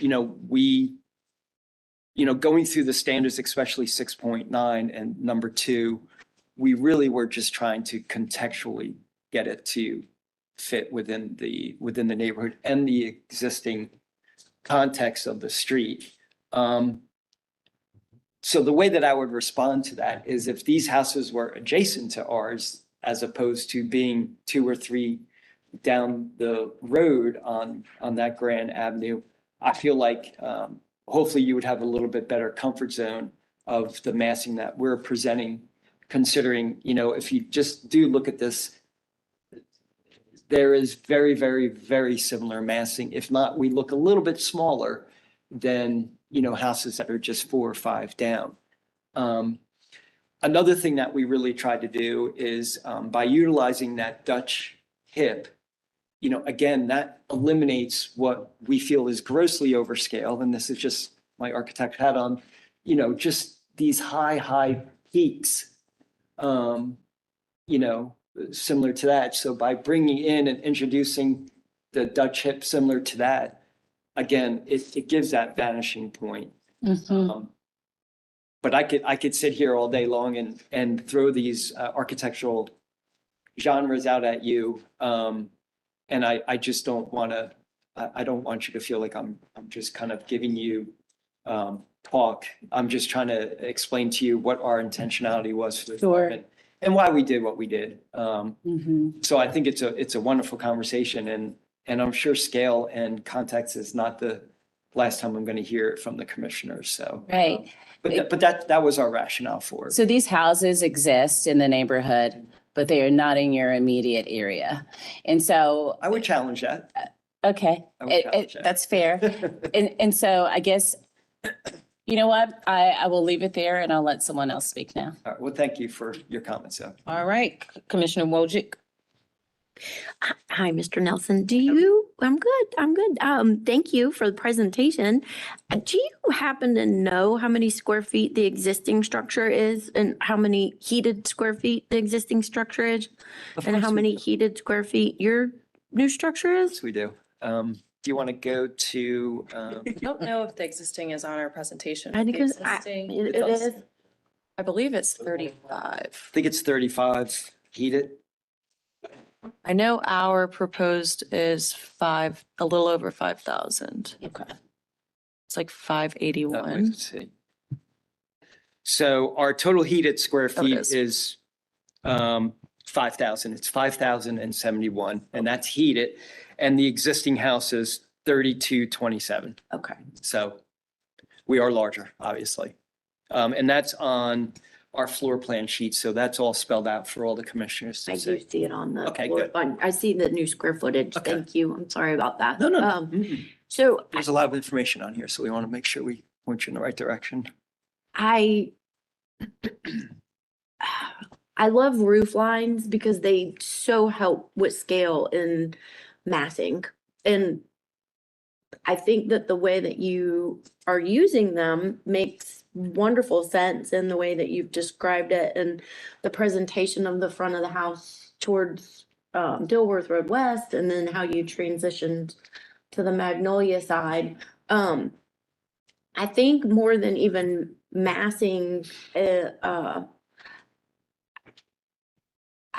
going through the standards, especially 6.9 and number 2, we really were just trying to contextually get it to fit within the neighborhood and the existing context of the street. So the way that I would respond to that is if these houses were adjacent to ours, as opposed to being 2 or 3 down the road on that Grand Avenue, I feel like hopefully you would have a little bit better comfort zone of the massing that we're presenting, considering, if you just do look at this, there is very, very, very similar massing. If not, we look a little bit smaller than, houses that are just 4 or 5 down. Another thing that we really tried to do is by utilizing that Dutch hip, again, that eliminates what we feel is grossly overscale. And this is just my architect hat on, just these high peaks, similar to that. So by bringing in and introducing the Dutch hip similar to that, again, it gives that vanishing point. But I could sit here all day long and throw these architectural genres out at you. And I just don't want to, I don't want you to feel like I'm just kind of giving you talk. I'm just trying to explain to you what our intentionality was for the department and why we did what we did. So I think it's a wonderful conversation, and I'm sure scale and context is not the last time I'm going to hear it from the commissioners. So Right. But that was our rationale for it. So these houses exist in the neighborhood, but they are not in your immediate area. And so, I would challenge that. okay, I would challenge that. that's fair. And so I guess, you know what? I will leave it there and I'll let someone else speak now. All right, well, thank you for your comments, though. All right, Commissioner Wojcik. Hi, Mr. Nelson. I'm good. Thank you for the presentation. Do you happen to know how many square feet the existing structure is and how many heated square feet the existing structure is? Of And course how we many heated square feet your new structure is? Yes, we do. Do you want to go to, I don't know if the existing is on our presentation. I The think existing- it it's on- is. I believe it's 35. I think it's 35 heated. I know our proposed is a little over 5,000. Okay. It's like Oh, 581. let's see. So our total heated square Oh, it feet is. is 5,000. It's 5,071, and that's heated. And the existing house is 3227. Okay. So we are larger, obviously. And that's on our floor plan sheet. So that's all spelled out for all the commissioners I to do see. see it on the. Okay, floor good. plan. I see the new square footage. Okay. Thank you. I'm sorry about that. No, no, no. So There's a lot of information on here, so we want to make sure we point you in the right direction. I love roof lines because they so help with scale and massing. And I think that the way that you are using them makes wonderful sense in the way that you've described it and the presentation of the front of the house towards Dilworth Road West and then how you transitioned to the Magnolia side. I think more than even massing, I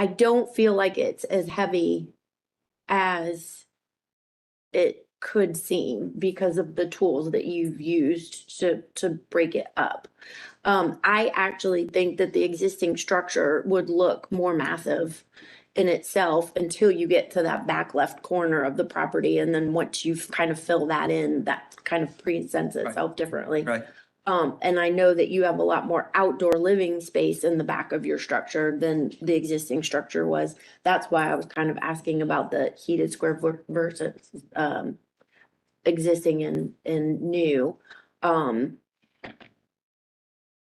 don't feel like it's as heavy as it could seem because of the tools that you've used to break it up. I actually think that the existing structure would look more massive in itself until you get to that back left corner of the property. And then once you've kind of fill that in, that kind of presents itself differently. Right. And I know that you have a lot more outdoor living space in the back of your structure than the existing structure was. That's why I was kind of asking about the heated square foot versus existing and new.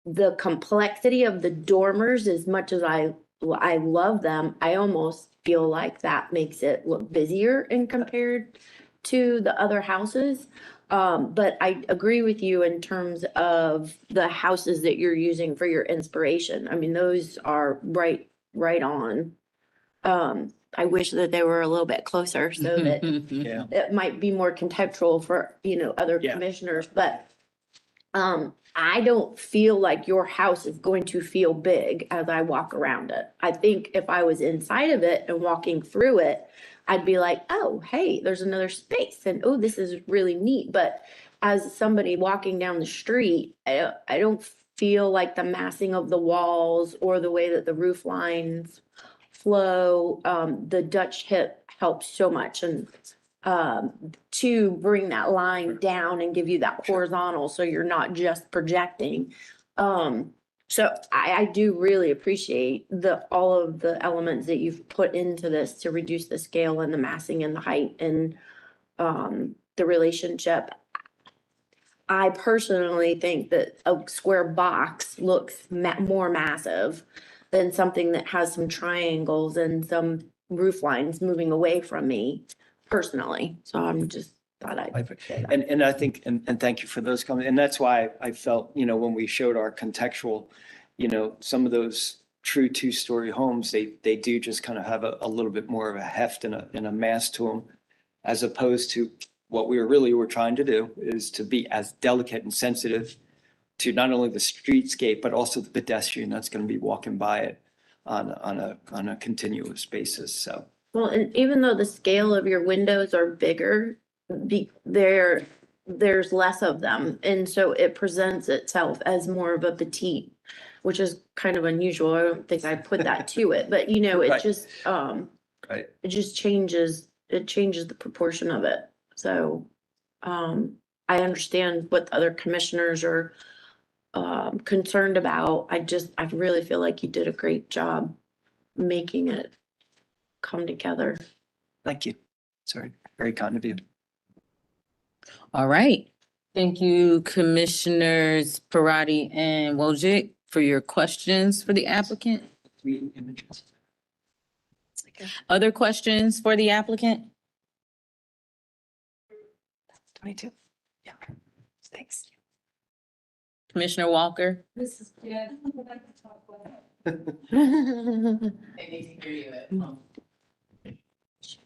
The complexity of the dormers, as much as I love them, I almost feel like that makes it look busier in compared to the other houses. But I agree with you in terms of the houses that you're using for your inspiration. I mean, those are right on. I wish that they were a little bit closer so that Yeah. it might be more contextual for, other Yeah. commissioners, but I don't feel like your house is going to feel big as I walk around it. I think if I was inside of it and walking through it, I'd be like, oh, hey, there's another space and oh, this is really neat. But as somebody walking down the street, I don't feel like the massing of the walls or the way that the roof lines flow. The Dutch hip helps so much and to bring that line down and give you that horizontal so you're not just projecting. So I do really appreciate all of the elements that you've put into this to reduce the scale and the massing and the height and the relationship. I personally think that a square box looks more massive than something that has some triangles and some roof lines moving away from me personally. So I'm just thought I'd say that. And I think, and thank you for those comments. And that's why I felt, when we showed our contextual, some of those true two-story homes, they do just kind of have a little bit more of a heft and a mass to them, as opposed to what we were trying to do is to be as delicate and sensitive to not only the streetscape, but also the pedestrian that's going to be walking by it on a continuous basis. So. Well, and even though the scale of your windows are bigger, there's less of them. And so it presents itself as more of a petite, which is kind of unusual. I don't think I put that to it, but it Right. just, Right. it just changes the proportion of it. So, I understand what the other commissioners are, concerned about. I really feel like you did a great job making it come together. Thank you. Sorry, very kind of you. All right. Thank you, Commissioners Parati and Wojcik, for your questions for the applicant. Three images. Other questions for the applicant? 22. Yeah. Thanks. Commissioner Walker? This is good.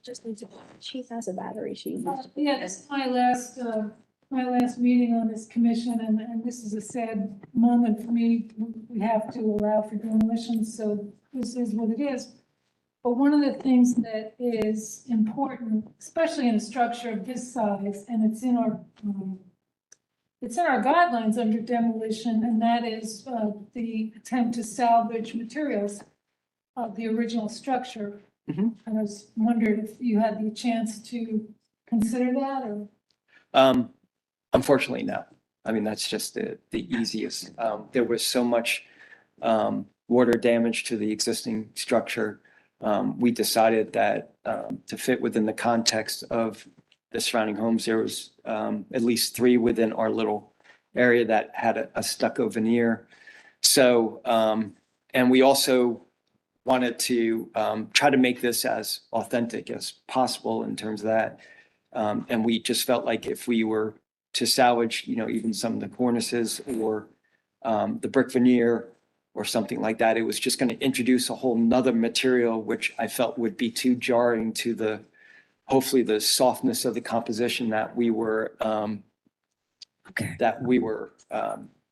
Just needs a, she has a battery. She. Yeah, this is my last meeting on this commission, and this is a sad moment for me. We have to allow for demolition, so this is what it is. But one of the things that is important, especially in a structure of this size, and it's in our guidelines under demolition, and that is the attempt to salvage materials of the original structure. Mhm. And I was wondering if you had the chance to consider that, or? Unfortunately, no. I mean, that's just the easiest. There was so much water damage to the existing structure. We decided that to fit within the context of the surrounding homes, there was at least 3 within our little area that had a stucco veneer. So, and we also wanted to try to make this as authentic as possible in terms of that. And we just felt like if we were to salvage, even some of the cornices or the brick veneer or something like that, it was just going to introduce a whole nother material, which I felt would be too jarring to hopefully the softness of the composition that we were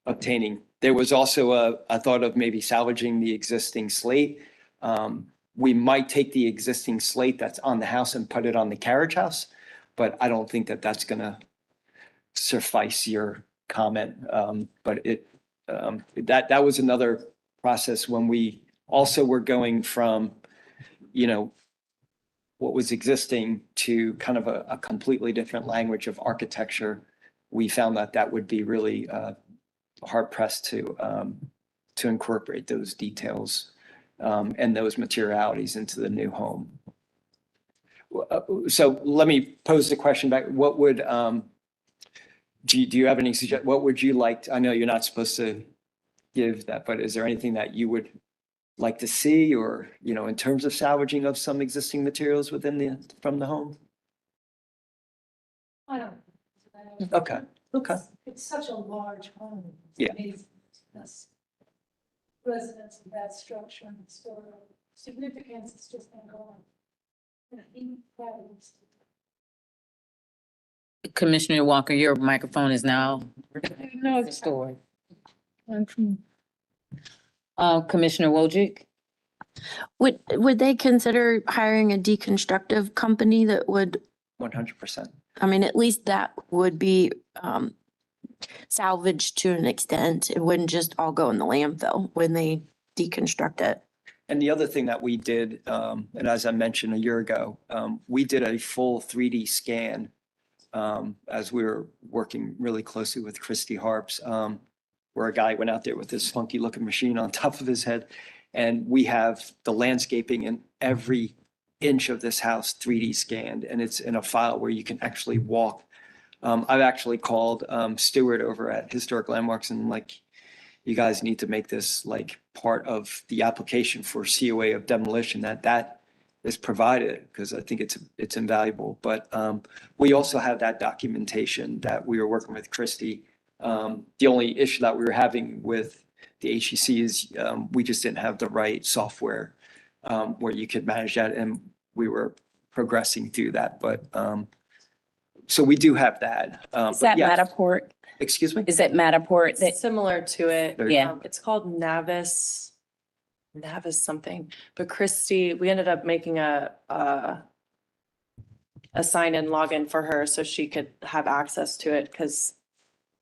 obtaining. There was also a thought of maybe salvaging the existing slate. We might take the existing slate that's on the house and put it on the carriage house, but I don't think that that's going to suffice your comment. But that was another process when we also were going from, what was existing to kind of a completely different language of architecture. We found that would be really hard pressed to incorporate those details and those materialities into the new home. So let me pose the question back. What would, do you have any what would you like? I know you're not supposed to give that, but is there anything that you would like to see or, in terms of salvaging of some existing materials from the home? I don't. Okay. Okay. It's such a large home. Yeah. That's residents of that structure and so significance is just not gone. And I think that is- Commissioner Walker, your microphone is now No, restored. Commissioner Wojcik? Would they consider hiring a deconstructive company that would, 100%. I mean, at least that would be salvaged to an extent. It wouldn't just all go in the landfill when they deconstruct it. And the other thing that we did, and as I mentioned a year ago, we did a full 3D scan as we were working really closely with Christy Harps, where a guy went out there with this funky looking machine on top of his head. And we have the landscaping in every inch of this house 3D scanned, and it's in a file where you can actually walk. I've actually called Stewart over at Historic Landmarks and you guys need to make this part of the application for COA of demolition that is provided, because I think it's invaluable. But we also have that documentation that we were working with Christy. The only issue that we were having with the HEC is we just didn't have the right software where you could manage that, and we were progressing through that. But so we do have that. Is that Matterport? Excuse me? Is that Matterport that? Similar to it. Yeah. It's called Navis something. But Christy, we ended up making a sign-in login for her so she could have access to it, because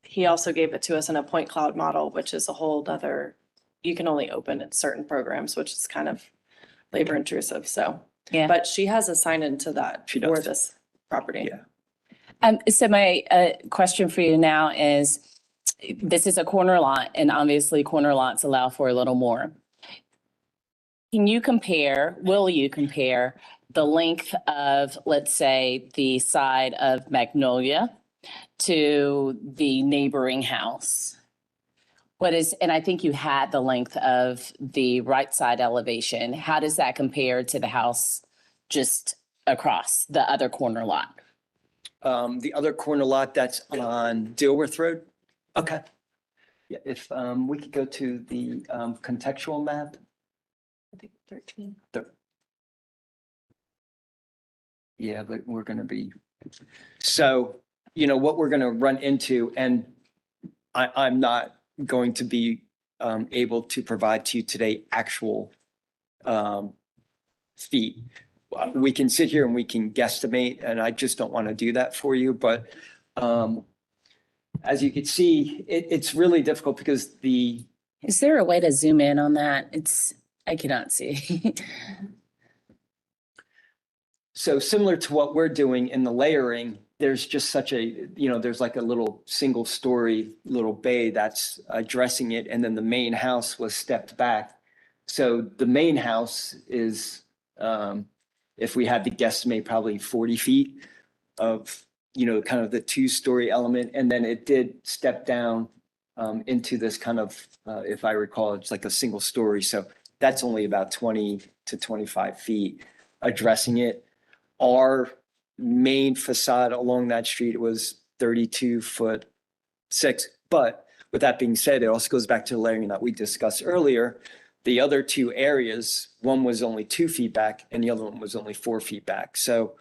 he also gave it to us in a point cloud model, which is a whole other, you can only open in certain programs, which is kind of labor intrusive. So, Yeah. but she has a sign-in to that She for does. this property. Yeah. So my question for you now is, this is a corner lot, and obviously corner lots allow for a little more. Will you compare the length of, let's say, the side of Magnolia to the neighboring house? What is, and I think you had the length of the right side elevation. How does that compare to the house just across the other corner lot? The other corner lot that's on Dilworth Road? Okay. Yeah, if we could go to the contextual map. I think 13. Yeah, but we're gonna be, so, you know, what we're gonna run into, and I'm not going to be able to provide to you today actual feet. We can sit here and we can guesstimate, and I just don't want to do that for you, but as you can see, it's really difficult because Is there a way to zoom in on that? I cannot see. so similar to what we're doing in the layering, there's just such a, you know, there's like a little single story little bay that's addressing it, and then the main house was stepped back. So the main house is, if we had to guesstimate, probably 40 feet of, you know, kind of the two-story element, and then it did step down into this kind of, if I recall, it's like a single story. So that's only about 20 to 25 feet addressing it. Our main facade along that street was 32'6". But with that being said, it also goes back to the layering that we discussed earlier. The other two areas, one was only 2 feet back and the other one was only 4 feet back. So,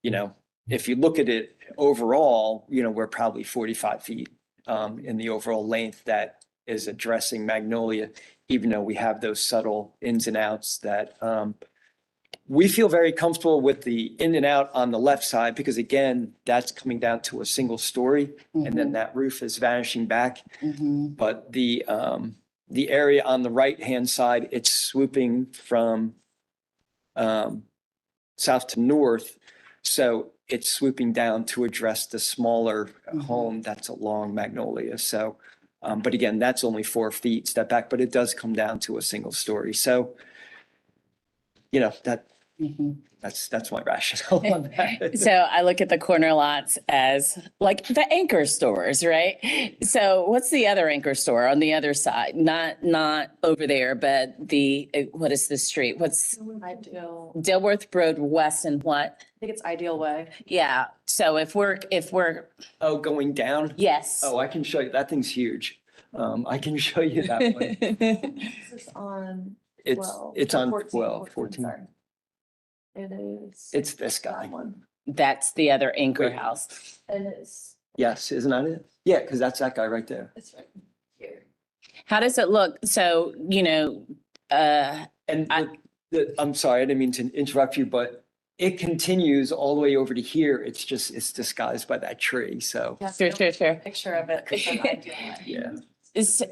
you know, if you look at it overall, you know, we're probably 45 feet in the overall length that is addressing Magnolia, even though we have those subtle ins and outs that we feel very comfortable with the in and out on the left side, because again, that's coming down to a single story and then that roof is vanishing back. But the area on the right-hand side, it's swooping from south to north. So it's swooping down to address the smaller home that's along Magnolia. So, but again, that's only 4 feet step back, but it does come down to a single story. So, you know, that's my rationale on that. So I look at the corner lots as like the anchor stores, right? So what's the other anchor store on the other side? Not over there, but what is the street? What's Ideal. Dilworth Road West and what? I think it's Ideal Way. Yeah. So if we're Oh, going down? yes. Oh, I can show you. That thing's huge. I can show you that one. This is on It's on 14. Sorry. It is. It's this guy. That's the other anchor Wait. house. And it's, Yes, isn't that it? Yeah, because that's that guy right there. it's right here. How does it look? So, you know, And I'm sorry, I didn't mean to interrupt you, but it continues all the way over to here. It's disguised by that tree. So, sure. Picture of it. 'cause on Ideal Way. yeah.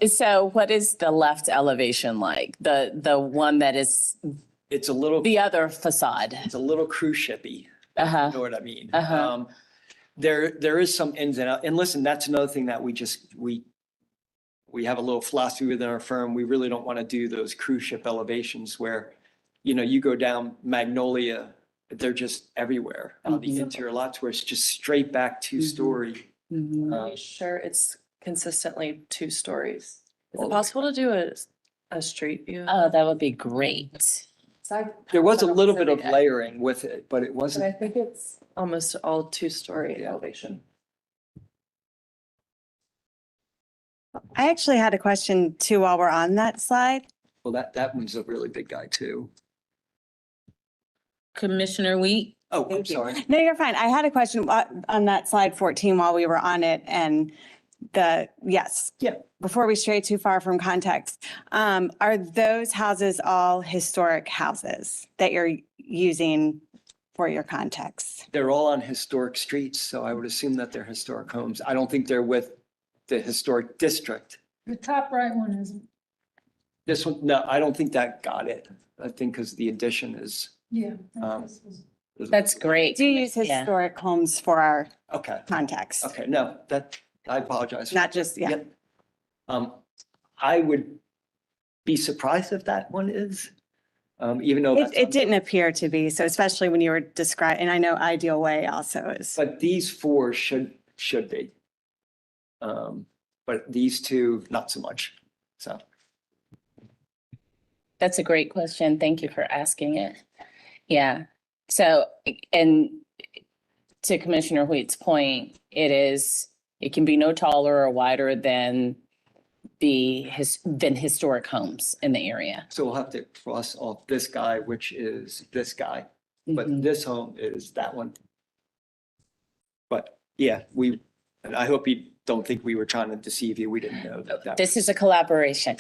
So what is the left elevation like? The one that is It's a little, the other facade? it's a little cruise shippy. Uh-huh. You know what I mean? Uh-huh. There is some ins and outs. And listen, that's another thing that we have a little philosophy within our firm. We really don't want to do those cruise ship elevations where, you know, you go down Magnolia, they're just everywhere on the interior lots where it's just straight back 2-story. Make sure it's consistently 2 stories. Is it possible to do a street view? Oh, that would be great. There was a little bit of layering with it, but it But I wasn't. think it's almost all 2-story elevation. I actually had a question too while we're on that slide. Well, that one's a really big guy too. Commissioner Wheat? Oh, I'm sorry. No, you're fine. I had a question on that slide 14 while we were on it, and before we stray too far from context, are those houses all historic houses that you're using for your context? They're all on historic streets, so I would assume that they're historic homes. I don't think they're with the historic district. The top right one is, This one, no, I don't think that got it. I think because the addition is. yeah. That's great. Do you use Yeah. historic homes for our Okay, context? okay, no, I apologize. Not just, yeah. Yep. I would be surprised if that one is, even though. It didn't appear to be, so especially when you were describing, and I know Ideal Way also is. But these 4 should be. but these two, not so much. So. That's a great question. Thank you for asking it. Yeah. So, and to Commissioner Wheat's point, it can be no taller or wider than historic homes in the area. So we'll have to cross off this guy, which is this guy, but this home is that one. But yeah, and I hope you don't think we were trying to deceive you. We didn't know that. This is a collaboration.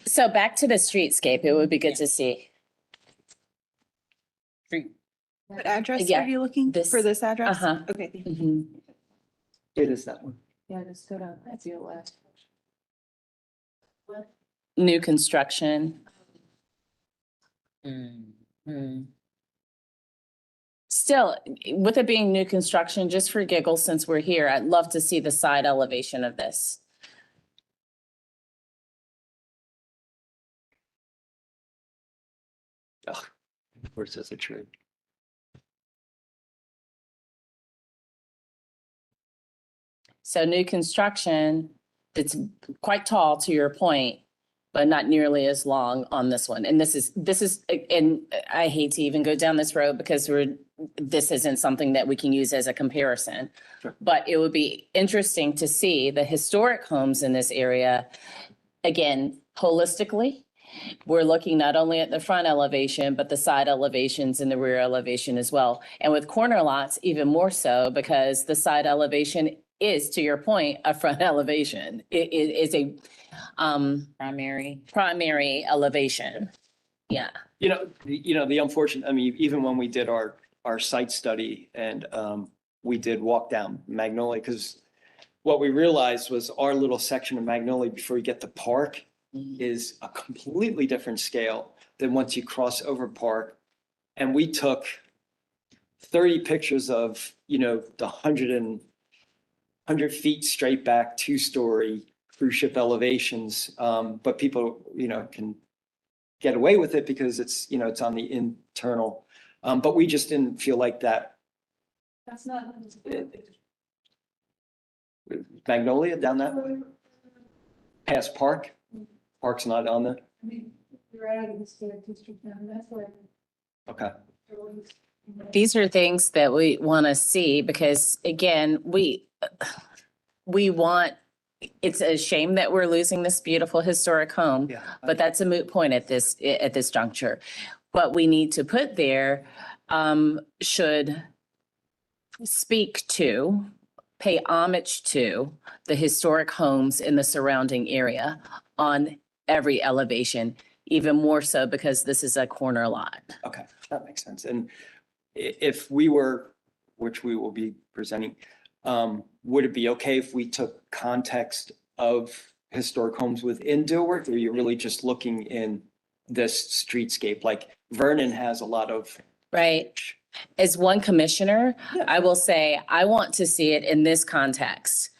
So back to the streetscape, it would be good to see. What address Yeah, are you looking for this address? Uh-huh. Okay. thank you. Mhm. It is that one. Yeah, just go down, that's your last. New construction. Still, with it being new construction, just for giggles, since we're here, I'd love to see the side elevation of this. Ugh, where's this a tree? So new construction, it's quite tall to your point, but not nearly as long on this one. And this is, and I hate to even go down this road because this isn't something that we can use as a comparison. Sure. But it would be interesting to see the historic homes in this area, again, holistically. We're looking not only at the front elevation, but the side elevations and the rear elevation as well. And with corner lots, even more so because the side elevation is, to your point, a front elevation. It is a primary elevation. Yeah. The unfortunate, I mean, even when we did our site study and we did walk down Magnolia, because what we realized was our little section of Magnolia before you get to Park is a completely different scale than once you cross over Park. And we took 30 pictures of, the 100 feet straight back, 2-story cruise ship elevations. But people, can get away with it because it's on the internal. But we just didn't feel like that. That's not. Magnolia down that way? Past Park? Park's not on there? You're out of the historic district now, that's where. Okay. These are things that we want to see because again, we want, it's a shame that we're losing this beautiful historic home, Yeah. but that's a moot point at this juncture. What we need to put there should speak to, pay homage to the historic homes in the surrounding area on every elevation, even more so because this is a corner lot. Okay, that makes sense. And if we were, which we will be presenting, would it be okay if we took context of historic homes within Dilworth? Or are you really just looking in this streetscape? Like Vernon has a lot of. Right. As one commissioner, I will say, I want to see it in this context.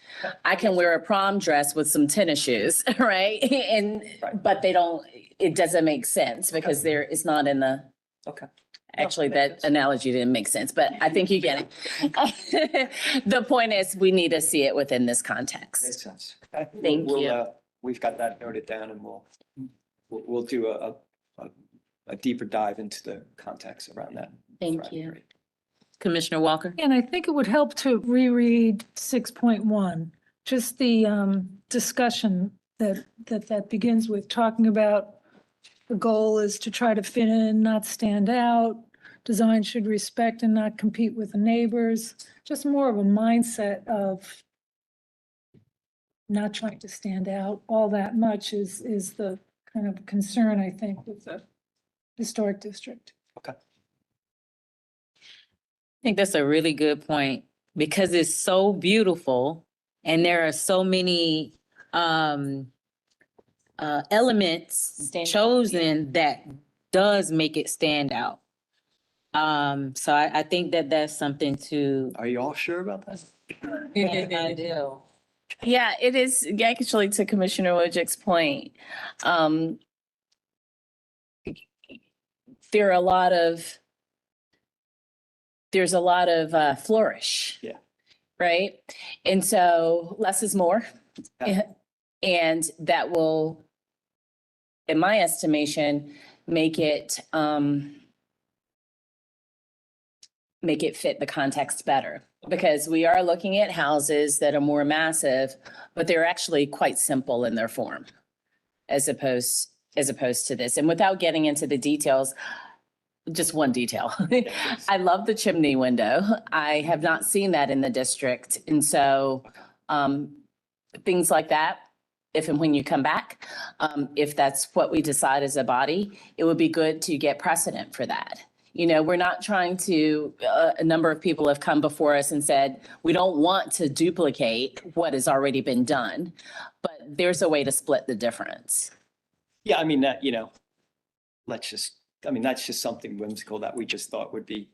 I can wear a prom dress with some tennis shoes, right? But it doesn't make sense because it's not in the. Okay. Actually, that analogy didn't make sense, but I think you get it. The point is, we need to see it within this context. Makes sense. Okay. Thank you. We've got that noted down and we'll do a deeper dive into the context around that. Thank you. Commissioner Walker? And I think it would help to reread 6.1, just the discussion that begins with talking about the goal is to try to fit in, not stand out. Design should respect and not compete with the neighbors. Just more of a mindset of not trying to stand out all that much is the kind of concern, I think, with the historic district. Okay. I think that's a really good point because it's so beautiful and there are so many elements chosen that does make it stand out. So I think that's something to. Are you all sure about that? I do. Yeah, it is actually to Commissioner Wojcik's point. There's a lot of flourish. Yeah. Right? And so less is more. And that will, in my estimation, make it fit the context better. Because we are looking at houses that are more massive, but they're actually quite simple in their form as opposed to this. And without getting into the details, just one detail. I love the chimney window. I have not seen that in the district. And so things like that, if and when you come back, if that's what we decide as a body, it would be good to get precedent for that. You know, we're not trying to, a number of people have come before us and said, we don't want to duplicate what has already been done, but there's a way to split the difference. Yeah, I mean, that, you know, that's just something whimsical that we just thought would be,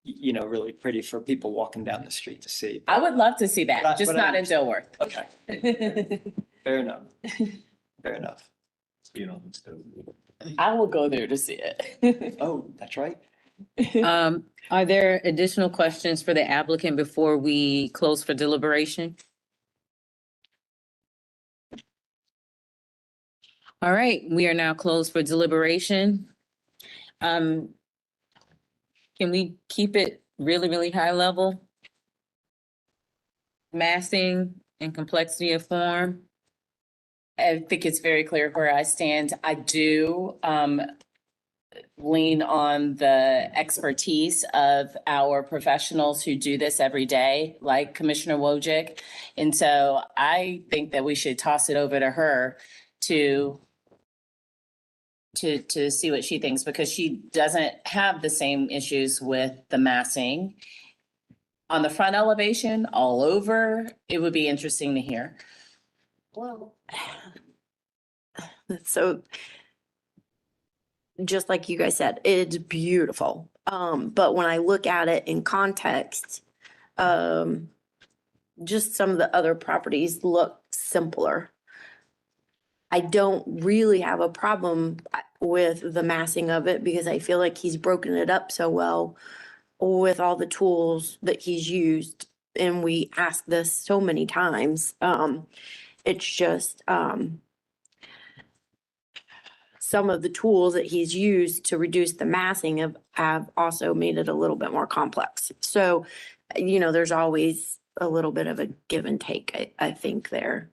you know, really pretty for people walking down the street to see. I would love to see that, But I- just but I not in Dilworth. Okay. Fair enough. Fair enough. I will go there to see it. Oh, that's right. Are there additional questions for the applicant before we close for deliberation? All right, we are now closed for deliberation. Can we keep it really, really high level? Massing and complexity of form? I think it's very clear where I stand. I do lean on the expertise of our professionals who do this every day, like Commissioner Wojcik. And so I think that we should toss it over to her to see what she thinks, because she doesn't have the same issues with the massing. On the front elevation, all over, it would be interesting to hear. Well, so just like you guys said, it's beautiful. But when I look at it in context, just some of the other properties look simpler. I don't really have a problem with the massing of it because I feel like he's broken it up so well with all the tools that he's used. And we ask this so many times. It's just, some of the tools that he's used to reduce the massing have also made it a little bit more complex. So, you know, there's always a little bit of a give and take, I think there.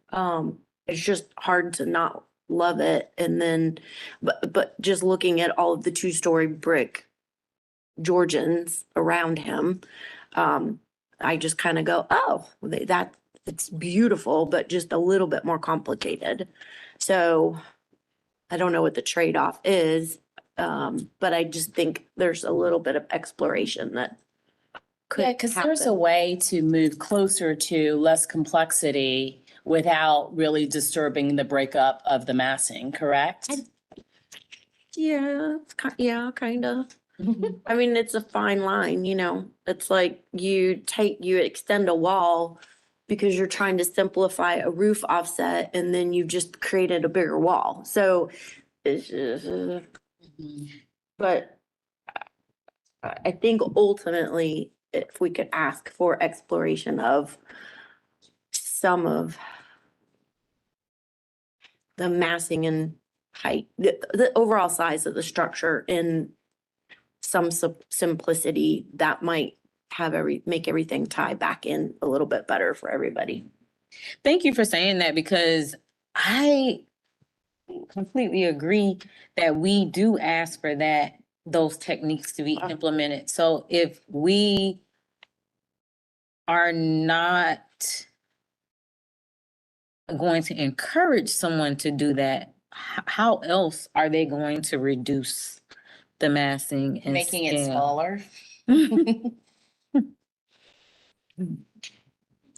It's just hard to not love it. And then, but just looking at all of the 2-story brick Georgians around him, I just kind of go, oh, that it's beautiful, but just a little bit more complicated. So I don't know what the trade-off is, but I just think there's a little bit of exploration that could Yeah, because there's a happen. way to move closer to less complexity without really disturbing the breakup of the massing, correct? Yeah, yeah, kind of. I mean, it's a fine line, you know, it's like you extend a wall because you're trying to simplify a roof offset and then you just created a bigger wall. So it's just, but I think ultimately, if we could ask for exploration of some of the massing and height, the overall size of the structure in some simplicity, that might make everything tie back in a little bit better for everybody. Thank you for saying that, because I completely agree that we do ask for those techniques to be implemented. So if we are not going to encourage someone to do that, how else are they going to reduce the massing and Making it scale? smaller.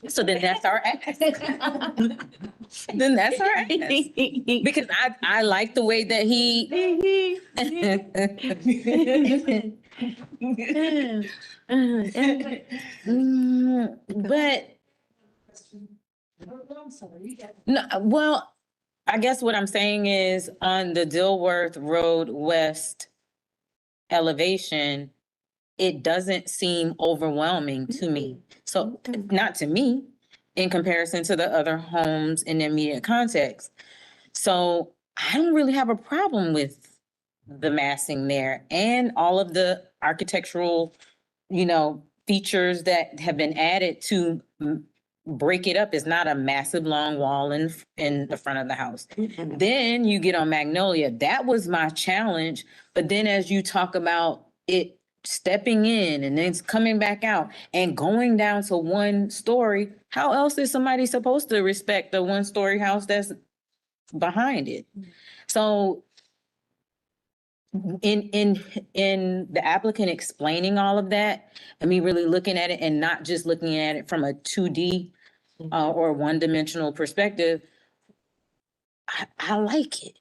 So then that's our ask. Then that's our ask. Because I like the way that he. But. No, well, I guess what I'm saying is on the Dilworth Road West elevation, it doesn't seem overwhelming to me. So, not to me, in comparison to the other homes in the immediate context. So I don't really have a problem with the massing there and all of the architectural, features that have been added to break it up. It's not a massive long wall in the front of the house. Then you get on Magnolia. That was my challenge. But then as you talk about it stepping in and then coming back out and going down to 1 story, how else is somebody supposed to respect the 1-story house that's behind it? So in the applicant explaining all of that, and me really looking at it and not just looking at it from a 2D or one-dimensional perspective, I like it.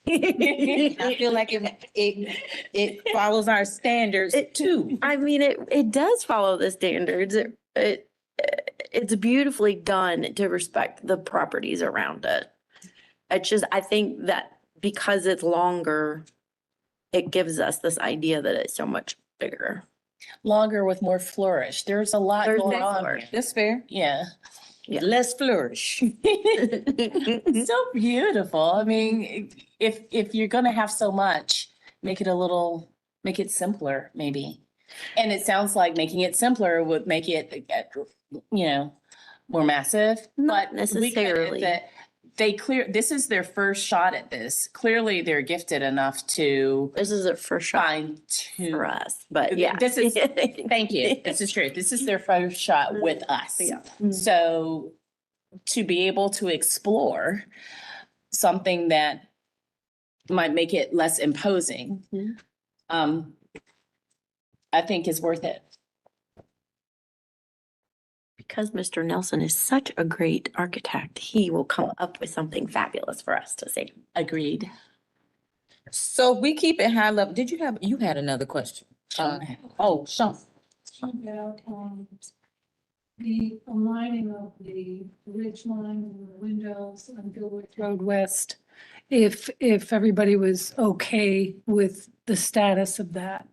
I feel like it follows our standards too. I mean, it does follow the standards. It's beautifully done to respect the properties around it. It's just, I think that because it's longer, it gives us this idea that it's so much bigger. Longer with more flourish. There's a lot There's going more on. flourish. That's fair. Yeah. Less flourish. So beautiful. I mean, if you're gonna have so much, make it simpler, maybe. And it sounds like making it simpler would make it, more massive, Not but we could- necessarily. this is their first shot at this. Clearly, they're gifted enough to. This is their first shot fine tune. for us, but yeah. This is, thank you. This is true. This is their first shot with us. Yeah. So to be able to explore something that might make it less imposing, I think is worth it. Because Mr. Nelson is such a great architect, he will come up with something fabulous for us to see. Agreed. So we keep it high level. You had another question? Sean. About the aligning of the ridge line and the windows on Gilbert Road West, if everybody was okay with the status of that.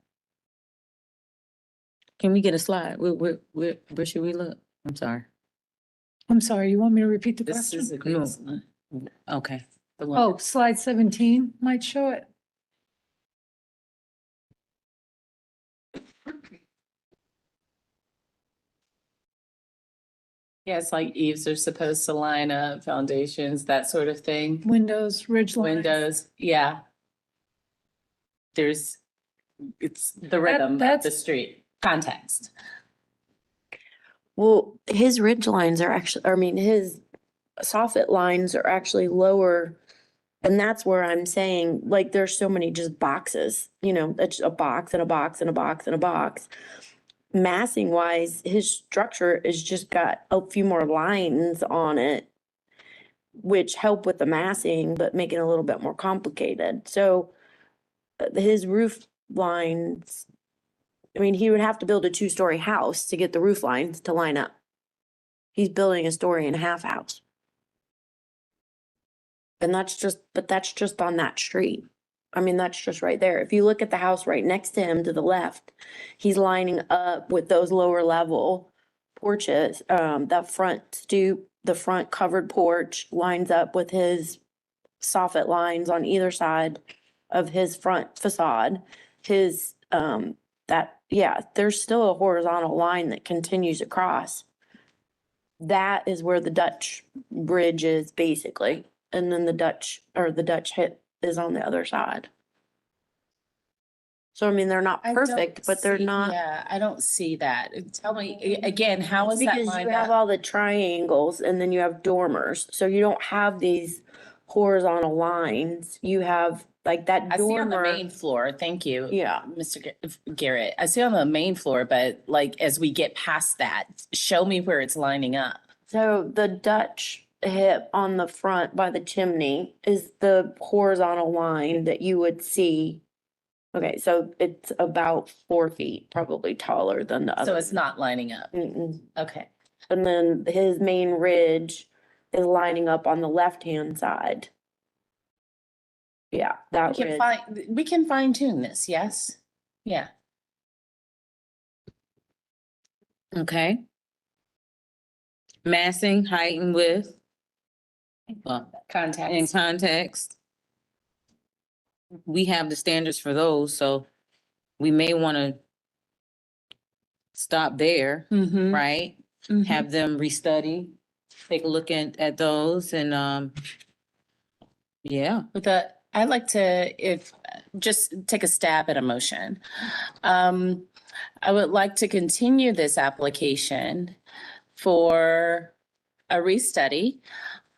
Can we get a slide? Where should we look? I'm sorry. I'm sorry, you want me to repeat the This is question? a great. Okay. The one- Oh, slide 17 might show it. Yeah, it's like eaves are supposed to line up, foundations, that sort of thing. Windows, ridge lines. Windows, yeah. It's the rhythm of the that's- street, context. Well, his ridge lines are actually, his soffit lines are actually lower. And that's where I'm saying, like, there's so many just boxes, it's a box and a box and a box and a box. Massing wise, his structure is just got a few more lines on it, which help with the massing, but make it a little bit more complicated. So his roof lines, he would have to build a 2-story house to get the roof lines to line up. He's building a 1.5-story house. And that's just on that street. That's just right there. If you look at the house right next to him to the left, he's lining up with those lower level porches. That front stoop, the front covered porch lines up with his soffit lines on either side of his front facade. There's still a horizontal line that continues across. That is where the Dutch bridge is basically. And then the Dutch hip is on the other side. So they're not I don't perfect, but they're see- not. Yeah, I don't see that. Tell me, again, how is that Because lined you have up? all the triangles and then you have dormers. So you don't have these horizontal lines. You have like that I see on the dormer. main floor, thank you. Yeah. Mr. Garrett, I see on the main floor, but like as we get past that, show me where it's lining up. So the Dutch hip on the front by the chimney is the horizontal line that you would see. Okay, so it's about 4 feet, probably taller than the other. So it's not lining up. Mm-mm. Okay. And then his main ridge is lining up on the left-hand side. Yeah, that ridge. We can fine tune this, yes? Yeah. Okay. Massing, height and width. In Context. context. We have the standards for those, so we may want to stop there, Mhm. right? Mhm. Have them restudy, take a look at those and, yeah. With that, I'd like to, if, just take a stab at a motion. I would like to continue this application for a restudy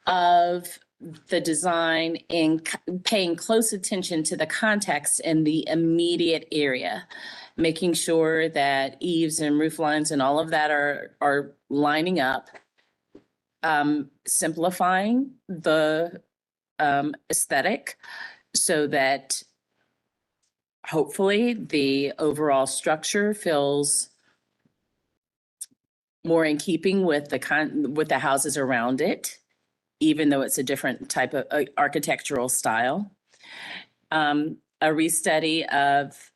of the design and paying close attention to the context in the immediate area, making sure that eaves and roof lines and all of that are lining up. Simplifying the aesthetic so that hopefully the overall structure feels more in keeping with with the houses around it, even though it's a different type of architectural style. A restudy of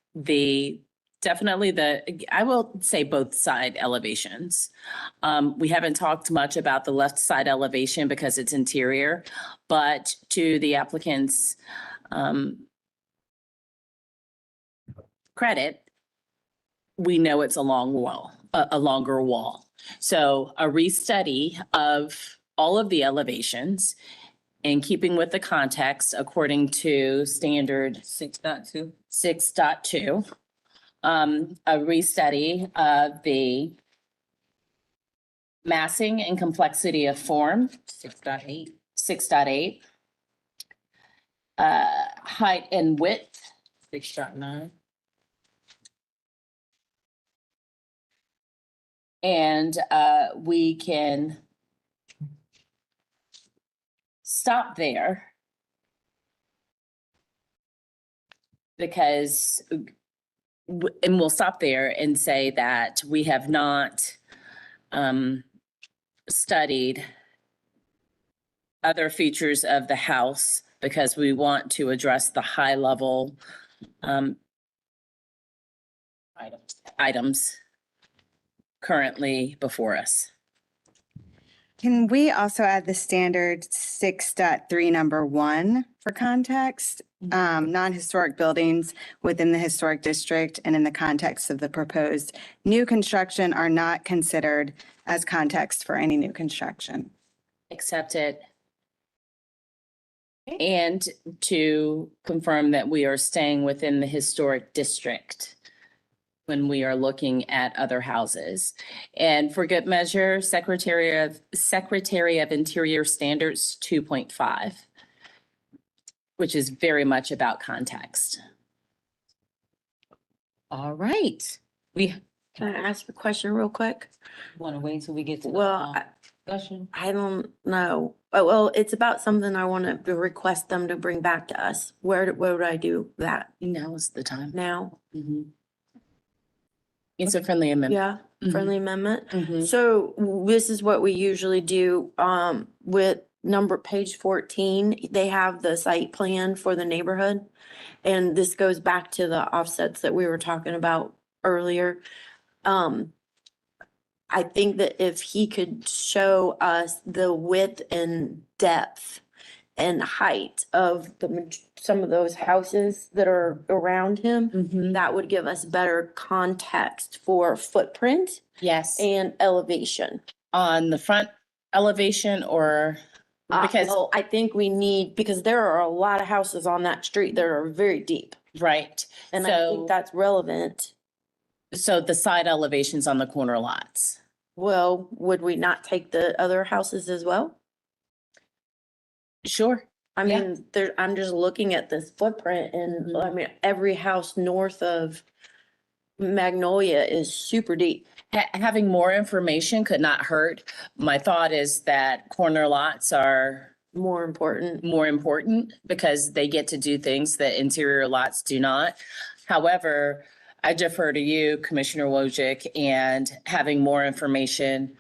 I will say both side elevations. We haven't talked much about the left side elevation because it's interior, but to the applicant's credit, we know it's a longer wall. So a restudy of all of the elevations in keeping with the context according to standard 6.2. 6.2. A restudy of the massing and complexity of form, 6.8. 6.8. Height and width, 6.9. and we can stop there because, and we'll stop there and say that we have not studied other features of the house because we want to address the high level items currently before us. Can we also add the standard 6.3 number 1 for context? Non-historic buildings within the historic district and in the context of the proposed new construction are not considered as context for any new construction. Accepted. And to confirm that we are staying within the historic district when we are looking at other houses. And for good measure, Secretary of Interior Standards 2.5, which is very much about context. All right. Can I ask a question real quick? Want to wait till we get to Well, the discussion? I don't know. Oh, well, it's about something I want to request them to bring back to us. Where would I do that Now is the time. now? It's a friendly amendment. Yeah, friendly amendment. Mhm. So this is what we usually do, with page 14, they have the site plan for the neighborhood. And this goes back to the offsets that we were talking about earlier. I think that if he could show us the width and depth and height of some of those houses that are around him, that would give us better context for footprint Yes. and elevation. On the front elevation or because, Well, I think we need, because there are a lot of houses on that street that are very deep. right. And I So, think that's relevant. so the side elevations on the corner lots. Well, would we not take the other houses as well? Sure. I Yeah. mean, I'm just looking at this footprint and I mean, every house north of Magnolia is super deep. Having more information could not hurt. My thought is that corner lots are More important. because they get to do things that interior lots do not. However, I defer to you, Commissioner Wojcik, and having more information,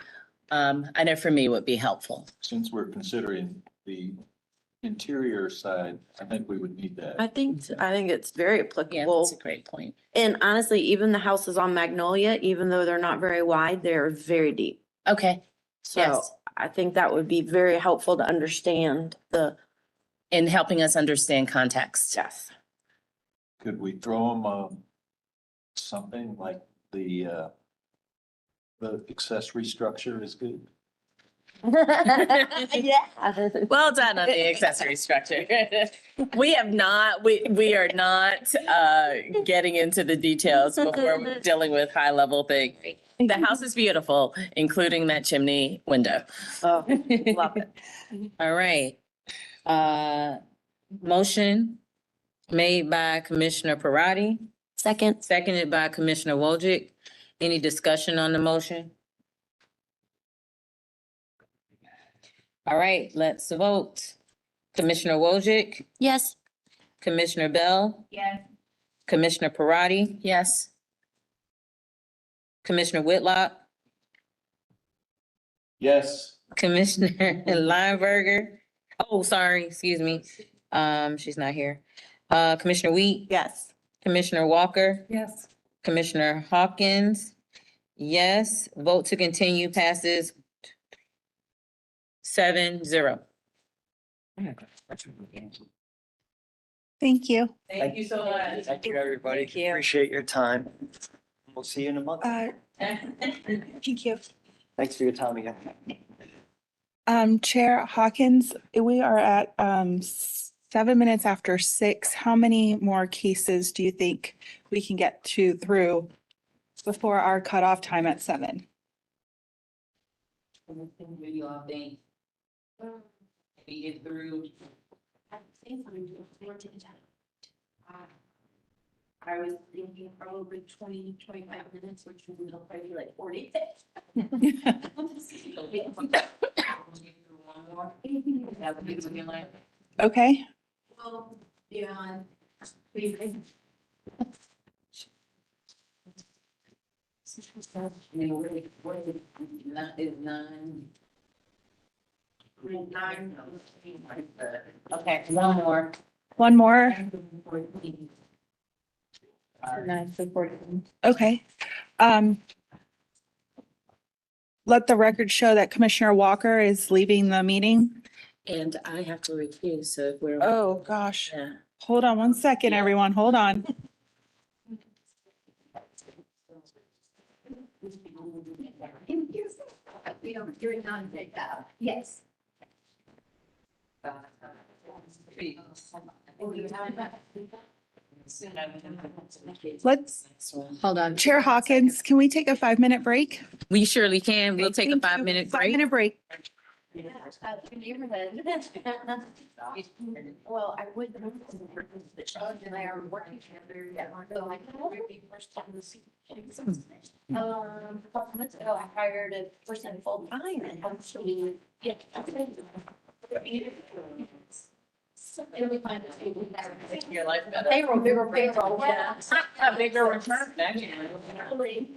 I know for me would be helpful. Since we're considering the interior side, I think we would need that. I think it's very Yeah, applicable. that's a great point. And honestly, even the houses on Magnolia, even though they're not very wide, they're very deep. Okay. So Yes. I think that would be very helpful to understand the. In helping us understand context. Yes. Could we throw them, something like the accessory structure is good? Yeah. Well done on the accessory structure. We are not getting into the details before we're dealing with high level thing. The house is beautiful, including that chimney window. Oh, love it. All right. Motion made by Commissioner Parati, Second. seconded by Commissioner Wojcik. Any discussion on the motion? All right, let's vote. Commissioner Wojcik, Yes. Commissioner Bell, Yes. Commissioner Parati, Yes. Commissioner Whitlock, Yes. Commissioner Lineberger. Oh, sorry, excuse me. She's not here. Commissioner Wheat, Yes. Commissioner Walker, Yes. Commissioner Hawkins. Yes, vote to continue passes 7-0. Thank you. Thank you so much. Thank you, everybody. Thank you. Appreciate your time. We'll see you in a month. Thank you. Thanks for your time again. Chair Hawkins, we are at 7 minutes after 6. How many more cases do you think we can get through before our cutoff time at 7? What do you all think? We get through. I was thinking probably 20-25 minutes, which would probably be like 40. Okay. Well, beyond. Okay, one more. One more. Okay. Let the record show that Commissioner Walker is leaving the meeting. And I have to recuse, so if we're. Oh, gosh. Yeah. Hold on one second, everyone. Hold on. You're not take that. Yes. Let's, Hold on. Chair Hawkins, can we take a 5-minute break? We surely can. We'll take a 5-minute break. 5-minute break. Well, I would. The child and I are working together. So I can be first time to see. A couple months ago, I hired a person full time and actually get. It'll be fine. Your life better. Payroll, bigger payroll. Yeah. A bigger return, actually.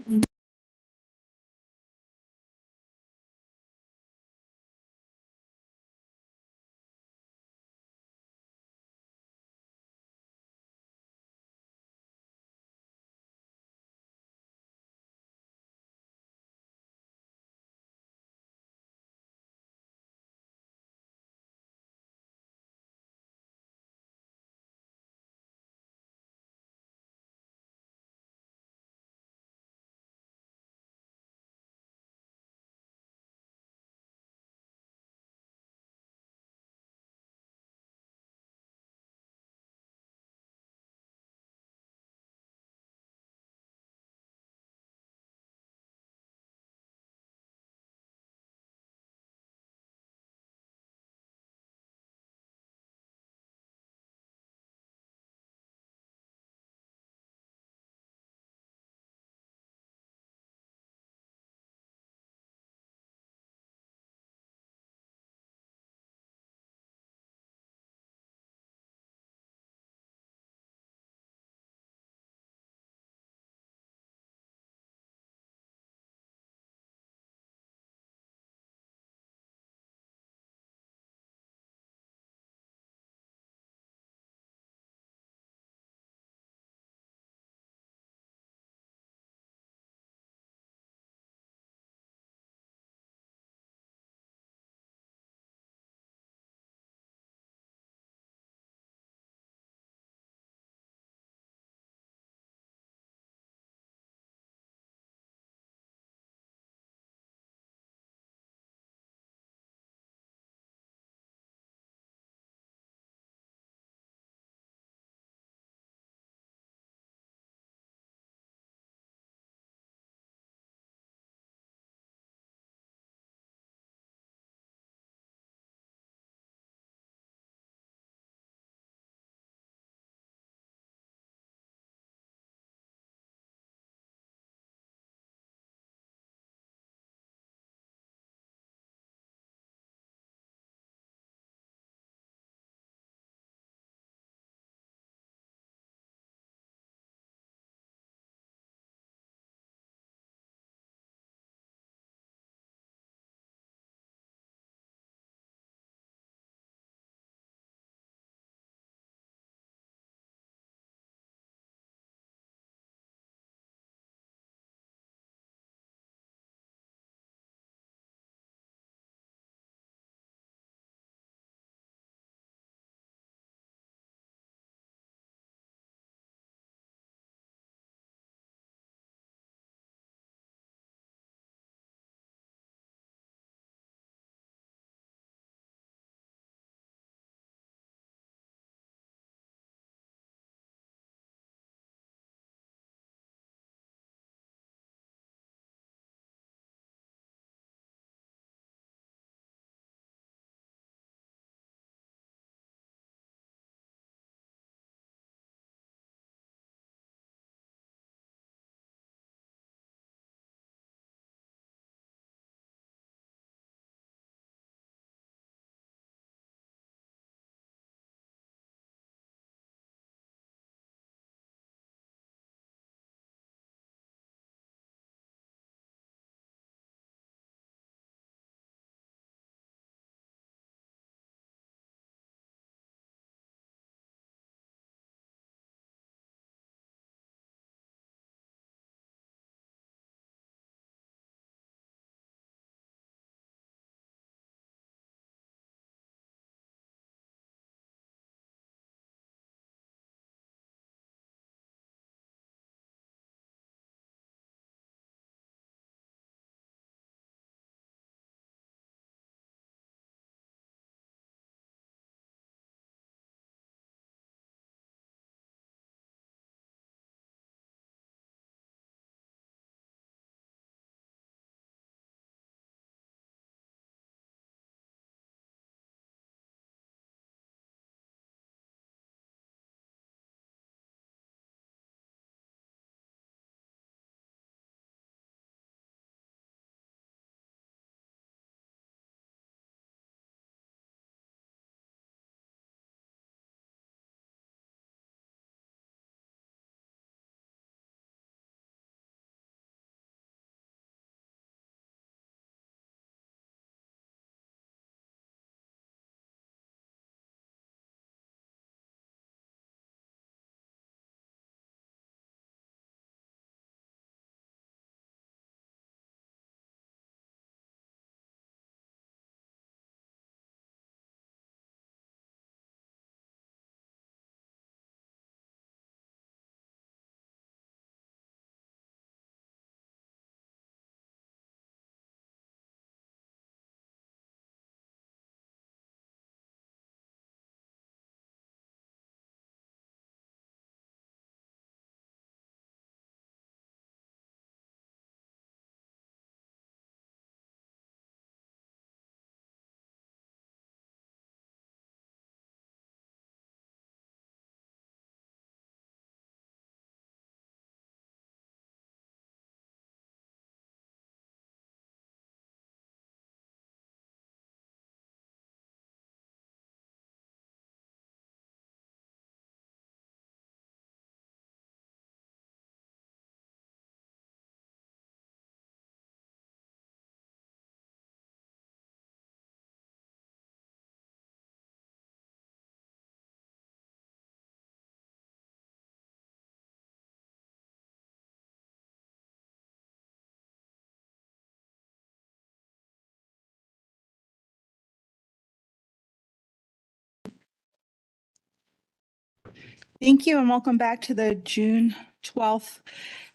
Thank you and welcome back to the June 12th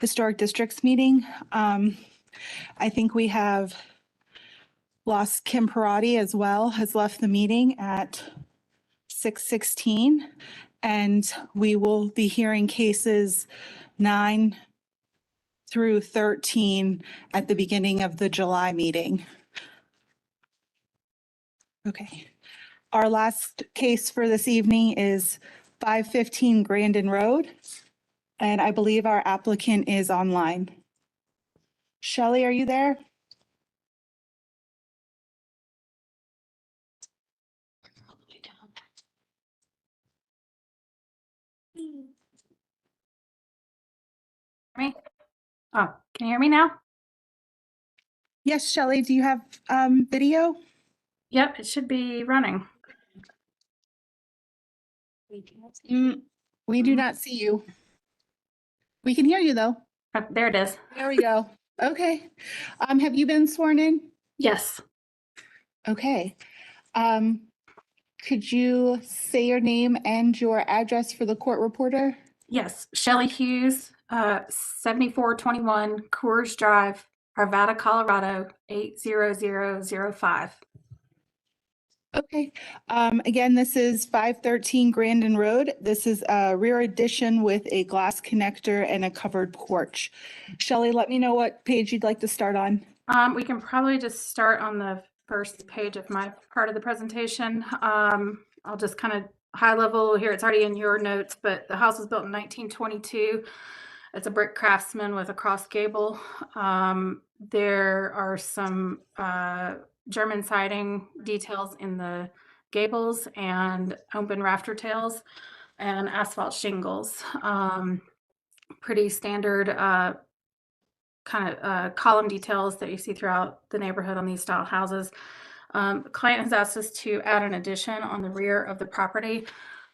Historic Districts meeting. I think we have lost Kim Parati as well, has left the meeting at 6:16. And we will be hearing cases 9 through 13 at the beginning of the July meeting. Okay. Our last case for this evening is 515 Grandin Road. And I believe our applicant is online. Shelley, are you there? Me? Oh, can you hear me now? Yes, Shelley, do you have video? Yep, it should be running. We do not see you. We can hear you though. Oh, there it is. There we go. Okay. Have you been sworn in? Yes. Okay. Could you say your name and your address for the court reporter? Yes, Shelley Hughes, 7421 Coors Drive, Arvada, Colorado, 80005. Okay. Again, this is 513 Grandin Road. This is a rear addition with a glass connector and a covered porch. Shelley, let me know what page you'd like to start on. We can probably just start on the first page of my part of the presentation. I'll just kind of high level here. It's already in your notes, but the house was built in 1922. It's a brick craftsman with a cross gable. There are some German siding details in the gables and open rafter tails and asphalt shingles. Pretty standard kind of column details that you see throughout the neighborhood on these style houses. The client has asked us to add an addition on the rear of the property.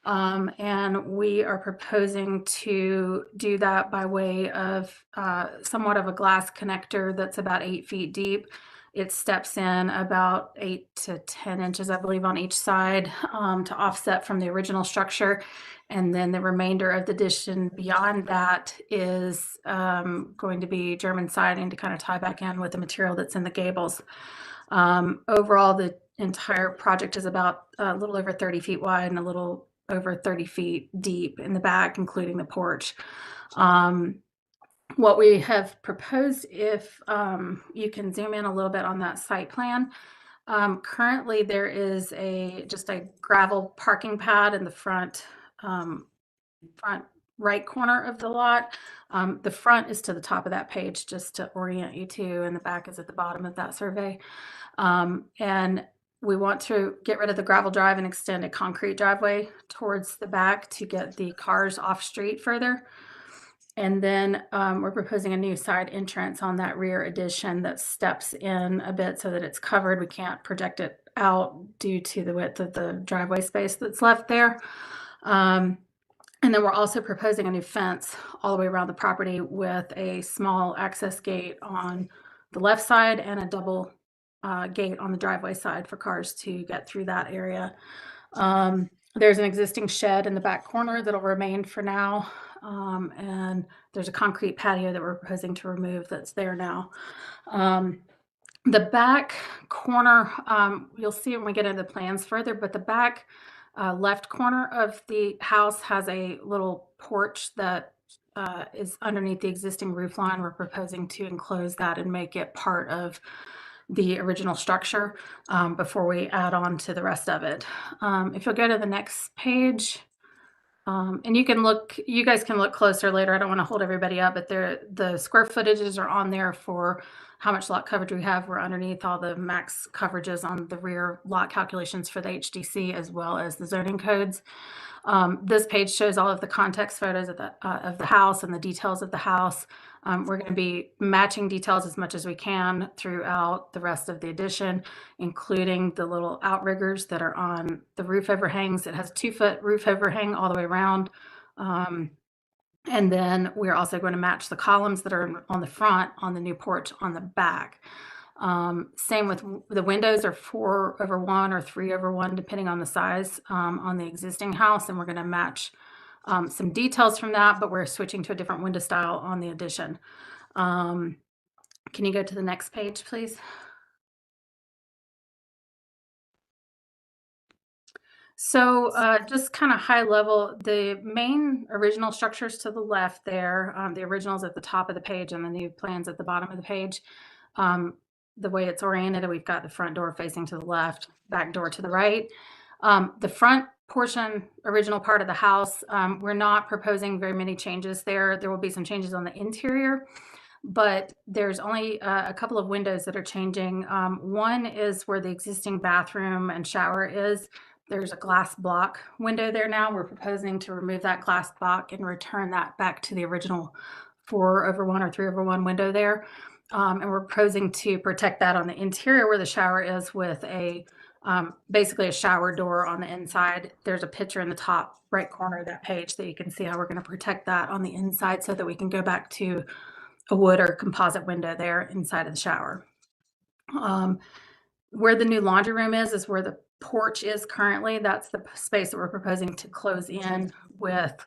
And we are proposing to do that by way of somewhat of a glass connector that's about 8 feet deep. It steps in about 8 to 10 inches, I believe, on each side to offset from the original structure. And then the remainder of the addition beyond that is going to be German siding to kind of tie back in with the material that's in the gables. Overall, the entire project is about a little over 30 feet wide and a little over 30 feet deep in the back, including the porch. What we have proposed, if you can zoom in a little bit on that site plan, currently there is just a gravel parking pad in the front right corner of the lot. The front is to the top of that page, just to orient you to, and the back is at the bottom of that survey. And we want to get rid of the gravel drive and extend a concrete driveway towards the back to get the cars off street further. And then we're proposing a new side entrance on that rear addition that steps in a bit so that it's covered. We can't project it out due to the width of the driveway space that's left there. And then we're also proposing a new fence all the way around the property with a small access gate on the left side and a double gate on the driveway side for cars to get through that area. There's an existing shed in the back corner that'll remain for now. And there's a concrete patio that we're proposing to remove that's there now. The back corner, you'll see when we get into the plans further, but the back left corner of the house has a little porch that is underneath the existing roof line. We're proposing to enclose that and make it part of the original structure before we add on to the rest of it. If you'll go to the next page, and you guys can look closer later. I don't want to hold everybody up, but the square footages are on there for how much lot coverage we have. We're underneath all the max coverages on the rear lot calculations for the HDC as well as the zoning codes. This page shows all of the context photos of the house and the details of the house. We're going to be matching details as much as we can throughout the rest of the addition, including the little outriggers that are on the roof overhangs. It has a 2-foot roof overhang all the way around. And then we're also going to match the columns that are on the front on the new porch on the back. Same with the windows are 4/1 or 3/1, depending on the size on the existing house. And we're going to match some details from that, but we're switching to a different window style on the addition. Can you go to the next page, please? So just kind of high level, the main original structures to the left there, the originals at the top of the page and the new plans at the bottom of the page. The way it's oriented, we've got the front door facing to the left, back door to the right. The front portion, original part of the house, we're not proposing very many changes there. There will be some changes on the interior, but there's only a couple of windows that are changing. One is where the existing bathroom and shower is. There's a glass block window there now. We're proposing to remove that glass block and return that back to the original 4/1 or 3/1 window there. And we're proposing to protect that on the interior where the shower is with a basically a shower door on the inside. There's a picture in the top right corner of that page that you can see how we're going to protect that on the inside so that we can go back to a wood or composite window there inside of the shower. Where the new laundry room is where the porch is currently. That's the space that we're proposing to close in with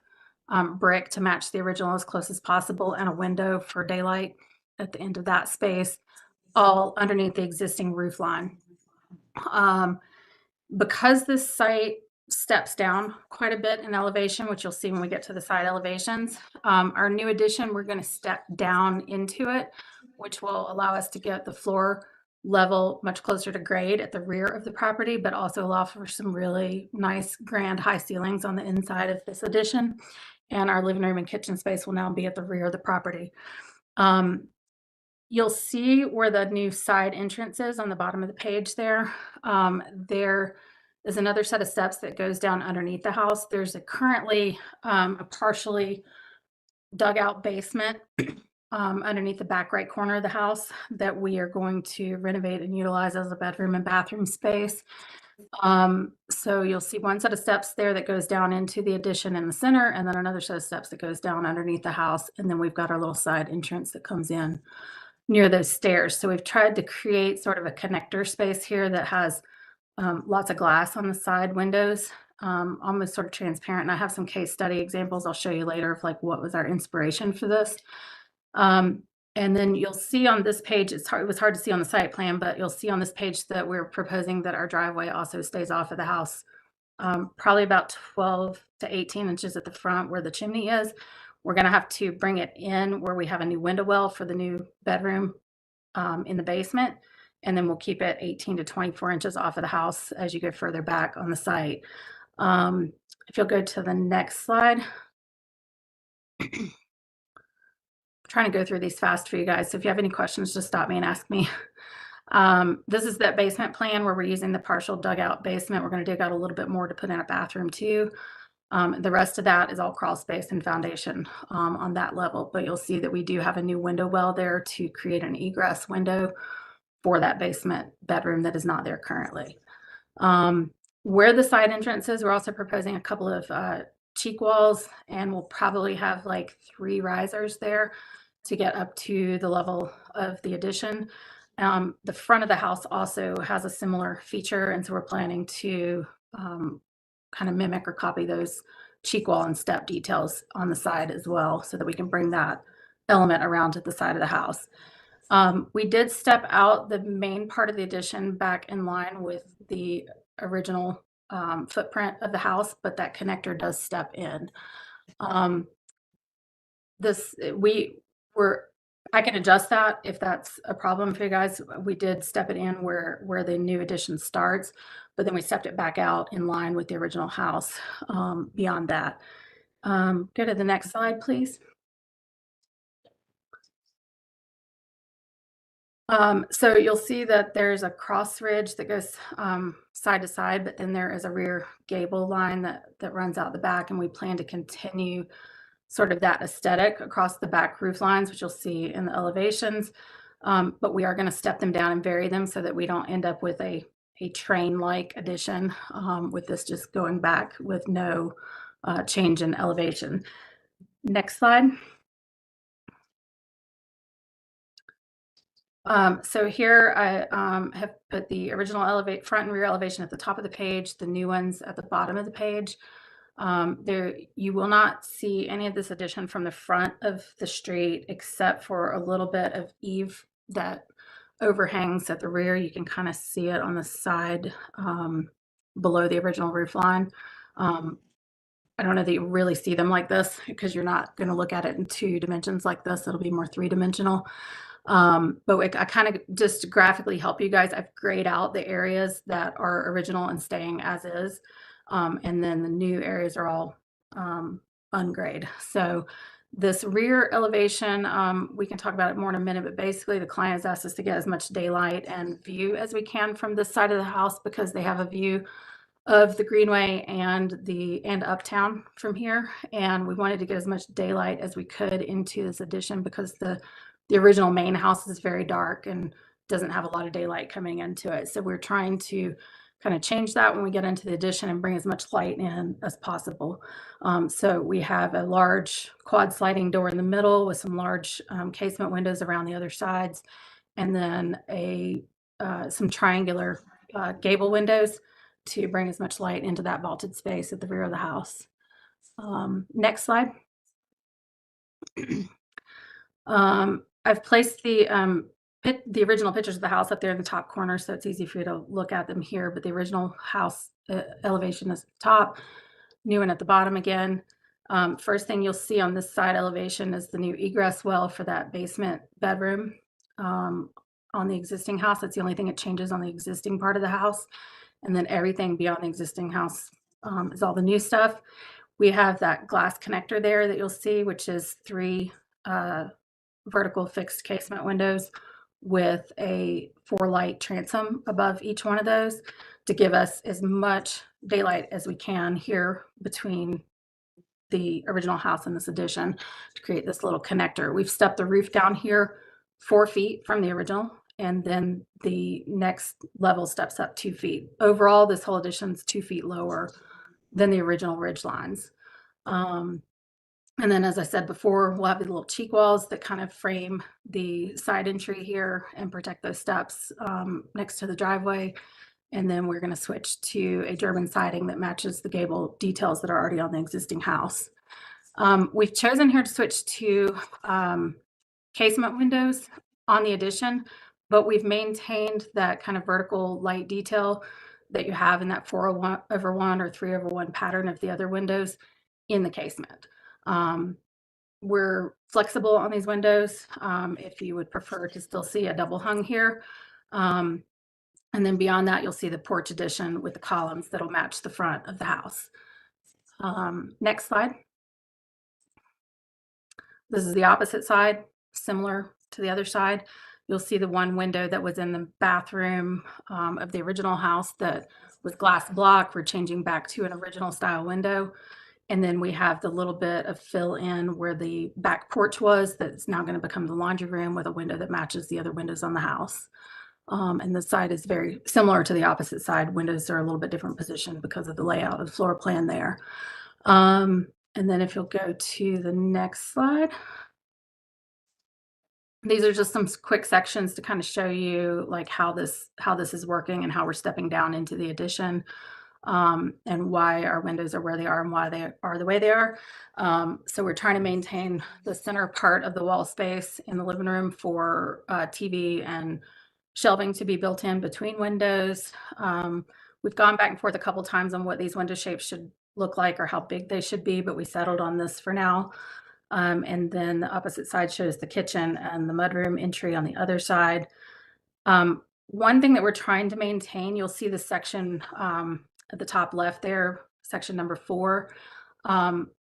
brick to match the original as close as possible, and a window for daylight at the end of that space, all underneath the existing roof line. Because this site steps down quite a bit in elevation, which you'll see when we get to the side elevations, our new addition, we're going to step down into it, which will allow us to get the floor level much closer to grade at the rear of the property, but also allow for some really nice grand high ceilings on the inside of this addition. And our living room and kitchen space will now be at the rear of the property. You'll see where the new side entrance is on the bottom of the page there. There is another set of steps that goes down underneath the house. There's currently a partially dug out basement underneath the back right corner of the house that we are going to renovate and utilize as a bedroom and bathroom space. So you'll see one set of steps there that goes down into the addition in the center, and then another set of steps that goes down underneath the house. And then we've got our little side entrance that comes in near those stairs. So we've tried to create sort of a connector space here that has lots of glass on the side windows, almost sort of transparent. And I have some case study examples I'll show you later of like what was our inspiration for this. And then you'll see on this page, it was hard to see on the site plan, but you'll see on this page that we're proposing that our driveway also stays off of the house, probably about 12 to 18 inches at the front where the chimney is. We're going to have to bring it in where we have a new window well for the new bedroom in the basement. And then we'll keep it 18 to 24 inches off of the house as you go further back on the site. If you'll go to the next slide. Trying to go through these fast for you guys. So if you have any questions, just stop me and ask me. This is that basement plan where we're using the partial dugout basement. We're going to dig out a little bit more to put in a bathroom too. The rest of that is all crawl space and foundation on that level. But you'll see that we do have a new window well there to create an egress window for that basement bedroom that is not there currently. Where the side entrance is, we're also proposing a couple of cheek walls, and we'll probably have like 3 risers there to get up to the level of the addition. The front of the house also has a similar feature, and so we're planning to kind of mimic or copy those cheek wall and step details on the side as well, so that we can bring that element around to the side of the house. We did step out the main part of the addition back in line with the original footprint of the house, but that connector does step in. I can adjust that if that's a problem for you guys. We did step it in where the new addition starts, but then we stepped it back out in line with the original house beyond that. Go to the next slide, please. So you'll see that there's a cross ridge that goes side to side, but then there is a rear gable line that runs out the back, and we plan to continue sort of that aesthetic across the back roof lines, which you'll see in the elevations. But we are going to step them down and vary them so that we don't end up with a train-like addition with this just going back with no change in elevation. Next slide. So here I have put the original front and rear elevation at the top of the page, the new ones at the bottom of the page. There, you will not see any of this addition from the front of the street except for a little bit of eave that overhangs at the rear. You can kind of see it on the side below the original roof line. I don't know that you really see them like this because you're not going to look at it in 2 dimensions like this. It'll be more 3-dimensional. But I kind of just graphically help you guys. I've grayed out the areas that are original and staying as is. And then the new areas are all ungrayed. So this rear elevation, we can talk about it more in a minute, but basically the client has asked us to get as much daylight and view as we can from this side of the house because they have a view of the Greenway and Uptown from here. And we wanted to get as much daylight as we could into this addition because the original main house is very dark and doesn't have a lot of daylight coming into it. So we're trying to kind of change that when we get into the addition and bring as much light in as possible. So we have a large quad sliding door in the middle with some large casement windows around the other sides, and then some triangular gable windows to bring as much light into that vaulted space at the rear of the house. Next slide. I've placed the original pictures of the house up there in the top corner, so it's easy for you to look at them here, but the original house elevation is at the top, new one at the bottom again. First thing you'll see on this side elevation is the new egress well for that basement bedroom on the existing house. That's the only thing that changes on the existing part of the house. And then everything beyond the existing house is all the new stuff. We have that glass connector there that you'll see, which is 3 vertical fixed casement windows with a 4-light transom above each one of those to give us as much daylight as we can here between the original house and this addition to create this little connector. We've stepped the roof down here 4 feet from the original, and then the next level steps up 2 feet. Overall, this whole addition is 2 feet lower than the original ridge lines. And then, as I said before, we'll have the little cheek walls that kind of frame the side entry here and protect those steps next to the driveway. And then we're going to switch to a German siding that matches the gable details that are already on the existing house. We've chosen here to switch to casement windows on the addition, but we've maintained that kind of vertical light detail that you have in that 4/1 or 3/1 pattern of the other windows in the casement. We're flexible on these windows if you would prefer to still see a double hung here. And then beyond that, you'll see the porch addition with the columns that'll match the front of the house. Next slide. This is the opposite side, similar to the other side. You'll see the one window that was in the bathroom of the original house that was glass block. We're changing back to an original style window. And then we have the little bit of fill in where the back porch was that's now going to become the laundry room with a window that matches the other windows on the house. And the side is very similar to the opposite side. Windows are a little bit different position because of the layout of the floor plan there. And then if you'll go to the next slide. These are just some quick sections to kind of show you like how this is working and how we're stepping down into the addition. And why our windows are where they are and why they are the way they are. So we're trying to maintain the center part of the wall space in the living room for TV and shelving to be built in between windows. We've gone back and forth a couple times on what these window shapes should look like or how big they should be, but we settled on this for now. And then the opposite side shows the kitchen and the mudroom entry on the other side. One thing that we're trying to maintain, you'll see the section at the top left there, section number 4.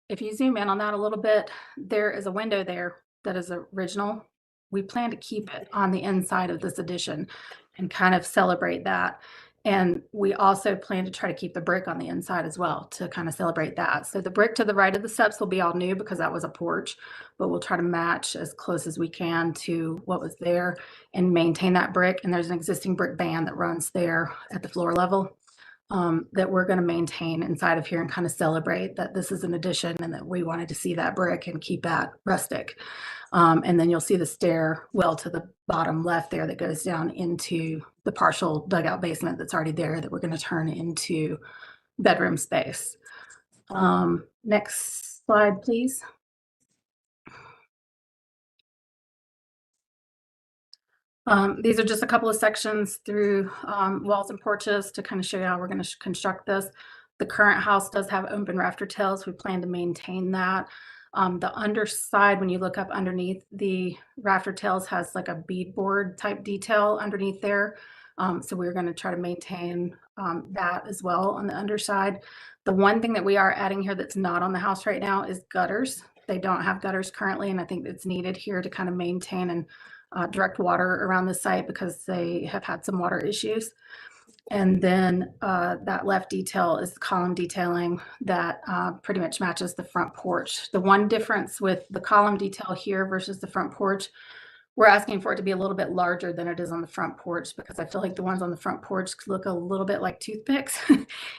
If you zoom in on that a little bit, there is a window there that is original. We plan to keep it on the inside of this addition and kind of celebrate that. And we also plan to try to keep the brick on the inside as well to kind of celebrate that. So the brick to the right of the steps will be all new because that was a porch, but we'll try to match as close as we can to what was there and maintain that brick. And there's an existing brick band that runs there at the floor level that we're going to maintain inside of here and kind of celebrate that this is an addition and that we wanted to see that brick and keep that rustic. And then you'll see the stair well to the bottom left there that goes down into the partial dugout basement that's already there that we're going to turn into bedroom space. Next slide, please. These are just a couple of sections through walls and porches to kind of show you how we're going to construct this. The current house does have open rafter tails. We plan to maintain that. The underside, when you look up underneath, the rafter tails has like a beadboard type detail underneath there. So we're going to try to maintain that as well on the underside. The one thing that we are adding here that's not on the house right now is gutters. They don't have gutters currently, and I think it's needed here to kind of maintain and direct water around the site because they have had some water issues. And then that left detail is the column detailing that pretty much matches the front porch. The one difference with the column detail here versus the front porch, we're asking for it to be a little bit larger than it is on the front porch because I feel like the ones on the front porch look a little bit like toothpicks.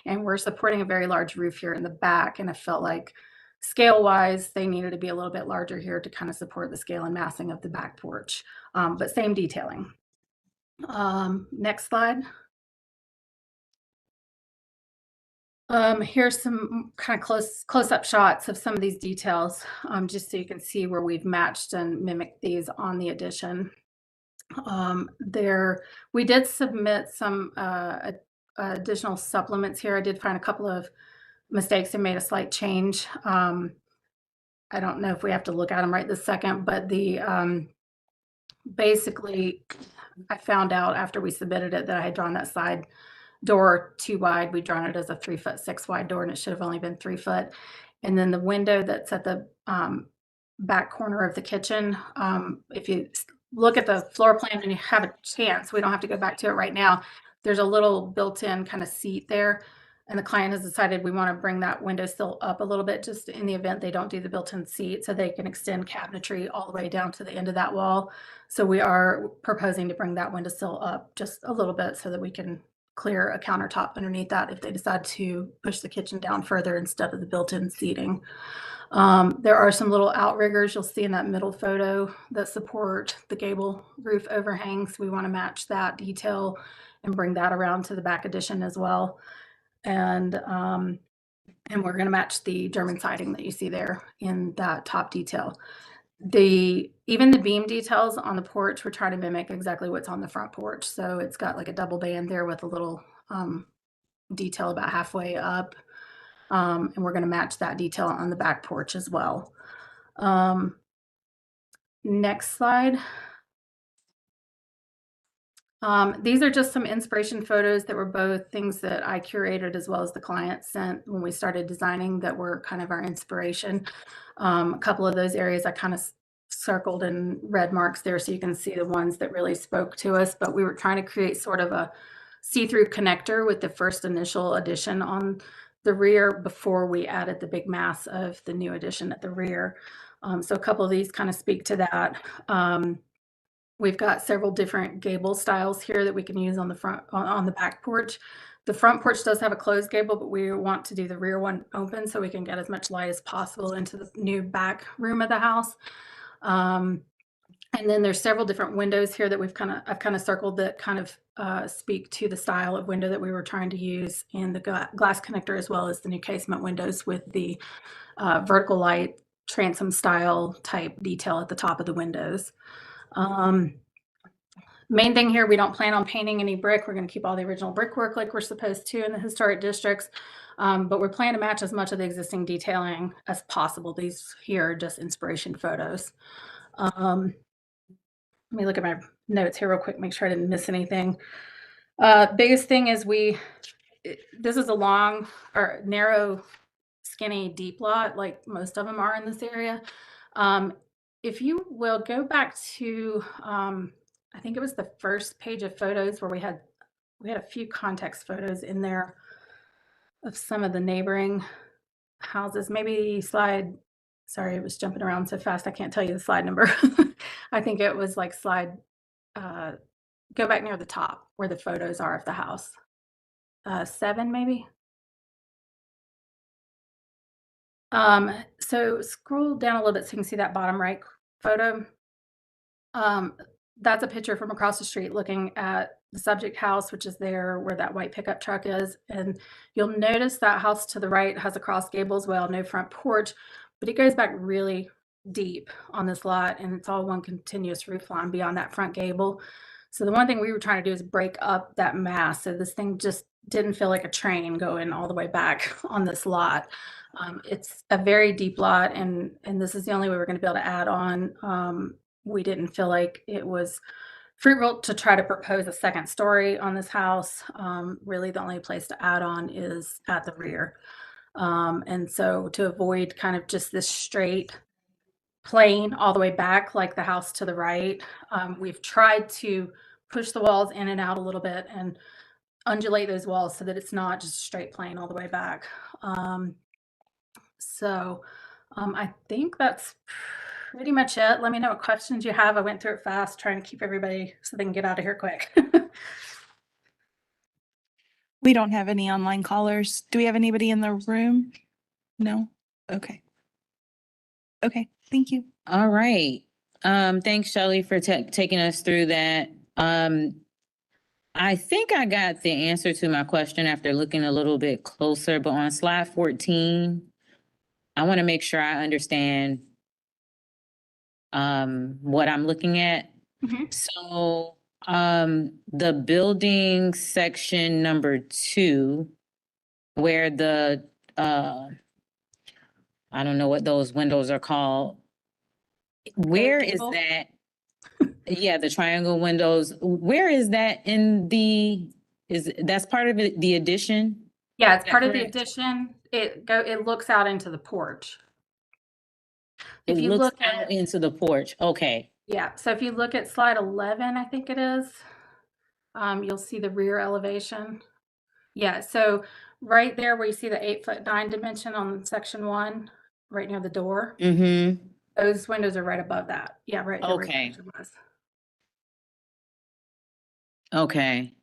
And we're supporting a very large roof here in the back. And I felt like scale wise, they needed to be a little bit larger here to kind of support the scale and massing of the back porch, but same detailing. Next slide. Here's some kind of close-up shots of some of these details, just so you can see where we've matched and mimicked these on the addition. We did submit some additional supplements here. I did find a couple of mistakes and made a slight change. I don't know if we have to look at them right this second, but basically I found out after we submitted it that I had drawn that side door too wide. We'd drawn it as a 3'6" wide door, and it should have only been 3 foot. And then the window that's at the back corner of the kitchen, if you look at the floor plan and you have a chance, we don't have to go back to it right now. There's a little built-in kind of seat there, and the client has decided we want to bring that window sill up a little bit just in the event they don't do the built-in seat, so they can extend cabinetry all the way down to the end of that wall. So we are proposing to bring that window sill up just a little bit so that we can clear a countertop underneath that if they decide to push the kitchen down further instead of the built-in seating. There are some little outriggers you'll see in that middle photo that support the gable roof overhangs. We want to match that detail and bring that around to the back addition as well. And we're going to match the German siding that you see there in that top detail. Even the beam details on the porch, we're trying to mimic exactly what's on the front porch. So it's got like a double band there with a little detail about halfway up. And we're going to match that detail on the back porch as well. Next slide. These are just some inspiration photos that were both things that I curated as well as the client sent when we started designing that were kind of our inspiration. A couple of those areas I kind of circled in red marks there so you can see the ones that really spoke to us, but we were trying to create sort of a see-through connector with the first initial addition on the rear before we added the big mass of the new addition at the rear. So a couple of these kind of speak to that. We've got several different gable styles here that we can use on the front, on the back porch. The front porch does have a closed gable, but we want to do the rear one open so we can get as much light as possible into the new back room of the house. And then there's several different windows here that I've kind of circled that kind of speak to the style of window that we were trying to use in the glass connector, as well as the new casement windows with the vertical light transom style type detail at the top of the windows. Main thing here, we don't plan on painting any brick. We're going to keep all the original brickwork like we're supposed to in the historic districts, but we're planning to match as much of the existing detailing as possible. These here are just inspiration photos. Let me look at my notes here real quick, make sure I didn't miss anything. Biggest thing is this is a long or narrow, skinny, deep lot, like most of them are in this area. If you will go back to, I think it was the first page of photos where we had a few context photos in there of some of the neighboring houses. Maybe slide, sorry, it was jumping around so fast I can't tell you the slide number. I think it was like slide, go back near the top where the photos are of the house. 7 maybe. So scroll down a little bit so you can see that bottom right photo. That's a picture from across the street looking at the subject house, which is there where that white pickup truck is. And you'll notice that house to the right has a cross gable as well, no front porch, but it goes back really deep on this lot, and it's all one continuous roof line beyond that front gable. So the one thing we were trying to do is break up that mass, so this thing just didn't feel like a train going all the way back on this lot. It's a very deep lot, and this is the only way we're going to be able to add on. We didn't feel like it was fruitful to try to propose a second story on this house. Really, the only place to add on is at the rear. And so to avoid kind of just this straight plane all the way back like the house to the right, we've tried to push the walls in and out a little bit and undulate those walls so that it's not just a straight plane all the way back. I think that's pretty much it. Let me know what questions you have. I went through it fast, trying to keep everybody so they can get out of here quick. We don't have any online callers. Do we have anybody in the room? No? Okay. Okay, thank you. All right. Thanks, Shelley, for taking us through that. I think I got the answer to my question after looking a little bit closer, but on slide 14, I want to make sure I understand what I'm looking at. So the building section number 2, where the I don't know what those windows are called. Where is that? Yeah, the triangle windows. Where is that in that's part of it, the addition? Yeah, it's part of the correct? addition. It looks out into the porch. It If you looks look out at, into the porch. Okay. yeah, so if you look at slide 11, I think it is, you'll see the rear elevation. Yeah, so right there where you see the 8'9" dimension on section 1, right near the door, Mm-hmm. those windows are right above that. Yeah, right there. where the Okay. picture was. Okay.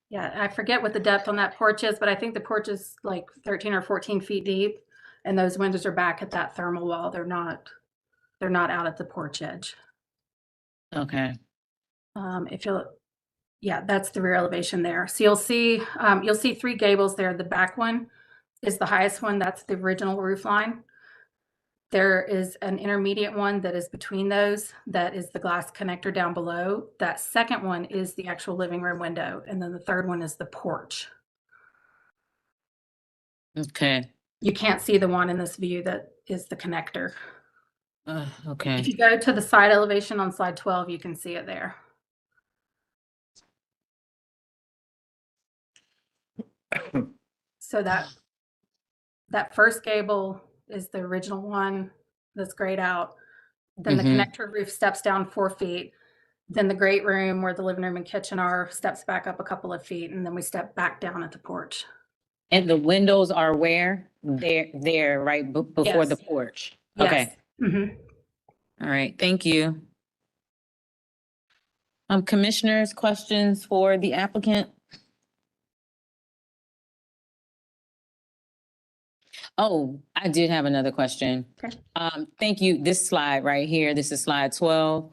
Yeah, I forget what the depth on that porch is, but I think the porch is like 13 or 14 feet deep, and those windows are back at that thermal wall. They're not out at the porch edge. Okay. If you'll, yeah, that's the rear elevation there. So you'll see 3 gables there. The back one is the highest one. That's the original roof line. There is an intermediate one that is between those. That is the glass connector down below. That second one is the actual living room window. And then the third one is the porch. Okay. You can't see the one in this view that is the connector. Okay. If you go to the side elevation on slide 12, you can see it there. So that first gable is the original one that's grayed out. Then the connector roof steps down 4 feet. Then the great room where the living room and kitchen are steps back up a couple of feet, and then we step back down at the porch. And the windows are where? There, right before the porch. Okay. Yes. All right. Thank you. Commissioners, questions for the applicant? Oh, I did have another question. Okay. Thank you. This slide right here, this is slide 12.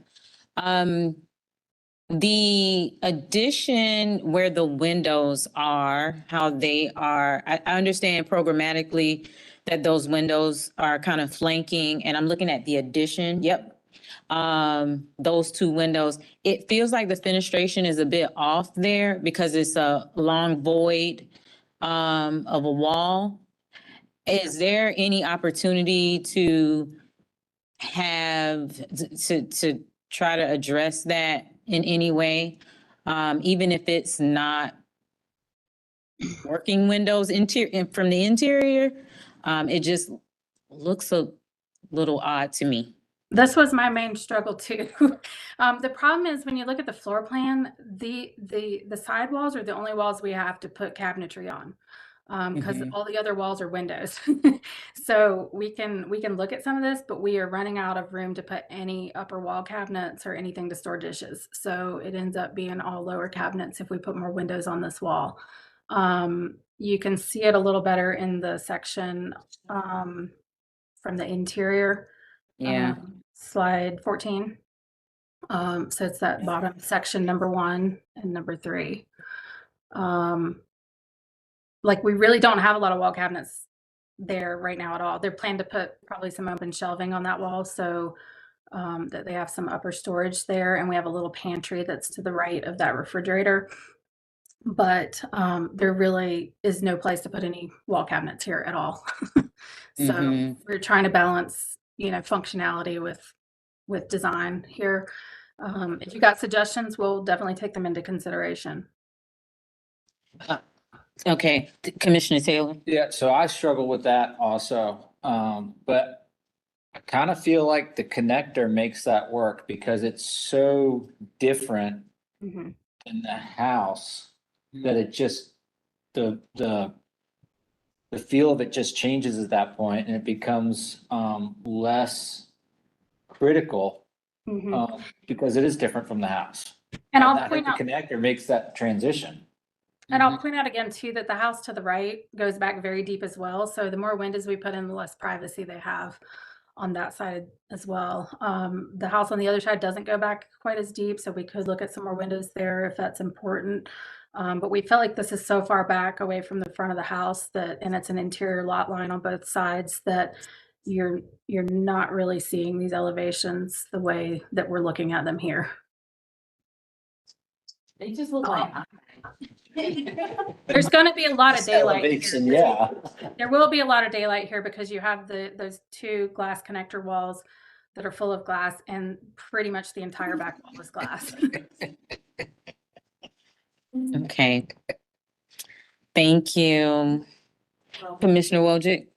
The addition where the windows are, how they are, I understand programmatically that those windows are kind of flanking, and I'm looking at the addition. Yep. Those 2 windows, it feels like the fenestration is a bit off there because it's a long void of a wall. Is there any opportunity to to try to address that in any way? Even if it's not working windows from the interior, it just looks a little odd to me. This was my main struggle too. The problem is when you look at the floor plan, the side walls are the only walls we have to put cabinetry on. Because all the other walls are windows. So we can look at some of this, but we are running out of room to put any upper wall cabinets or anything to store dishes. So it ends up being all lower cabinets if we put more windows on this wall. You can see it a little better in the section from the interior. Yeah. Slide 14. So it's that bottom section, number 1 and number 3. Like we really don't have a lot of wall cabinets there right now at all. They're planning to put probably some open shelving on that wall, so that they have some upper storage there, and we have a little pantry that's to the right of that refrigerator. But there really is no place to put any wall cabinets here at all. So we're trying to balance, functionality with design here. If you got suggestions, we'll definitely take them into consideration. Okay, Commissioner Taylor. Yeah, so I struggle with that also. But I kind of feel like the connector makes that work because it's so different Mhm. in the house that it just, the feel of it just changes at that point and it becomes less critical Mhm. because it is different from the house. And I'll I think point the out, connector makes that transition. and I'll point out again too, that the house to the right goes back very deep as well. So the more windows we put in, the less privacy they have on that side as well. The house on the other side doesn't go back quite as deep, so we could look at some more windows there if that's important. But we felt like this is so far back away from the front of the house that, and it's an interior lot line on both sides, that you're not really seeing these elevations the way that we're looking at them here. They just look like. There's going to be a lot of daylight here. Elevation, yeah. There will be a lot of daylight here because you have those 2 glass connector walls that are full of glass, and pretty much the entire back wall is glass. Okay. Thank you. Commissioner Wojcik.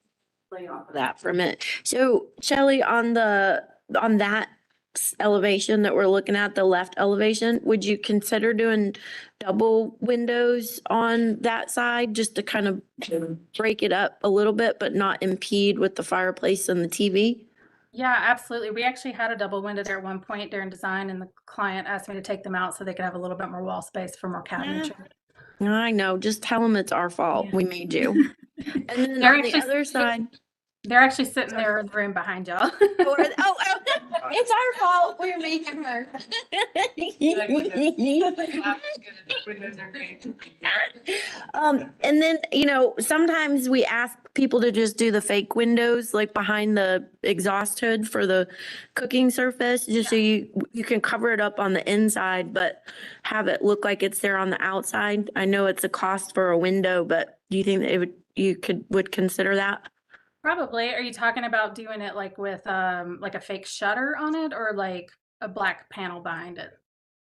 Play off of that for a minute. So Shelley, on that elevation that we're looking at, the left elevation, would you consider doing double windows on that side just to kind of break it up a little bit, but not impede with the fireplace and the TV? Yeah, absolutely. We actually had a double window there at one point during design, and the client asked me to take them out so they could have a little bit more wall space for more cabinetry. I know, just tell them it's our fault. We made you. And then They're on the actually other side. They're actually sitting there in the room behind y'all. It's our fault. We're making her. And then, sometimes we ask people to just do the fake windows, like behind the exhaust hood for the cooking surface, just so you can cover it up on the inside, but have it look like it's there on the outside. I know it's a cost for a window, but do you think that you would consider that? Probably. Are you talking about doing it like with like a fake shutter on it, or like a black panel behind it?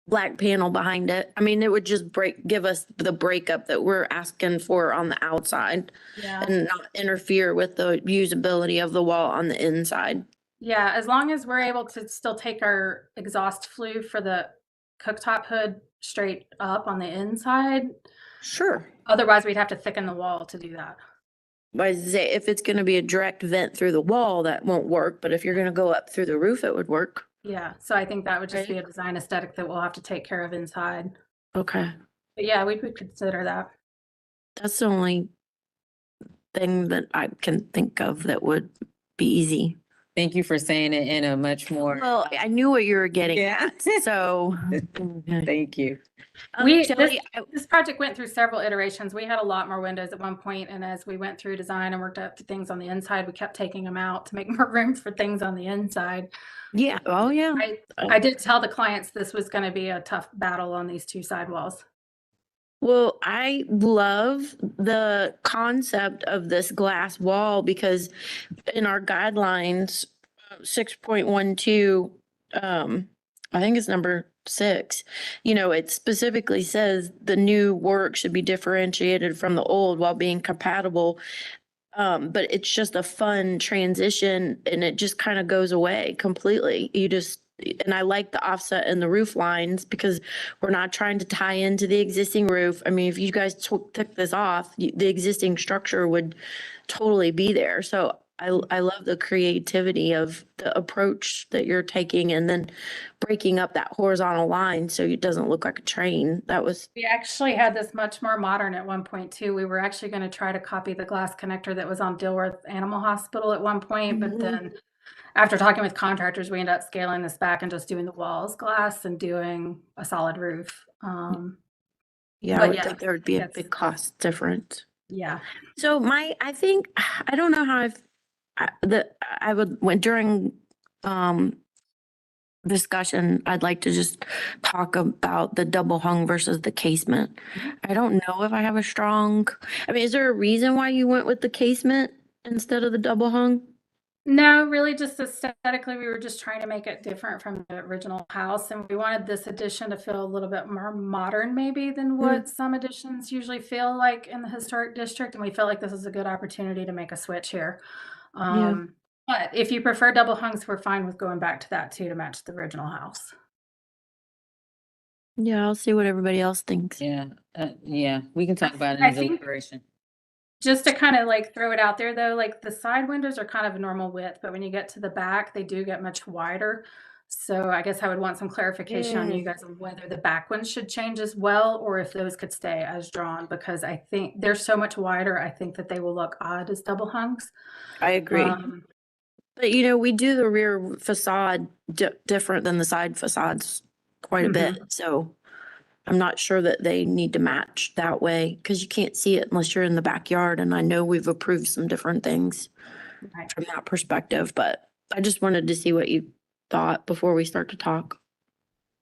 Black panel behind it. I mean, it would just give us the breakup that we're asking for on the outside Yeah. and not interfere with the usability of the wall on the inside. Yeah, as long as we're able to still take our exhaust flue for the cooktop hood straight up on the inside. Sure. Otherwise, we'd have to thicken the wall to do that. But if it's going to be a direct vent through the wall, that won't work. But if you're going to go up through the roof, it would work. Yeah, so I think that would just be a design aesthetic that we'll have to take care of inside. Okay. But yeah, we would consider that. That's the only thing that I can think of that would be easy. Thank you for saying it in a much more. Well, I knew what you were getting at, so. Thank you. This project went through several iterations. We had a lot more windows at one point, and as we went through design and worked up to things on the inside, we kept taking them out to make more room for things on the inside. Yeah. Oh, yeah. I did tell the clients this was going to be a tough battle on these 2 sidewalls. Well, I love the concept of this glass wall because in our guidelines, 6.12, I think it's number 6, it specifically says the new work should be differentiated from the old while being compatible. But it's just a fun transition and it just kind of goes away completely. And I like the offset in the roof lines because we're not trying to tie into the existing roof. I mean, if you guys took this off, the existing structure would totally be there. So I love the creativity of the approach that you're taking and then breaking up that horizontal line so it doesn't look like a train. We actually had this much more modern at one point too. We were actually going to try to copy the glass connector that was on Dilworth Animal Hospital at one point, but then after talking with contractors, we ended up scaling this back and just doing the walls glass and doing a solid roof. Yeah, I But would yeah, think there would be a that's- big cost difference. Yeah. So I think, I don't know how during, discussion, I'd like to just talk about the double hung versus the casement. I don't know if I have a strong, is there a reason why you went with the casement instead of the double hung? No, really just aesthetically, we were just trying to make it different from the original house. And we wanted this addition to feel a little bit more modern maybe than what some additions usually feel like in the historic district. And we felt like this is a good opportunity to make a switch here. But if you prefer double hungs, we're fine with going back to that too, to match the original house. Yeah, I'll see what everybody else thinks. Yeah, we can talk about it I in think- deliberation. Just to kind of like throw it out there though, like the side windows are kind of a normal width, but when you get to the back, they do get much wider. So I guess I would want some clarification on you guys on whether the back ones should change as well, or if those could stay as drawn, because I think they're so much wider. I think that they will look odd as double hungs. I agree. But we do the rear facade different than the side facades quite a bit. So I'm not sure that they need to match that way because you can't see it unless you're in the backyard. And I know we've approved some different things from that perspective, but I just wanted to see what you thought before we start to talk.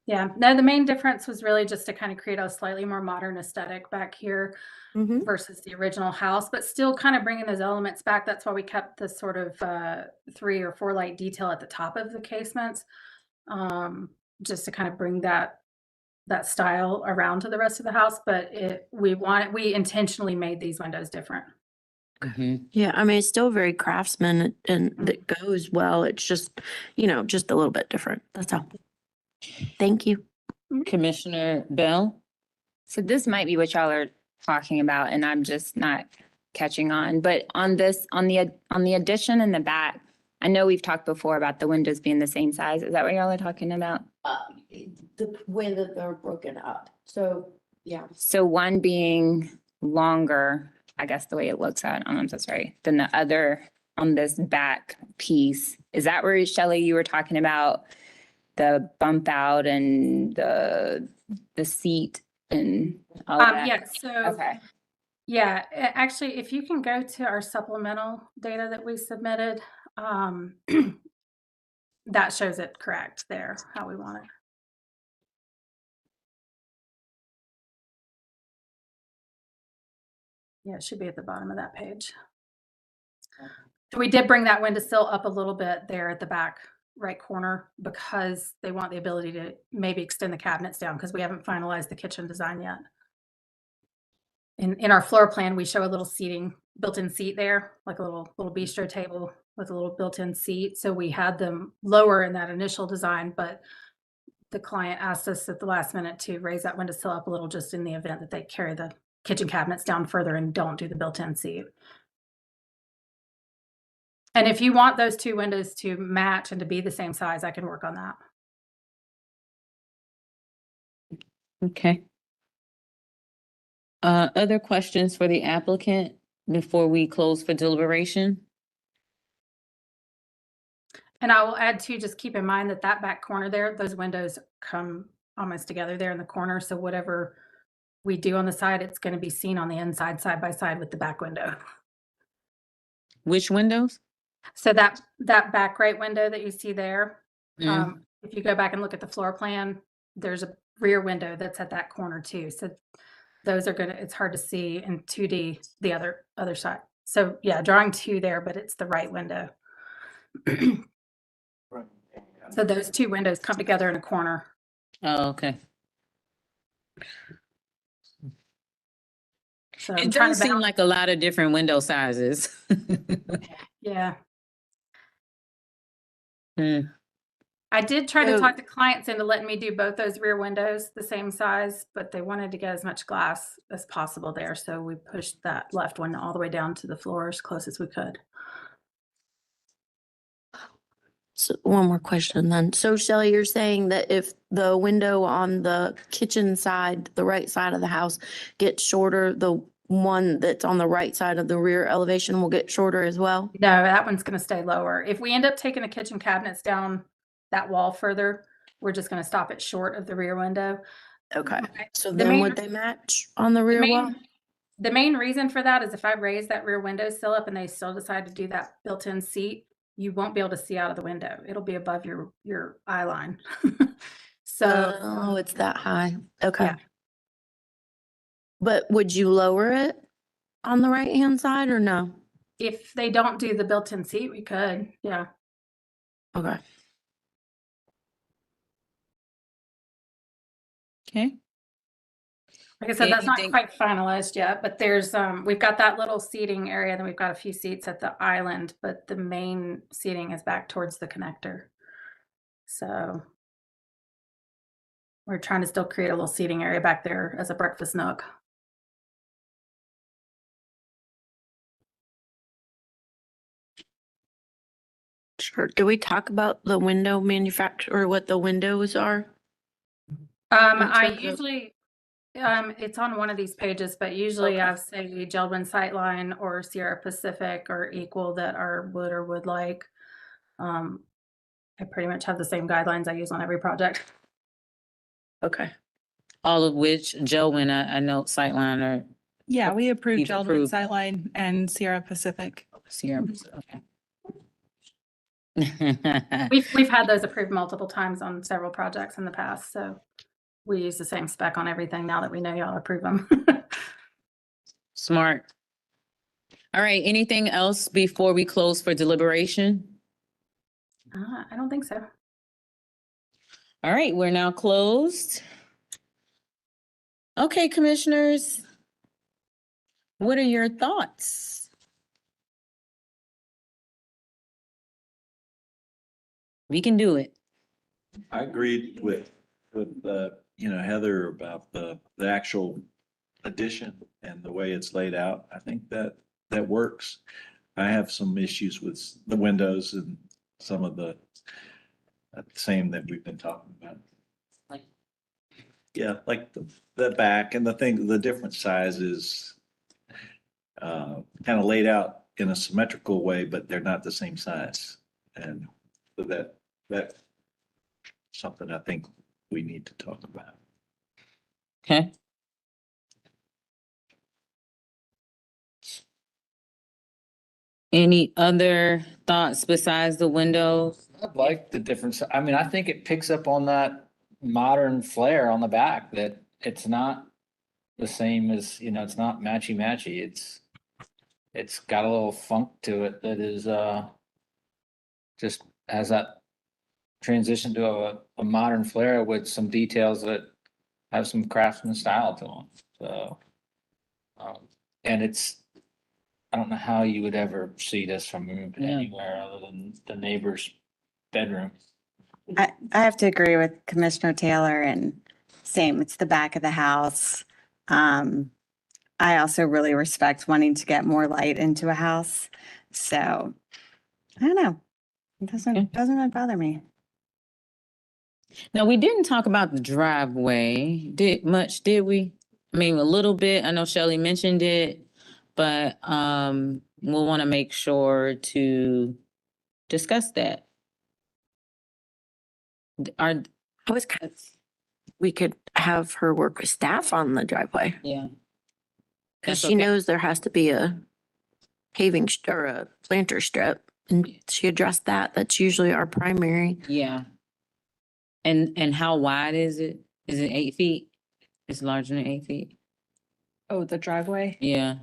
Yeah, no, the main difference was really just to kind of create a slightly more modern aesthetic back here versus the original house, but still kind of bringing those elements back. That's why we kept this sort of 3 or 4 light detail at the top of the casements, just to kind of bring that style around to the rest of the house. But we intentionally made these windows different. Yeah, it's still very craftsman and that goes well. It's just, just a little bit different. That's all. Thank you. Commissioner Bell? So this might be what y'all are talking about, and I'm just not catching on. But on the addition in the back, I know we've talked before about the windows being the same size. Is that what y'all are talking about? The way that they're broken up. So, yeah. So one being longer, I guess the way it looks at, I'm so sorry, than the other on this back piece. Is that where, Shelley, you were talking about the bump out and the seat and all that? Yeah, so yeah, actually, if you can go to our supplemental data that we submitted, that shows it correct there, how we want it. Yeah, it should be at the bottom of that page. So we did bring that windowsill up a little bit there at the back right corner because they want the ability to maybe extend the cabinets down because we haven't finalized the kitchen design yet. In our floor plan, we show a little seating, built-in seat there, like a little bistro table with a little built-in seat. So we had them lower in that initial design, but the client asked us at the last minute to raise that windowsill up a little just in the event that they carry the kitchen cabinets down further and don't do the built-in seat. And if you want those 2 windows to match and to be the same size, I can work on that. Okay. Other questions for the applicant before we close for deliberation? And I will add too, just keep in mind that back corner there, those windows come almost together there in the corner. So whatever we do on the side, it's going to be seen on the inside, side by side with the back window. Which windows? So that back right window that you see there, if you go back and look at the floor plan, there's a rear window that's at that corner too. So those are it's hard to see in 2D, the other side. So yeah, drawing 2 there, but it's the right window. So those 2 windows come together in a corner. Oh, okay. So it does seem like a lot of different window sizes. Yeah. I did try to talk the clients into letting me do both those rear windows the same size, but they wanted to get as much glass as possible there. So we pushed that left one all the way down to the floor as close as we could. So one more question then. So Shelley, you're saying that if the window on the kitchen side, the right side of the house gets shorter, the one that's on the right side of the rear elevation will get shorter as well? No, that one's gonna stay lower. If we end up taking the kitchen cabinets down that wall further, we're just gonna stop it short of the rear window. Okay, so The then main- would they match on the The rear wall? the main reason for that is if I raise that rear window sill up and they still decide to do that built-in seat, you won't be able to see out of the window. It'll be above your eye line. So, Oh, it's that high. Okay. Yeah. But would you lower it on the right-hand side or no? if they don't do the built-in seat, we could, yeah. Okay. Okay. Like I said, that's not Anything- quite finalized yet, but there's, we've got that little seating area, then we've got a few seats at the island, but the main seating is back towards the connector. So we're trying to still create a little seating area back there as a breakfast nook. Sure. Do we talk about the window manufacturer, or what the windows are? I terms of- usually, it's on one of these pages, but usually I say Geldwin Sightline or Sierra Pacific or Equal that are wood or wood-like. I pretty much have the same guidelines I use on every project. Okay. All of which, Joe, I know Sightline or Yeah, we approved You've Geldman approved. Sightline and Sierra Pacific. Sierra, okay. We've had those approved multiple times on several projects in the past, so we use the same spec on everything now that we know y'all approve them. Smart. All right, anything else before we close for deliberation? I don't think so. All right, we're now closed. Okay, commissioners. What are your thoughts? We can do it. I agreed with, Heather about the actual addition and the way it's laid out. I think that works. I have some issues with the windows and some of the same that we've been talking about. Like? Yeah, like the back and the different sizes, kind of laid out in a symmetrical way, but they're not the same size. And so that something I think we need to talk about. Okay. Any other thoughts besides the windows? I like the difference. I mean, I think it picks up on that modern flair on the back, that it's not the same as, it's not matchy. It's got a little funk to it that is, just has that transition to a modern flair with some details that have some craftsman style to them. So, and I don't know how you would ever see this from anywhere other than the neighbor's bedroom. I have to agree with Commissioner Taylor, and same, it's the back of the house. I also really respect wanting to get more light into a house. So I don't know. It doesn't bother me. Now, we didn't talk about the driveway, did we? I mean, a little bit. I know Shelley mentioned it, but we'll want to make sure to discuss that. We could have her work with staff on the driveway. Yeah. Cause That's she okay. knows there has to be a paving or a planter strip, and she addressed that. That's usually our primary. Yeah. And how wide is it? Is it 8 feet? It's larger than 8 feet? Oh, the driveway? Yeah.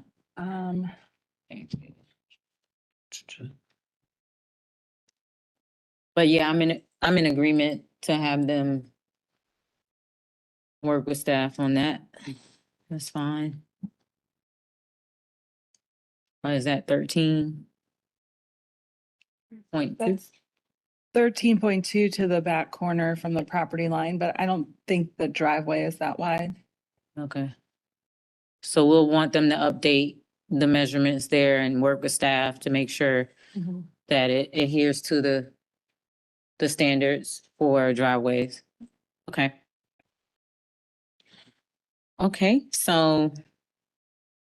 But yeah, I'm in agreement to have them work with staff on that. That's fine. What is that, 13? Point two? That's 13.2 to the back corner from the property line, but I don't think the driveway is that wide. Okay. So we'll want them to update the measurements there and work with staff to make sure that it adheres to the standards for driveways. Okay. Okay, so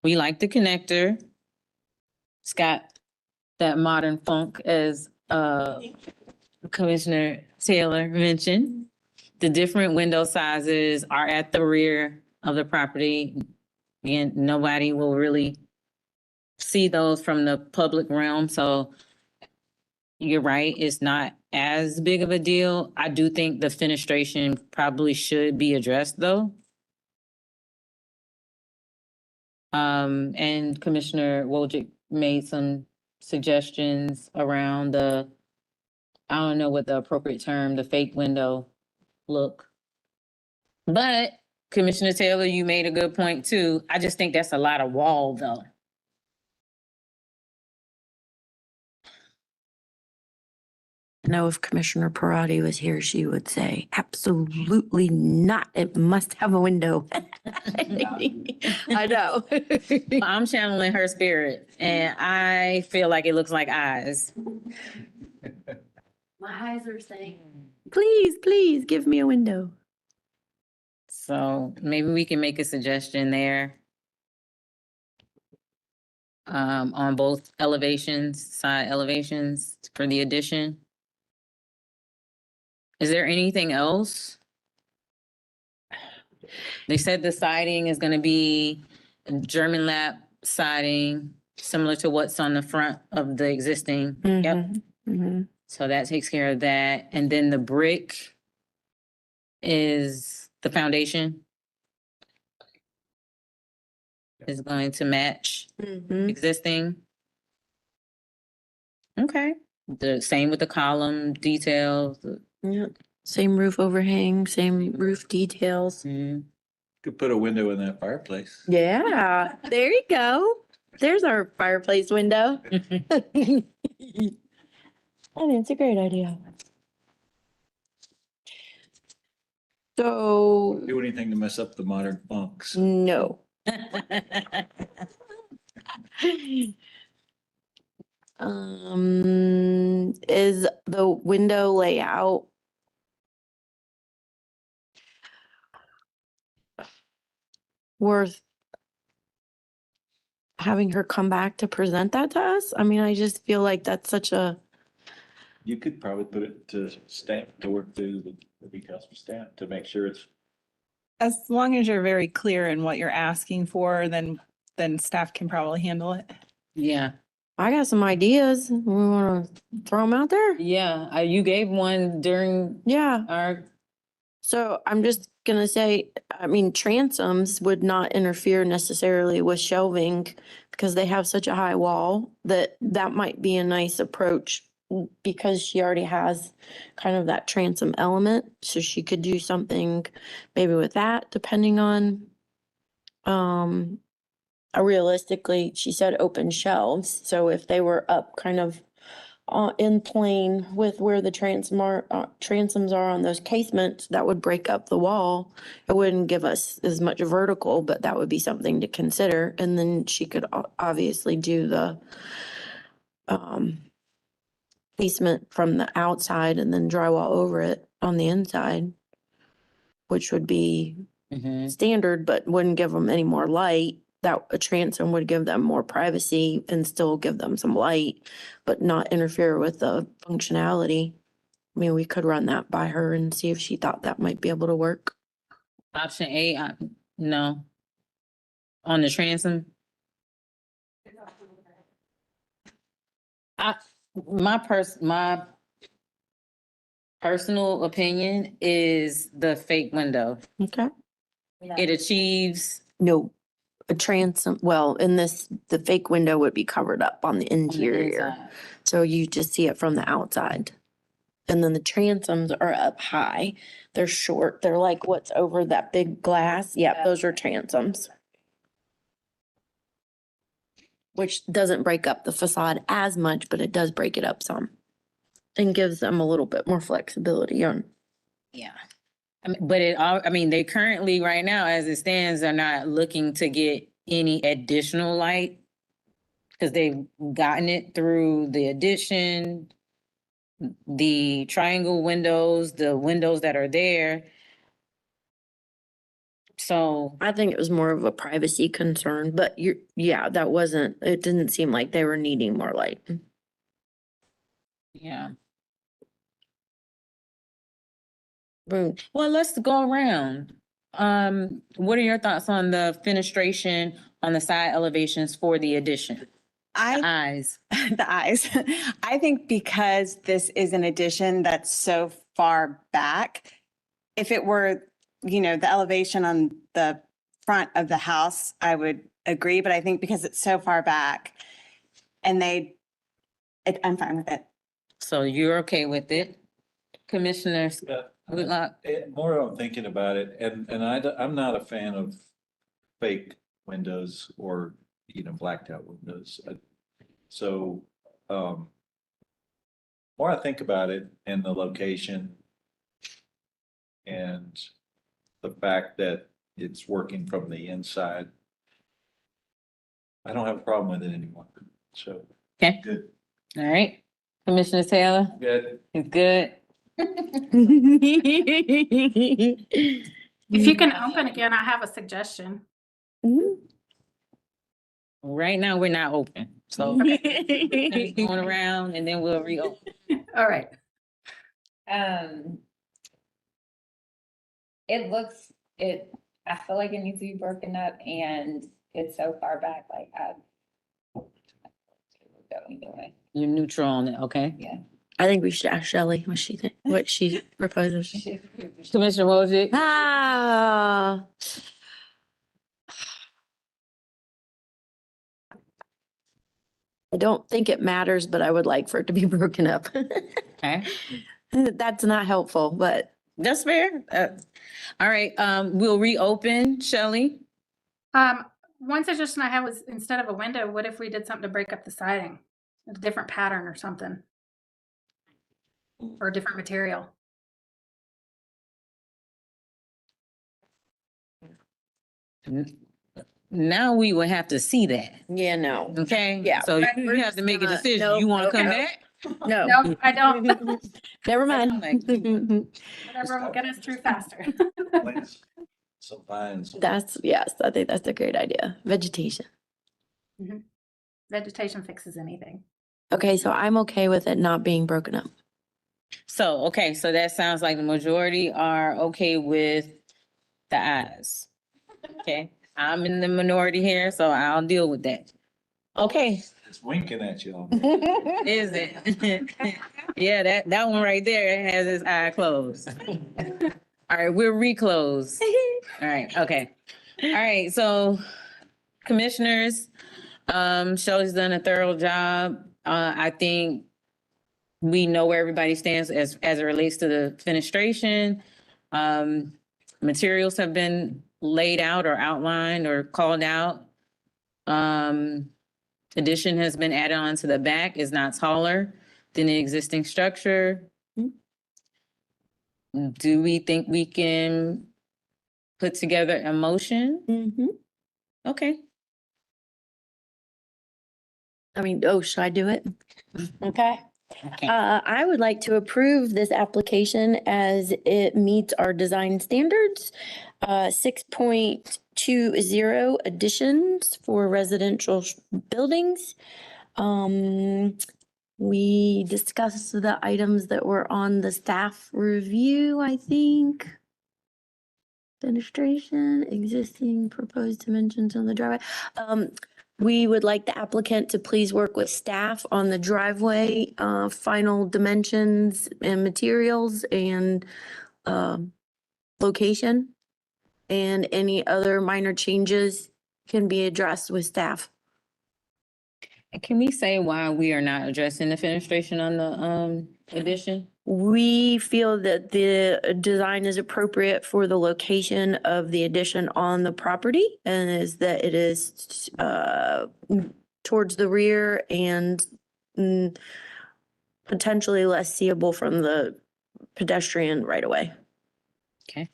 We like the connector. It's got that modern funk as Commissioner Taylor mentioned. The different window sizes are at the rear of the property. And nobody will really see those from the public realm, so you're right, it's not as big of a deal. I do think the fenestration probably should be addressed, though. And Commissioner Wojcik made some suggestions around the, I don't know what the appropriate term, the fake window look. But Commissioner Taylor, you made a good point too. I just think that's a lot of wall, though. I know if Commissioner Parati was here, she would say, absolutely not. It must have a window. I know. I'm channeling her spirit and I feel like it looks like eyes. My eyes are saying, please, please give me a window. So maybe we can make a suggestion there. On both elevations, side elevations for the addition. Is there anything else? They said the siding is gonna be German lap siding, similar to what's on the front of the existing. Yep. So that takes care of that. And then the brick is the foundation. Is going to match existing. Okay. The same with the column details. Yeah. Same roof overhang, same roof details. Could put a window in that fireplace. Yeah, there you go. There's our fireplace window. I think it's a great idea. So, Do anything to mess up the modern funks. no. Is the window layout worth having her come back to present that to us? I mean, I just feel like that's such a, You could probably put it to staff to work through the details for staff to make sure it's. As long as you're very clear in what you're asking for, then staff can probably handle it. Yeah. I got some ideas. We want to throw them out there? Yeah, you gave one during our. So I'm just gonna say, I mean, transoms would not interfere necessarily with shelving because they have such a high wall that might be a nice approach because she already has kind of that transom element. So she could do something maybe with that, depending on, realistically, she said open shelves. So if they were up kind of in plane with where the transoms are on those casements, that would break up the wall. It wouldn't give us as much vertical, but that would be something to consider. And then she could obviously do the basement from the outside and then drywall over it on the inside, which would be standard, but wouldn't give them any more light. That a transom would give them more privacy and still give them some light, but not interfere with the functionality. I mean, we could run that by her and see if she thought that might be able to work. Option A, no. On the transom? My personal opinion is the fake window. Okay. It achieves. No, a transom, well, in this, the fake window would be covered up on the interior. inside. So you just see it from the outside. And then the transoms are up high. They're short. They're like what's over that big glass. Yep, those are transoms. Which doesn't break up the facade as much, but it does break it up some. And gives them a little bit more flexibility on. Yeah. But they currently, right now, as it stands, are not looking to get any additional light. Because they've gotten it through the addition, the triangle windows, the windows that are there. So, I think it was more of a privacy concern, but that wasn't, it didn't seem like they were needing more light. yeah. Boom. Well, let's go around. What are your thoughts on the fenestration on the side elevations for the addition? Eyes. The eyes. I think because this is an addition that's so far back, if it were, the elevation on the front of the house, I would agree, but I think because it's so far back and I'm fine with it. So you're okay with it? Commissioner Whitlock? More I'm thinking about it, and I'm not a fan of fake windows or, blacked out windows. So, more I think about it and the location and the fact that it's working from the inside, I don't have a problem with it anymore. So. Okay. Good. All right. Commissioner Taylor? Good. It's good. If you can open again, I have a suggestion. Right now, we're not open, so Okay. going around and then we'll reopen. All right. I feel like it needs to be broken up and it's so far back, like going away. You're neutral on it, okay? Yeah. I think we should ask Shelley what she proposes. Commissioner Wojcik? Ah. I don't think it matters, but I would like for it to be broken up. Okay. That's not helpful, but. That's fair. All right, we'll reopen. Shelley? One suggestion I had was instead of a window, what if we did something to break up the siding? A different pattern or something? Or a different material? Now we will have to see that, Yeah, no. okay? Yeah. So We're you have to make a just decision. gonna- You want to come no. back? No. No, I don't. Never mind. Whatever will get us through faster. Some vines. Yes, I think that's a great idea. Vegetation. Mhm. Vegetation fixes anything. Okay, so I'm okay with it not being broken up. So, okay, so that sounds like the majority are okay with the ayes. Okay, I'm in the minority here, so I'll deal with that. Okay. It's winking at you. Is it? Yeah, that one right there has his eye closed. All right, we'll reclose. All right, okay. All right, so commissioners, Shelley's done a thorough job. I think we know where everybody stands as it relates to the fenestration. Materials have been laid out or outlined or called out. Addition has been added on to the back, is not taller than the existing structure. Do we think we can put together a motion? Mm-hmm. Okay. Should I do it? Okay. I would like to approve this application as it meets our design standards. 6.20 additions for residential buildings. We discussed the items that were on the staff review, I think. Fenestration, existing proposed dimensions on the driveway. We would like the applicant to please work with staff on the driveway, final dimensions and materials and location. And any other minor changes can be addressed with staff. Can we say why we are not addressing the fenestration on the addition? We feel that the design is appropriate for the location of the addition on the property and is that it is towards the rear and potentially less seeable from the pedestrian right away. Okay.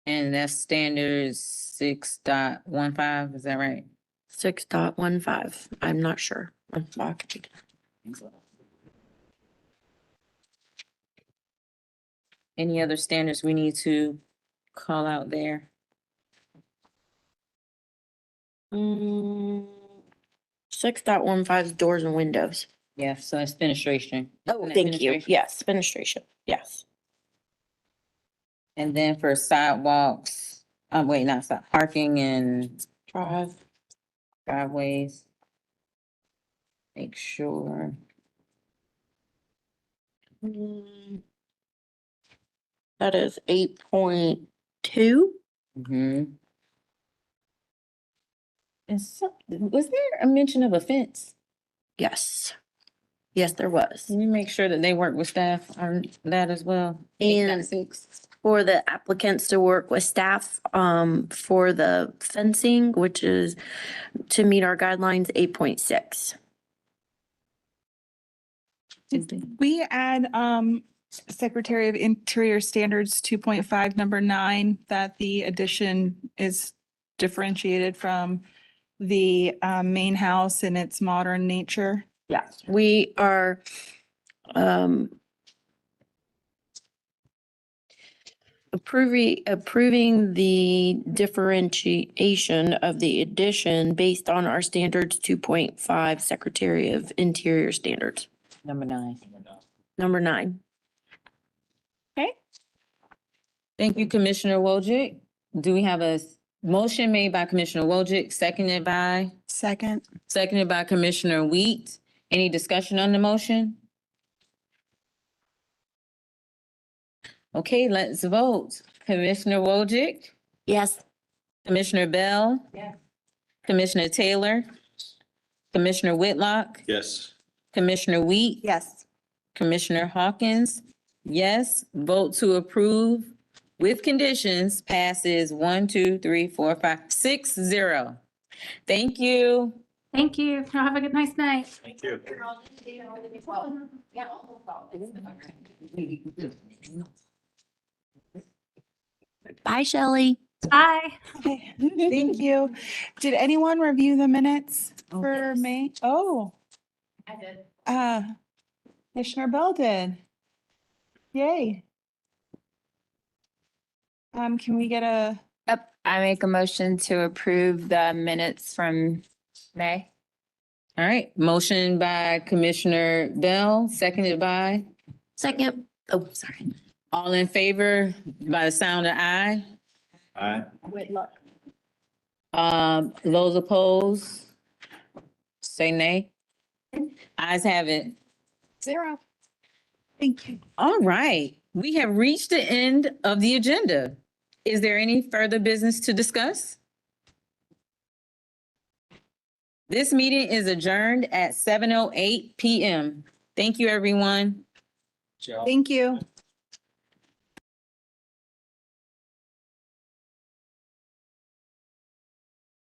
And that's standard 6.15, is that right? 6.15. I'm not sure. Any other standards we need to call out there? 6.15 is doors and windows. Yeah, so it's fenestration. Oh, thank you. Yes, fenestration. Yes. And then for sidewalks, wait, not side, parking and driveways. Make sure. That is 8.2. Mm-hmm. And so, was there a mention of a fence? Yes. Yes, there was. Can you make sure that they work with staff on that as well? And for the applicants to work with staff, for the fencing, which is to meet our guidelines, 8.6. Did we add, Secretary of Interior Standards 2.5, number 9, that the addition is differentiated from the main house in its modern nature? Yes, we are, approving the differentiation of the addition based on our standards 2.5 Secretary of Interior Standards. Number 9. Number 9. Okay. Thank you, Commissioner Wojcik. Do we have a motion made by Commissioner Wojcik, seconded by? Seconded by Commissioner Wheat. Any discussion on the motion? Okay, let's vote. Commissioner Wojcik? Yes. Commissioner Bell? Yes. Commissioner Taylor? Commissioner Whitlock? Yes. Commissioner Wheat? Yes. Commissioner Hawkins? Yes. Vote to approve with conditions passes 1, 2, 3, 4, 5, 6, 0. Thank you. Thank you. Y'all have a good, nice night. Thank you. Bye, Shelley. Bye. Okay, thank you. Did anyone review the minutes for May? Oh. I did. Commissioner Bell did. Yay. Can we get a, Yep, I make a motion to approve the minutes from May. All right, motion by Commissioner Bell, seconded by? Second. Oh, sorry. All in favor by the sound of aye? Aye. Whitlock. Those opposed? Say nay. Ayes have it. 0. thank you. All right, we have reached the end of the agenda. Is there any further business to discuss? This meeting is adjourned at 7:08 PM. Thank you, everyone. Thank you.